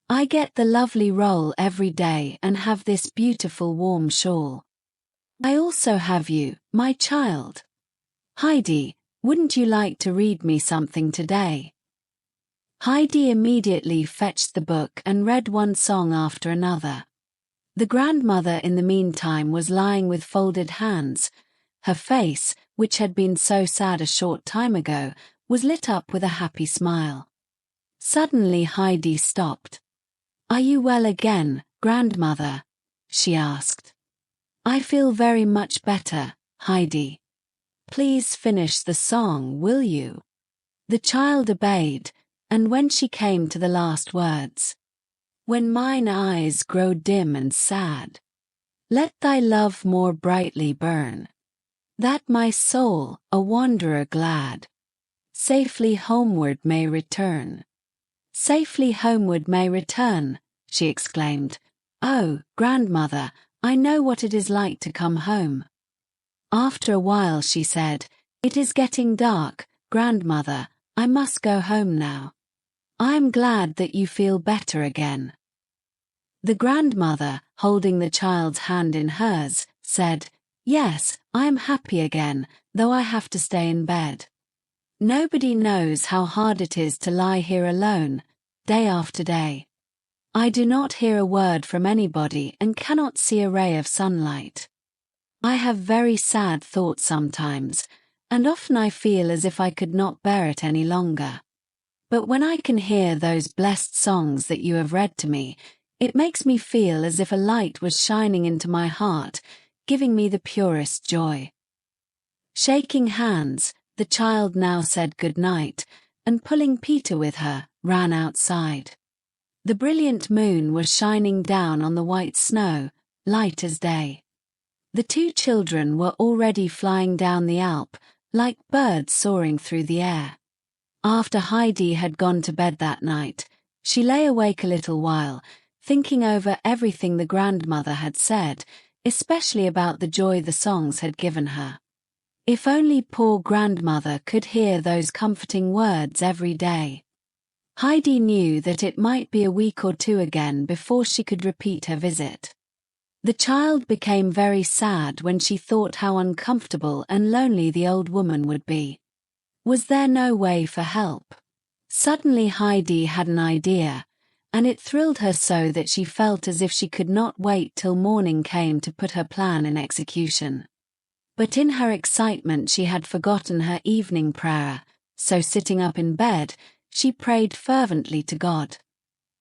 I get the lovely roll every day and have this beautiful warm shawl. I also have you, my child. Heidi, wouldn't you like to read me something today?" Heidi immediately fetched the book and read one song after another. The grandmother in the meantime was lying with folded hands. Her face, which had been so sad a short time ago, was lit up with a happy smile. Suddenly Heidi stopped. "Are you well again, grandmother?" she asked. "I feel very much better, Heidi. Please finish the song, will you?" The child obeyed, and when she came to the last words, "When mine eyes grow dim and sad, let thy love more brightly burn, that my soul, a wanderer glad, safely homeward may return." "Safely homeward may return," she exclaimed. "Oh, grandmother, I know what it is like to come home." After a while she said, "It is getting dark, grandmother, I must go home now. I am glad that you feel better again." The grandmother, holding the child's hand in hers, said, "Yes, I am happy again, though I have to stay in bed. Nobody knows how hard it is to lie here alone, day after day. I do not hear a word from anybody and cannot see a ray of sunlight. I have very sad thoughts sometimes, and often I feel as if I could not bear it any longer. But when I can hear those blessed songs that you have read to me, it makes me feel as if a light was shining into my heart, giving me the purest joy." Shaking hands, the child now said good night, and pulling Peter with her, ran outside. The brilliant moon was shining down on the white snow, light as day. The 2 children were already flying down the Alp, like birds soaring through the air. After Heidi had gone to bed that night, she lay awake a little while, thinking over everything the grandmother had said, especially about the joy the songs had given her. If only poor grandmother could hear those comforting words every day. Heidi knew that it might be a week or 2 again before she could repeat her visit. The child became very sad when she thought how uncomfortable and lonely the old woman would be. Was there no way for help? Suddenly Heidi had an idea, and it thrilled her so that she felt as if she could not wait till morning came to put her plan in execution. But in her excitement she had forgotten her evening prayer, so sitting up in bed, she prayed fervently to God.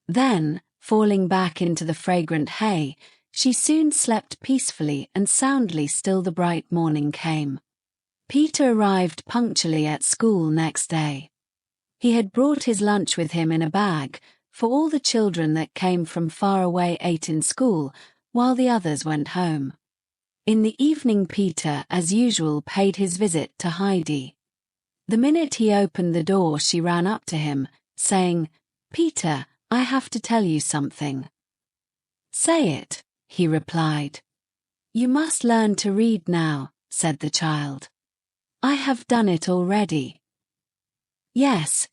Then, falling back into the fragrant hay, she soon slept peacefully and soundly till the bright morning came. Peter arrived punctually at school next day. He had brought his lunch with him in a bag, for all the children that came from far away ate in school, while the others went home. In the evening Peter, as usual, paid his visit to Heidi. The minute he opened the door she ran up to him, saying, "Peter, I have to tell you something." "Say it," he replied. "You must learn to read now," said the child. "I have done it already." Yes,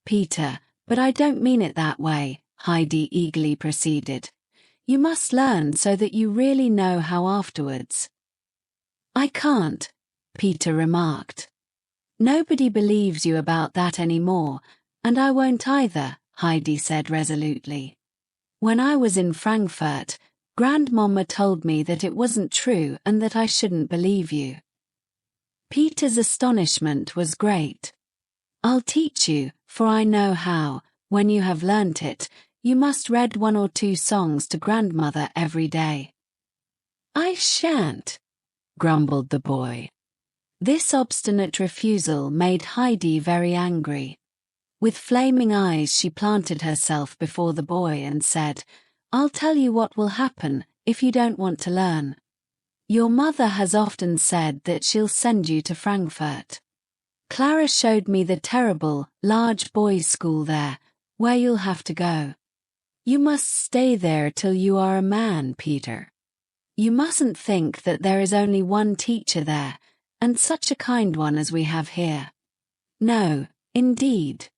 Peter, but I don't mean it that way," Heidi eagerly proceeded. "You must learn so that you really know how afterwards." "I can't," Peter remarked. "Nobody believes you about that anymore, and I won't either," Heidi said resolutely. "When I was in Frankfurt, Grandmama told me that it wasn't true and that I shouldn't believe you." Peter's astonishment was great. "I'll teach you, for I know how. When you have learnt it, you must read 1 or 2 songs to grandmother every day." "I shan't," grumbled the boy. This obstinate refusal made Heidi very angry. With flaming eyes she planted herself before the boy and said, "I'll tell you what will happen if you don't want to learn. Your mother has often said that she'll send you to Frankfurt. Clara showed me the terrible, large boys' school there, where you'll have to go. You must stay there till you are a man, Peter. You mustn't think that there is only one teacher there, and such a kind one as we have here. No, indeed.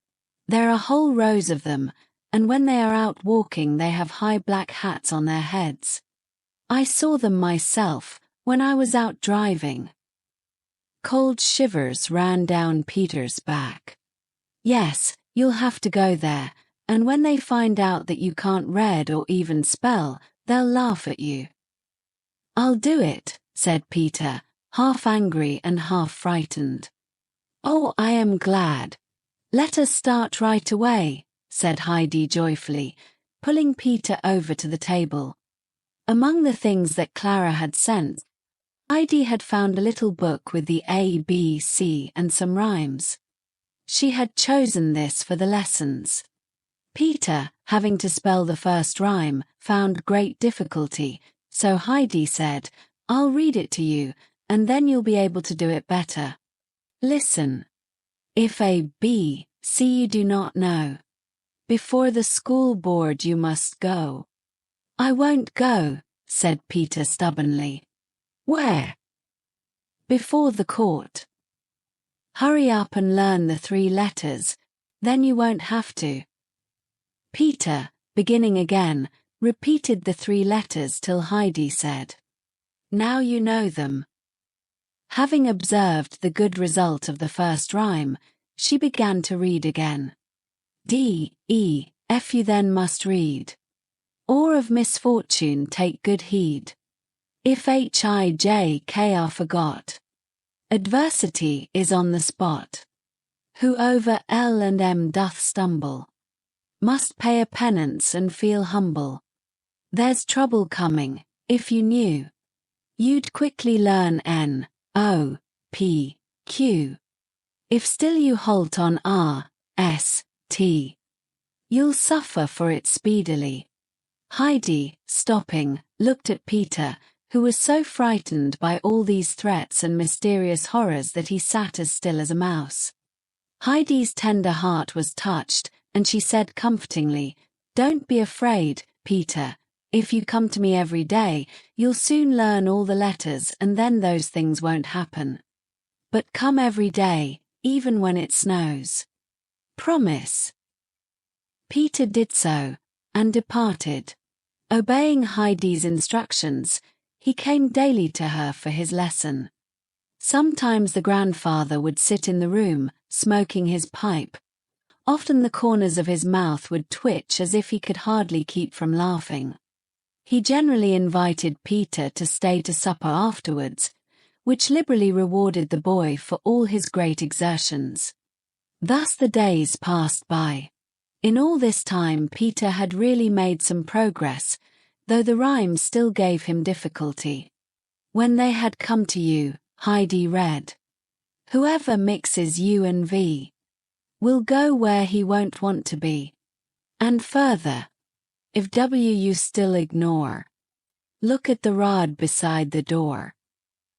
There are whole rows of them, and when they are out walking they have high black hats on their heads. I saw them myself, when I was out driving." Cold shivers ran down Peter's back. "Yes, you'll have to go there, and when they find out that you can't read or even spell, they'll laugh at you." "I'll do it," said Peter, half angry and half frightened. "Oh, I am glad. Let us start right away," said Heidi joyfully, pulling Peter over to the table. Among the things that Clara had sent, Heidi had found a little book with the A, B, C and some rhymes. She had chosen this for the lessons. Peter, having to spell the first rhyme, found great difficulty, so Heidi said, "I'll read it to you, and then you'll be able to do it better. Listen. If A, B, C you do not know, before the school board you must go." "I won't go," said Peter stubbornly. "Where?" "Before the court." "Hurry up and learn the 3 letters, then you won't have to." Peter, beginning again, repeated the 3 letters till Heidi said, "Now you know them." Having observed the good result of the first rhyme, she began to read again. D, E, F you then must read. Or of misfortune take good heed. If H, I, J, K are forgot, adversity is on the spot. Who over L and M doth stumble, must pay a penance and feel humble. There's trouble coming, if you knew, you'd quickly learn N, O, P, Q. If still you halt on R, S, T, you'll suffer for it speedily." Heidi, stopping, looked at Peter, who was so frightened by all these threats and mysterious horrors that he sat as still as a mouse. Heidi's tender heart was touched, and she said comfortingly, "Don't be afraid, Peter. If you come to me every day, you'll soon learn all the letters and then those things won't happen. But come every day, even when it snows. Promise." Peter did so, and departed. Obeying Heidi's instructions, he came daily to her for his lesson. Sometimes the grandfather would sit in the room, smoking his pipe, Often the corners of his mouth would twitch as if he could hardly keep from laughing. He generally invited Peter to stay to supper afterwards, which liberally rewarded the boy for all his great exertions. Thus the days passed by. In all this time Peter had really made some progress, though the rhymes still gave him difficulty. When they had come to U, Heidi read, "Whoever mixes U and V will go where he won't want to be." And further, "If W you still ignore, look at the rod beside the door."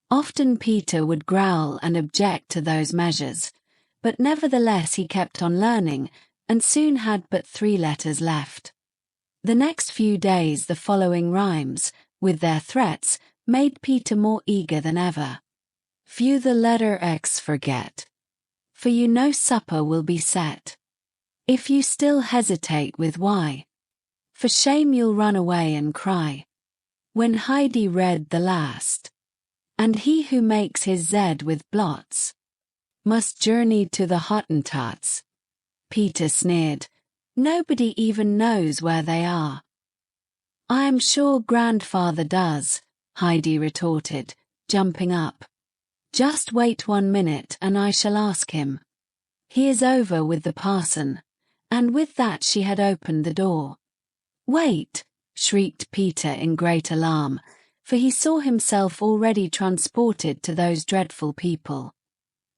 Often Peter would growl and object to those measures, but nevertheless he kept on learning, and soon had but 3 letters left. The next few days the following rhymes, with their threats, made Peter more eager than ever. "Few the letter X forget, for you no supper will be set. If you still hesitate with Y, for shame you'll run away and cry." When Heidi read the last, "And he who makes his Z with blots must journey to the Hottentots," Peter sneered, "Nobody even knows where they are." "I am sure grandfather does," Heidi retorted, jumping up. "Just wait 1 minute and I shall ask him. He is over with the parson," and with that she had opened the door. "Wait!" shrieked Peter in great alarm, for he saw himself already transported to those dreadful people.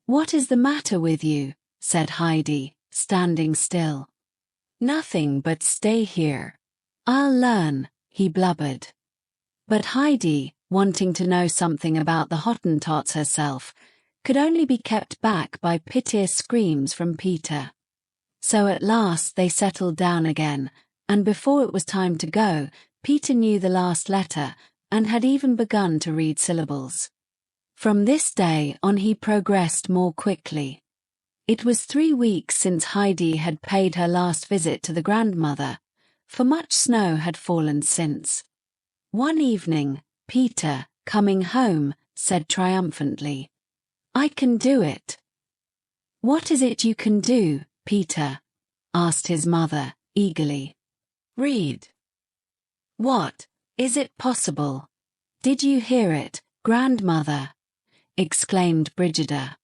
"What is the matter with you?" said Heidi, standing still. "Nothing, but stay here. I'll learn," he blubbered. But Heidi, wanting to know something about the Hottentots herself, could only be kept back by piteous screams from Peter. So at last they settled down again, and before it was time to go, Peter knew the last letter, and had even begun to read syllables. From this day on he progressed more quickly. It was 3 weeks since Heidi had paid her last visit to the grandmother, for much snow had fallen since. One evening, Peter, coming home, said triumphantly, "I can do it." "What is it you can do, Peter?" asked his mother, eagerly. "Read." "What? Is it possible? Did you hear it, grandmother?" exclaimed Brigida.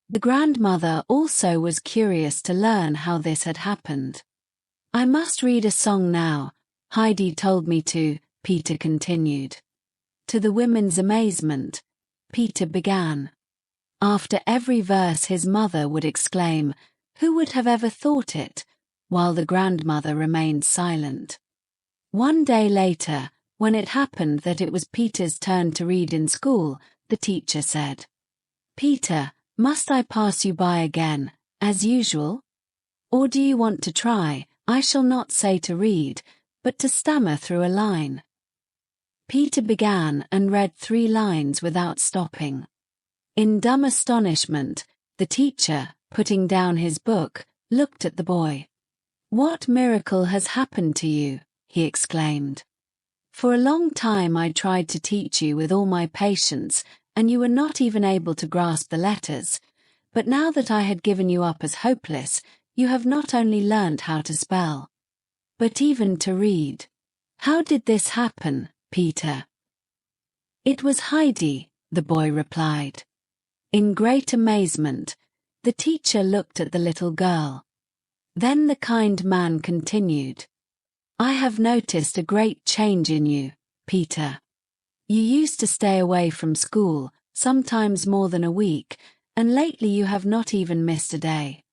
The grandmother also was curious to learn how this had happened. "I must read a song now, Heidi told me to," Peter continued. To the women's amazement, Peter began. After every verse his mother would exclaim, "Who would have ever thought it?" while the grandmother remained silent. One day later, when it happened that it was Peter's turn to read in school, the teacher said, "Peter, must I pass you by again, as usual? Or do you want to try, I shall not say to read, but to stammer through a line?" Peter began and read 3 lines without stopping. In dumb astonishment, the teacher, putting down his book, looked at the boy. "What miracle has happened to you?" he exclaimed. "For a long time I tried to teach you with all my patience, and you were not even able to grasp the letters, but now that I had given you up as hopeless, you have not only learned how to spell, but even to read. How did this happen, Peter?" "It was Heidi," the boy replied. In great amazement, the teacher looked at the little girl. Then the kind man continued, "I have noticed a great change in you, Peter. You used to stay away from school, sometimes more than a week, and lately you have not even missed a day.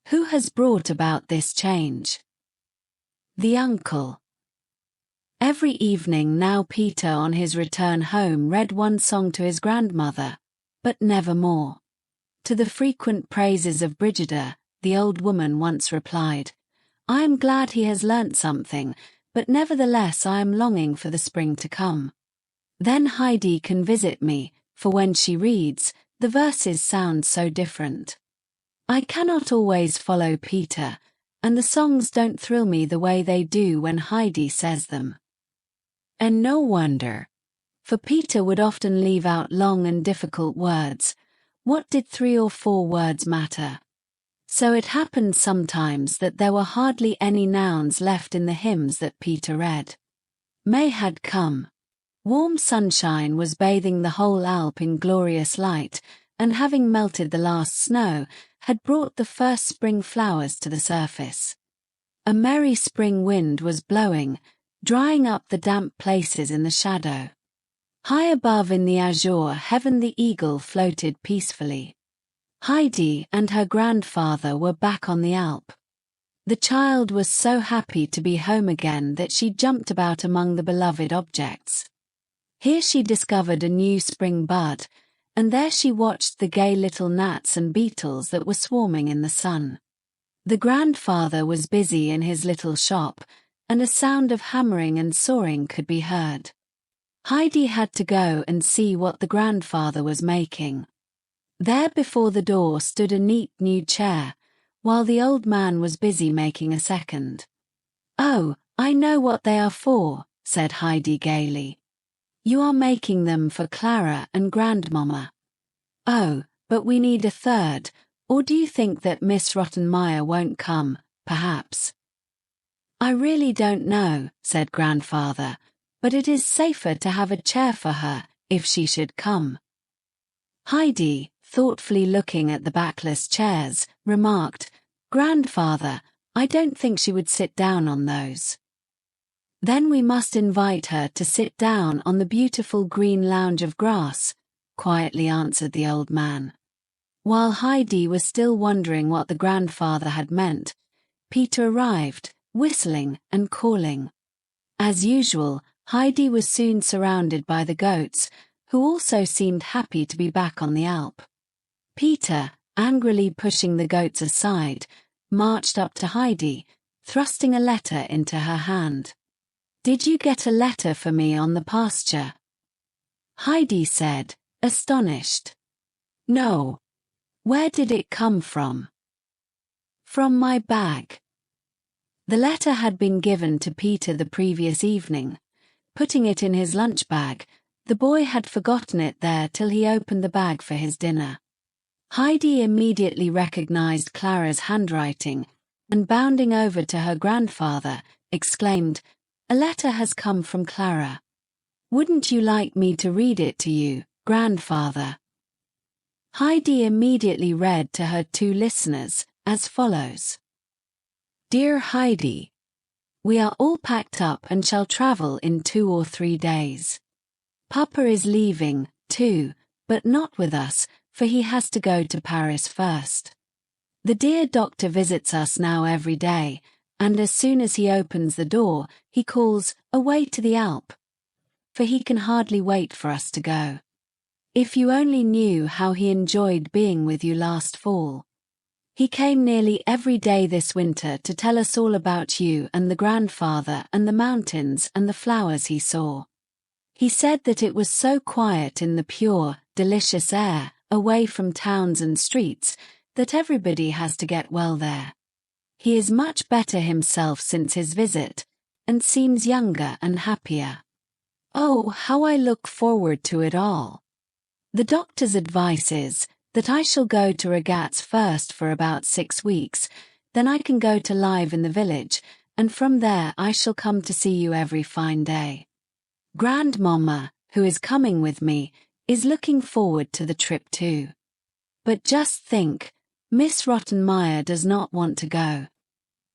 Who has brought about this change?" "The uncle." Every evening now Peter on his return home read one song to his grandmother, but never more. To the frequent praises of Brigida, the old woman once replied, "I am glad he has learnt something, but nevertheless I am longing for the spring to come. Then Heidi can visit me, for when she reads, the verses sound so different. I cannot always follow Peter, and the songs don't thrill me the way they do when Heidi says them." And no wonder, for Peter would often leave out long and difficult words. What did 3 or 4 words matter? So it happened sometimes that there were hardly any nouns left in the hymns that Peter read. May had come. Warm sunshine was bathing the whole Alp in glorious light, and having melted the last snow, had brought the first spring flowers to the surface. A merry spring wind was blowing, drying up the damp places in the shadow. High above in the azure heaven the eagle floated peacefully. Heidi and her grandfather were back on the Alp. The child was so happy to be home again that she jumped about among the beloved objects. Here she discovered a new spring bud, and there she watched the gay little gnats and beetles that were swarming in the sun. The grandfather was busy in his little shop, and a sound of hammering and sawing could be heard. Heidi had to go and see what the grandfather was making. There before the door stood a neat new chair, while the old man was busy making a second. "Oh, I know what they are for," said Heidi gaily. "You are making them for Clara and Grandmama." "Oh, but we need a third, or do you think that Miss Rottenmeier won't come, perhaps?" "I really don't know," said Grandfather, "but it is safer to have a chair for her, if she should come." Heidi, thoughtfully looking at the backless chairs, remarked, "Grandfather, I don't think she would sit down on those." "Then we must invite her to sit down on the beautiful green lounge of grass," quietly answered the old man. While Heidi was still wondering what the grandfather had meant, Peter arrived, whistling and calling. As usual, Heidi was soon surrounded by the goats, who also seemed happy to be back on the Alp. Peter, angrily pushing the goats aside, marched up to Heidi, thrusting a letter into her hand. "Did you get a letter for me on the pasture?" Heidi said, astonished. "No. Where did it come from?" "From my bag." The letter had been given to Peter the previous evening. Putting it in his lunch bag, the boy had forgotten it there till he opened the bag for his dinner. Heidi immediately recognized Clara's handwriting, and bounding over to her grandfather, exclaimed, "A letter has come from Clara. Wouldn't you like me to read it to you, Grandfather?" Heidi immediately read to her two listeners, as follows. "Dear Heidi, we are all packed up and shall travel in 2 or 3 days. Papa is leaving, too, but not with us, for he has to go to Paris first. The dear doctor visits us now every day, and as soon as he opens the door, he calls, 'Away to the Alp,' for he can hardly wait for us to go. If you only knew how he enjoyed being with you last fall. He came nearly every day this winter to tell us all about you and the grandfather and the mountains and the flowers he saw. He said that it was so quiet in the pure, delicious air, away from towns and streets, that everybody has to get well there. He is much better himself since his visit, and seems younger and happier. Oh, how I look forward to it all. The doctor's advice is that I shall go to Regat's first for about 6 weeks, then I can go to live in the village, and from there I shall come to see you every fine day. Grandmama, who is coming with me, is looking forward to the trip too. But just think, Miss Rottenmeier does not want to go.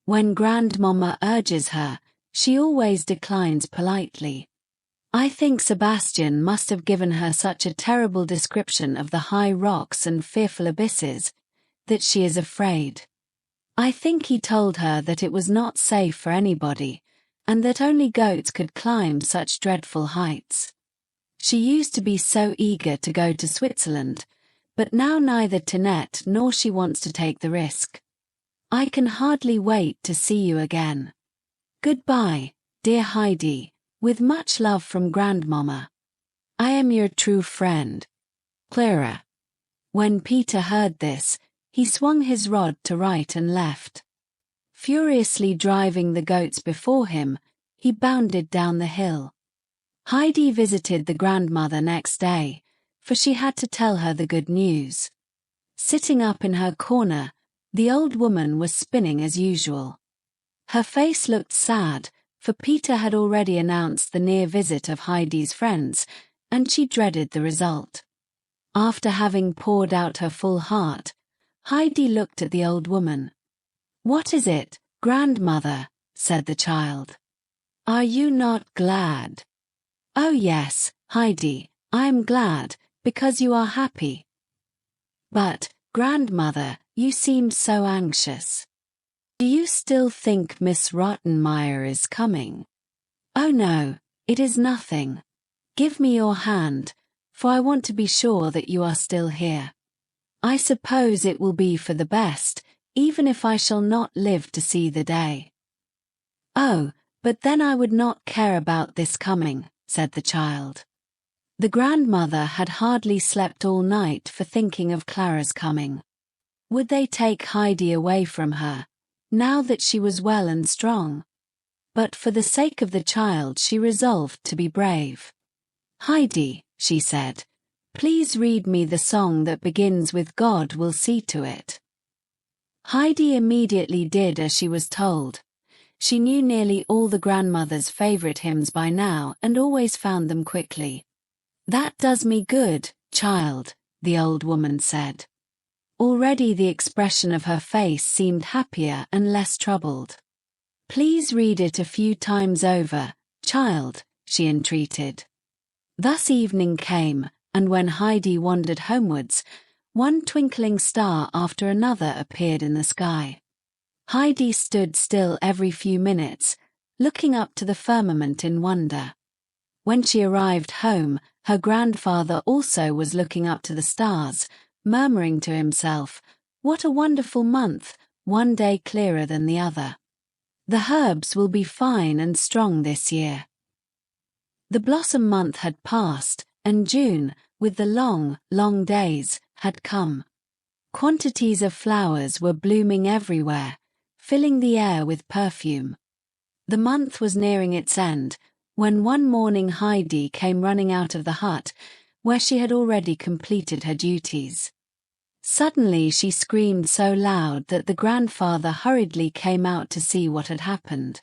When Grandmama urges her, she always declines politely. I think Sebastian must have given her such a terrible description of the high rocks and fearful abysses, that she is afraid. I think he told her that it was not safe for anybody, and that only goats could climb such dreadful heights. She used to be so eager to go to Switzerland, but now neither Tinette nor she wants to take the risk. I can hardly wait to see you again. Goodbye, dear Heidi, with much love from Grandmama. I am your true friend, Clara." When Peter heard this, he swung his rod to right and left. Furiously driving the goats before him, he bounded down the hill. Heidi visited the grandmother next day, for she had to tell her the good news. Sitting up in her corner, The old woman was spinning as usual. Her face looked sad, for Peter had already announced the near visit of Heidi's friends, and she dreaded the result. After having poured out her full heart, Heidi looked at the old woman. "What is it, grandmother?" said the child. "Are you not glad?" "Oh yes, Heidi, I am glad, because you are happy." "But, grandmother, you seem so anxious. Do you still think Miss Rottenmeier is coming?" "Oh no, it is nothing. Give me your hand, for I want to be sure that you are still here. I suppose it will be for the best, even if I shall not live to see the day." "Oh, but then I would not care about this coming," said the child. The grandmother had hardly slept all night for thinking of Clara's coming. Would they take Heidi away from her, now that she was well and strong? But for the sake of the child she resolved to be brave. "Heidi," she said, "please read me the song that begins with 'God will see to it.'" Heidi immediately did as she was told. She knew nearly all the grandmother's favorite hymns by now and always found them quickly. "That does me good, child," the old woman said. Already the expression of her face seemed happier and less troubled. "Please read it a few times over, child," she entreated. Thus evening came, and when Heidi wandered homewards, one twinkling star after another appeared in the sky. Heidi stood still every few minutes, looking up to the firmament in wonder. When she arrived home, her grandfather also was looking up to the stars, murmuring to himself, "What a wonderful month, one day clearer than the other. The herbs will be fine and strong this year." The blossom month had passed, and June, with the long, long days, had come. Quantities of flowers were blooming everywhere, filling the air with perfume. The month was nearing its end, when one morning Heidi came running out of the hut, where she had already completed her duties. Suddenly she screamed so loud that the grandfather hurriedly came out to see what had happened.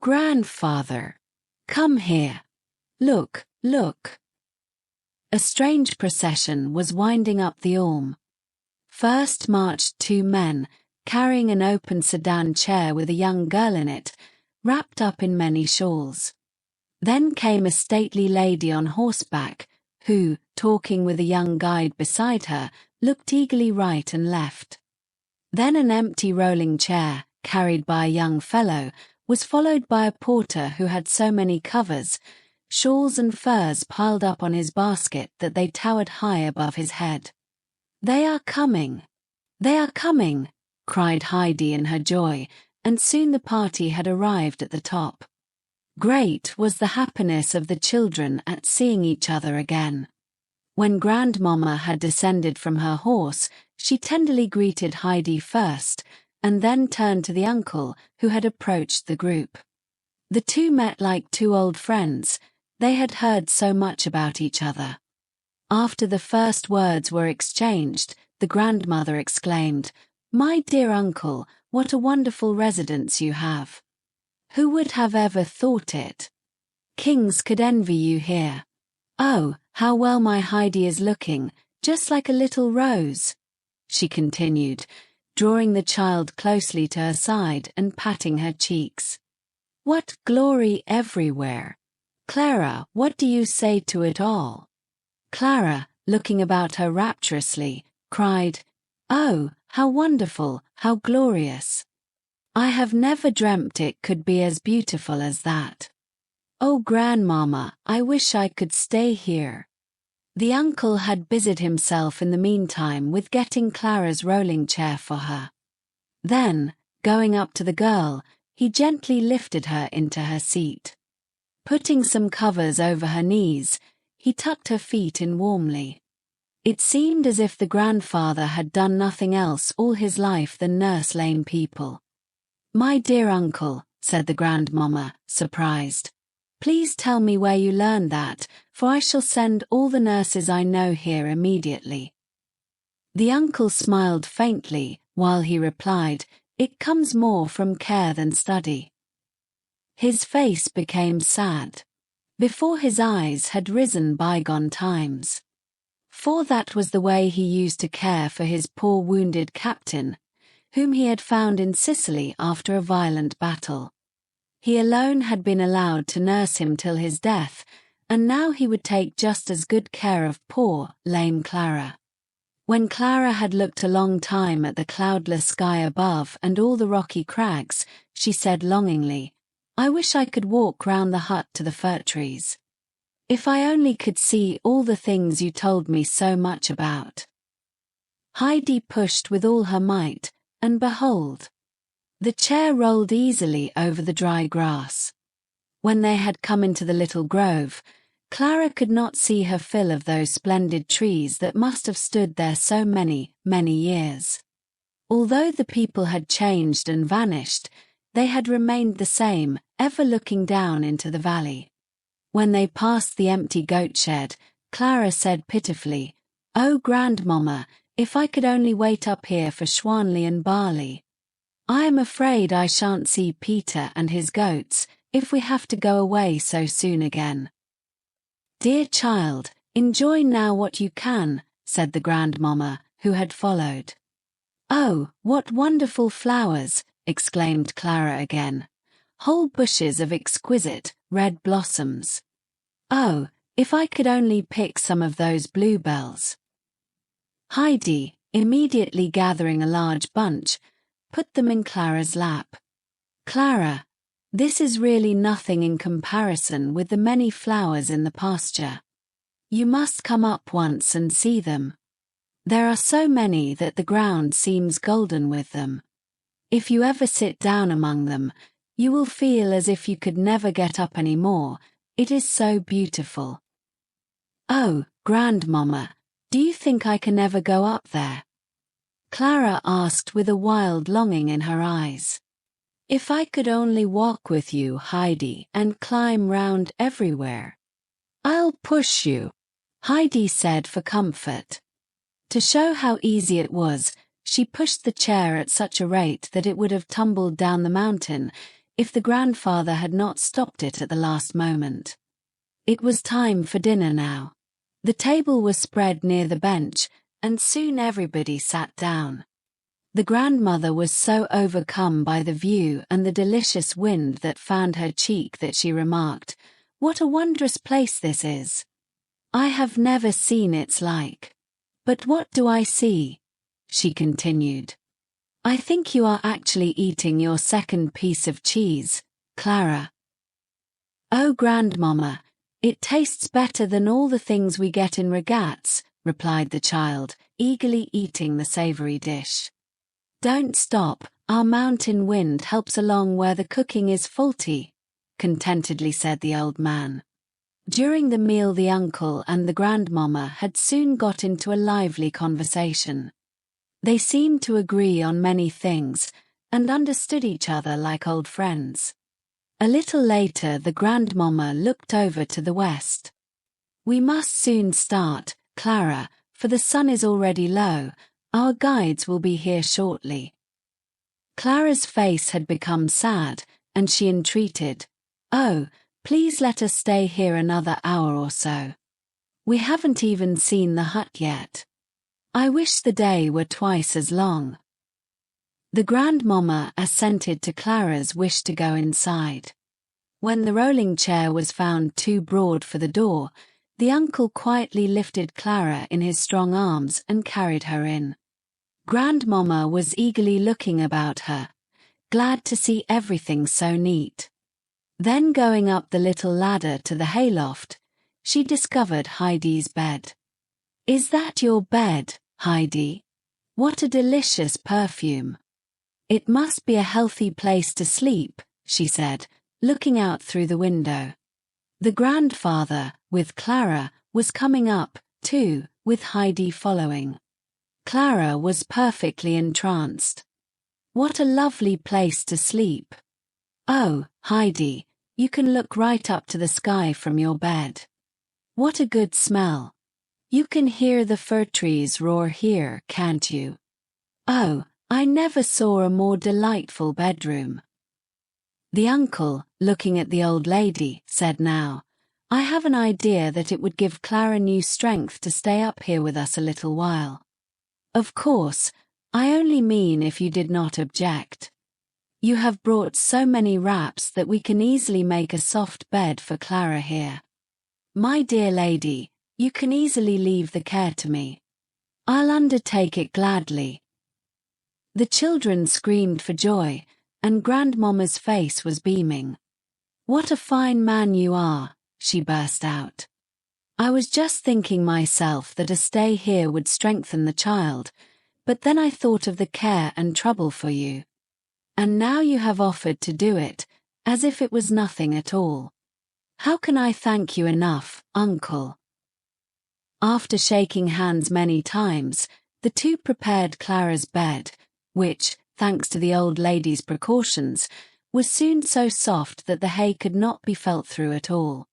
"Grandfather, come here. Look, look." A strange procession was winding up the Orme. First marched two men, carrying an open sedan chair with a young girl in it, wrapped up in many shawls. Then came a stately lady on horseback, who, talking with a young guide beside her, looked eagerly right and left. Then an empty rolling chair, carried by a young fellow, was followed by a porter who had so many covers, shawls and furs piled up on his basket that they towered high above his head. "They are coming! They are coming!" cried Heidi in her joy, and soon the party had arrived at the top. Great was the happiness of the children at seeing each other again. When Grandmamma had descended from her horse, she tenderly greeted Heidi first, and then turned to the uncle, who had approached the group. The two met like two old friends. They had heard so much about each other. After the first words were exchanged, the grandmother exclaimed, "My dear uncle, what a wonderful residence you have. Who would have ever thought it? Kings could envy you here. Oh, how well my Heidi is looking, just like a little rose," she continued, drawing the child closely to her side and patting her cheeks. "What glory everywhere! Clara, what do you say to it all?" Clara, looking about her rapturously, cried, "Oh, how wonderful, how glorious! I have never dreamt it could be as beautiful as that. Oh, Grandmamma, I wish I could stay here." The uncle had busied himself in the meantime with getting Clara's rolling chair for her. Then, going up to the girl, he gently lifted her into her seat. Putting some covers over her knees, he tucked her feet in warmly. It seemed as if the grandfather had done nothing else all his life than nurse lame people. "My dear uncle," said the grandmamma, surprised, "please tell me where you learned that, for I shall send all the nurses I know here immediately." The uncle smiled faintly, while he replied, "It comes more from care than study." His face became sad. Before his eyes had risen bygone times. For that was the way he used to care for his poor wounded captain, whom he had found in Sicily after a violent battle. He alone had been allowed to nurse him till his death, and now he would take just as good care of poor, lame Clara. When Clara had looked a long time at the cloudless sky above and all the rocky crags, she said longingly, "I wish I could walk round the hut to the fir trees. If I only could see all the things you told me so much about." Heidi pushed with all her might, and behold, the chair rolled easily over the dry grass. When they had come into the little grove, Clara could not see her fill of those splendid trees that must have stood there so many, many years. Although the people had changed and vanished, they had remained the same, ever looking down into the valley. When they passed the empty goat shed, Clara said pitifully, "Oh, grandmamma, if I could only wait up here for Schwanli and Barley. I am afraid I shan't see Peter and his goats, if we have to go away so soon again." "Dear child, enjoy now what you can," said the grandmamma, who had followed. "Oh, what wonderful flowers!" exclaimed Clara again. "Whole bushes of exquisite, red blossoms. Oh, if I could only pick some of those bluebells." Heidi, immediately gathering a large bunch, put them in Clara's lap. "Clara, this is really nothing in comparison with the many flowers in the pasture. You must come up once and see them. There are so many that the ground seems golden with them. If you ever sit down among them, you will feel as if you could never get up any more. It is so beautiful." "Oh, grandmamma, do you think I can ever go up there?" Clara asked with a wild longing in her eyes. "If I could only walk with you, Heidi, and climb round everywhere." "I'll push you," Heidi said for comfort. To show how easy it was, she pushed the chair at such a rate that it would have tumbled down the mountain if the grandfather had not stopped it at the last moment. It was time for dinner now. The table was spread near the bench, and soon everybody sat down. The grandmother was so overcome by the view and the delicious wind that fanned her cheek that she remarked, "What a wondrous place this is. I have never seen its like. But what do I see?" she continued. "I think you are actually eating your second piece of cheese, Clara." "Oh, grandmamma, it tastes better than all the things we get in regattes," replied the child, eagerly eating the savory dish. "Don't stop, our mountain wind helps along where the cooking is faulty," contentedly said the old man. During the meal the uncle and the grandmamma had soon got into a lively conversation. They seemed to agree on many things, and understood each other like old friends. A little later the grandmamma looked over to the west. "We must soon start, Clara, for the sun is already low. Our guides will be here shortly." Clara's face had become sad, and she entreated, "Oh, please let us stay here another hour or so. We haven't even seen the hut yet. I wish the day were twice as long." The grandmamma assented to Clara's wish to go inside. When the rolling chair was found too broad for the door, the uncle quietly lifted Clara in his strong arms and carried her in. Grandmamma was eagerly looking about her, glad to see everything so neat. Then going up the little ladder to the hayloft, she discovered Heidi's bed. "Is that your bed, Heidi? What a delicious perfume. It must be a healthy place to sleep," she said, looking out through the window. The grandfather, with Clara, was coming up, too, with Heidi following. Clara was perfectly entranced. "What a lovely place to sleep. Oh, Heidi, you can look right up to the sky from your bed. What a good smell. You can hear the fir trees roar here, can't you? Oh, I never saw a more delightful bedroom. The uncle, looking at the old lady, said, "Now, I have an idea that it would give Clara new strength to stay up here with us a little while. Of course, I only mean if you did not object. You have brought so many wraps that we can easily make a soft bed for Clara here. My dear lady, you can easily leave the care to me. I'll undertake it gladly." The children screamed for joy, and Grandmamma's face was beaming. "What a fine man you are," she burst out. "I was just thinking myself that a stay here would strengthen the child, but then I thought of the care and trouble for you. And now you have offered to do it, as if it was nothing at all. How can I thank you enough, uncle?" After shaking hands many times, the two prepared Clara's bed, which, thanks to the old lady's precautions, was soon so soft that the hay could not be felt through at all.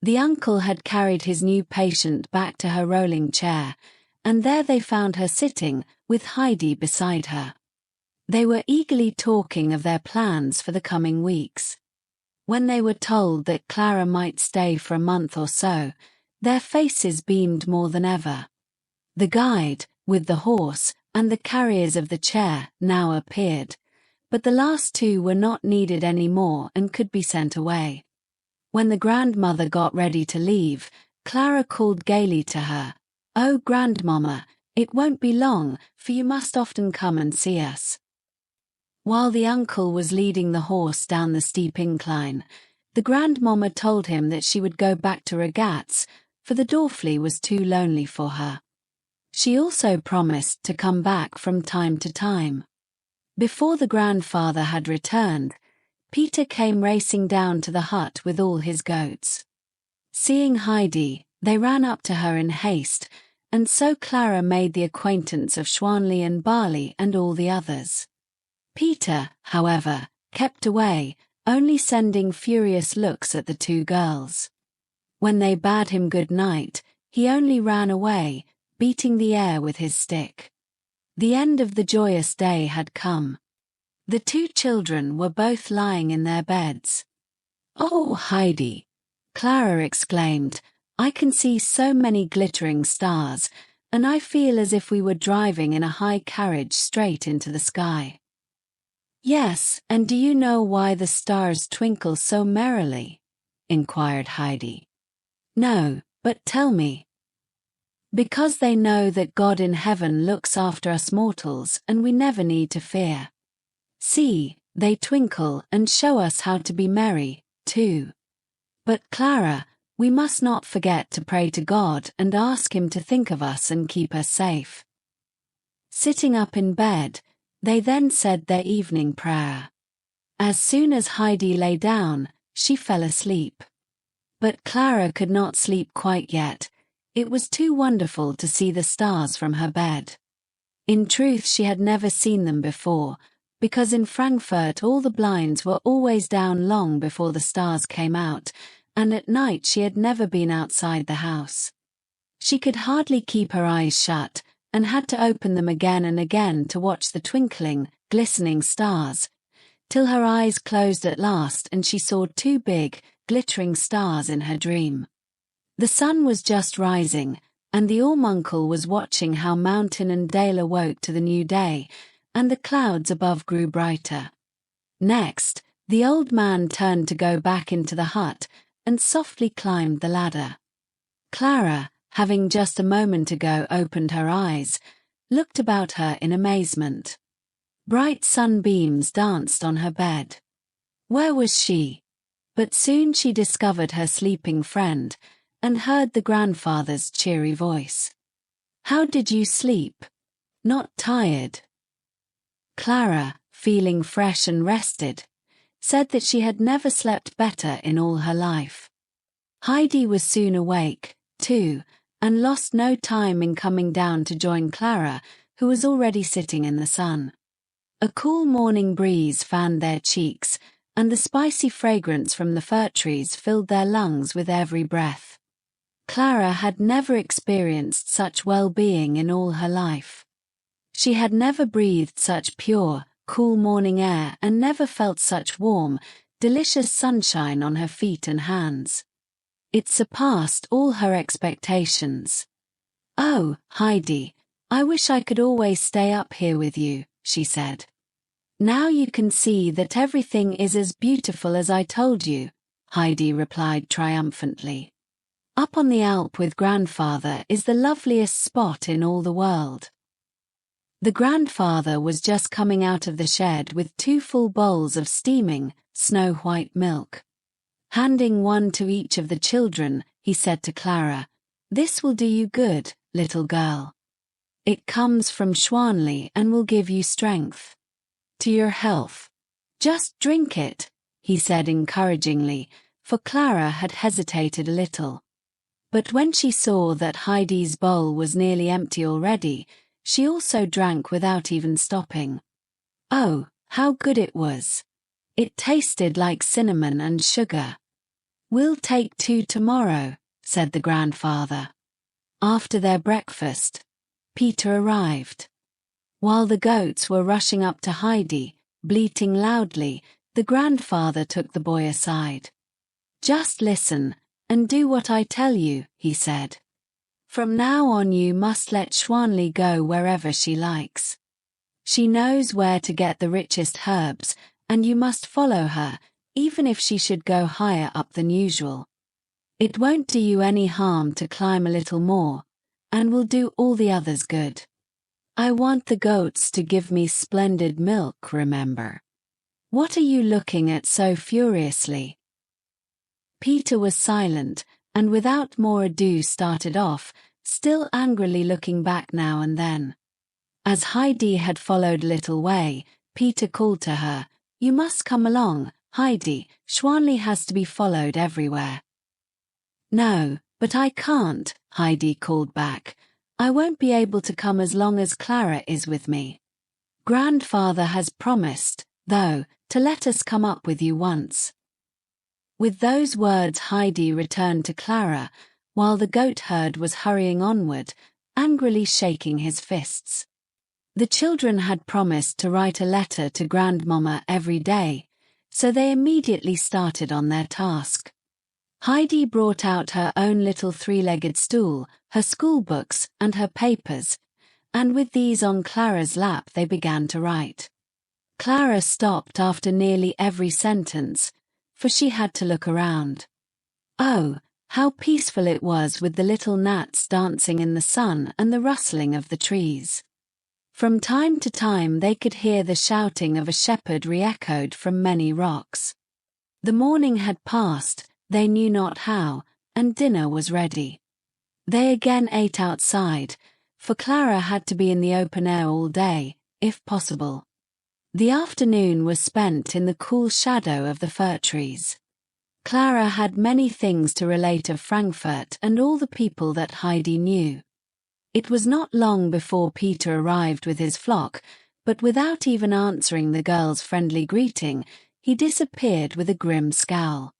The uncle had carried his new patient back to her rolling chair, and there they found her sitting, with Heidi beside her. They were eagerly talking of their plans for the coming weeks. When they were told that Clara might stay for a month or so, their faces beamed more than ever. The guide, with the horse, and the carriers of the chair now appeared, but the last two were not needed any more and could be sent away. When the grandmother got ready to leave, Clara called gaily to her, "Oh, Grandmamma, it won't be long, for you must often come and see us." While the uncle was leading the horse down the steep incline, the grandmamma told him that she would go back to Ragaz, for the Dorfli was too lonely for her. She also promised to come back from time to time. Before the grandfather had returned, Peter came racing down to the hut with all his goats. Seeing Heidi, they ran up to her in haste, and so Clara made the acquaintance of Schwanli and Barley and all the others. Peter, however, kept away, only sending furious looks at the two girls. When they bade him good night, he only ran away, beating the air with his stick. The end of the joyous day had come. The two children were both lying in their beds. "Oh, Heidi," Clara exclaimed, "I can see so many glittering stars, and I feel as if we were driving in a high carriage straight into the sky." "Yes, and do you know why the stars twinkle so merrily?" inquired Heidi. "No, but tell me." "Because they know that God in heaven looks after us mortals and we never need to fear. See, they twinkle and show us how to be merry, too. But Clara, we must not forget to pray to God and ask Him to think of us and keep us safe." Sitting up in bed, they then said their evening prayer. As soon as Heidi lay down, she fell asleep. But Clara could not sleep quite yet. It was too wonderful to see the stars from her bed. In truth, she had never seen them before, because in Frankfurt all the blinds were always down long before the stars came out, and at night she had never been outside the house. She could hardly keep her eyes shut, and had to open them again and again to watch the twinkling, glistening stars, till her eyes closed at last and she saw two big, glittering stars in her dream. The sun was just rising, and the Ormuncle was watching how mountain and dale awoke to the new day, and the clouds above grew brighter. Next, the old man turned to go back into the hut, and softly climbed the ladder. Clara, having just a moment ago opened her eyes, looked about her in amazement. Bright sunbeams danced on her bed. Where was she? But soon she discovered her sleeping friend, and heard the grandfather's cheery voice. "How did you sleep? Not tired?" Clara, feeling fresh and rested, said that she had never slept better in all her life. Heidi was soon awake, too, and lost no time in coming down to join Clara, who was already sitting in the sun. A cool morning breeze fanned their cheeks, and the spicy fragrance from the fir trees filled their lungs with every breath. Clara had never experienced such well-being in all her life. She had never breathed such pure, cool morning air and never felt such warm, delicious sunshine on her feet and hands. It surpassed all her expectations. "Oh, Heidi, I wish I could always stay up here with you," she said. "Now you can see that everything is as beautiful as I told you," Heidi replied triumphantly. "Up on the Alp with grandfather is the loveliest spot in all the world." The grandfather was just coming out of the shed with 2 full bowls of steaming, snow-white milk. Handing one to each of the children, he said to Clara, "This will do you good, little girl. It comes from Schwanli and will give you strength. To your health. Just drink it," he said encouragingly, for Clara had hesitated a little. But when she saw that Heidi's bowl was nearly empty already, she also drank without even stopping. Oh, how good it was! It tasted like cinnamon and sugar. "We'll take 2 tomorrow," said the grandfather. After their breakfast, Peter arrived. While the goats were rushing up to Heidi, bleating loudly, the grandfather took the boy aside. "Just listen, and do what I tell you," he said. "From now on you must let Schwanli go wherever she likes. She knows where to get the richest herbs, and you must follow her, even if she should go higher up than usual. It won't do you any harm to climb a little more, and will do all the others good. I want the goats to give me splendid milk, remember. What are you looking at so furiously?" Peter was silent, and without more ado started off, still angrily looking back now and then. As Heidi had followed a little way, Peter called to her, "You must come along, Heidi, Schwanli has to be followed everywhere." "No, but I can't," Heidi called back. "I won't be able to come as long as Clara is with me. Grandfather has promised, though, to let us come up with you once." With those words Heidi returned to Clara, while the goatherd was hurrying onward, angrily shaking his fists. The children had promised to write a letter to Grandmama every day, so they immediately started on their task. Heidi brought out her own little 3-legged stool, her school books, and her papers, and with these on Clara's lap they began to write. Clara stopped after nearly every sentence, for she had to look around. Oh, how peaceful it was with the little gnats dancing in the sun and the rustling of the trees. From time to time they could hear the shouting of a shepherd re-echoed from many rocks. The morning had passed, they knew not how, and dinner was ready. They again ate outside, for Clara had to be in the open air all day, if possible. The afternoon was spent in the cool shadow of the fir trees. Clara had many things to relate of Frankfurt and all the people that Heidi knew. It was not long before Peter arrived with his flock, but without even answering the girl's friendly greeting, he disappeared with a grim scowl.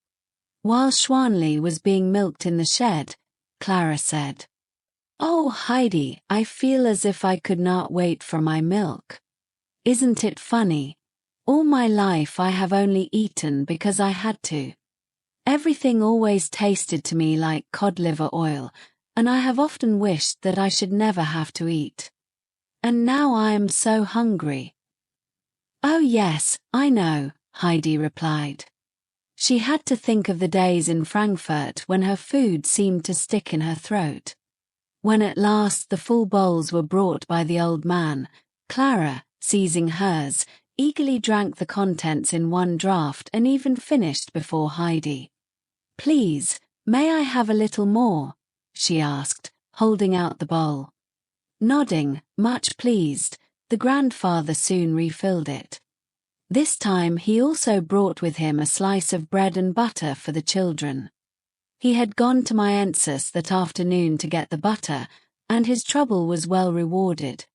While Schwanli was being milked in the shed, Clara said, "Oh, Heidi, I feel as if I could not wait for my milk. Isn't it funny? All my life I have only eaten because I had to. Everything always tasted to me like cod liver oil, and I have often wished that I should never have to eat. And now I am so hungry." "Oh yes, I know," Heidi replied. She had to think of the days in Frankfurt when her food seemed to stick in her throat. When at last the full bowls were brought by the old man, Clara, seizing hers, eagerly drank the contents in one draught and even finished before Heidi. "Please, may I have a little more?" she asked, holding out the bowl. Nodding, much pleased, the grandfather soon refilled it. This time he also brought with him a slice of bread and butter for the children. He had gone to my Ensis that afternoon to get the butter, and his trouble was well rewarded.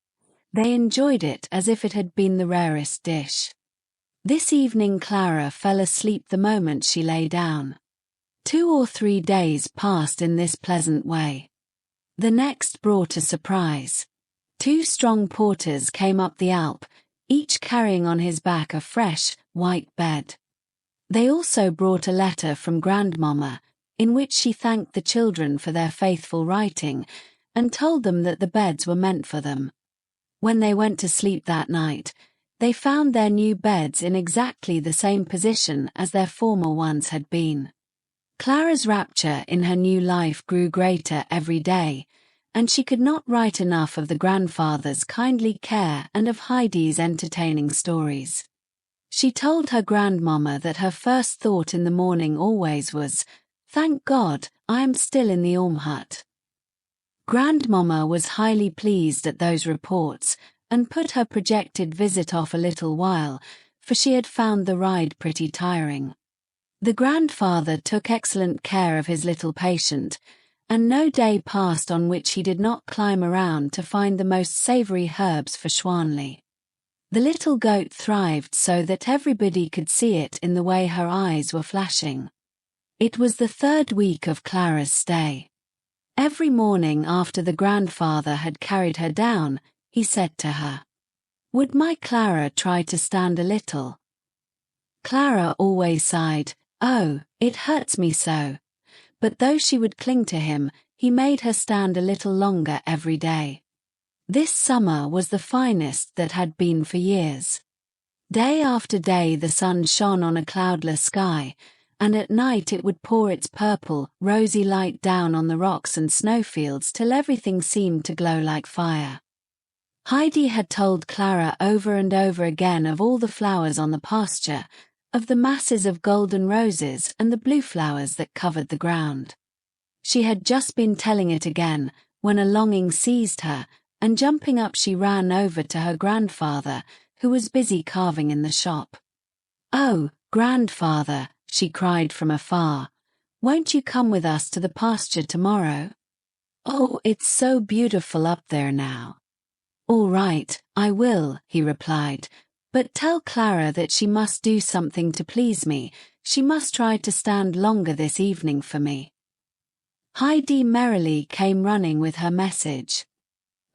They enjoyed it as if it had been the rarest dish. This evening Clara fell asleep the moment she lay down. 2 or 3 days passed in this pleasant way. The next brought a surprise. 2 strong porters came up the Alp, each carrying on his back a fresh, white bed. They also brought a letter from Grandmama, in which she thanked the children for their faithful writing, and told them that the beds were meant for them. When they went to sleep that night, they found their new beds in exactly the same position as their former ones had been. Clara's rapture in her new life grew greater every day, and she could not write enough of the grandfather's kindly care and of Heidi's entertaining stories. She told her grandmama that her first thought in the morning always was, "Thank God, I am still in the Orm hut." Grandmama was highly pleased at those reports and put her projected visit off a little while, for she had found the ride pretty tiring. The grandfather took excellent care of his little patient, and no day passed on which he did not climb around to find the most savory herbs for Schwanli. The little goat thrived so that everybody could see it in the way her eyes were flashing. It was the 3rd week of Clara's stay. Every morning after the grandfather had carried her down, he said to her, "Would my Clara try to stand a little?" Clara always sighed, "Oh, it hurts me so." But though she would cling to him, he made her stand a little longer every day. This summer was the finest that had been for years. Day after day the sun shone on a cloudless sky, and at night it would pour its purple, rosy light down on the rocks and snowfields till everything seemed to glow like fire. Heidi had told Clara over and over again of all the flowers on the pasture, of the masses of golden roses and the blue flowers that covered the ground. She had just been telling it again, when a longing seized her, and jumping up she ran over to her grandfather, who was busy carving in the shop. "Oh, grandfather," she cried from afar, "won't you come with us to the pasture tomorrow? Oh, it's so beautiful up there now." "All right, I will," he replied, "but tell Clara that she must do something to please me. She must try to stand longer this evening for me." Heidi merrily came running with her message.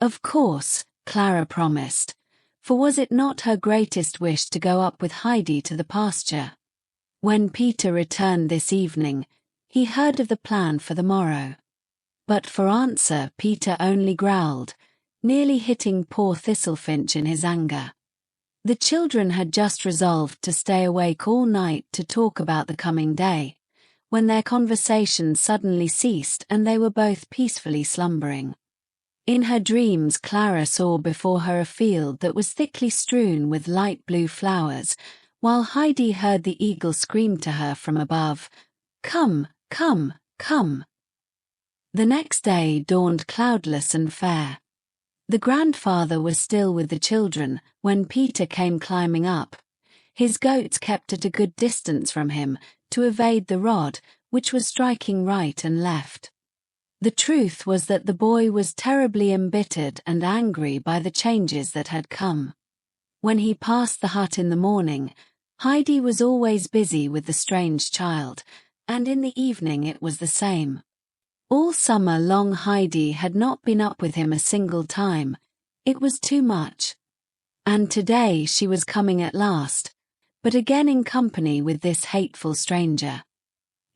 Of course, Clara promised, for was it not her greatest wish to go up with Heidi to the pasture? When Peter returned this evening, he heard of the plan for the morrow. But for answer Peter only growled, nearly hitting poor Thistlefinch in his anger. The children had just resolved to stay awake all night to talk about the coming day, when their conversation suddenly ceased and they were both peacefully slumbering. In her dreams Clara saw before her a field that was thickly strewn with light blue flowers, while Heidi heard the eagle scream to her from above, "Come, come, come." The next day dawned cloudless and fair. The grandfather was still with the children when Peter came climbing up. His goats kept at a good distance from him to evade the rod, which was striking right and left. The truth was that the boy was terribly embittered and angry by the changes that had come. When he passed the hut in the morning, Heidi was always busy with the strange child, and in the evening it was the same. All summer long Heidi had not been up with him a single time. It was too much. And today she was coming at last, but again in company with this hateful stranger.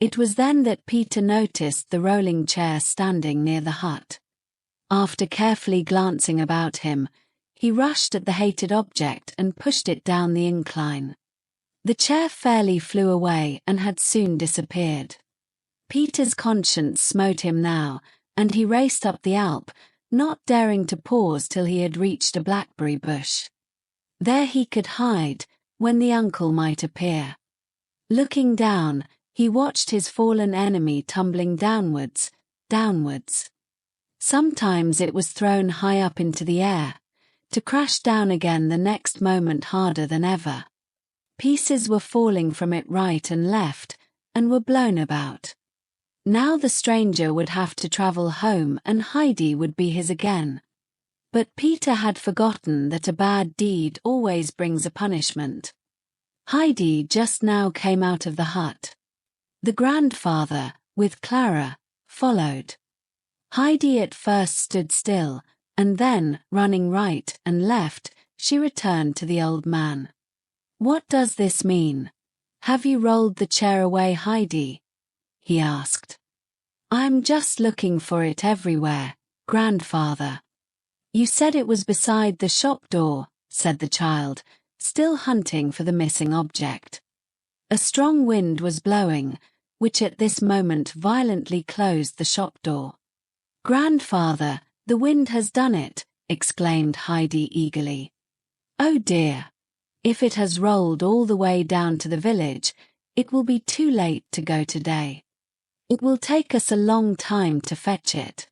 It was then that Peter noticed the rolling chair standing near the hut. After carefully glancing about him, he rushed at the hated object and pushed it down the incline. The chair fairly flew away and had soon disappeared. Peter's conscience smote him now, and he raced up the Alp, not daring to pause till he had reached a blackberry bush. There he could hide, when the uncle might appear. Looking down, he watched his fallen enemy tumbling downwards, downwards. Sometimes it was thrown high up into the air, to crash down again the next moment harder than ever. Pieces were falling from it right and left, and were blown about. Now the stranger would have to travel home and Heidi would be his again. But Peter had forgotten that a bad deed always brings a punishment. Heidi just now came out of the hut. The grandfather, with Clara, followed. Heidi at first stood still, and then, running right and left, she returned to the old man. "What does this mean? Have you rolled the chair away, Heidi?" he asked. "I'm just looking for it everywhere, grandfather." "You said it was beside the shop door," said the child, still hunting for the missing object. A strong wind was blowing, which at this moment violently closed the shop door. "Grandfather, the wind has done it," exclaimed Heidi eagerly. "Oh dear! If it has rolled all the way down to the village, it will be too late to go today. It will take us a long time to fetch it.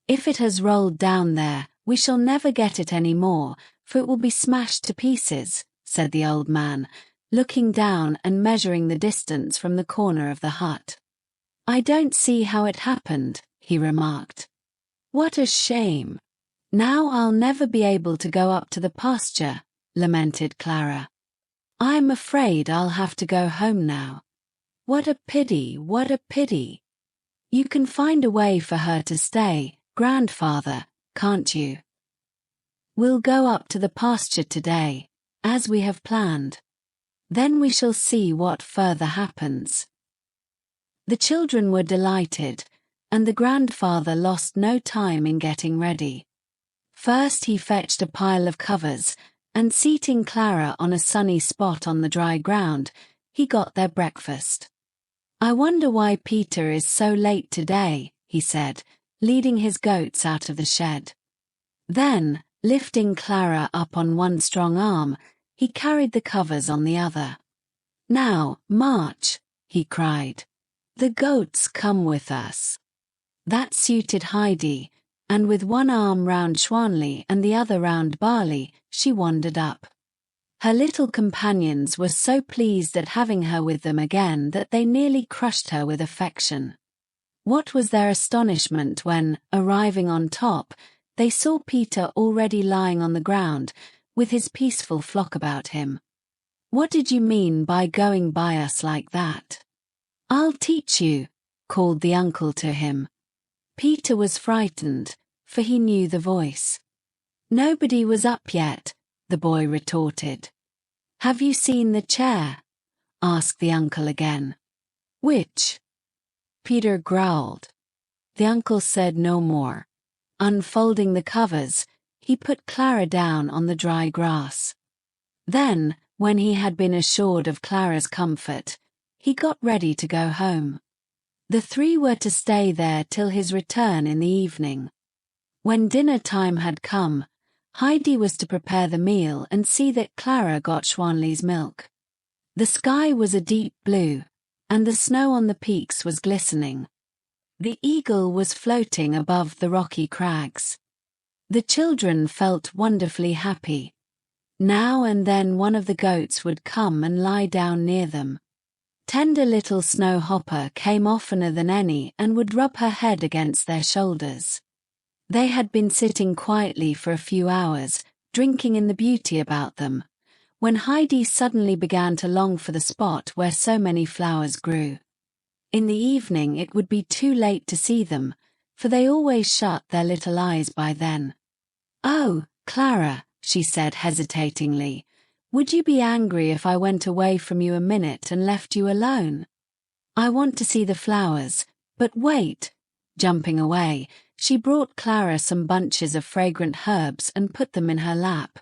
If it has rolled down there, we shall never get it any more, for it will be smashed to pieces," said the old man, looking down and measuring the distance from the corner of the hut. "I don't see how it happened," he remarked. "What a shame! Now I'll never be able to go up to the pasture," lamented Clara. "I'm afraid I'll have to go home now. What a pity, what a pity! You can find a way for her to stay, grandfather, can't you? We'll go up to the pasture today, as we have planned. Then we shall see what further happens." The children were delighted, and the grandfather lost no time in getting ready. First he fetched a pile of covers, and seating Clara on a sunny spot on the dry ground, he got their breakfast. "I wonder why Peter is so late today," he said, leading his goats out of the shed. Then, lifting Clara up on one strong arm, he carried the covers on the other. "Now, march," he cried. "The goats come with us." That suited Heidi, and with one arm round Schwanli and the other round Barley, she wandered up. Her little companions were so pleased at having her with them again that they nearly crushed her with affection. What was their astonishment when, arriving on top, they saw Peter already lying on the ground, with his peaceful flock about him. "What did you mean by going by us like that?" "I'll teach you," called the uncle to him. Peter was frightened, for he knew the voice. "Nobody was up yet," the boy retorted. "Have you seen the chair?" asked the uncle again. "Which?" Peter growled. The uncle said no more. Unfolding the covers, he put Clara down on the dry grass. Then, when he had been assured of Clara's comfort, he got ready to go home. The three were to stay there till his return in the evening. When dinner time had come, Heidi was to prepare the meal and see that Clara got Schwanli's milk. The sky was a deep blue, and the snow on the peaks was glistening. The eagle was floating above the rocky crags. The children felt wonderfully happy. Now and then one of the goats would come and lie down near them. Tender little Snow Hopper came oftener than any and would rub her head against their shoulders. They had been sitting quietly for a few hours, drinking in the beauty about them, when Heidi suddenly began to long for the spot where so many flowers grew. In the evening it would be too late to see them, for they always shut their little eyes by then. "Oh, Clara," she said hesitatingly, "would you be angry if I went away from you a minute and left you alone? I want to see the flowers, but wait." Jumping away, she brought Clara some bunches of fragrant herbs and put them in her lap.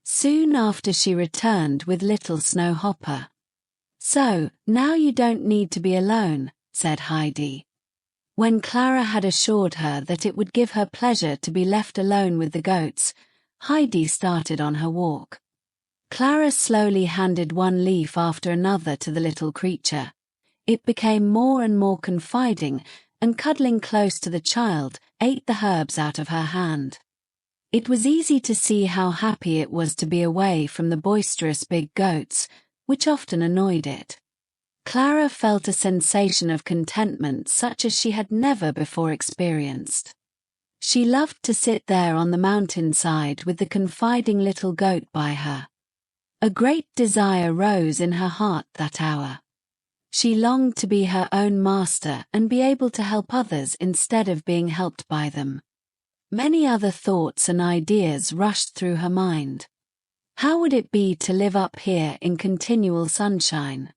Soon after she returned with little Snow Hopper. "So, now you don't need to be alone," said Heidi. When Clara had assured her that it would give her pleasure to be left alone with the goats, Heidi started on her walk. Clara slowly handed one leaf after another to the little creature. It became more and more confiding, and cuddling close to the child, ate the herbs out of her hand. It was easy to see how happy it was to be away from the boisterous big goats, which often annoyed it. Clara felt a sensation of contentment such as she had never before experienced. She loved to sit there on the mountainside with the confiding little goat by her. A great desire rose in her heart that hour. She longed to be her own master and be able to help others instead of being helped by them. Many other thoughts and ideas rushed through her mind. How would it be to live up here in continual sunshine?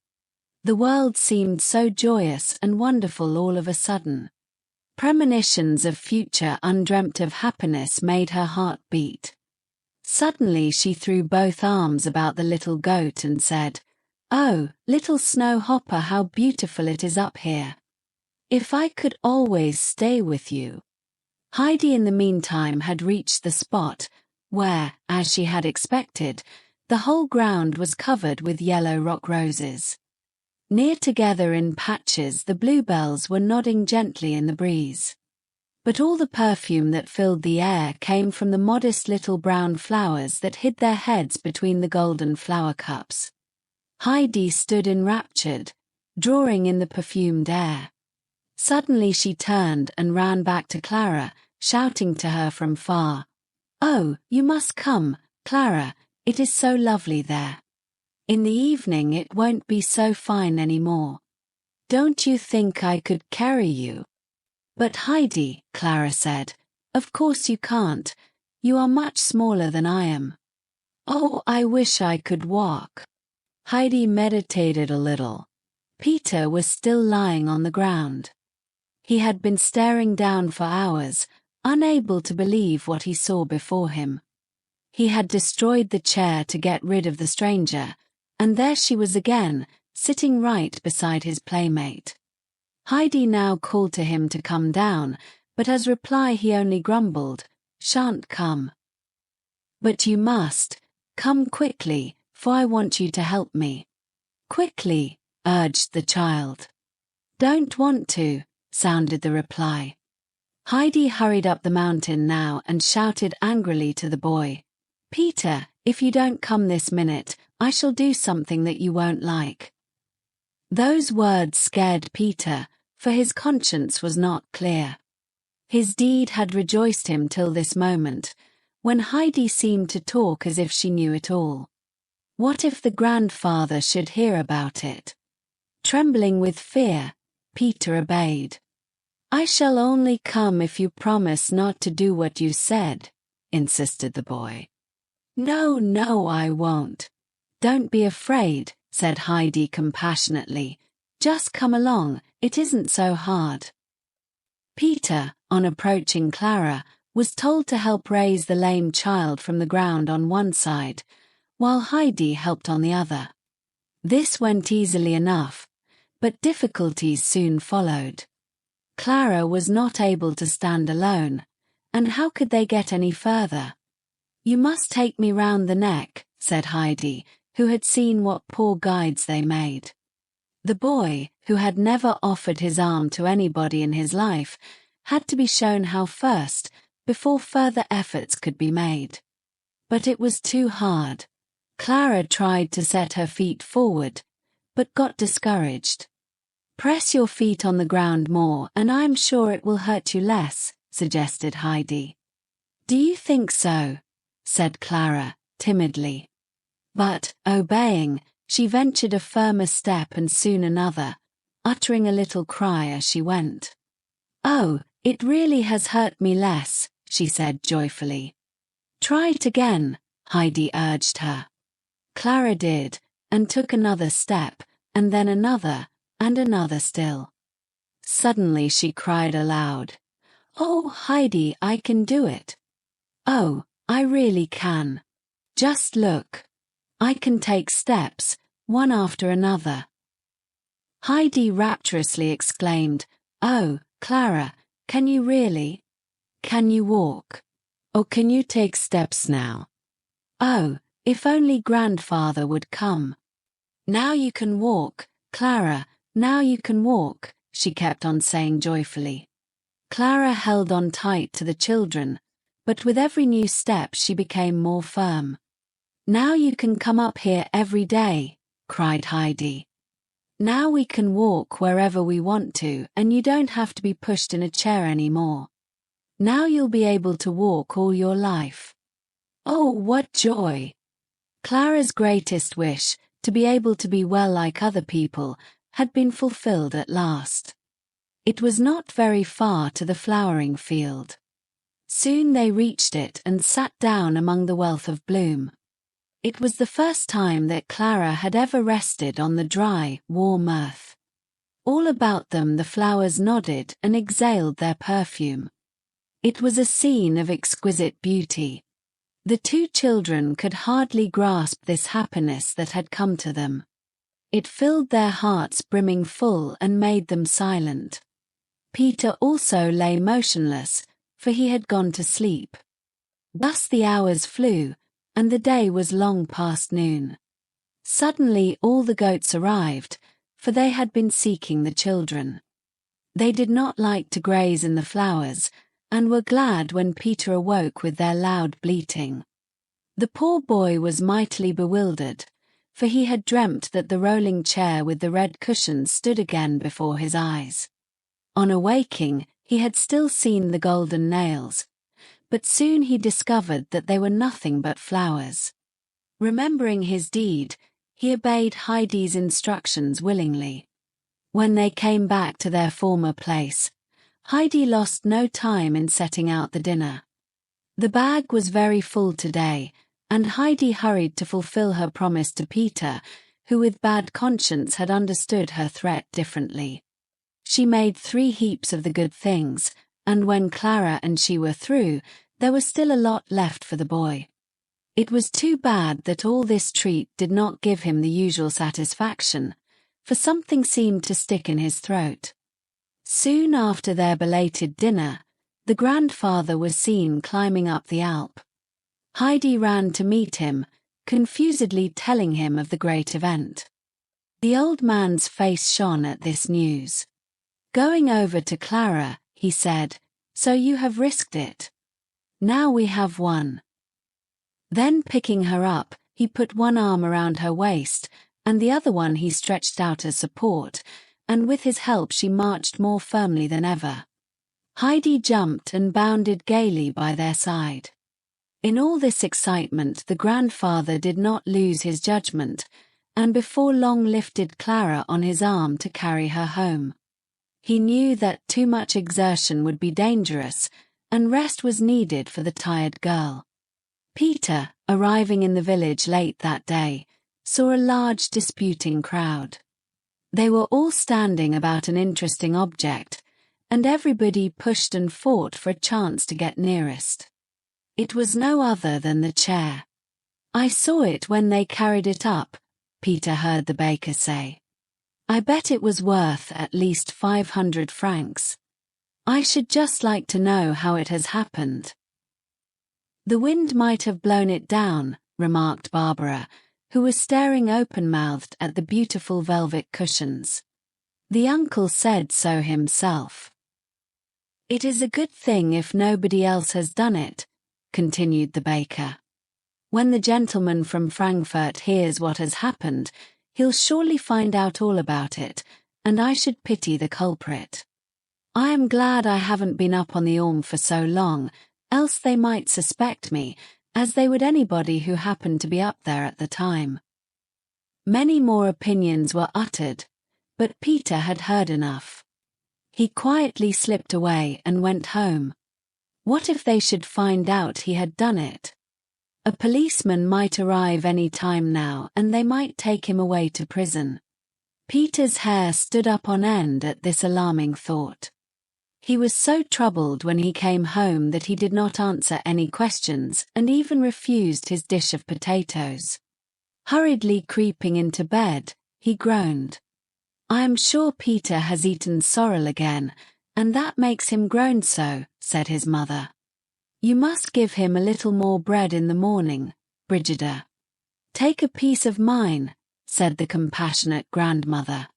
The world seemed so joyous and wonderful all of a sudden. Premonitions of future undreamt of happiness made her heart beat. Suddenly she threw both arms about the little goat and said, "Oh, little snow hopper, how beautiful it is up here. If I could always stay with you." Heidi in the meantime had reached the spot where, as she had expected, the whole ground was covered with yellow rock roses. Near together in patches, the bluebells were nodding gently in the breeze. But all the perfume that filled the air came from the modest little brown flowers that hid their heads between the golden flower cups. Heidi stood enraptured, drawing in the perfumed air. Suddenly she turned and ran back to Clara, shouting to her from far, "Oh, you must come, Clara, it is so lovely there. In the evening it won't be so fine anymore. Don't you think I could carry you?" "But Heidi," Clara said, "of course you can't. You are much smaller than I am." "Oh, I wish I could walk." Heidi meditated a little. Peter was still lying on the ground. He had been staring down for hours, unable to believe what he saw before him. He had destroyed the chair to get rid of the stranger, and there she was again, sitting right beside his playmate. Heidi now called to him to come down, but as reply he only grumbled, "Shan't come." "But you must. Come quickly, for I want you to help me." "Quickly," urged the child. "Don't want to," sounded the reply. Heidi hurried up the mountain now and shouted angrily to the boy, "Peter, if you don't come this minute, I shall do something that you won't like." Those words scared Peter, for his conscience was not clear. His deed had rejoiced him till this moment, when Heidi seemed to talk as if she knew it all. What if the grandfather should hear about it? Trembling with fear, Peter obeyed. "I shall only come if you promise not to do what you said," insisted the boy. "No, no, I won't." "Don't be afraid," said Heidi compassionately. "Just come along, it isn't so hard." Peter, on approaching Clara, was told to help raise the lame child from the ground on one side, while Heidi helped on the other. This went easily enough, but difficulties soon followed. Clara was not able to stand alone, and how could they get any further? "You must take me round the neck," said Heidi, who had seen what poor guides they made. The boy, who had never offered his arm to anybody in his life, had to be shown how first, before further efforts could be made. But it was too hard. Clara tried to set her feet forward, but got discouraged. "Press your feet on the ground more and I'm sure it will hurt you less," suggested Heidi. "Do you think so?" said Clara, timidly. But, obeying, she ventured a firmer step and soon another, uttering a little cry as she went. "Oh, it really has hurt me less," she said joyfully. "Try it again," Heidi urged her. Clara did, and took another step, and then another, and another still. Suddenly she cried aloud, "Oh, Heidi, I can do it. Oh, I really can. Just look. I can take steps, one after another." Heidi rapturously exclaimed, "Oh, Clara, can you really? Can you walk? Or can you take steps now? Oh, if only grandfather would come. Now you can walk, Clara, now you can walk," she kept on saying joyfully. Clara held on tight to the children, but with every new step she became more firm. "Now you can come up here every day," cried Heidi. "Now we can walk wherever we want to and you don't have to be pushed in a chair anymore. Now you'll be able to walk all your life." Oh, what joy! Clara's greatest wish, to be able to be well like other people, had been fulfilled at last. It was not very far to the flowering field. Soon they reached it and sat down among the wealth of bloom. It was the first time that Clara had ever rested on the dry, warm earth. All about them the flowers nodded and exhaled their perfume. It was a scene of exquisite beauty. The two children could hardly grasp this happiness that had come to them. It filled their hearts brimming full and made them silent. Peter also lay motionless, for he had gone to sleep. Thus the hours flew, and the day was long past noon. Suddenly all the goats arrived, for they had been seeking the children. They did not like to graze in the flowers, and were glad when Peter awoke with their loud bleating. The poor boy was mightily bewildered, for he had dreamt that the rolling chair with the red cushions stood again before his eyes. On awaking, he had still seen the golden nails, but soon he discovered that they were nothing but flowers. Remembering his deed, he obeyed Heidi's instructions willingly. When they came back to their former place, Heidi lost no time in setting out the dinner. The bag was very full today, and Heidi hurried to fulfill her promise to Peter, who with bad conscience had understood her threat differently. She made 3 heaps of the good things, and when Clara and she were through, there was still a lot left for the boy. It was too bad that all this treat did not give him the usual satisfaction, for something seemed to stick in his throat. Soon after their belated dinner, the grandfather was seen climbing up the Alp. Heidi ran to meet him, confusedly telling him of the great event. The old man's face shone at this news. Going over to Clara, he said, "So you have risked it. Now we have one." Then picking her up, he put one arm around her waist, and the other one he stretched out as support, and with his help she marched more firmly than ever. Heidi jumped and bounded gaily by their side. In all this excitement the grandfather did not lose his judgment, and before long lifted Clara on his arm to carry her home. He knew that too much exertion would be dangerous, and rest was needed for the tired girl. Peter, arriving in the village late that day, saw a large disputing crowd. They were all standing about an interesting object, and everybody pushed and fought for a chance to get nearest. It was no other than the chair. "I saw it when they carried it up," Peter heard the baker say. "I bet it was worth at least 500 francs. I should just like to know how it has happened." "The wind might have blown it down," remarked Barbara, who was staring open-mouthed at the beautiful velvet cushions. "The uncle said so himself." "It is a good thing if nobody else has done it," continued the baker. "When the gentleman from Frankfurt hears what has happened, he'll surely find out all about it, and I should pity the culprit. I am glad I haven't been up on the Orme for so long, else they might suspect me, as they would anybody who happened to be up there at the time." Many more opinions were uttered, but Peter had heard enough. He quietly slipped away and went home. What if they should find out he had done it? A policeman might arrive any time now, and they might take him away to prison. Peter's hair stood up on end at this alarming thought. He was so troubled when he came home that he did not answer any questions and even refused his dish of potatoes. Hurriedly creeping into bed, he groaned. "I am sure Peter has eaten sorrel again, and that makes him groan so," said his mother. "You must give him a little more bread in the morning, Brigida." "Take a piece of mine," said the compassionate grandmother.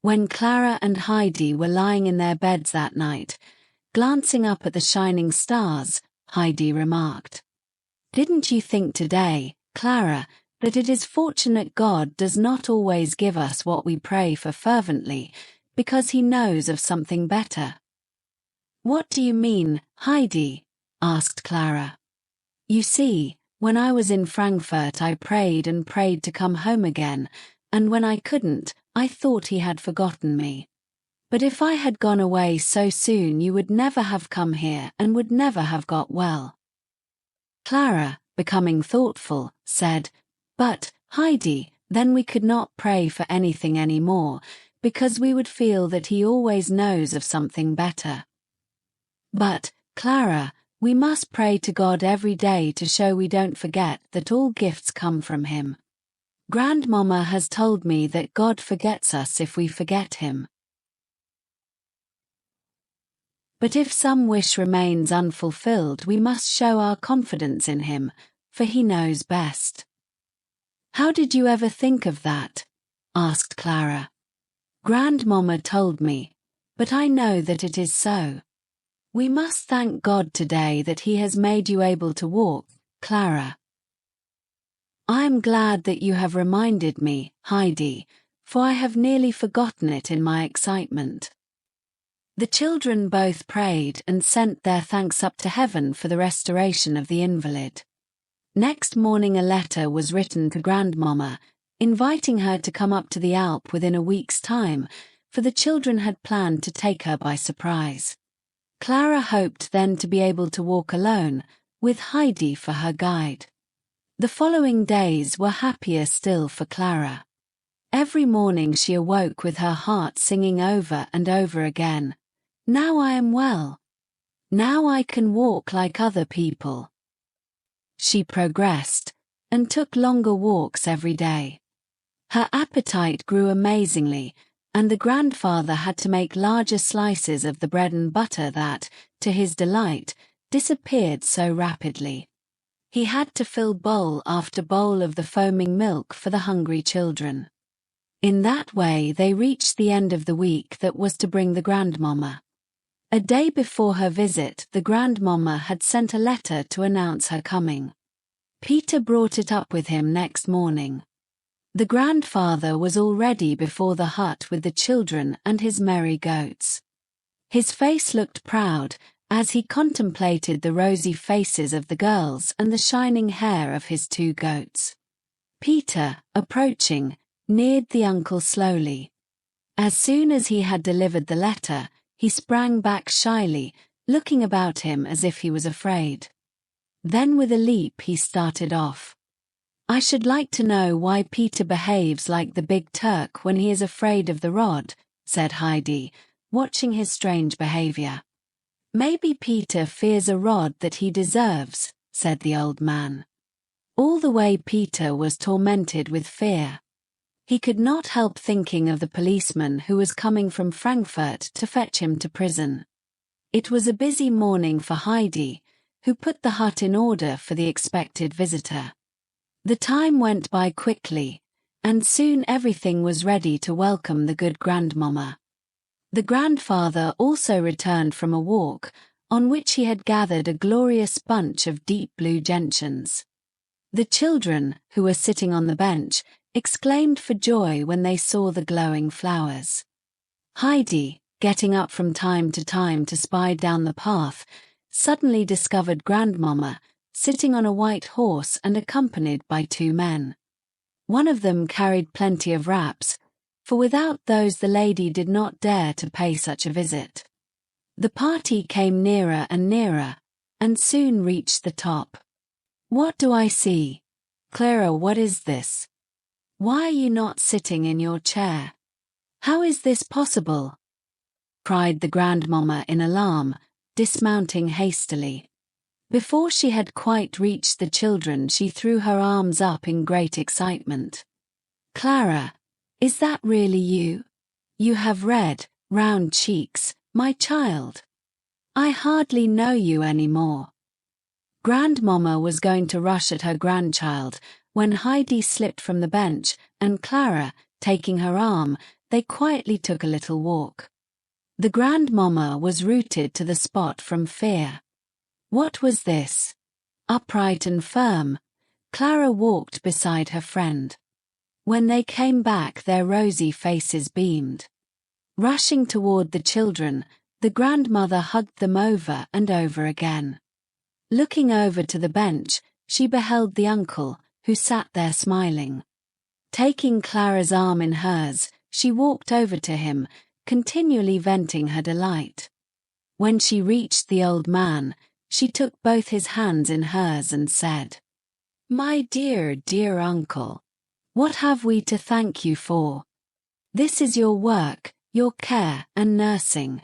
When Clara and Heidi were lying in their beds that night, glancing up at the shining stars, Heidi remarked, "Didn't you think today, Clara, that it is fortunate God does not always give us what we pray for fervently, because he knows of something better?" "What do you mean, Heidi?" asked Clara. "You see, when I was in Frankfurt I prayed and prayed to come home again, and when I couldn't, I thought he had forgotten me. But if I had gone away so soon, you would never have come here and would never have got well." Clara, becoming thoughtful, said, "But, Heidi, then we could not pray for anything any more, because we would feel that he always knows of something better." "But, Clara, we must pray to God every day to show we don't forget that all gifts come from him. Grandmama has told me that God forgets us if we forget him. But if some wish remains unfulfilled, we must show our confidence in him, for he knows best." "How did you ever think of that?" asked Clara. "Grandmama told me, but I know that it is so. We must thank God today that he has made you able to walk, Clara." "I am glad that you have reminded me, Heidi, for I have nearly forgotten it in my excitement." The children both prayed and sent their thanks up to heaven for the restoration of the invalid. Next morning a letter was written to Grandmama, inviting her to come up to the Alp within a week's time, for the children had planned to take her by surprise. Clara hoped then to be able to walk alone, with Heidi for her guide. The following days were happier still for Clara. Every morning she awoke with her heart singing over and over again, "Now I am well. Now I can walk like other people." She progressed, and took longer walks every day. Her appetite grew amazingly, and the grandfather had to make larger slices of the bread and butter that, to his delight, disappeared so rapidly. He had to fill bowl after bowl of the foaming milk for the hungry children. In that way they reached the end of the week that was to bring the grandmama. A day before her visit, the grandmama had sent a letter to announce her coming. Peter brought it up with him next morning. The grandfather was already before the hut with the children and his merry goats. His face looked proud as he contemplated the rosy faces of the girls and the shining hair of his 2 goats. Peter, approaching, neared the uncle slowly. As soon as he had delivered the letter, he sprang back shyly, looking about him as if he was afraid. Then with a leap he started off. "I should like to know why Peter behaves like the big Turk when he is afraid of the rod," said Heidi, watching his strange behavior. "Maybe Peter fears a rod that he deserves," said the old man. All the way Peter was tormented with fear. He could not help thinking of the policeman who was coming from Frankfurt to fetch him to prison. It was a busy morning for Heidi, who put the hut in order for the expected visitor. The time went by quickly, and soon everything was ready to welcome the good grandmama. The grandfather also returned from a walk, on which he had gathered a glorious bunch of deep blue gentians. The children, who were sitting on the bench, exclaimed for joy when they saw the glowing flowers. Heidi, getting up from time to spy down the path, suddenly discovered Grandmama sitting on a white horse and accompanied by 2 men. One of them carried plenty of wraps, for without those the lady did not dare to pay such a visit. The party came nearer and nearer, and soon reached the top. "What do I see? Clara, what is this? Why are you not sitting in your chair? How is this possible?" cried the grandmama in alarm, dismounting hastily. Before she had quite reached the children, she threw her arms up in great excitement. "Clara, is that really you? You have red, round cheeks, my child. I hardly know you any more." Grandmama was going to rush at her grandchild when Heidi slipped from the bench, and Clara, taking her arm, they quietly took a little walk. The grandmama was rooted to the spot from fear. What was this? Upright and firm, Clara walked beside her friend. When they came back, their rosy faces beamed. Rushing toward the children, the grandmother hugged them over and over again. Looking over to the bench, she beheld the uncle, who sat there smiling. Taking Clara's arm in hers, she walked over to him, continually venting her delight. When she reached the old man, she took both his hands in hers and said, "My dear, dear uncle, what have we to thank you for? This is your work, your care and nursing."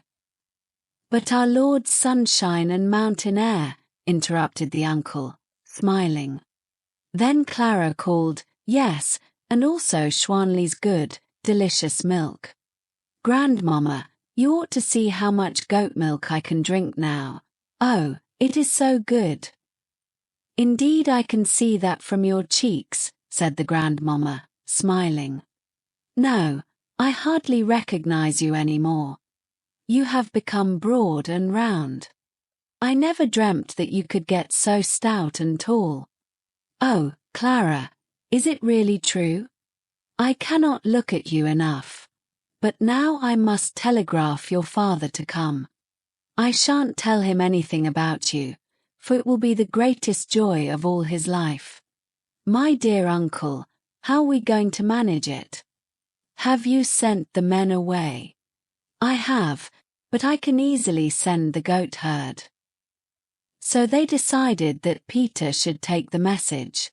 "But our Lord's sunshine and mountain air," interrupted the uncle, smiling. Then Clara called, "Yes, and also Schwanley's good, delicious milk. Grandmama, you ought to see how much goat milk I can drink now. Oh, it is so good." "Indeed, I can see that from your cheeks," said the grandmama, smiling. "No, I hardly recognize you anymore. You have become broad and round. I never dreamt that you could get so stout and tall. Oh, Clara, is it really true? I cannot look at you enough. But now I must telegraph your father to come. I shan't tell him anything about you, for it will be the greatest joy of all his life. My dear uncle, how are we going to manage it? Have you sent the men away?" "I have, but I can easily send the goatherd." So they decided that Peter should take the message.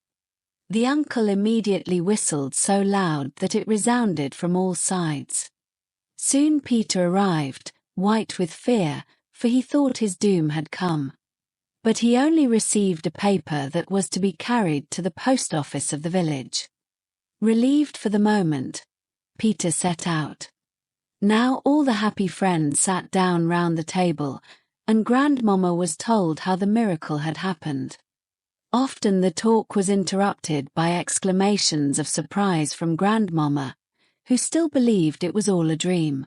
The uncle immediately whistled so loud that it resounded from all sides. Soon Peter arrived, white with fear, for he thought his doom had come. But he only received a paper that was to be carried to the post office of the village. Relieved for the moment, Peter set out. Now all the happy friends sat down round the table, and Grandmama was told how the miracle had happened. Often the talk was interrupted by exclamations of surprise from Grandmama, who still believed it was all a dream.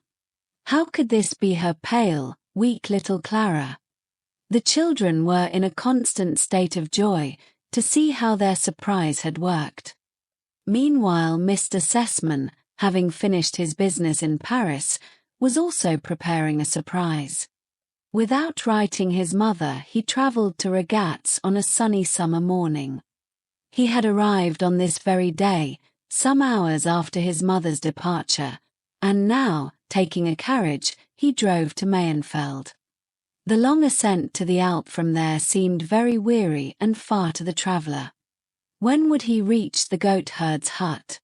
How could this be her pale, weak little Clara? The children were in a constant state of joy to see how their surprise had worked. Meanwhile, Mr. Sessman, having finished his business in Paris, was also preparing a surprise. Without writing his mother, he travelled to Regatz on a sunny summer morning. He had arrived on this very day, some hours after his mother's departure, and now, taking a carriage, he drove to Mayenfeld. The long ascent to the Alp from there seemed very weary and far to the traveller. When would he reach the goatherd's hut?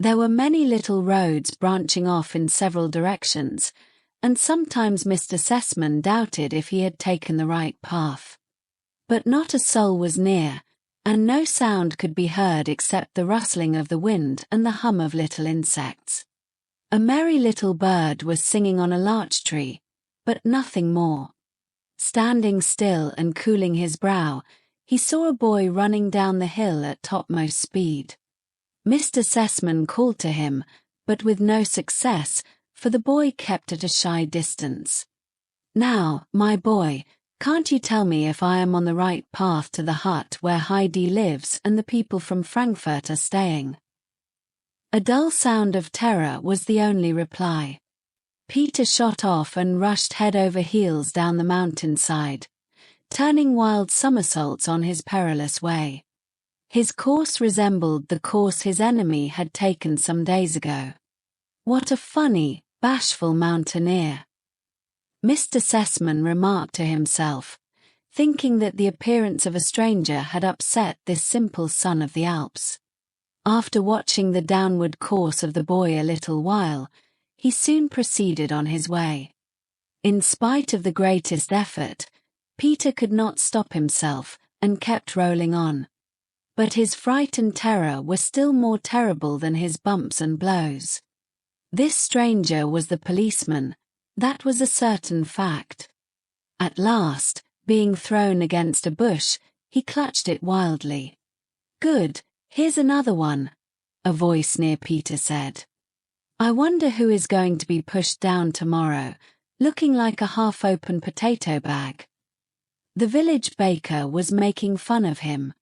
There were many little roads branching off in several directions, and sometimes Mr. Sessman doubted if he had taken the right path. But not a soul was near, and no sound could be heard except the rustling of the wind and the hum of little insects. A merry little bird was singing on a larch tree, but nothing more. Standing still and cooling his brow, he saw a boy running down the hill at topmost speed. Mr. Sessman called to him, but with no success, for the boy kept at a shy distance. "Now, my boy, can't you tell me if I am on the right path to the hut where Heidi lives and the people from Frankfurt are staying?" A dull sound of terror was the only reply. Peter shot off and rushed head over heels down the mountainside, turning wild somersaults on his perilous way. His course resembled the course his enemy had taken some days ago. What a funny, bashful mountaineer! Mr. Sessman remarked to himself, thinking that the appearance of a stranger had upset this simple son of the Alps. After watching the downward course of the boy a little while, he soon proceeded on his way. In spite of the greatest effort, Peter could not stop himself and kept rolling on. But his fright and terror were still more terrible than his bumps and blows. This stranger was the policeman, that was a certain fact. At last, being thrown against a bush, he clutched it wildly. "Good, here's another one," a voice near Peter said. "I wonder who is going to be pushed down tomorrow, looking like a half-open potato bag." The village baker was making fun of him.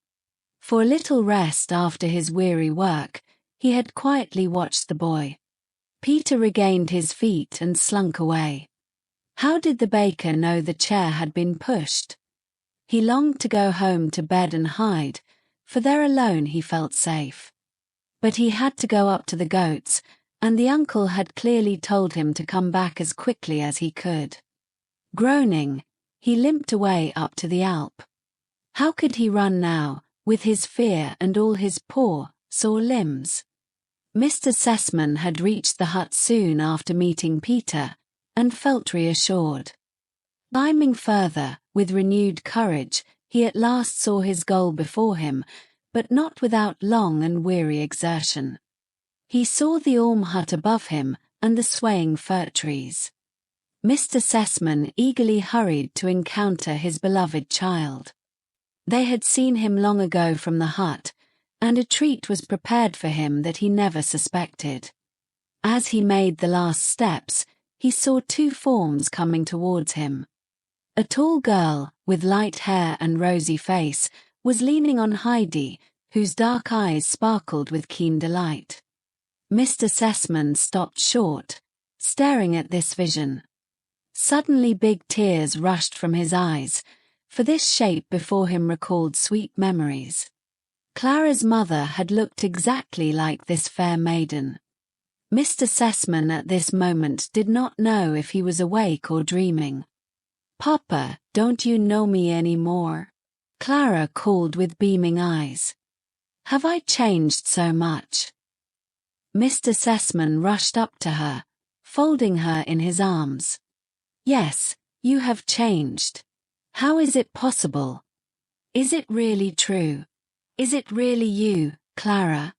For a little rest after his weary work, he had quietly watched the boy. Peter regained his feet and slunk away. How did the baker know the chair had been pushed? He longed to go home to bed and hide, for there alone he felt safe. But he had to go up to the goats, and the uncle had clearly told him to come back as quickly as he could. Groaning, he limped away up to the Alp. How could he run now, with his fear and all his poor, sore limbs? Mr. Sessman had reached the hut soon after meeting Peter, and felt reassured. Climbing further, with renewed courage, he at last saw his goal before him, but not without long and weary exertion. He saw the Orm hut above him, and the swaying fir trees. Mr. Sessman eagerly hurried to encounter his beloved child. They had seen him long ago from the hut, and a treat was prepared for him that he never suspected. As he made the last steps, he saw two forms coming towards him. A tall girl, with light hair and rosy face, was leaning on Heidi, whose dark eyes sparkled with keen delight. Mr. Sessman stopped short, staring at this vision. Suddenly big tears rushed from his eyes, for this shape before him recalled sweet memories. Clara's mother had looked exactly like this fair maiden. Mr. Sessman at this moment did not know if he was awake or dreaming. "Papa, don't you know me any more?" Clara called with beaming eyes. "Have I changed so much?" Mr. Sessman rushed up to her, folding her in his arms. "Yes, you have changed. How is it possible? Is it really true? Is it really you, Clara?"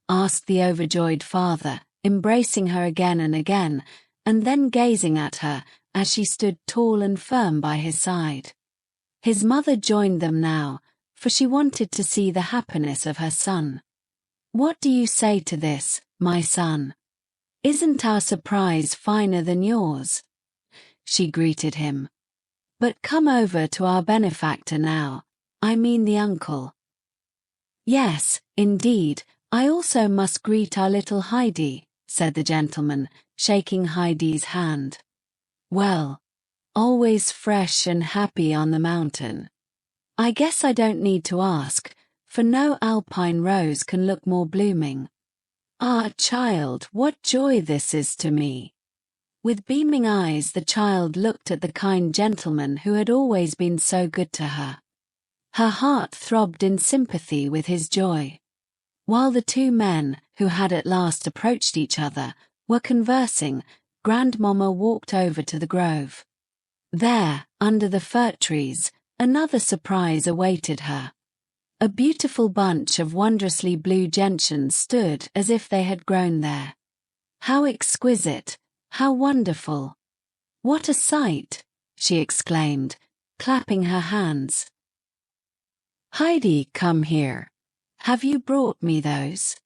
asked the overjoyed father, embracing her again and again, and then gazing at her as she stood tall and firm by his side. His mother joined them now, for she wanted to see the happiness of her son. "What do you say to this, my son? Isn't our surprise finer than yours?" she greeted him. "But come over to our benefactor now, I mean the uncle." "Yes, indeed, I also must greet our little Heidi," said the gentleman, shaking Heidi's hand. "Well, always fresh and happy on the mountain. I guess I don't need to ask, for no alpine rose can look more blooming. Ah, child, what joy this is to me." With beaming eyes the child looked at the kind gentleman who had always been so good to her. Her heart throbbed in sympathy with his joy. While the two men, who had at last approached each other, were conversing, Grandmamma walked over to the grove. There, under the fir trees, another surprise awaited her. A beautiful bunch of wondrously blue gentians stood as if they had grown there. "How exquisite! How wonderful! What a sight!" she exclaimed, clapping her hands. "Heidi, come here. Have you brought me those?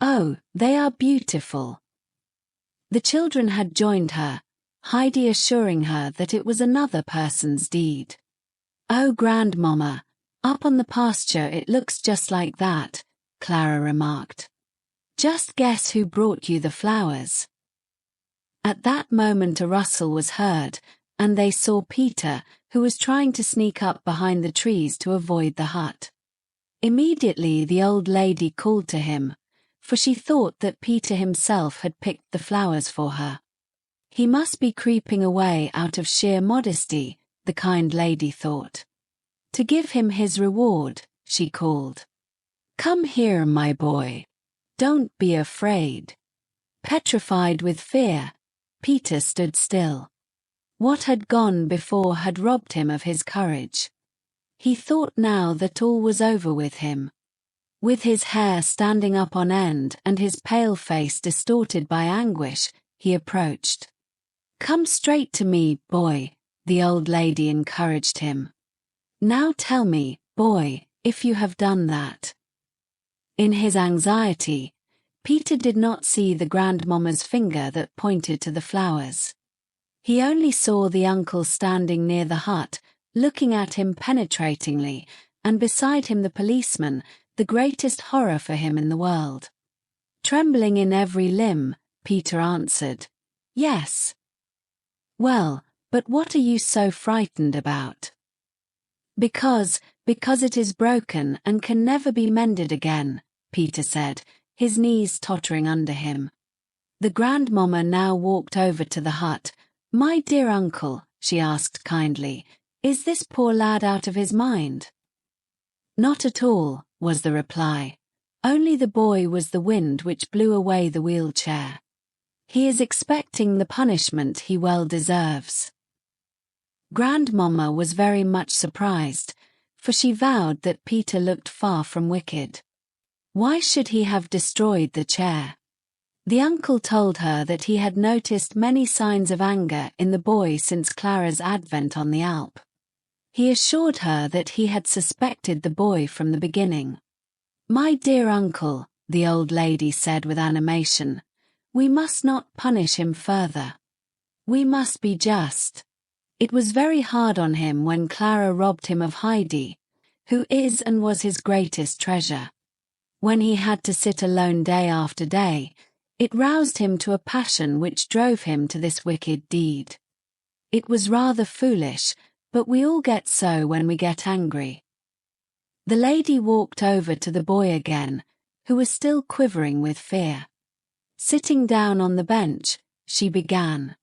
Oh, they are beautiful." The children had joined her, Heidi assuring her that it was another person's deed. "Oh, Grandmamma, up on the pasture it looks just like that," Clara remarked. "Just guess who brought you the flowers." At that moment a rustle was heard, and they saw Peter, who was trying to sneak up behind the trees to avoid the hut. Immediately the old lady called to him, for she thought that Peter himself had picked the flowers for her. He must be creeping away out of sheer modesty, the kind lady thought. To give him his reward, she called. "Come here, my boy. Don't be afraid." Petrified with fear, Peter stood still. What had gone before had robbed him of his courage. He thought now that all was over with him. With his hair standing up on end and his pale face distorted by anguish, he approached. "Come straight to me, boy," the old lady encouraged him. "Now tell me, boy, if you have done that." In his anxiety, Peter did not see the grandmamma's finger that pointed to the flowers. He only saw the uncle standing near the hut, looking at him penetratingly, and beside him the policeman, the greatest horror for him in the world. Trembling in every limb, Peter answered, "Yes." "Well, but what are you so frightened about?" Because it is broken and can never be mended again," Peter said, his knees tottering under him. The grandmamma now walked over to the hut. "My dear uncle," she asked kindly, "is this poor lad out of his mind?" "Not at all," was the reply. "Only the boy was the wind which blew away the wheelchair. He is expecting the punishment he well deserves." Grandmamma was very much surprised, for she vowed that Peter looked far from wicked. Why should he have destroyed the chair? The uncle told her that he had noticed many signs of anger in the boy since Clara's advent on the Alp. He assured her that he had suspected the boy from the beginning. "My dear uncle," the old lady said with animation, "we must not punish him further. We must be just. It was very hard on him when Clara robbed him of Heidi, who is and was his greatest treasure. When he had to sit alone day after day, it roused him to a passion which drove him to this wicked deed. It was rather foolish, but we all get so when we get angry." The lady walked over to the boy again, who was still quivering with fear. Sitting down on the bench, she began.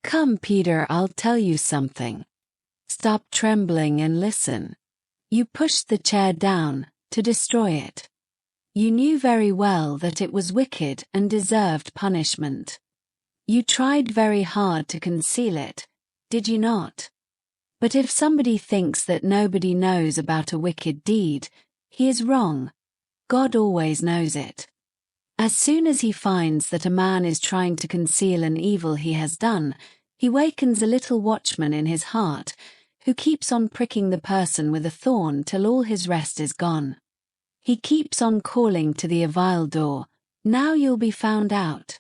"Come, Peter, I'll tell you something. Stop trembling and listen. You pushed the chair down to destroy it. You knew very well that it was wicked and deserved punishment. You tried very hard to conceal it, did you not? But if somebody thinks that nobody knows about a wicked deed, he is wrong. God always knows it. As soon as he finds that a man is trying to conceal an evil he has done, he wakens a little watchman in his heart, who keeps on pricking the person with a thorn till all his rest is gone. He keeps on calling to the avile door, 'Now you'll be found out.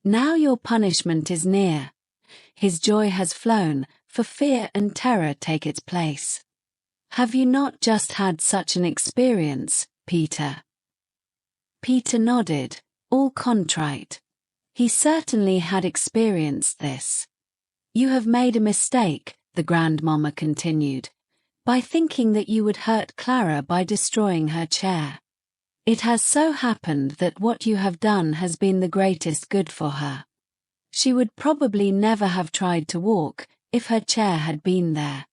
Now your punishment is near.' His joy has flown, for fear and terror take its place. Have you not just had such an experience, Peter?" Peter nodded, all contrite. He certainly had experienced this. "You have made a mistake," the grandmamma continued, "by thinking that you would hurt Clara by destroying her chair. It has so happened that what you have done has been the greatest good for her. She would probably never have tried to walk if her chair had been there.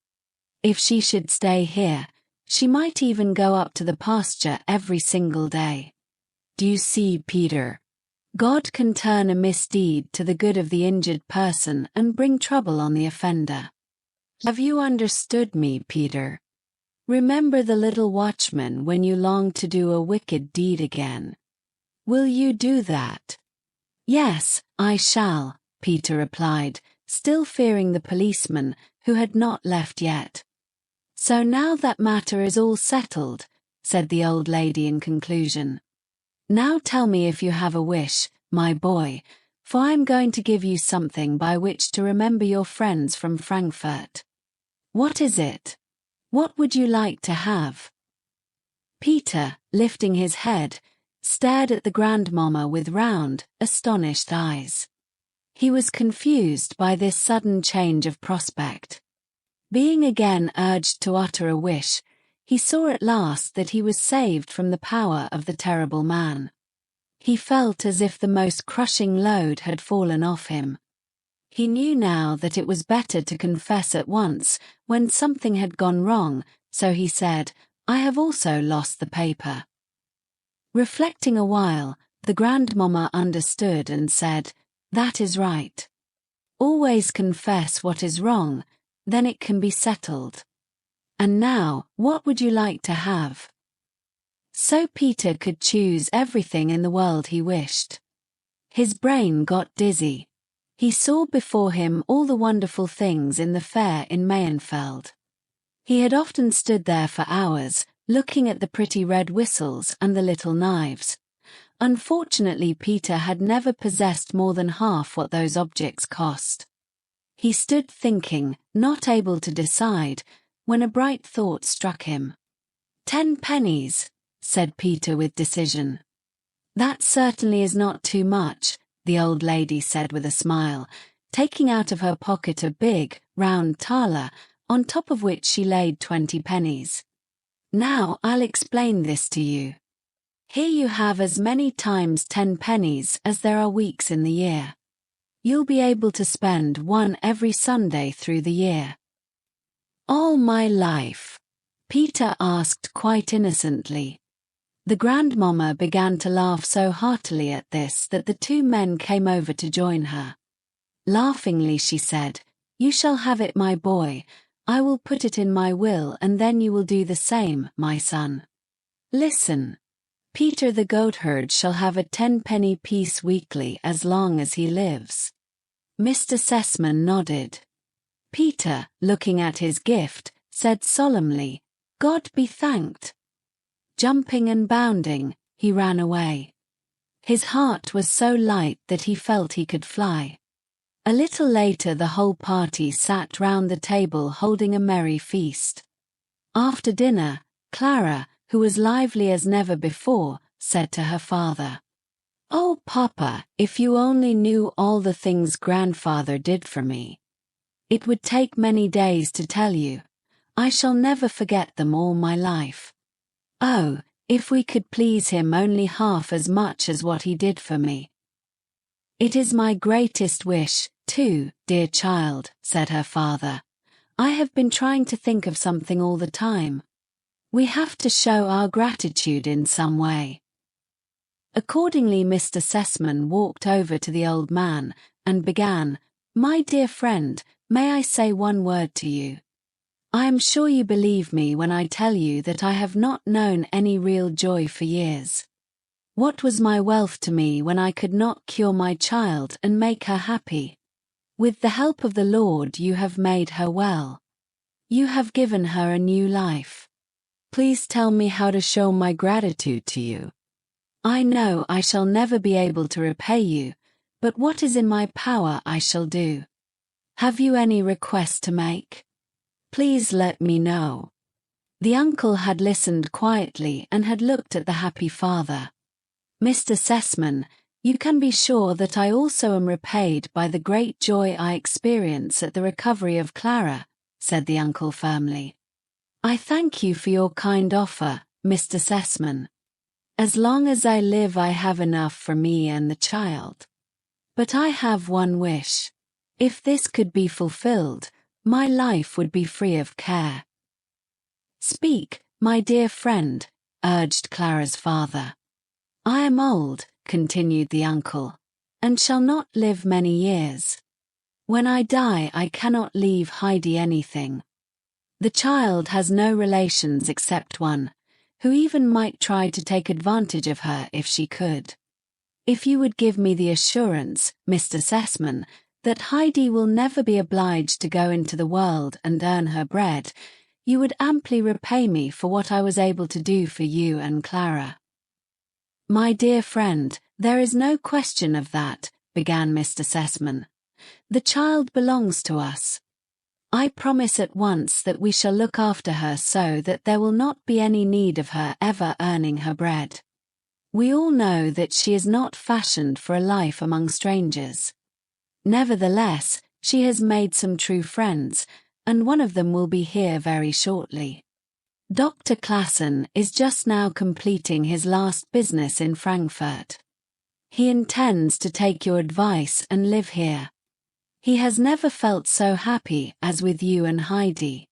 If she should stay here, she might even go up to the pasture every single day. Do you see, Peter? God can turn a misdeed to the good of the injured person and bring trouble on the offender. Have you understood me, Peter? Remember the little watchman when you long to do a wicked deed again. Will you do that?" "Yes, I shall," Peter replied, still fearing the policeman, who had not left yet. "So now that matter is all settled," said the old lady in conclusion. "Now tell me if you have a wish, my boy, for I am going to give you something by which to remember your friends from Frankfurt. What is it? What would you like to have?" Peter, lifting his head, stared at the grandmamma with round, astonished eyes. He was confused by this sudden change of prospect. Being again urged to utter a wish, he saw at last that he was saved from the power of the terrible man. He felt as if the most crushing load had fallen off him. He knew now that it was better to confess at once when something had gone wrong, so he said, "I have also lost the paper." Reflecting a while, the grandmamma understood and said, "That is right. Always confess what is wrong, then it can be settled. And now, what would you like to have?" So Peter could choose everything in the world he wished. His brain got dizzy. He saw before him all the wonderful things in the fair in Mayenfeld. He had often stood there for hours, looking at the pretty red whistles and the little knives. Unfortunately, Peter had never possessed more than half what those objects cost. He stood thinking, not able to decide, when a bright thought struck him. 10 pennies, said Peter with decision. That certainly is not too much, the old lady said with a smile, taking out of her pocket a big, round thaler, on top of which she laid 20 pennies. Now I'll explain this to you. Here you have as many times 10 pennies as there are weeks in the year. You'll be able to spend one every Sunday through the year." "All my life?" Peter asked quite innocently. The grandmamma began to laugh so heartily at this that the two men came over to join her. Laughingly she said, "You shall have it, my boy. I will put it in my will, and then you will do the same, my son. Listen. Peter the goatherd shall have a 10-penny piece weekly as long as he lives." Mr. Sessman nodded. Peter, looking at his gift, said solemnly, "God be thanked." Jumping and bounding, he ran away. His heart was so light that he felt he could fly. A little later the whole party sat round the table holding a merry feast. After dinner, Clara, who was lively as never before, said to her father, "Oh, Papa, if you only knew all the things Grandfather did for me. It would take many days to tell you. I shall never forget them all my life. Oh, if we could please him only half as much as what he did for me." "It is my greatest wish, too, dear child," said her father. "I have been trying to think of something all the time. We have to show our gratitude in some way." Accordingly Mr. Sessman walked over to the old man and began, "My dear friend, may I say one word to you? I am sure you believe me when I tell you that I have not known any real joy for years. What was my wealth to me when I could not cure my child and make her happy? With the help of the Lord you have made her well. You have given her a new life. Please tell me how to show my gratitude to you. I know I shall never be able to repay you, but what is in my power I shall do. Have you any request to make? Please let me know." The uncle had listened quietly and had looked at the happy father. "Mr. Sessman, you can be sure that I also am repaid by the great joy I experience at the recovery of Clara," said the uncle firmly. "I thank you for your kind offer, Mr. Sessman. As long as I live I have enough for me and the child. But I have one wish. If this could be fulfilled, my life would be free of care." "Speak, my dear friend," urged Clara's father. "I am old," continued the uncle, "and shall not live many years. When I die I cannot leave Heidi anything. The child has no relations except one, who even might try to take advantage of her if she could. If you would give me the assurance, Mr. Sessman, that Heidi will never be obliged to go into the world and earn her bread, you would amply repay me for what I was able to do for you and Clara." "My dear friend, there is no question of that," began Mr. Sessman. "The child belongs to us. I promise at once that we shall look after her so that there will not be any need of her ever earning her bread. We all know that she is not fashioned for a life among strangers. Nevertheless, she has made some true friends, and one of them will be here very shortly. Dr. Classen is just now completing his last business in Frankfurt. He intends to take your advice and live here. He has never felt so happy as with you and Heidi.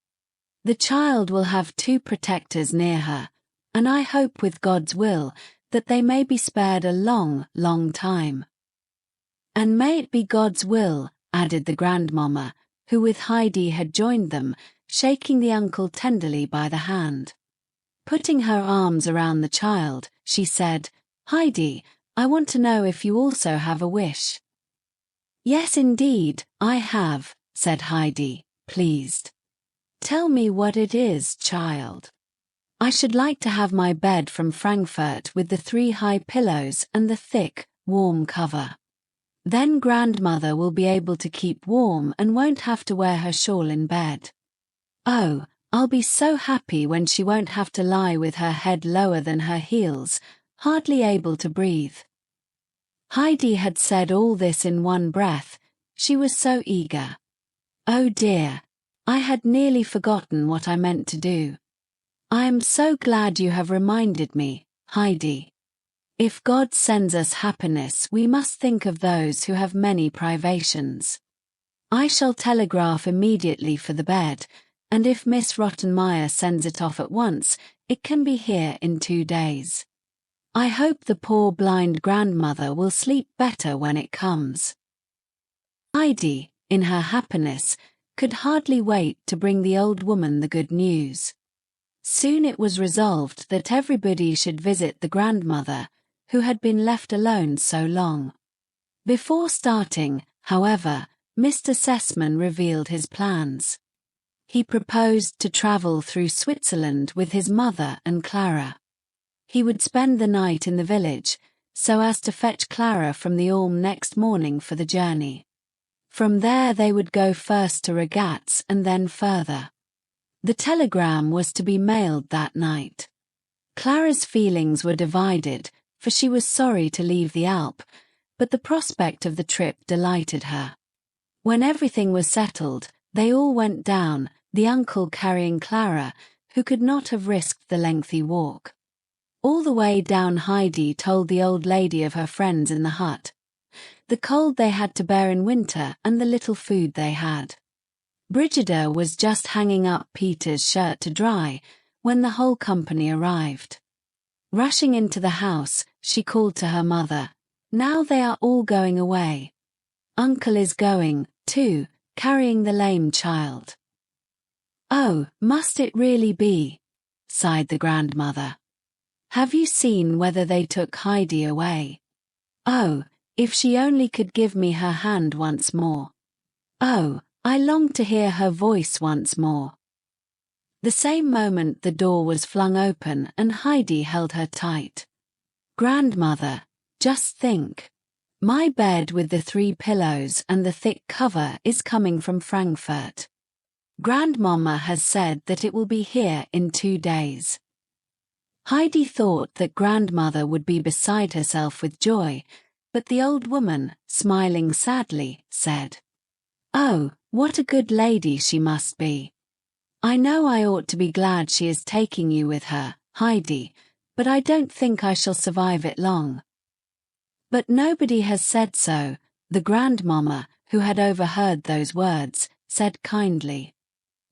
The child will have 2 protectors near her, and I hope with God's will that they may be spared a long, long time." "And may it be God's will," added the grandmamma, who with Heidi had joined them, shaking the uncle tenderly by the hand. Putting her arms around the child, she said, "Heidi, I want to know if you also have a wish." "Yes, indeed, I have," said Heidi, pleased. "Tell me what it is, child." "I should like to have my bed from Frankfurt with the 3 high pillows and the thick, warm cover. Then grandmother will be able to keep warm and won't have to wear her shawl in bed. Oh, I'll be so happy when she won't have to lie with her head lower than her heels, hardly able to breathe." Heidi had said all this in one breath. She was so eager. "Oh dear, I had nearly forgotten what I meant to do. I am so glad you have reminded me, Heidi. If God sends us happiness, we must think of those who have many privations. I shall telegraph immediately for the bed, and if Miss Rottenmeier sends it off at once, it can be here in 2 days. I hope the poor blind grandmother will sleep better when it comes. Heidi, in her happiness, could hardly wait to bring the old woman the good news. Soon it was resolved that everybody should visit the grandmother, who had been left alone so long. Before starting, however, Mr. Sessman revealed his plans. He proposed to travel through Switzerland with his mother and Clara. He would spend the night in the village, so as to fetch Clara from the Ulm next morning for the journey. From there they would go first to Regatz and then further. The telegram was to be mailed that night. Clara's feelings were divided, for she was sorry to leave the Alp, but the prospect of the trip delighted her. When everything was settled, they all went down, the uncle carrying Clara, who could not have risked the lengthy walk. All the way down Heidi told the old lady of her friends in the hut, the cold they had to bear in winter and the little food they had. Brigida was just hanging up Peter's shirt to dry when the whole company arrived. Rushing into the house, she called to her mother, "Now they are all going away. Uncle is going, too, carrying the lame child." "Oh, must it really be?" sighed the grandmother. "Have you seen whether they took Heidi away? Oh, if she only could give me her hand once more. Oh, I long to hear her voice once more." The same moment the door was flung open and Heidi held her tight. "Grandmother, just think. My bed with the 3 pillows and the thick cover is coming from Frankfurt. Grandmama has said that it will be here in 2 days." Heidi thought that grandmother would be beside herself with joy, but the old woman, smiling sadly, said, "Oh, what a good lady she must be. I know I ought to be glad she is taking you with her, Heidi, but I don't think I shall survive it long." But nobody has said so, the grandmama, who had overheard those words, said kindly.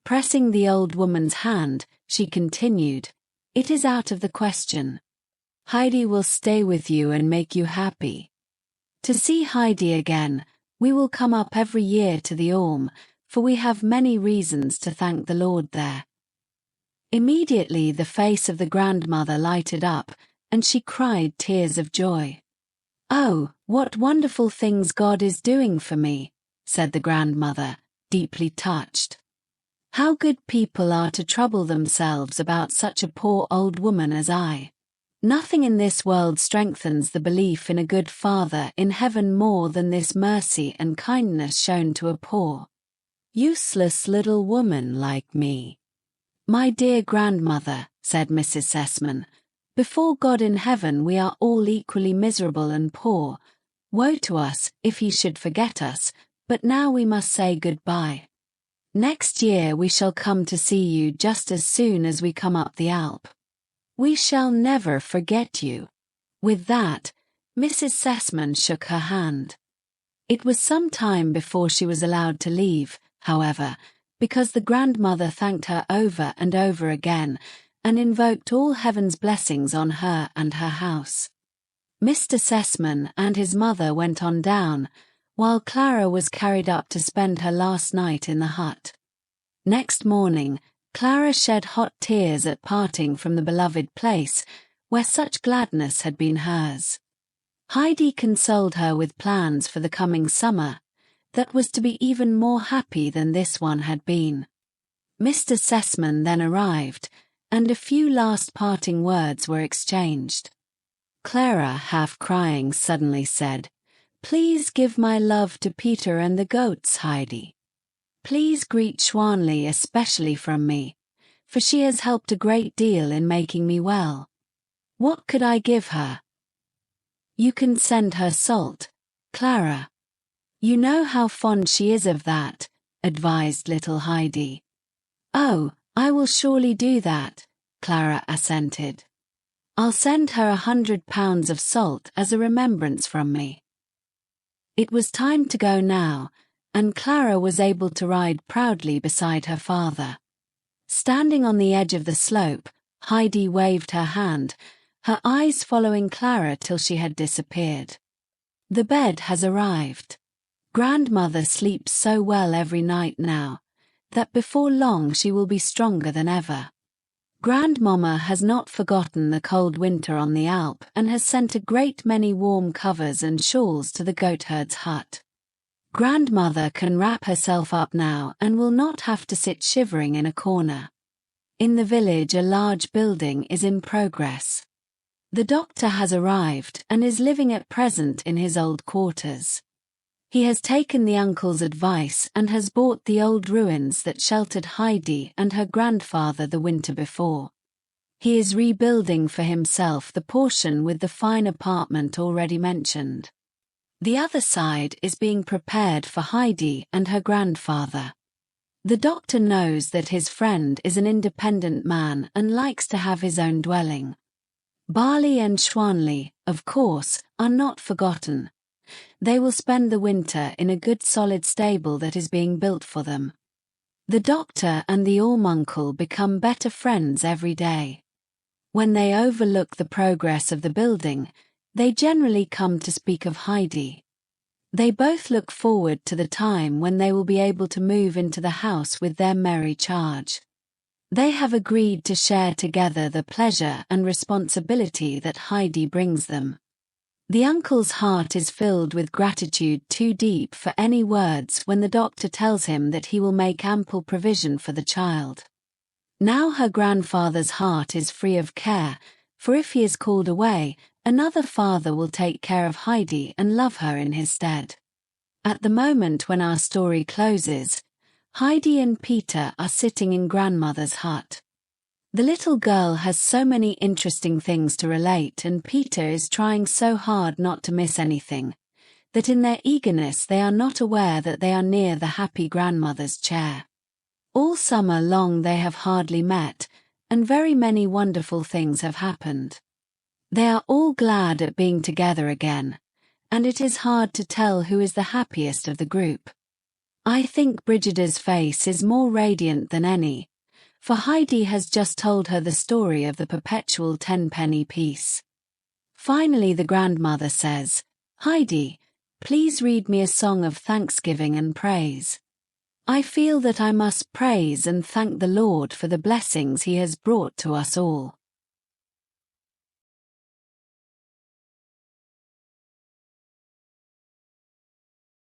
Pressing the old woman's hand, she continued, "It is out of the question. Heidi will stay with you and make you happy. To see Heidi again, we will come up every year to the Ulm, for we have many reasons to thank the Lord there." Immediately the face of the grandmother lighted up, and she cried tears of joy. "Oh, what wonderful things God is doing for me," said the grandmother, deeply touched. "How good people are to trouble themselves about such a poor old woman as I. Nothing in this world strengthens the belief in a good Father in heaven more than this mercy and kindness shown to a poor, useless little woman like me." "My dear grandmother," said Mrs. Sessman, "before God in heaven we are all equally miserable and poor. Woe to us if he should forget us, but now we must say goodbye. Next year we shall come to see you just as soon as we come up the Alp. We shall never forget you." With that, Mrs. Sessman shook her hand. It was some time before she was allowed to leave, however, because the grandmother thanked her over and over again and invoked all heaven's blessings on her and her house. Mr. Sessman and his mother went on down, while Clara was carried up to spend her last night in the hut. Next morning, Clara shed hot tears at parting from the beloved place, where such gladness had been hers. Heidi consoled her with plans for the coming summer, that was to be even more happy than this one had been. Mr. Sessman then arrived, and a few last parting words were exchanged. Clara, half crying, suddenly said, "Please give my love to Peter and the goats, Heidi. Please greet Schwanli especially from me, for she has helped a great deal in making me well. What could I give her?" "You can send her salt, Clara. You know how fond she is of that," advised little Heidi. "Oh, I will surely do that," Clara assented. I'll send her 100 pounds of salt as a remembrance from me. It was time to go now, and Clara was able to ride proudly beside her father. Standing on the edge of the slope, Heidi waved her hand, her eyes following Clara till she had disappeared. The bed has arrived. Grandmother sleeps so well every night now, that before long she will be stronger than ever. Grandmama has not forgotten the cold winter on the Alp and has sent a great many warm covers and shawls to the goatherd's hut. Grandmother can wrap herself up now and will not have to sit shivering in a corner. In the village, a large building is in progress. The doctor has arrived and is living at present in his old quarters. He has taken the uncle's advice and has bought the old ruins that sheltered Heidi and her grandfather the winter before. He is rebuilding for himself the portion with the fine apartment already mentioned. The other side is being prepared for Heidi and her grandfather. The doctor knows that his friend is an independent man and likes to have his own dwelling. Barley and Schwanley, of course, are not forgotten. They will spend the winter in a good solid stable that is being built for them. The doctor and the Almuncle become better friends every day. When they overlook the progress of the building, they generally come to speak of Heidi. They both look forward to the time when they will be able to move into the house with their merry charge. They have agreed to share together the pleasure and responsibility that Heidi brings them. The uncle's heart is filled with gratitude too deep for any words when the doctor tells him that he will make ample provision for the child. Now her grandfather's heart is free of care, for if he is called away, another father will take care of Heidi and love her in his stead. At the moment when our story closes, Heidi and Peter are sitting in grandmother's hut. The little girl has so many interesting things to relate, and Peter is trying so hard not to miss anything, that in their eagerness they are not aware that they are near the happy grandmother's chair. All summer long they have hardly met, and very many wonderful things have happened. They are all glad at being together again, and it is hard to tell who is the happiest of the group. I think Brigida's face is more radiant than any, for Heidi has just told her the story of the perpetual 10-penny piece. Finally the grandmother says, "Heidi, please read me a song of thanksgiving and praise. I feel that I must praise and thank the Lord for the blessings He has brought to us all."